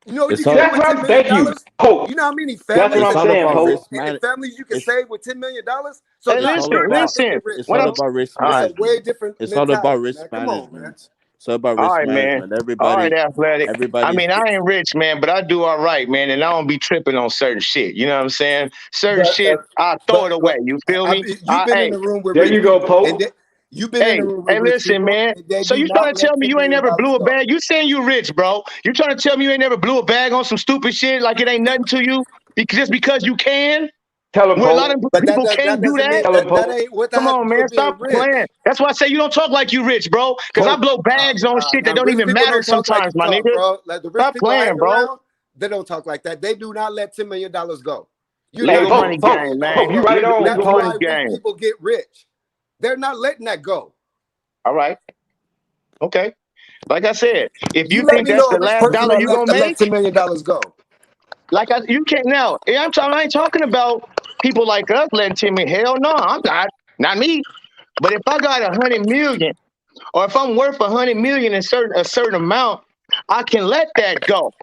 You know what you That's can do with what $10 I'm. million? Thank you. Hope. You know how many That's families what I'm saying, Hope. and families you can save with $10 million? So Hey, it's not listen. getting rich, It's When bro. I'm It's a all right, way different It's all about mentality, risk man. Come on, man. management. It's all about all risk right, man. management. All right, Athletic. I Everybody's mean, I ain't rich, man, but I do all right, man, and I don't be tripping on certain shit. You know what I'm saying? Certain shit, I throw it away. You feel me? You've been in the room with There rich you go, people, Pope. and you've been in the room with rich Listen, people, man. and they So do you trying not to tell let me $10 you ain't million never blew a go. bag? You saying you rich, bro? You trying to tell me you ain't never blew a bag on some stupid shit like it ain't nothing to you just because you can? Tell him, Where a lot Pope. of But people that can't do doesn't mean that. Tell him, that Pope. ain't what that Come has to on, do man. with being Stop rich. playing. That's why I say you don't talk like you rich, bro. Because I Pope. blow bags on shit that Now, don't rich even people matter don't talk like sometimes, you my talk, nigga. bro. Like the rich Stop people I playing, hang bro. around, they don't talk like that. They do not let $10 million go. You're Hey, Little not going money Pope, to $10 Pope, million game, man. Pope, you go. right on, Little That's Pope. money why rich game. people get rich. They're not letting that go. All right. Okay. Like I said, if You you let think me that's know the a rich last person dollar that you gonna let make, $10 million go. you can't now. I ain't talking about people like us letting 10 million. Hell no, I'm not me. But if I got 100 million, or if I'm worth 100 million in a certain amount, I can let that go.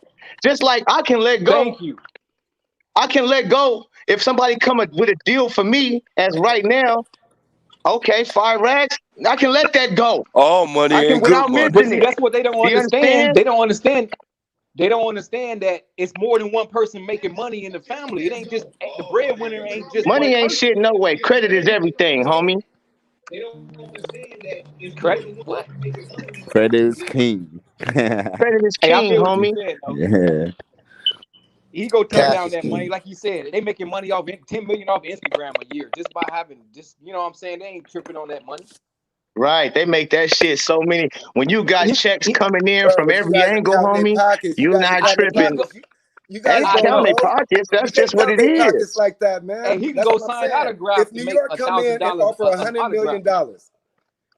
Just like I can let go. Thank you. I can let go if somebody come with a deal for me as right now. Okay, 5 racks. I can let that go. All money I can ain't good without money. But missing see, it. that's what they don't Do you understand. understand? They don't understand. They don't understand that it's more than one person making money in the family. It ain't just the breadwinner ain't just one Money ain't person. shit no way. Credit is everything, homie. They don't understand that it's credit. What? Credit is king. Credit is Hey, I king, feel what you homie. said though. Yeah. He go turn Cash down is that money, king. like you said. They making money off 10 million off Instagram a year just by having you know what I'm saying? They ain't tripping on that money. Right. They make that shit so many. When you got checks coming in Bro, from but you every guys are angle, counting their homie, pockets. You you guys are not counting their tripping. pockets. You guys Ain't I don't counting know. their know. pockets. You That's can't just what count it their pockets is. like that, Hey, man. he can That's go what I'm sign saying. autograph If to New make York come in and $1,000 offer $100 autograph. million,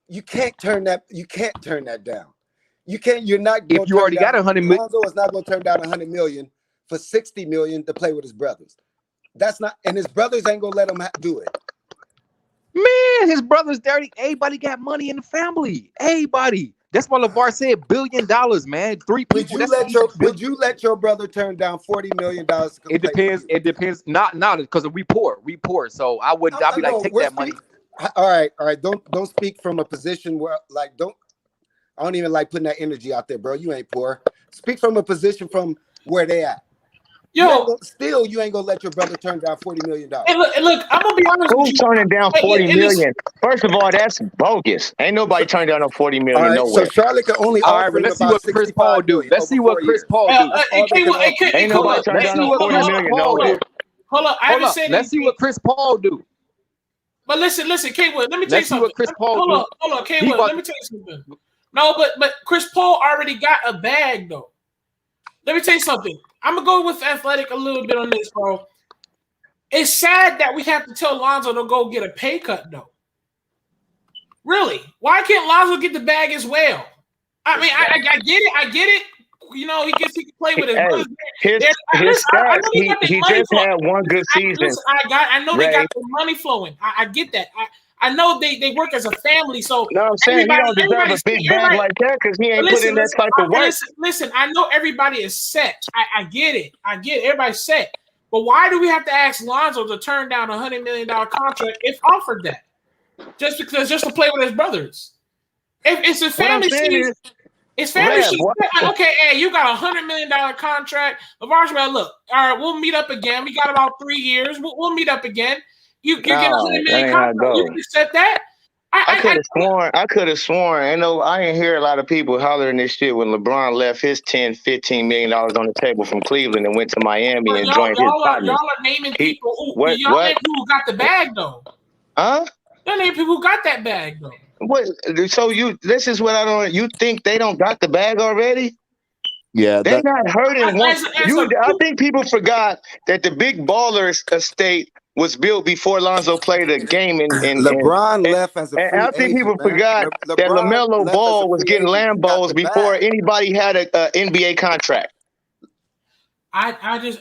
you can't turn that down. You can't. You're not If going to you turn already got down. 100 million, Lonzo is not going to turn down $100 million for $60 million to play with his brothers. That's not, and his brothers ain't going to let him do it. man, his brother's dirty. Everybody got money in the family. Everybody. That's why Lavar said $1 billion, man. 3 people. That's an easy Would you let your brother turn down $40 million to come It play with depends. you? It depends. Not because we poor. We poor. So I wouldn't. I'd be like, No, take we're that money. all right. Don't speak from a position where I don't even like putting that energy out there, bro. You ain't poor. Speak from a position from where they at. You ain't gonna let your brother turn down $40 million. Look, I'm gonna be honest with Who's you. turning down Hey, 40 listen. million? First of all, that's bogus. Ain't nobody turning down no 40 All million right, so nowhere. Charlotte can only All right, offer but him let's see about what Chris Paul $65 do. million Let's over see what 4 Chris years. Paul do. That's all they can offer him. Ain't nobody turning Let's down see no what 40 Chris million Paul nowhere. do. Hold up. I haven't said Let's see anything. what Chris Paul do. But listen, K-Wood, let me tell you Let's see something. what Chris Paul do. Hold on, K-Wood, let me tell you something. No, but Chris Paul already got a bag though. Let me tell you something. I'm gonna go with Athletic a little bit on this, bro. It's sad that we have to tell Lonzo to go get a pay cut though. Really? Why can't Lonzo get the bag as well? I mean, I get it. You know, he can play with his Hey, brothers. his I stats. know they got their He money just flowing. had one good season. Listen, I know they Ray. got their money flowing. I get that. I know they work as a family. So No, I'm saying he don't deserve a big bag like that because he ain't put in that type of work. Listen, I know everybody is set. I get it. I get it. Everybody's set. But why do we have to ask Lonzo to turn down a $100 million contract if offered that? Just to play with his brothers. If it's a family season, it's family season. Okay, hey, you got a $100 million contract. Lavar's like, look, all right, we'll meet up again. We got about 3 years. We'll meet up again. You get a $100 million contract. You can accept that. I could have sworn. I ain't hear a lot of people hollering this shit when LeBron left his $10-15 million on the table from Cleveland and went to Miami and joined his partner. Y'all are naming people who got the bag though. Huh? Y'all naming people who got that bag though. What? So this is what I don't. You think they don't got the bag already? Yeah, they're not hurting. I think people forgot that the big ballers estate was built before Lonzo played a game. And LeBron left as a free agent. I think people forgot that LaMelo Ball was getting Lambos before anybody had an NBA contract. I just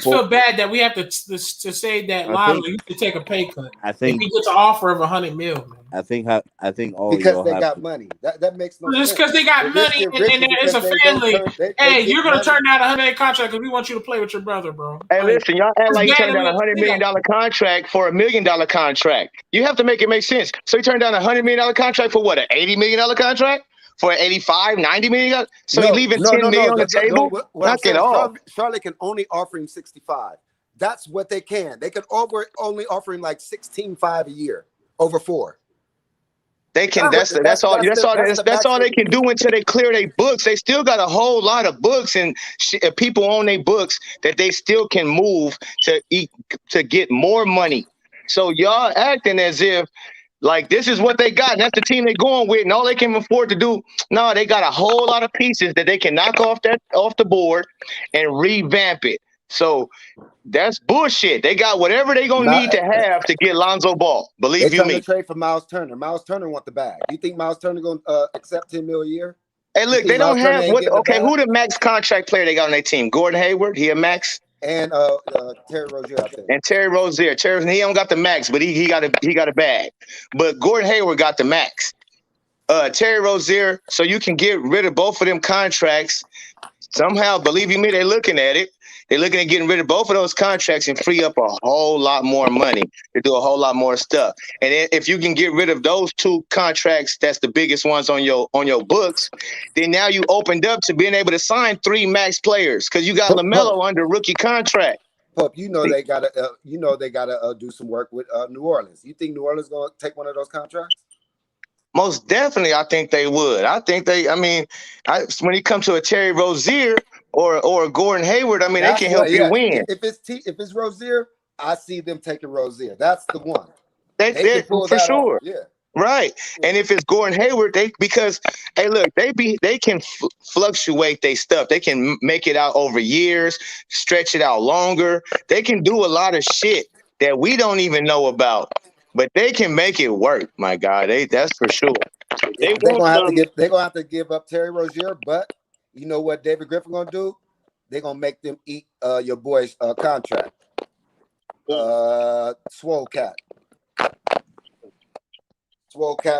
feel bad that we have to say that Lonzo used to take a pay cut. I think if he gets an offer of $100 million. I think all because they got money. That makes no sense. Just because they got money and it's a family. Hey, you're gonna turn down a $100 million contract because we want you to play with your brother, bro. Hey, listen, y'all act like you turned down a $100 million contract for $1 million contract. You have to make it make sense. So you turned down a $100 million contract for what? An $80 million contract? For $85-90 million? So you're leaving $10 million on the table? Knock it off. Charlotte can only offer him 65. That's what they can. They could only offer him like 16.5 a year over 4. They can. That's all they can do until they clear their books. They still got a whole lot of books and people on their books that they still can move to get more money. So y'all acting as if like this is what they got, and that's the team they're going with, and all they can afford to do. No, they got a whole lot of pieces that they can knock off the board and revamp it. So that's bullshit. They got whatever they're gonna need to have to get Lonzo Ball. Believe you me. They trade for Miles Turner. Miles Turner want the bag. You think Miles Turner gonna accept $10 million a year? Hey, look, they don't have what? Okay, who the max contract player they got on their team? Gordon Hayward, he a max. And Terry Rozier, I think. And Terry Rozier. He don't got the max, but he got a bag. But Gordon Hayward got the max. Terry Rozier, so you can get rid of both of them contracts. Somehow, believe you me, they're looking at it. They're looking at getting rid of both of those contracts and free up a whole lot more money to do a whole lot more stuff. And if you can get rid of those 2 contracts, that's the biggest ones on your books, then now you opened up to being able to sign 3 max players because you got LaMelo under rookie contract. Pup, they gotta do some work with New Orleans. You think New Orleans gonna take one of those contracts? Most definitely, I think they would. When it comes to a Terry Rozier or a Gordon Hayward, they can help you win. If it's Rozier, I see them taking Rozier. That's the one. They for sure. Off. Yeah. Right. And if it's Gordon Hayward, they can fluctuate their stuff. They can make it out over years, stretch it out longer. They can do a lot of shit that we don't even know about. But they can make it work, my guy. That's for sure. They're gonna have to give up Terry Rozier, but you know what David Griffin gonna do? They're gonna make them eat your boy's contract. Swole Cat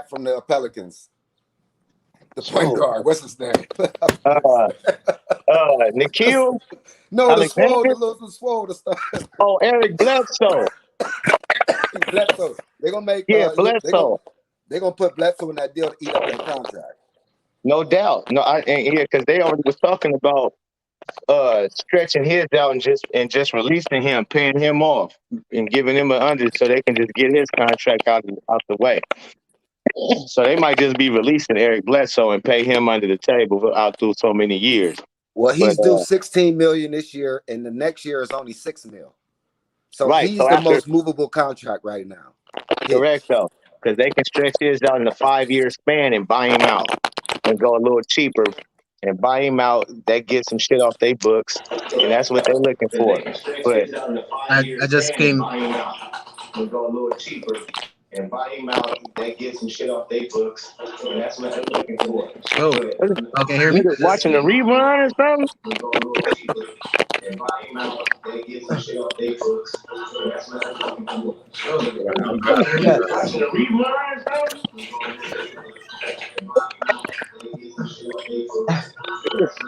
from the Pelicans. The point guard. What's his name? Nikhil? No, the Swole, the stuff. Oh, Eric Bledsoe. Bledsoe. They're gonna make Bledsoe. They're gonna put Bledsoe in that deal to eat up the contract. No doubt. No, because they already was talking about stretching his out and just releasing him, paying him off, and giving him an under so they can just get his contract out the way. So they might just be releasing Eric Bledsoe and pay him under the table out through so many years. Well, he's due $16 million this year, and the next year is only $6 million. So he's the most movable contract right now. Correct, though, because they can stretch his out in a 5-year span and buy him out and go a little cheaper and buy him out. That gets some shit off their books, and that's what they're looking for. But I just came. and buy him out. They get some shit off their books, and that's what they're looking for. Oh, okay, hear me? Niggas watching the rerun or something?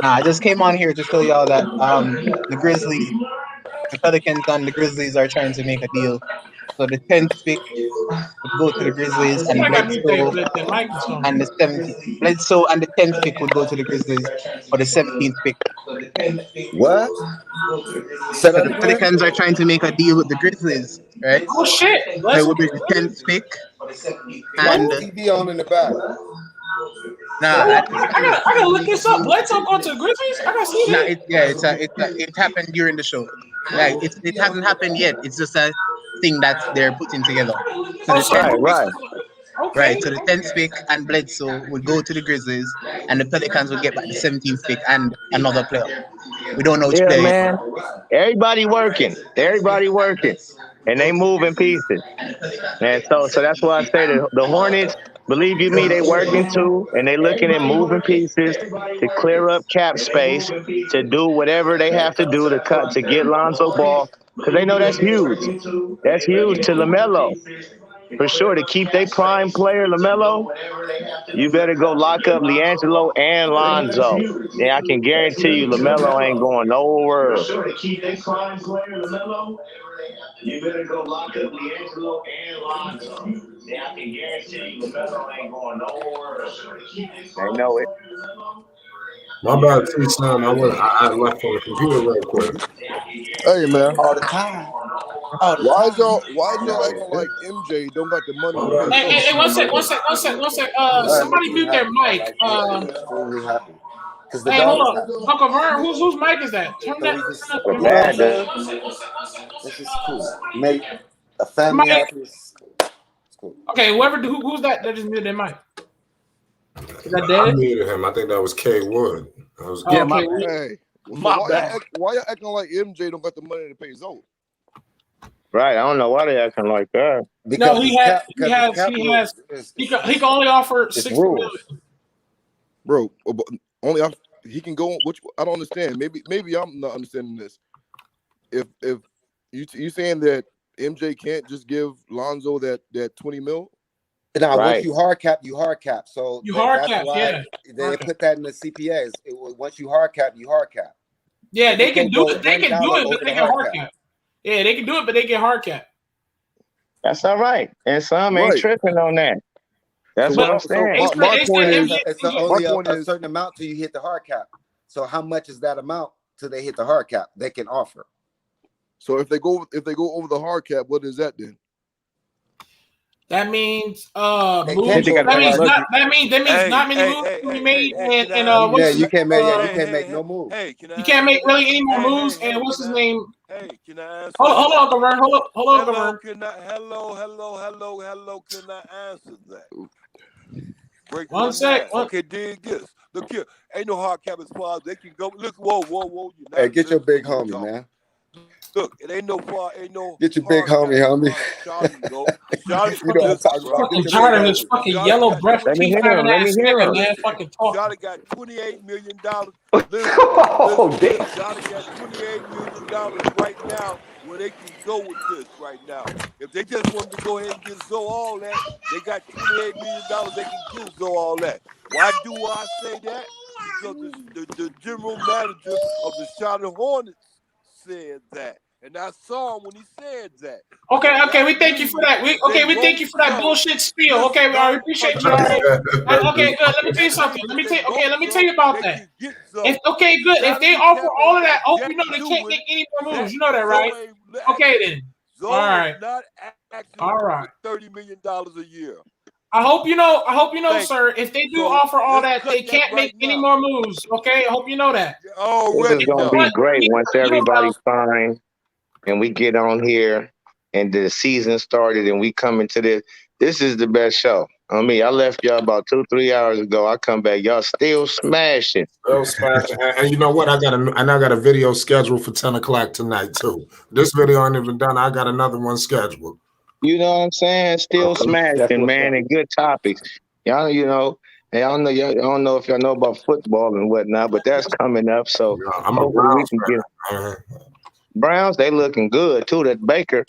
Yeah, I just came on here to tell y'all that the Grizzlies, the Pelicans and the Grizzlies are trying to make a deal. So the 10th pick would go to the Grizzlies, and Bledsoe and the 17th. Bledsoe and the 10th pick would go to the Grizzlies for the 17th pick. What? So the Pelicans are trying to make a deal with the Grizzlies, right? Oh shit! It would be the 10th pick. And TV on in the back. I gotta look this up. Bledsoe going to the Grizzlies? I gotta see that. It happened during the show. Like it hasn't happened yet. It's just a thing that they're putting together. So right. So the 10th pick and Bledsoe would go to the Grizzlies, and the Pelicans would get back the 17th pick and another player. We don't know which player. Man. Everybody working, and they moving pieces. And so that's why I say the Hornets, believe you me, they working too, and they looking at moving pieces to clear up cap space, to do whatever they have to do to get Lonzo Ball, because they know that's huge. That's huge to LaMelo. For sure, to keep their prime player, LaMelo, you better go lock up LiAngelo and Lonzo. Yeah, I can guarantee you LaMelo ain't going nowhere. For sure, to keep their prime player, LaMelo, you better go lock up LiAngelo and Lonzo. Yeah, I can guarantee you LaMelo ain't going nowhere. I know it. My bad, T-Sam. I left on the computer real quick. Hey, man. All the time. Why is y'all acting like MJ don't got the money to pay? Hey, one sec. Somebody mute their mic. Extremely happy. Hey, hold on. Uncle Vern, whose mic is that? Turn that. This is cool. Make a family happy. It's cool. Okay, who's that just muted their mic? Is that I dead? muted him. I think that was K Wood. My bad. Why y'all acting like MJ don't got the money to pay Zoe? Right, I don't know why they acting like that. No, he can only offer $6 million. Bro, he can go. Which I don't understand. Maybe I'm not understanding this. If you saying that MJ can't just give Lonzo that 20 mil? Now, once you hard cap, you hard cap. So you hard cap, yeah. They put that in the CPAs. Once you hard cap, you hard cap. Yeah, they can do it. They can do it, but they get hard cap. Yeah, they can do it, but they get hard cap. That's all right. And some ain't tripping on that. That's what I'm saying. My point is, it's only a certain amount till you hit the hard cap. So how much is that amount till they hit the hard cap? They can offer. So if they go over the hard cap, what is that then? That means moves. That means not many moves can be made, and you can't make no moves. You can't make really any more moves. And what's his name? Hey, can I answer? Hold on, Gavern. Hold on, Gavern. Hello. Can I answer that? Break one sec. Okay, dig this. Look here, ain't no hard cap as far as they can go. Look, whoa. Hey, get your big homie, man. Look, it ain't no. Get your big homie. You know what I'm talking about. Fucking tired of his fucking yellow breath. Let me hear him. Man, fucking talk. Johnny got $28 million. Oh, damn. Johnny got $28 million right now where they can go with this right now. If they just wanted to go ahead and give Zoe all that, they got $28 million. They can give Zoe all that. Why do I say that? Because the general manager of the Charlotte Hornets said that, and I saw him when he said that. Okay, we thank you for that. We thank you for that bullshit spiel. Okay, we appreciate you. Okay, good. Let me tell you something. Let me tell you about that. Good. If they offer all of that, you know they can't make any more moves. You know that, right? Okay, then. All right. All right. $30 million a year. I hope you know, sir. If they do offer all that, they can't make any more moves. Okay, I hope you know that. This is gonna be great once everybody's fine and we get on here and the season started and we come into this. This is the best show. I mean, I left y'all about 2-3 hours ago. I come back, y'all still smashing. And you know what? I got a video scheduled for 10 o'clock tonight too. This video ain't even done. I got another one scheduled. You know what I'm saying? Still smashing, man, and good topics. Y'all, y'all don't know if y'all know about football and whatnot, but that's coming up. So I'm a hopefully we Browns can get fan. Browns. They looking good too. That Baker,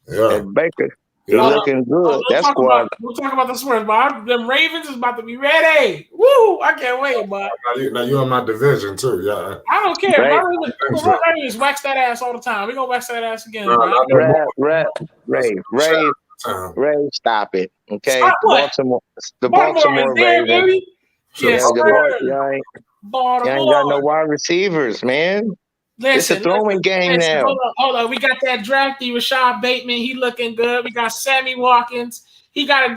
he looking good. That squad. We'll talk about the Spurs, but them Ravens is about to be ready. Woo! I can't wait, but Now you in my division too, yeah. I don't care. Right. My Ravens wax that ass all the time. We gonna wax that ass again. Ray, stop it. Okay. Stop what? The Baltimore is there, Ravens. baby. Yes, Y'all ain't got no wide receivers, man. It's a throwing game now. Hold on. We got that drafty Rashad Bateman. He looking good. We got Sammy Watkins. He got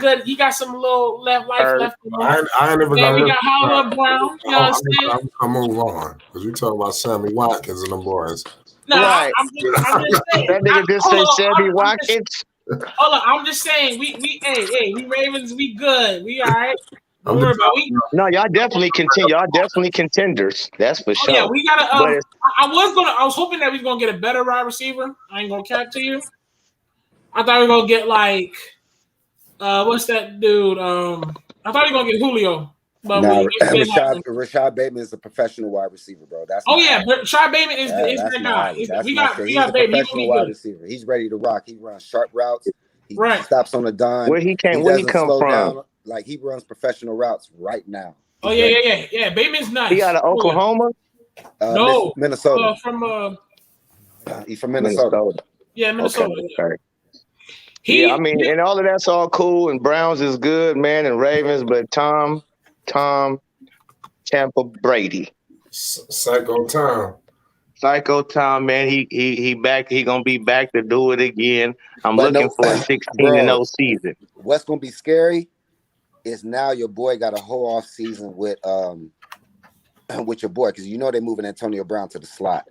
some little left life left in him. I ain't even we got Hollywood Brown. You understand? I'm gonna move on because we talking about Sammy Watkins and them boys. No, right. I'm just saying. That nigga just say Sammy Watkins. Hold on, I'm just saying. We Ravens. We good. We all right. No, y'all definitely continue. Y'all definitely contenders. That's for sure. Yeah, we gotta. I was hoping that we was gonna get a better wide receiver. I ain't gonna cap to you. I thought we were gonna get like, what's that dude? I thought we were gonna get Julio. But Rashad Bateman is a professional wide receiver, bro. Rashad Bateman is the guy. We got Bateman. Professional wide receiver. He's ready to rock. He runs sharp routes. He stops on a dime. Where he come from? Down. Like he runs professional routes right now. Yeah. Bateman's nice. He out of Oklahoma? No, Minnesota. He's from Minnesota. Yeah, Minnesota. Okay. I mean, and all of that's all cool, and Browns is good, man, and Ravens, but Tampa Brady. Psycho Tom, man. He back. He gonna be back to do it again. I'm looking for a 16-0 season. What's gonna be scary is now your boy got a whole off season with your boy, because you know they're moving Antonio Brown to the slot.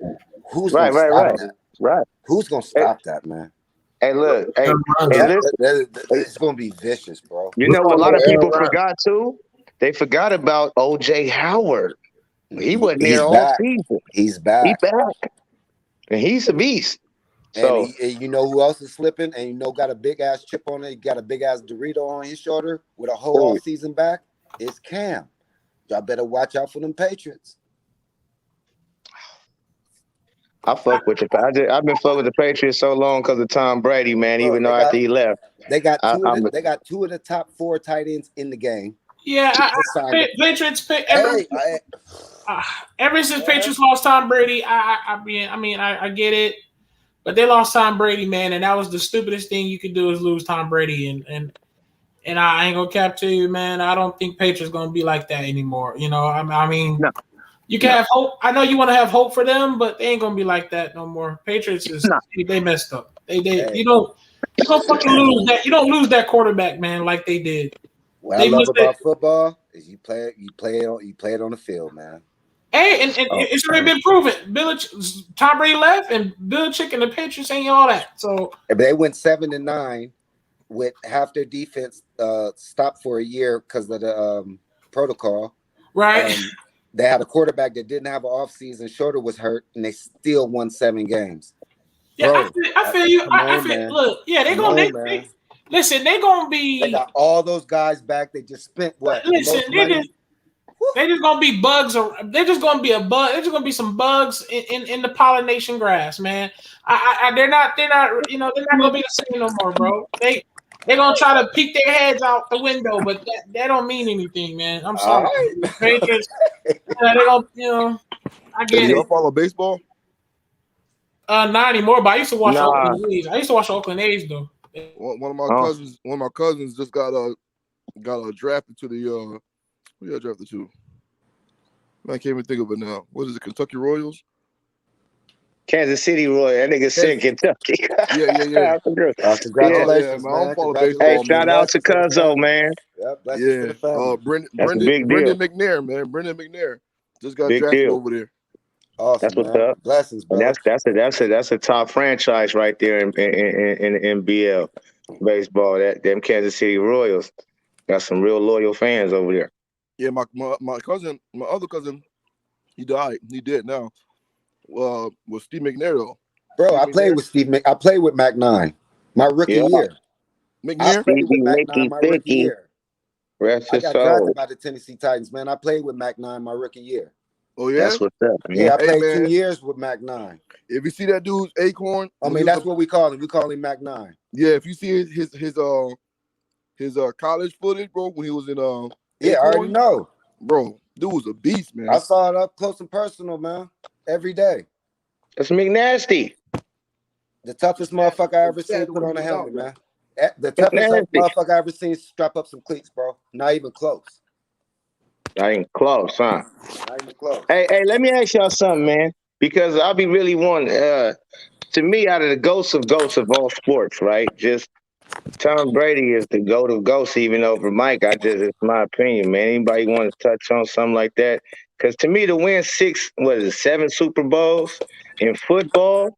Who's gonna stop that? Right. Who's gonna stop that, man? Hey, look, it's gonna be vicious, bro. You know what a lot of people forgot too? They forgot about OJ Howard. He wasn't there all season. He's back. He's back. And he's a beast. So and you know who else is slipping? And you know got a big ass chip on it. He got a big ass Dorito on his shoulder with a whole off season back. It's Cam. Y'all better watch out for them Patriots. I fuck with the. I've been fucking with the Patriots so long because of Tom Brady, man. Bro, even though after he left, they got two of the top 4 tight ends in the game. Yeah, Patriots. Ever since Patriots lost Tom Brady, I get it, but they lost Tom Brady, man, and that was the stupidest thing you could do is lose Tom Brady, and I ain't gonna cap to you, man. I don't think Patriots gonna be like that anymore. You know, I mean. No. You can have hope. I know you want to have hope for them, but they ain't gonna be like that no more. Patriots they messed up. You don't fucking lose that. You don't lose that quarterback, man, like they did. What I love about football is you play it on the field, man. Hey, and it's already been proven. Tom Brady left, and Belichick and the Patriots ain't all that. So they went 7-9 with half their defense stopped for a year because of the protocol. Right. They had a quarterback that didn't have an offseason. Shorter was hurt, and they still won 7 games. Yeah, bro, I feel you. Look, yeah, they're going to – listen, they're going to be – They got all those guys back. They just spent what? Listen, they're just going to be bugs. They're just going to be a bug. They're just going to be some bugs in the pollination grass, man. They're not going to be the same no more, bro. They're gonna try to peek their heads out the window, but that don't mean anything, man. I'm sorry. Patriots, they don't, I get it. You don't follow baseball? Not anymore, but I used to watch Oakland A's. I used to watch Oakland A's though. One of my cousins just got drafted to the who got drafted to? I can't even think of it now. What is it? Kentucky Royals? Kansas City Royals. That nigga said Kentucky. Yeah. Congratulations, man. I don't follow baseball. Hey, shout out to Cuzzo, man. Brendan McNair, man. Brendan McNair just got drafted over there. Awesome, that's what's up. Blessings, bro. That's a top franchise right there in NBL baseball. Them Kansas City Royals got some real loyal fans over there. Yeah, my other cousin, he died. He dead now. Was Steve McNair though? Bro, I played with Mac 9 my rookie year. McNair? played with Mac 9 Mickey my rookie Thicky. year. Rest I his got soul. drafted by the Tennessee Titans, man. I played with Mac 9 my rookie year. Oh yeah. That's what's up, man. Yeah, I Hey, played man. 2 years with Mac 9. If you see that dude's acorn, I mean, that's what we call him. We call him Mac 9. yeah. If you see his college footage, bro, when he was in Yeah, I already Acorn, know. bro, dude was a beast, man. I saw it up close and personal, man. Every day. That's McNasty. The toughest motherfucker I ever seen put on a helmet, man. The toughest motherfucker I ever seen strap up some cleats, bro. Not even close. Not even close, huh? Not even close. Hey, let me ask y'all something, man. Because I'll be really wanting, to me, out of the ghosts of all sports, right? Just Tom Brady is the GOAT of ghosts, even over Mike. It's my opinion, man. Anybody want to touch on something like that? Because to me, to win 7 Super Bowls in football,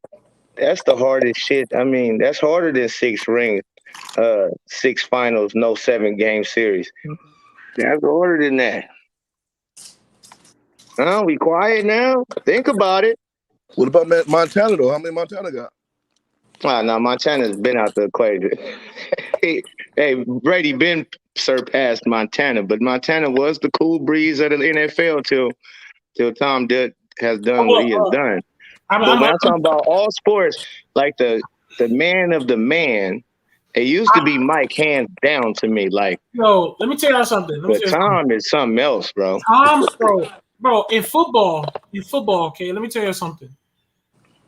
that's the hardest shit. I mean, that's harder than 6 rings, 6 finals, no 7-game series. That's harder than that. No, be quiet now. Think about it. What about Montana though? How many Montana got? No, Montana's been out the equation. hey, Brady been surpassed Montana, but Montana was the cool breeze of the NFL till Tom has done what he has done. But when I'm talking about all sports, like the man of the man, it used to be Mike hands down to me. Like, no, let me tell y'all something. Tom is something else, bro. Bro, in football, okay, let me tell you something.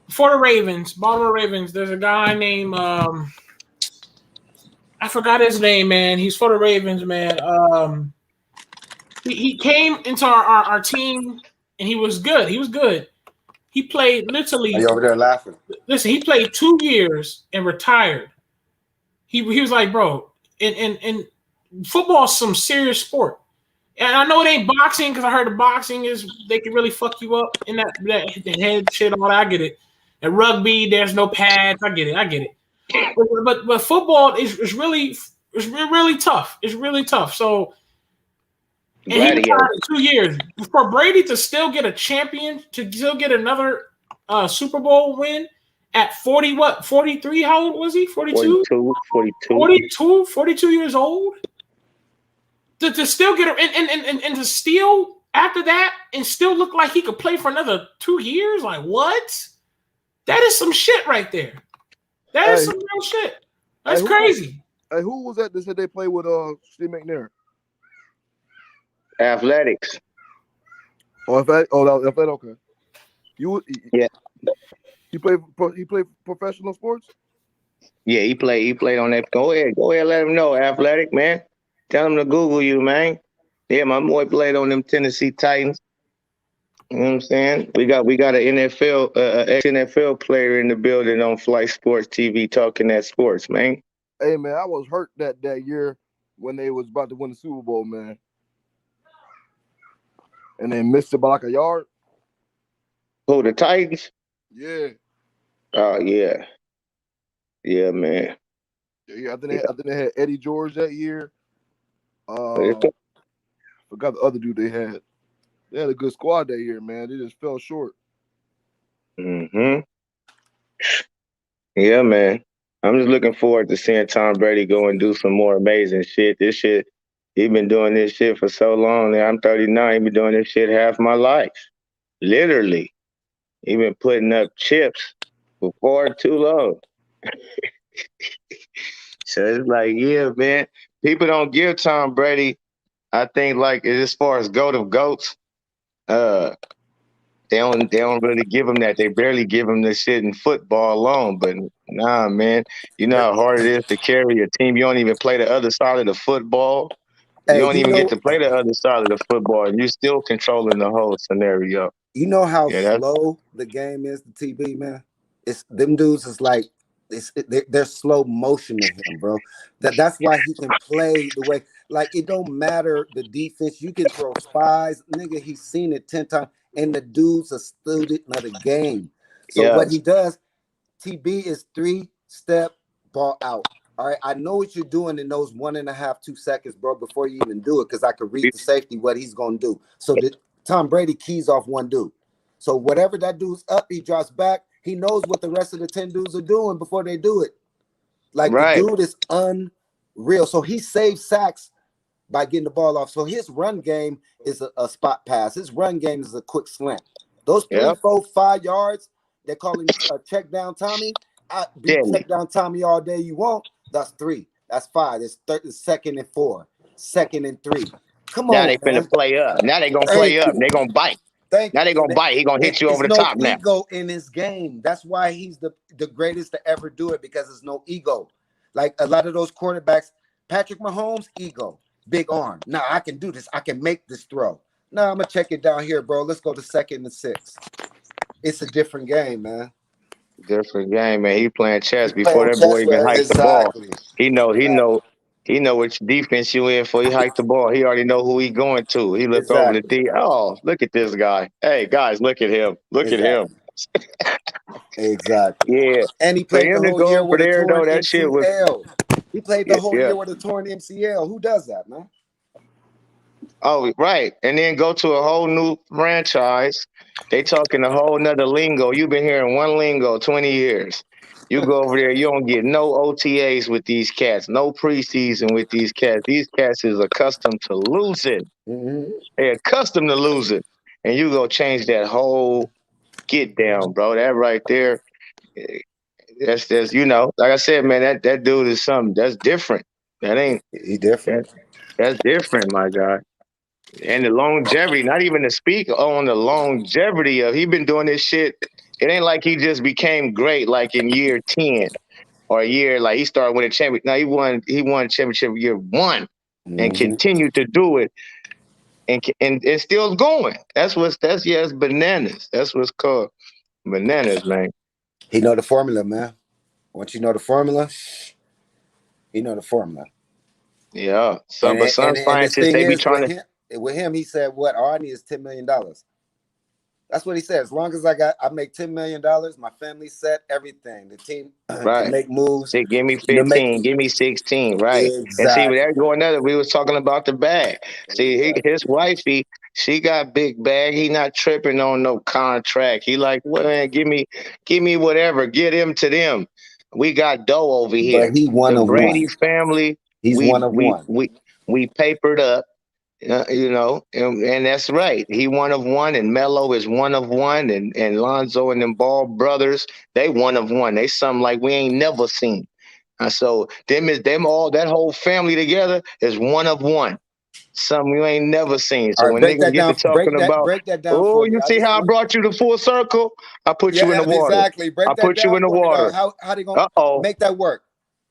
For the Ravens, Baltimore Ravens, there's a guy named I forgot his name, man. He's for the Ravens, man. He came into our team and he was good. He played literally. Are you over there laughing? Listen, he played 2 years and retired. He was like, bro, and football's some serious sport. And I know it ain't boxing because I heard the boxing they can really fuck you up in that the head shit, all that. I get it. And rugby, there's no pads. I get it. But football is really tough. It's really tough. So, and he retired in 2 years. For Brady to still get a champion, to still get another Super Bowl win at 43? How old was he? 42? 42 years old? To still get and to still after that and still look like he could play for another 2 years? Like what? That is some shit right there. That is some real shit. That's crazy. Hey, who was that said they play with Steve McNair? Athletics. Oh, that okay. Yeah. He played professional sports? Yeah, he played on that. Go ahead, let him know, Athletic, man. Tell him to Google you, man. Yeah, my boy played on them Tennessee Titans. You know what I'm saying? We got an NFL ex-NFL player in the building on Flight Sports TV talking that sports, man. Hey man, I was hurt that year when they was about to win the Super Bowl, man. And they missed it by like a yard. Who, the Titans? Yeah. Oh yeah. Yeah, man. Yeah, I think they had Eddie George that year. Forgot the other dude they had. They had a good squad that year, man. They just fell short. Mm-hmm. Yeah, man. I'm just looking forward to seeing Tom Brady go and do some more amazing shit. This shit, he been doing this shit for so long. Now I'm 39. He been doing this shit half my life. Literally. He been putting up chips for far too long. So it's like, yeah, man. People don't give Tom Brady, I think, like as far as GOAT of GOATs, they don't really give him that. They barely give him this shit in football alone. But nah, man, you know how hard it is to carry a team. You don't even play the other side of the football. You don't even get to play the other side of the football, and you're still controlling the whole scenario. You know how slow the game is, the TB, man? It's them dudes is like they're slow motion to him, bro. That's why he can play the way. Like it don't matter the defense. You can throw spies, nigga. He's seen it 10 times, and the dude's a student of the game. So what he does, TB is 3-step ball out. All right, I know what you're doing in those 1.5, 2 seconds, bro, before you even do it, because I could read the safety what he's gonna do. So Tom Brady keys off one dude. So whatever that dude's up, he drops back. He knows what the rest of the 10 dudes are doing before they do it. Like the dude is real. So he saves sacks by getting the ball off. So his run game is a spot pass. His run game is a quick slant. Those 3, 4, 5 yards, they call him check down Tommy. I be check down Tommy all day you want. That's 3. That's 5. It's 2nd and 4. 2nd and 3. Come Now on, they finna man. play up. Now they gonna play up. They gonna bite. Now they gonna bite. He gonna hit you over the top now. There's no ego in his game. That's why he's the greatest to ever do it, because there's no ego. Like a lot of those quarterbacks, Patrick Mahomes, ego, big arm. Nah, I can do this. I can make this throw. Nah, I'm gonna check it down here, bro. Let's go to 2nd and 6. It's a different game, man. Different game, man. He playing chess before that boy even hiked the ball. He know which defense you in for. He hiked the ball. He already know who he going to. He looked over the D. Oh, look at this guy. Hey, guys, look at him. Look at him. Exactly. Yeah. And he played the whole year with a torn that shit was. MCL. He played the whole year with a torn MCL. Who does that, man? Oh, right. And then go to a whole new franchise. They talking a whole nother lingo. You've been hearing one lingo 20 years. You go over there, you don't get no OTAs with these cats, no preseason with these cats. These cats is accustomed to losing. They're accustomed to losing. And you go change that whole get down, bro. That right there, that's like I said, man, that dude is something that's different. That ain't he different. That's different, my guy. And the longevity, not even to speak on the longevity of, he been doing this shit. It ain't like he just became great like in year 10 or a year like he started winning championship. Now he won championship year 1 and continued to do it and still going. That's bananas. That's what's called bananas, man. He know the formula, man. Once you know the formula, he know the formula. Yeah. Some scientists, they be trying to. With him, he said, "What all I need is $10 million." That's what he said. As long as I make $10 million, my family's set, everything. The team can make moves. Say, give me 15, give me 16, right? Exactly. And see, that's going other. We was talking about the bag. See, his wifey, she got big bag. He not tripping on no contract. He like, well, man, give me whatever. Get him to them. We got dough over here. But he one the of Brady one. family. He's one of one. We papered up. And that's right. He one of one, and Melo is one of one, and Lonzo and them Ball brothers, they one of one. They something like we ain't never seen. And so them all that whole family together is one of one. Something you ain't never seen. So when niggas get to talking about, oh, you see how I brought you to full circle? I put you in the water. Exactly. I put you in the water. How they gonna make that work?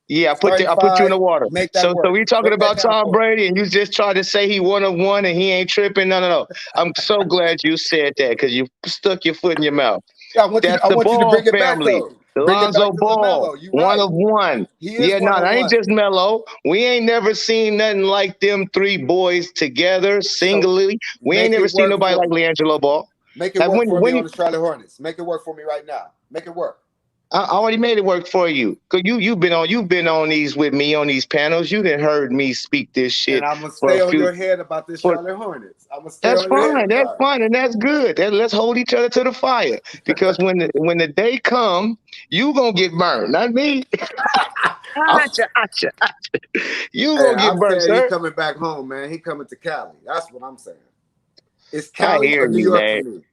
Yeah, I put you in the water. So we talking about Tom Brady, and you just tried to say he one of one and he ain't tripping. No. I'm so glad you said that because you stuck your foot in your mouth. Yeah, I want you to bring it back, though. The Lonzo Ball, one of one. That ain't just Melo. We ain't never seen nothing like them 3 boys together singly. We ain't never seen nobody like LeAngelo Ball. Make it work for me on the Charlotte Hornets. Make it work for me right now. Make it work. I already made it work for you. Cause you've been on these with me on these panels. You didn't heard me speak this shit. And I'm gonna stay on your head about this Charlotte Hornets. I'm gonna stay on your head. That's fine, and that's good. Let's hold each other to the fire. Because when the day come, you gonna get burned, not me. You gonna get burned, sir. He coming back home, man. He coming to Cali. That's what I'm saying. It's Cali or New York for me.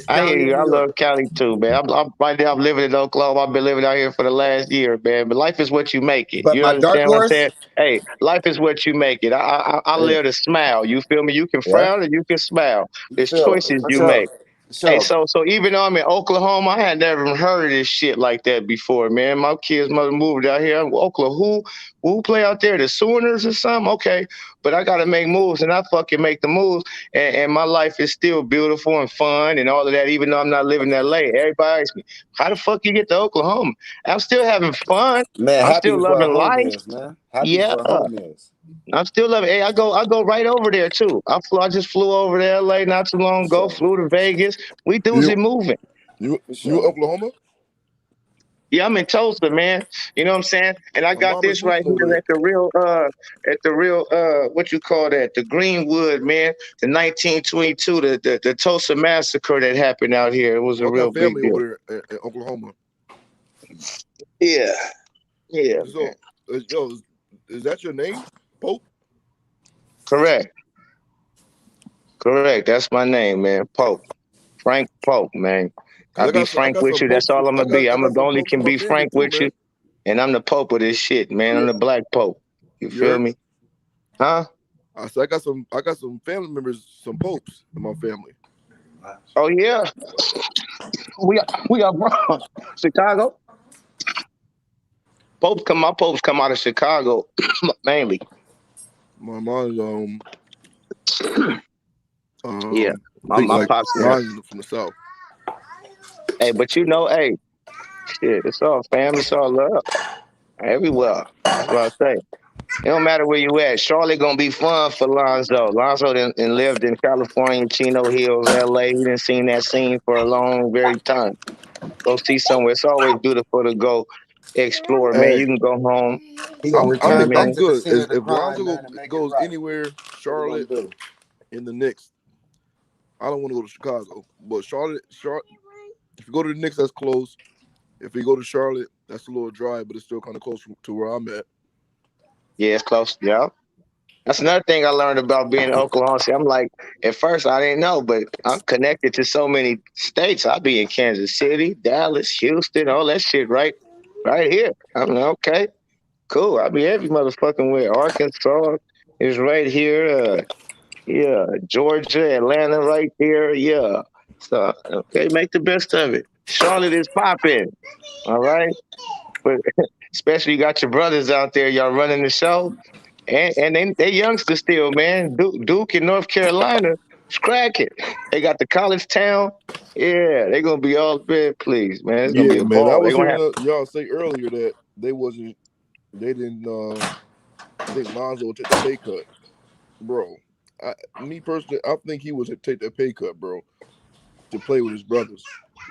I hear you. I love Cali too, man. I'm right now. I'm living in Oklahoma. I've been living out here for the last year, man. But life is what you make it. But you understand what I'm saying? Hey, life is what you make it. I live to smile. You feel me? You can frown and you can smile. There's choices you make. Hey, so even though I'm in Oklahoma, I had never heard of this shit like that before, man. My kid's mother moved out here. Oklahoma, who play out there? The Sooners or something? Okay, but I got to make moves, and I fucking make the moves, and my life is still beautiful and fun and all of that, even though I'm not living in LA. Everybody asks me, how the fuck you get to Oklahoma? I'm still having fun. Man, I'm still loving life. Man. I'm still loving. Hey, I go right over there too. I just flew over to LA not too long ago. Flew to Vegas. We dudes are moving. You Oklahoma? Yeah, I'm in Tulsa, man. You know what I'm saying? And I got this right here at the real what you call that? The Greenwood, man. The 1922, the Tulsa massacre that happened out here. It was a real big deal. Over there in Oklahoma. Yeah. So, Is that your name, Pope? Correct. That's my name, man. Pope. Frank Pope, man. I'll be frank with you. That's all I'm gonna be. I'm only can be frank with you, and I'm the Pope of this shit, man. I'm the Black Pope. You feel me? Huh? I said I got some family members, some popes in my family. Oh yeah. We are from Chicago. My popes come out of Chicago mainly. My mom's yeah. My pops from the South. Hey, but you know, hey, shit, it's all fam, it's all love. Everywhere. That's what I say. It don't matter where you at. Charlotte gonna be fun for Lonzo. Lonzo done lived in California, Chino Hills, LA. He done seen that scene for a long, very time. Go see somewhere. It's always beautiful to go explore, man. You can go home. I'm good. If Lonzo goes anywhere, Charlotte in the Knicks, I don't want to go to Chicago. But Charlotte, if you go to the Knicks, that's close. If you go to Charlotte, that's a little dry, but it's still kind of close to where I'm at. Yeah, it's close. Yeah. That's another thing I learned about being in Oklahoma. See, I'm like, at first I didn't know, but I'm connected to so many states. I'll be in Kansas City, Dallas, Houston, all that shit right here. I'm like, okay, cool. I'll be every motherfucking way. Arkansas is right here. Yeah, Georgia, Atlanta right there. Yeah. So, okay, make the best of it. Charlotte is popping. All right. But especially you got your brothers out there, y'all running the show. And they youngsters still, man. Duke in North Carolina, it's cracking. They got the college town. Yeah, they're gonna be all bed, please, man. It's gonna be a ball. I was hearing y'all say earlier that they didn't think Lonzo would take the pay cut. Bro, me personally, I think he would take that pay cut, bro, to play with his brothers.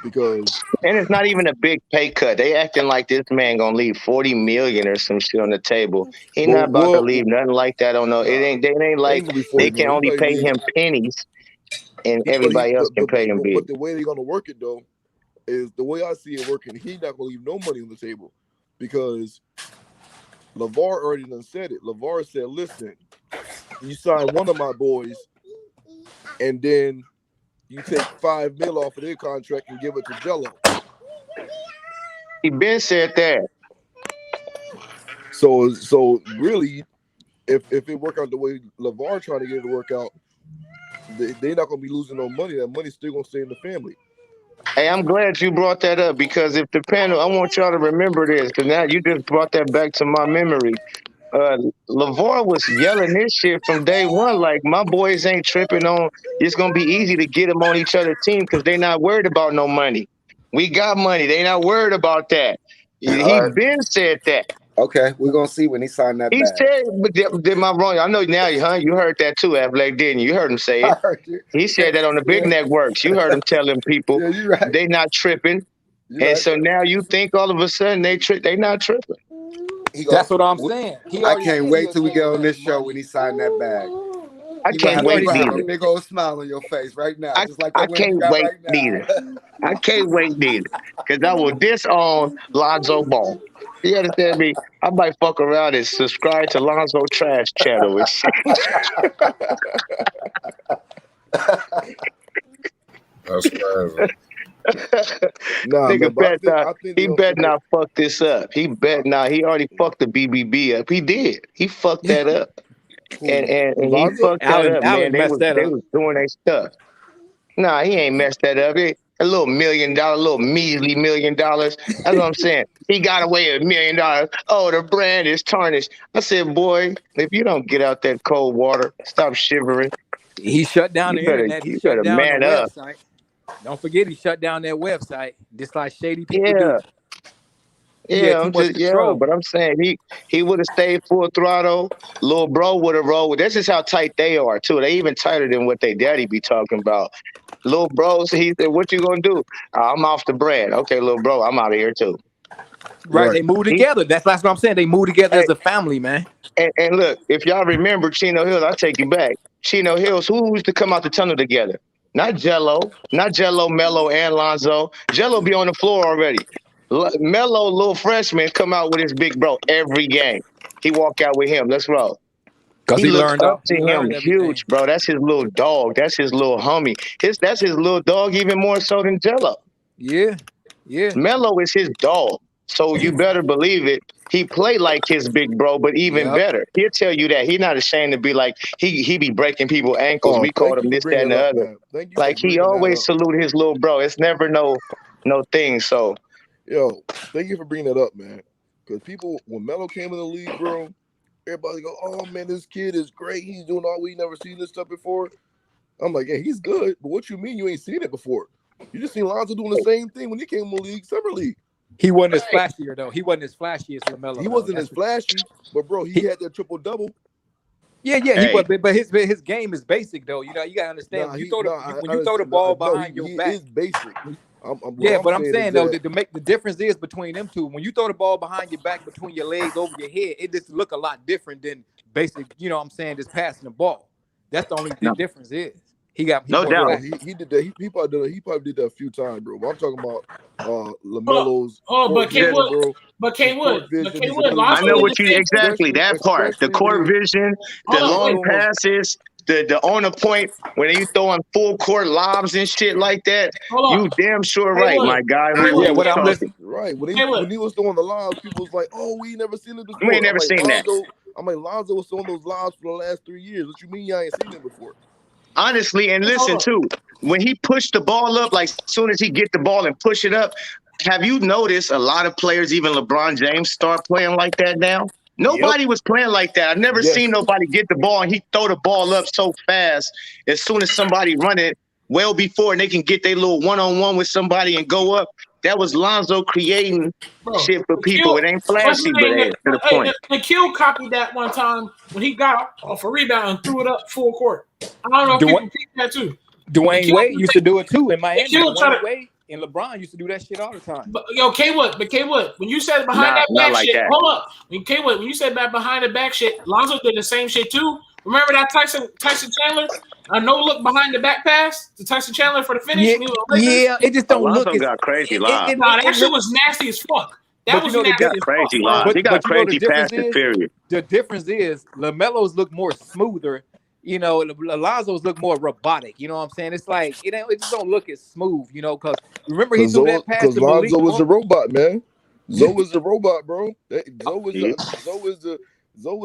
Because it's not even a big pay cut. They acting like this man gonna leave $40 million or some shit on the table. He not about to leave nothing like that on no. It ain't like they can only pay him pennies, and everybody else can pay him big. But the way they're gonna work it though is the way I see it working. He's not gonna leave no money on the table because Lavar already done said it. Lavar said, "Listen, you sign one of my boys, and then you take $5 million off of their contract and give it to Jello." He been said that. So really, if it work out the way Lavar trying to get it to work out, they're not gonna be losing no money. That money's still gonna stay in the family. Hey, I'm glad you brought that up because if the panel, I want y'all to remember this because now you just brought that back to my memory. Lavar was yelling this shit from day one, like my boys ain't tripping on. It's gonna be easy to get them on each other's team because they not worried about no money. We got money. They not worried about that. He been said that. Okay, we're gonna see when he signed that. He said, but did my wrong? I know now, you heard that too, Affleck, didn't you? You heard him say it. He said that on the big networks. You heard him telling people they not tripping. So now you think all of a sudden they not tripping. That's what I'm saying. I can't wait till we get on this show when he signed that bag. I can't wait to have neither. a big old smile on your face right now, just like I that can't wait neither. I can't wait neither, because I will disown Lonzo Ball. You understand me? I might fuck around and subscribe to Lonzo Trash Channel and shit. That's crazy. Nigga he bet not fuck this up. He bet not. He already fucked the BBB up. He did. He fucked that up. And he fucked that up, man. They was doing their stuff. Nah, he ain't messed that up. A little $1 million, little measly $1 million. That's what I'm saying. He got away with $1 million. Oh, the brand is tarnished. I said, boy, if you don't get out that cold water, stop shivering. He shut down the internet. He shut down the website. Don't forget, he shut down that website, just like shady people do. Yeah, but I'm saying he would have stayed full throttle. Lil bro would have rolled. This is how tight they are too. They even tighter than what they daddy be talking about. Lil bro, he said, "What you gonna do?" I'm off the brand. Okay, lil bro, I'm out of here too. Right, they moved together. That's what I'm saying. They moved together as a family, man. And look, if y'all remember Chino Hills, I'll take you back. Chino Hills, who used to come out the tunnel together? Not Jello, Mello, and Lonzo. Jello be on the floor already. Mello, little freshman, come out with his big bro every game. He walk out with him. Let's roll. Because He he looks learned up all, to he him learned everything. huge, bro. That's his little dog. That's his little homie. That's his little dog even more so than Jello. Yeah, yeah. Melo is his dog. So you better believe it. He play like his big bro, but even Yep. better. He'll tell you that. He's not ashamed to be like, he be breaking people ankles. Oh, We called thank him you for this, that, bringing and that the up, other. man. Thank you Like for he bringing that always up. salute his little bro. It's never no thing. So Yo, thank you for bringing that up, man. Because people, when Melo came in the league, bro, everybody go, "Oh man, this kid is great. He's doing all we never seen this stuff before." I'm like, "Yeah, he's good." But what you mean you ain't seen it before? You just seen Lonzo doing the same thing when he came in the league, summer league. He wasn't as flashier though. He wasn't as flashy as LaMelo. He wasn't as flashy, but bro, he had that triple double. Yeah, he was, but his game is basic though. You know, you gotta understand Nah, when you he- throw the nah, when I you throw the understand. ball No, behind your he back. is basic. But I'm saying though, that, to make the difference is between them two. When you throw the ball behind your back, between your legs, over your head, it just look a lot different than basic. You know what I'm saying? Just passing the ball. That's the only difference is he no more doubt. flashy. he did that. He probably did that a few times, bro. But I'm talking about LaMelo's but court K vision, Wood, bro. but K His court Wood, but vision, K his Wood, ability to I know Lonzo play, did what the you same. exactly that part. The especially court when he, vision, the Hold on, long wait. passes, the on the point when you throwing full court lobs and shit like that. Hold You on. damn sure K right, Wood, my guy. K Who Wood, was K Wood, talking? right K Wood. when he was throwing the lobs, people was like, "Oh, we never seen it We ain't before." never seen that. Lonzo was throwing those lobs for the last 3 years. What you mean y'all ain't seen it before? Honestly, and listen Hold too, when he pushed the ball up, like soon as he get the ball and push it up, have you noticed a lot of players, even LeBron James, start playing like that now? Nobody was playing like that. I've never seen nobody get the ball and he throw the ball up so fast as soon as somebody run it well before and they can get their little one-on-one with somebody and go up. That was Lonzo creating shit for people. It ain't What's his flashy, but name? hey, to the point. Nikhil copied that one time when he got off a rebound and threw it up full court. I don't know if people picked that too. Dwayne Nikhil Wade used to do it too in Miami. Nikhil tried Dwayne to- Wade and LeBron used to do that shit all the time. But K Wood, when you said behind that Not back like shit, that. hold up. K Wood, when you said that behind the back shit, Lonzo did the same shit too. Remember that Tyson Chandler? A no look behind the back pass to Tyson Chandler for the finish. Yeah, when he was on Lakers? yeah, it just don't look Lonzo as got crazy live. Nah, that shit was nasty as fuck. That But was you know the nasty Got as crazy fuck. live. He got but you know the crazy difference passes, is period. the difference is LaMelo's look more smoother. You know, Alonzo's look more robotic. You know what I'm saying? It's like it just don't look as smooth. You know, because remember he threw that pass to Malik Lonzo was a Monk? robot, man. Zoe is the robot, bro. Zoe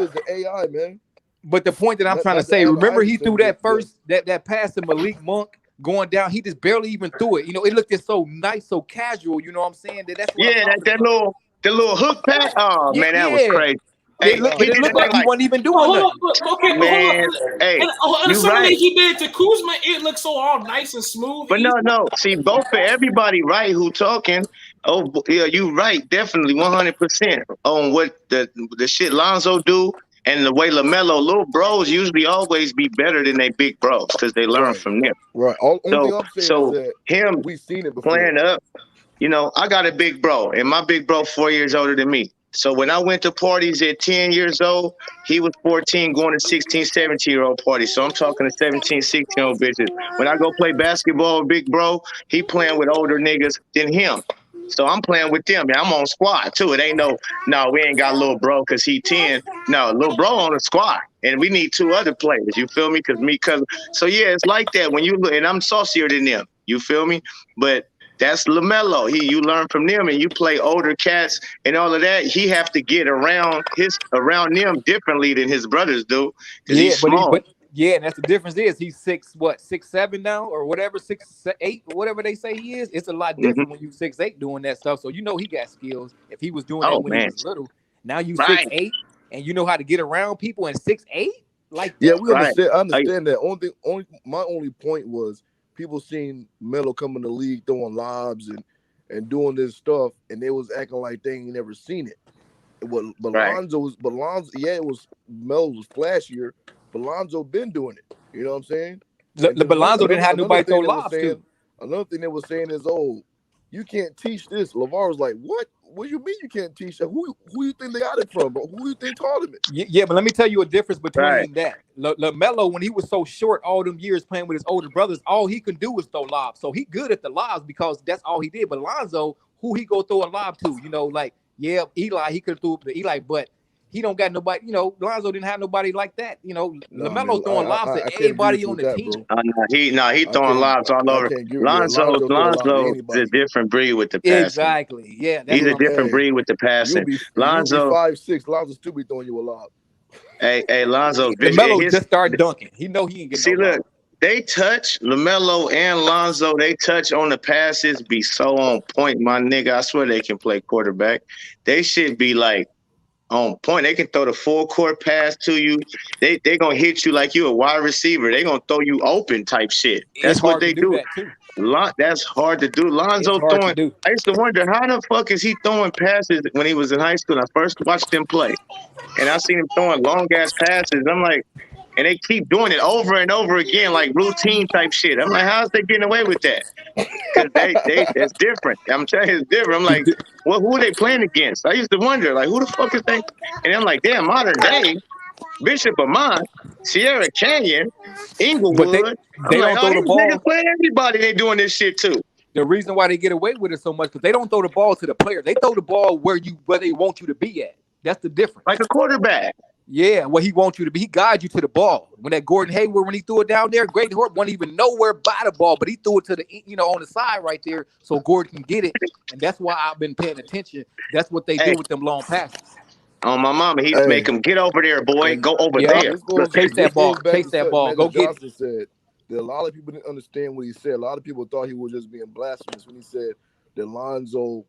is the AI, man. But the point that I'm trying to say, remember he threw that first that pass to Malik Monk going down. He just barely even threw it. You know, it looked just so nice, so casual. You know what I'm saying? That's what I'm talking about. The little hook pass. Oh man, that was crazy. It looked like he wasn't even doing nothing. Hold Man, up. hey, And you some of right. these he did to Kuzma, it looked so all nice and smooth. But no. See, both for everybody right who talking. Oh yeah, you right. Definitely 100% on what the shit Lonzo do and the way LaMelo, little bros usually always be better than they big bros because they learn from them. Right. Only thing I'm saying So is that him we've seen it before. playing up, you know, I got a big bro, and my big bro 4 years older than me. So when I went to parties at 10 years old, he was 14 going to 16, 17-year-old parties. So I'm talking to 17, 16-year-old bitches. When I go play basketball with big bro, he playing with older niggas than him. So I'm playing with them. And I'm on squad too. It ain't no, we ain't got little bro because he 10. No, little bro on the squad. And we need 2 other players. You feel me? So yeah, it's like that when you look, and I'm saucier than them. You feel me? But that's LaMelo. You learn from them and you play older cats and all of that. He have to get around them differently than his brothers do because he's small. And that's the difference is he's 6'7" now or whatever, 6'8", whatever they say he is. It's a lot different when you 6'8" doing that stuff. So you know he got skills. If he was doing that when he was little, now you 6'8" and you know how to get around people and 6'8". Like yeah, we understand. I understand that. My only point was people seeing Melo come in the league throwing lobs and doing this stuff, and they was acting like they ain't never seen it. Lonzo, it was Melo was flashier, but Lonzo been doing it. You know what I'm saying? But Lonzo didn't have nobody throw lobs to. Another thing they were saying is, oh, you can't teach this. Lavar was like, what? What do you mean you can't teach that? Who you think they got it from, bro? Who you think taught him it? Yeah, but let me tell you a difference between that. LaMelo, when he was so short all them years playing with his older brothers, all he could do was throw lobs. So he good at the lobs because that's all he did. But Lonzo, who he go throw a lob to? You know, like, Eli, he could have threw it to Eli, but he don't got nobody. Lonzo didn't have nobody like that. Nah, LaMelo man, throwing lobs I to can't agree everybody with you on with the that, team. bro. He throwing lobs all I over. can't agree. Yeah, Lonzo Lonzo throw a lob to is a anybody. different breed with the passing. Exactly. Yeah, that's He's what a I'm different saying. breed with the You'll passing. be Lonzo, 5'6". Lonzo still be throwing you a lob. hey, Lonzo. LaMelo just started dunking. He know he ain't getting See, no look, lob. they touch LaMelo and Lonzo. They touch on the passes be so on point, my nigga. I swear they can play quarterback. They should be like on point. They can throw the full court pass to you. They gonna hit you like you a wide receiver. They gonna throw you open type shit. It's That's what hard to they do do. that too. That's hard to do. It's Lonzo hard to throwing. do. I used to wonder how the fuck is he throwing passes when he was in high school. I first watched him play, and I seen him throwing long ass passes. I'm like, and they keep doing it over and over again, like routine type shit. I'm like, how's they getting away with that? Because it's different. I'm telling you, it's different. I'm like, well, who are they playing against? I used to wonder, like, who the fuck is they? And I'm like, damn, modern day, Bishop Amont, Sierra Canyon, But Inglewood. I'm they like, don't oh, throw the these niggas ball. playing everybody. They doing this shit too. The reason why they get away with it so much because they don't throw the ball to the player. They throw the ball where they want you to be at. That's the difference. Like a quarterback. Yeah, where he wants you to be. He guides you to the ball. When that Gordon Hayward, when he threw it down there, Great Hort wasn't even nowhere by the ball, but he threw it to the on the side right there so Gordon can get it. And that's why I've been paying attention. That's what they do with them long passes. On my mama, he'd make him get over there, boy. Go over there. Chase that ball. Chase that ball. Magic Go get Johnson said that a lot of people didn't understand what he said. A lot of people thought he was just being blasphemous when he said that Lonzo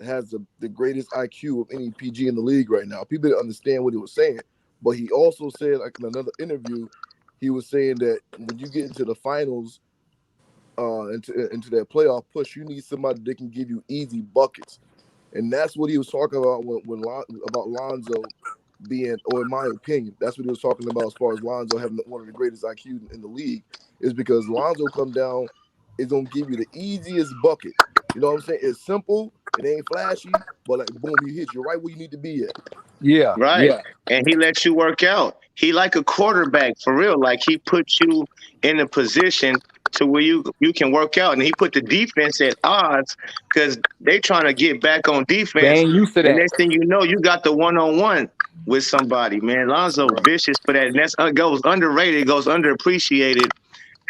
has the greatest IQ of any PG in the league right now. People didn't understand what he was saying. But he also said, like in another interview, he was saying that when you get into the finals, into that playoff push, you need somebody that can give you easy buckets. And that's what he was talking about about Lonzo being, or in my opinion, that's what he was talking about as far as Lonzo having one of the greatest IQ in the league, is because Lonzo come down is going to give you the easiest bucket. You know what I'm saying? It's simple. It ain't flashy, but like, boom, he hits you right where you need to be at. Yeah. Right. Yeah. And he lets you work out. He like a quarterback for real. Like he puts you in a position to where you can work out. And he put the defense at odds because they trying to get back on defense. They ain't used to that. And next thing you know, you got the one-on-one with somebody, man. Lonzo vicious for that. And that's goes underrated, goes underappreciated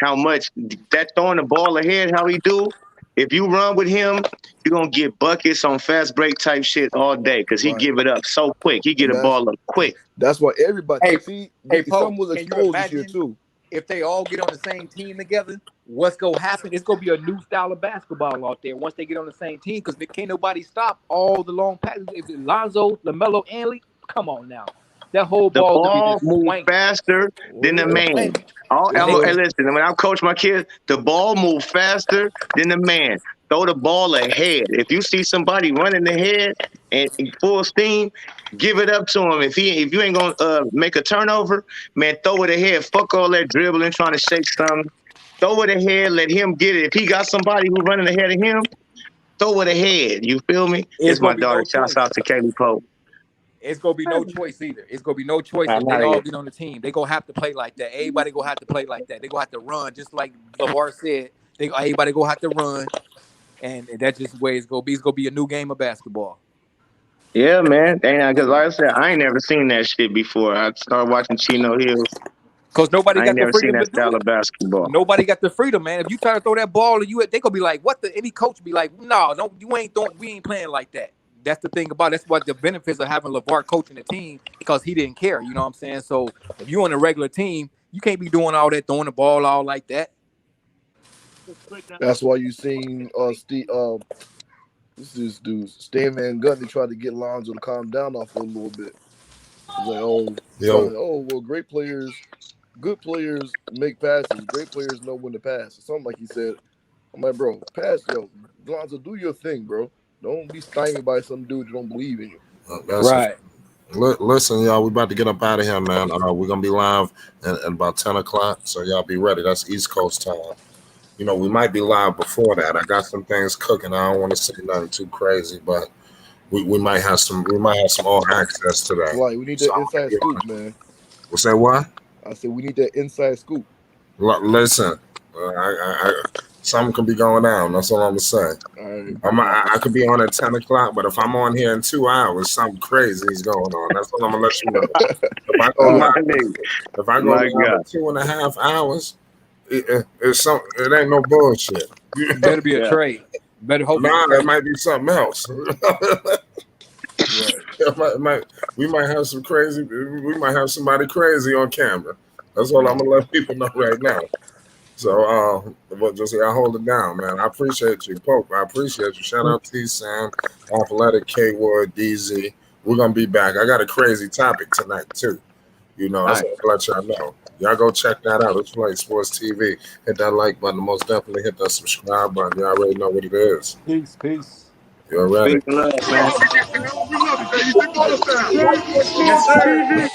how much that throwing the ball ahead, how he do. If you run with him, you're going to get buckets on fast break type shit all day because he give it up so quick. He get a ball up quick. That's why everybody Hey, some Pope, was can you exposed this year imagine too. if they all get on the same team together, what's going to happen? It's going to be a new style of basketball out there once they get on the same team because can't nobody stop all the long passes. If it's Lonzo, LaMelo, and Lee, come on now. That whole The ball ball could be move just faster than the man. Hey, listen, when I coach my kids, the ball move faster than the man. Throw the ball ahead. If you see somebody running ahead and full steam, give it up to him. If you ain't gonna make a turnover, man, throw it ahead. Fuck all that dribbling, trying to shake something. Throw it ahead. Let him get it. If he got somebody who running ahead of him, throw it ahead. You feel me? It's my daughter. Shouts out to Kaylee Pope. It's gonna be no choice either. It's gonna be no choice if they all get on the team. They gonna have to play like that. Everybody gonna have to play like that. They gonna have to run, just like Lavar said. Everybody gonna have to run, and that's just the way it's gonna be. It's gonna be a new game of basketball. Yeah, man. Because like I said, I ain't never seen that shit before. I started watching Chino Hills. Because nobody I got ain't the never seen freedom that to do style it. of basketball. Nobody got the freedom, man. If you try to throw that ball, they gonna be like, "What the?" Any coach be like, "No, you ain't throwing. We ain't playing like that." That's the thing about it. That's what the benefits of having Lavar coaching the team because he didn't care. You know what I'm saying? So if you're on a regular team, you can't be doing all that, throwing the ball all like that. That's why you seen this dude Stan Van Gundy tried to get Lonzo to calm down off a little bit. He's like, well, good players make passes. Great players know when to pass. Or something like he said. I'm like, bro, Lonzo, do your thing, bro. Don't be stymied by some dude who don't believe in you. Right. Listen, y'all, we about to get up out of here, man. We're gonna be live at about 10 o'clock, so y'all be ready. That's East Coast time. You know, we might be live before that. I got some things cooking. I don't want to say nothing too crazy, but we might have some all access to that. Right, we need that inside scoop, man. What's that? What? I said we need that inside scoop. Listen, something could be going down. That's all I'm gonna say. I could be on at 10 o'clock, but if I'm on here in 2 hours, something crazy is going on. That's all I'm gonna let you know. If I go live, if I go live in 2.5 hours, it ain't no bullshit. Better be a trade. Better hope. It might be something else. We might have some crazy. We might have somebody crazy on camera. That's all I'm gonna let people know right now. So, but just I hold it down, man. I appreciate you, Pope. I appreciate you. Shout out T Sam, Athletic, K Wood, DZ. We're gonna be back. I got a crazy topic tonight too. You know, I want to let y'all know. Y'all go check that out. It's Play Sports TV. Hit that like button. Most definitely hit that subscribe button. Y'all already know what it is. Peace. You already. Peace and love, man. Yes, sir.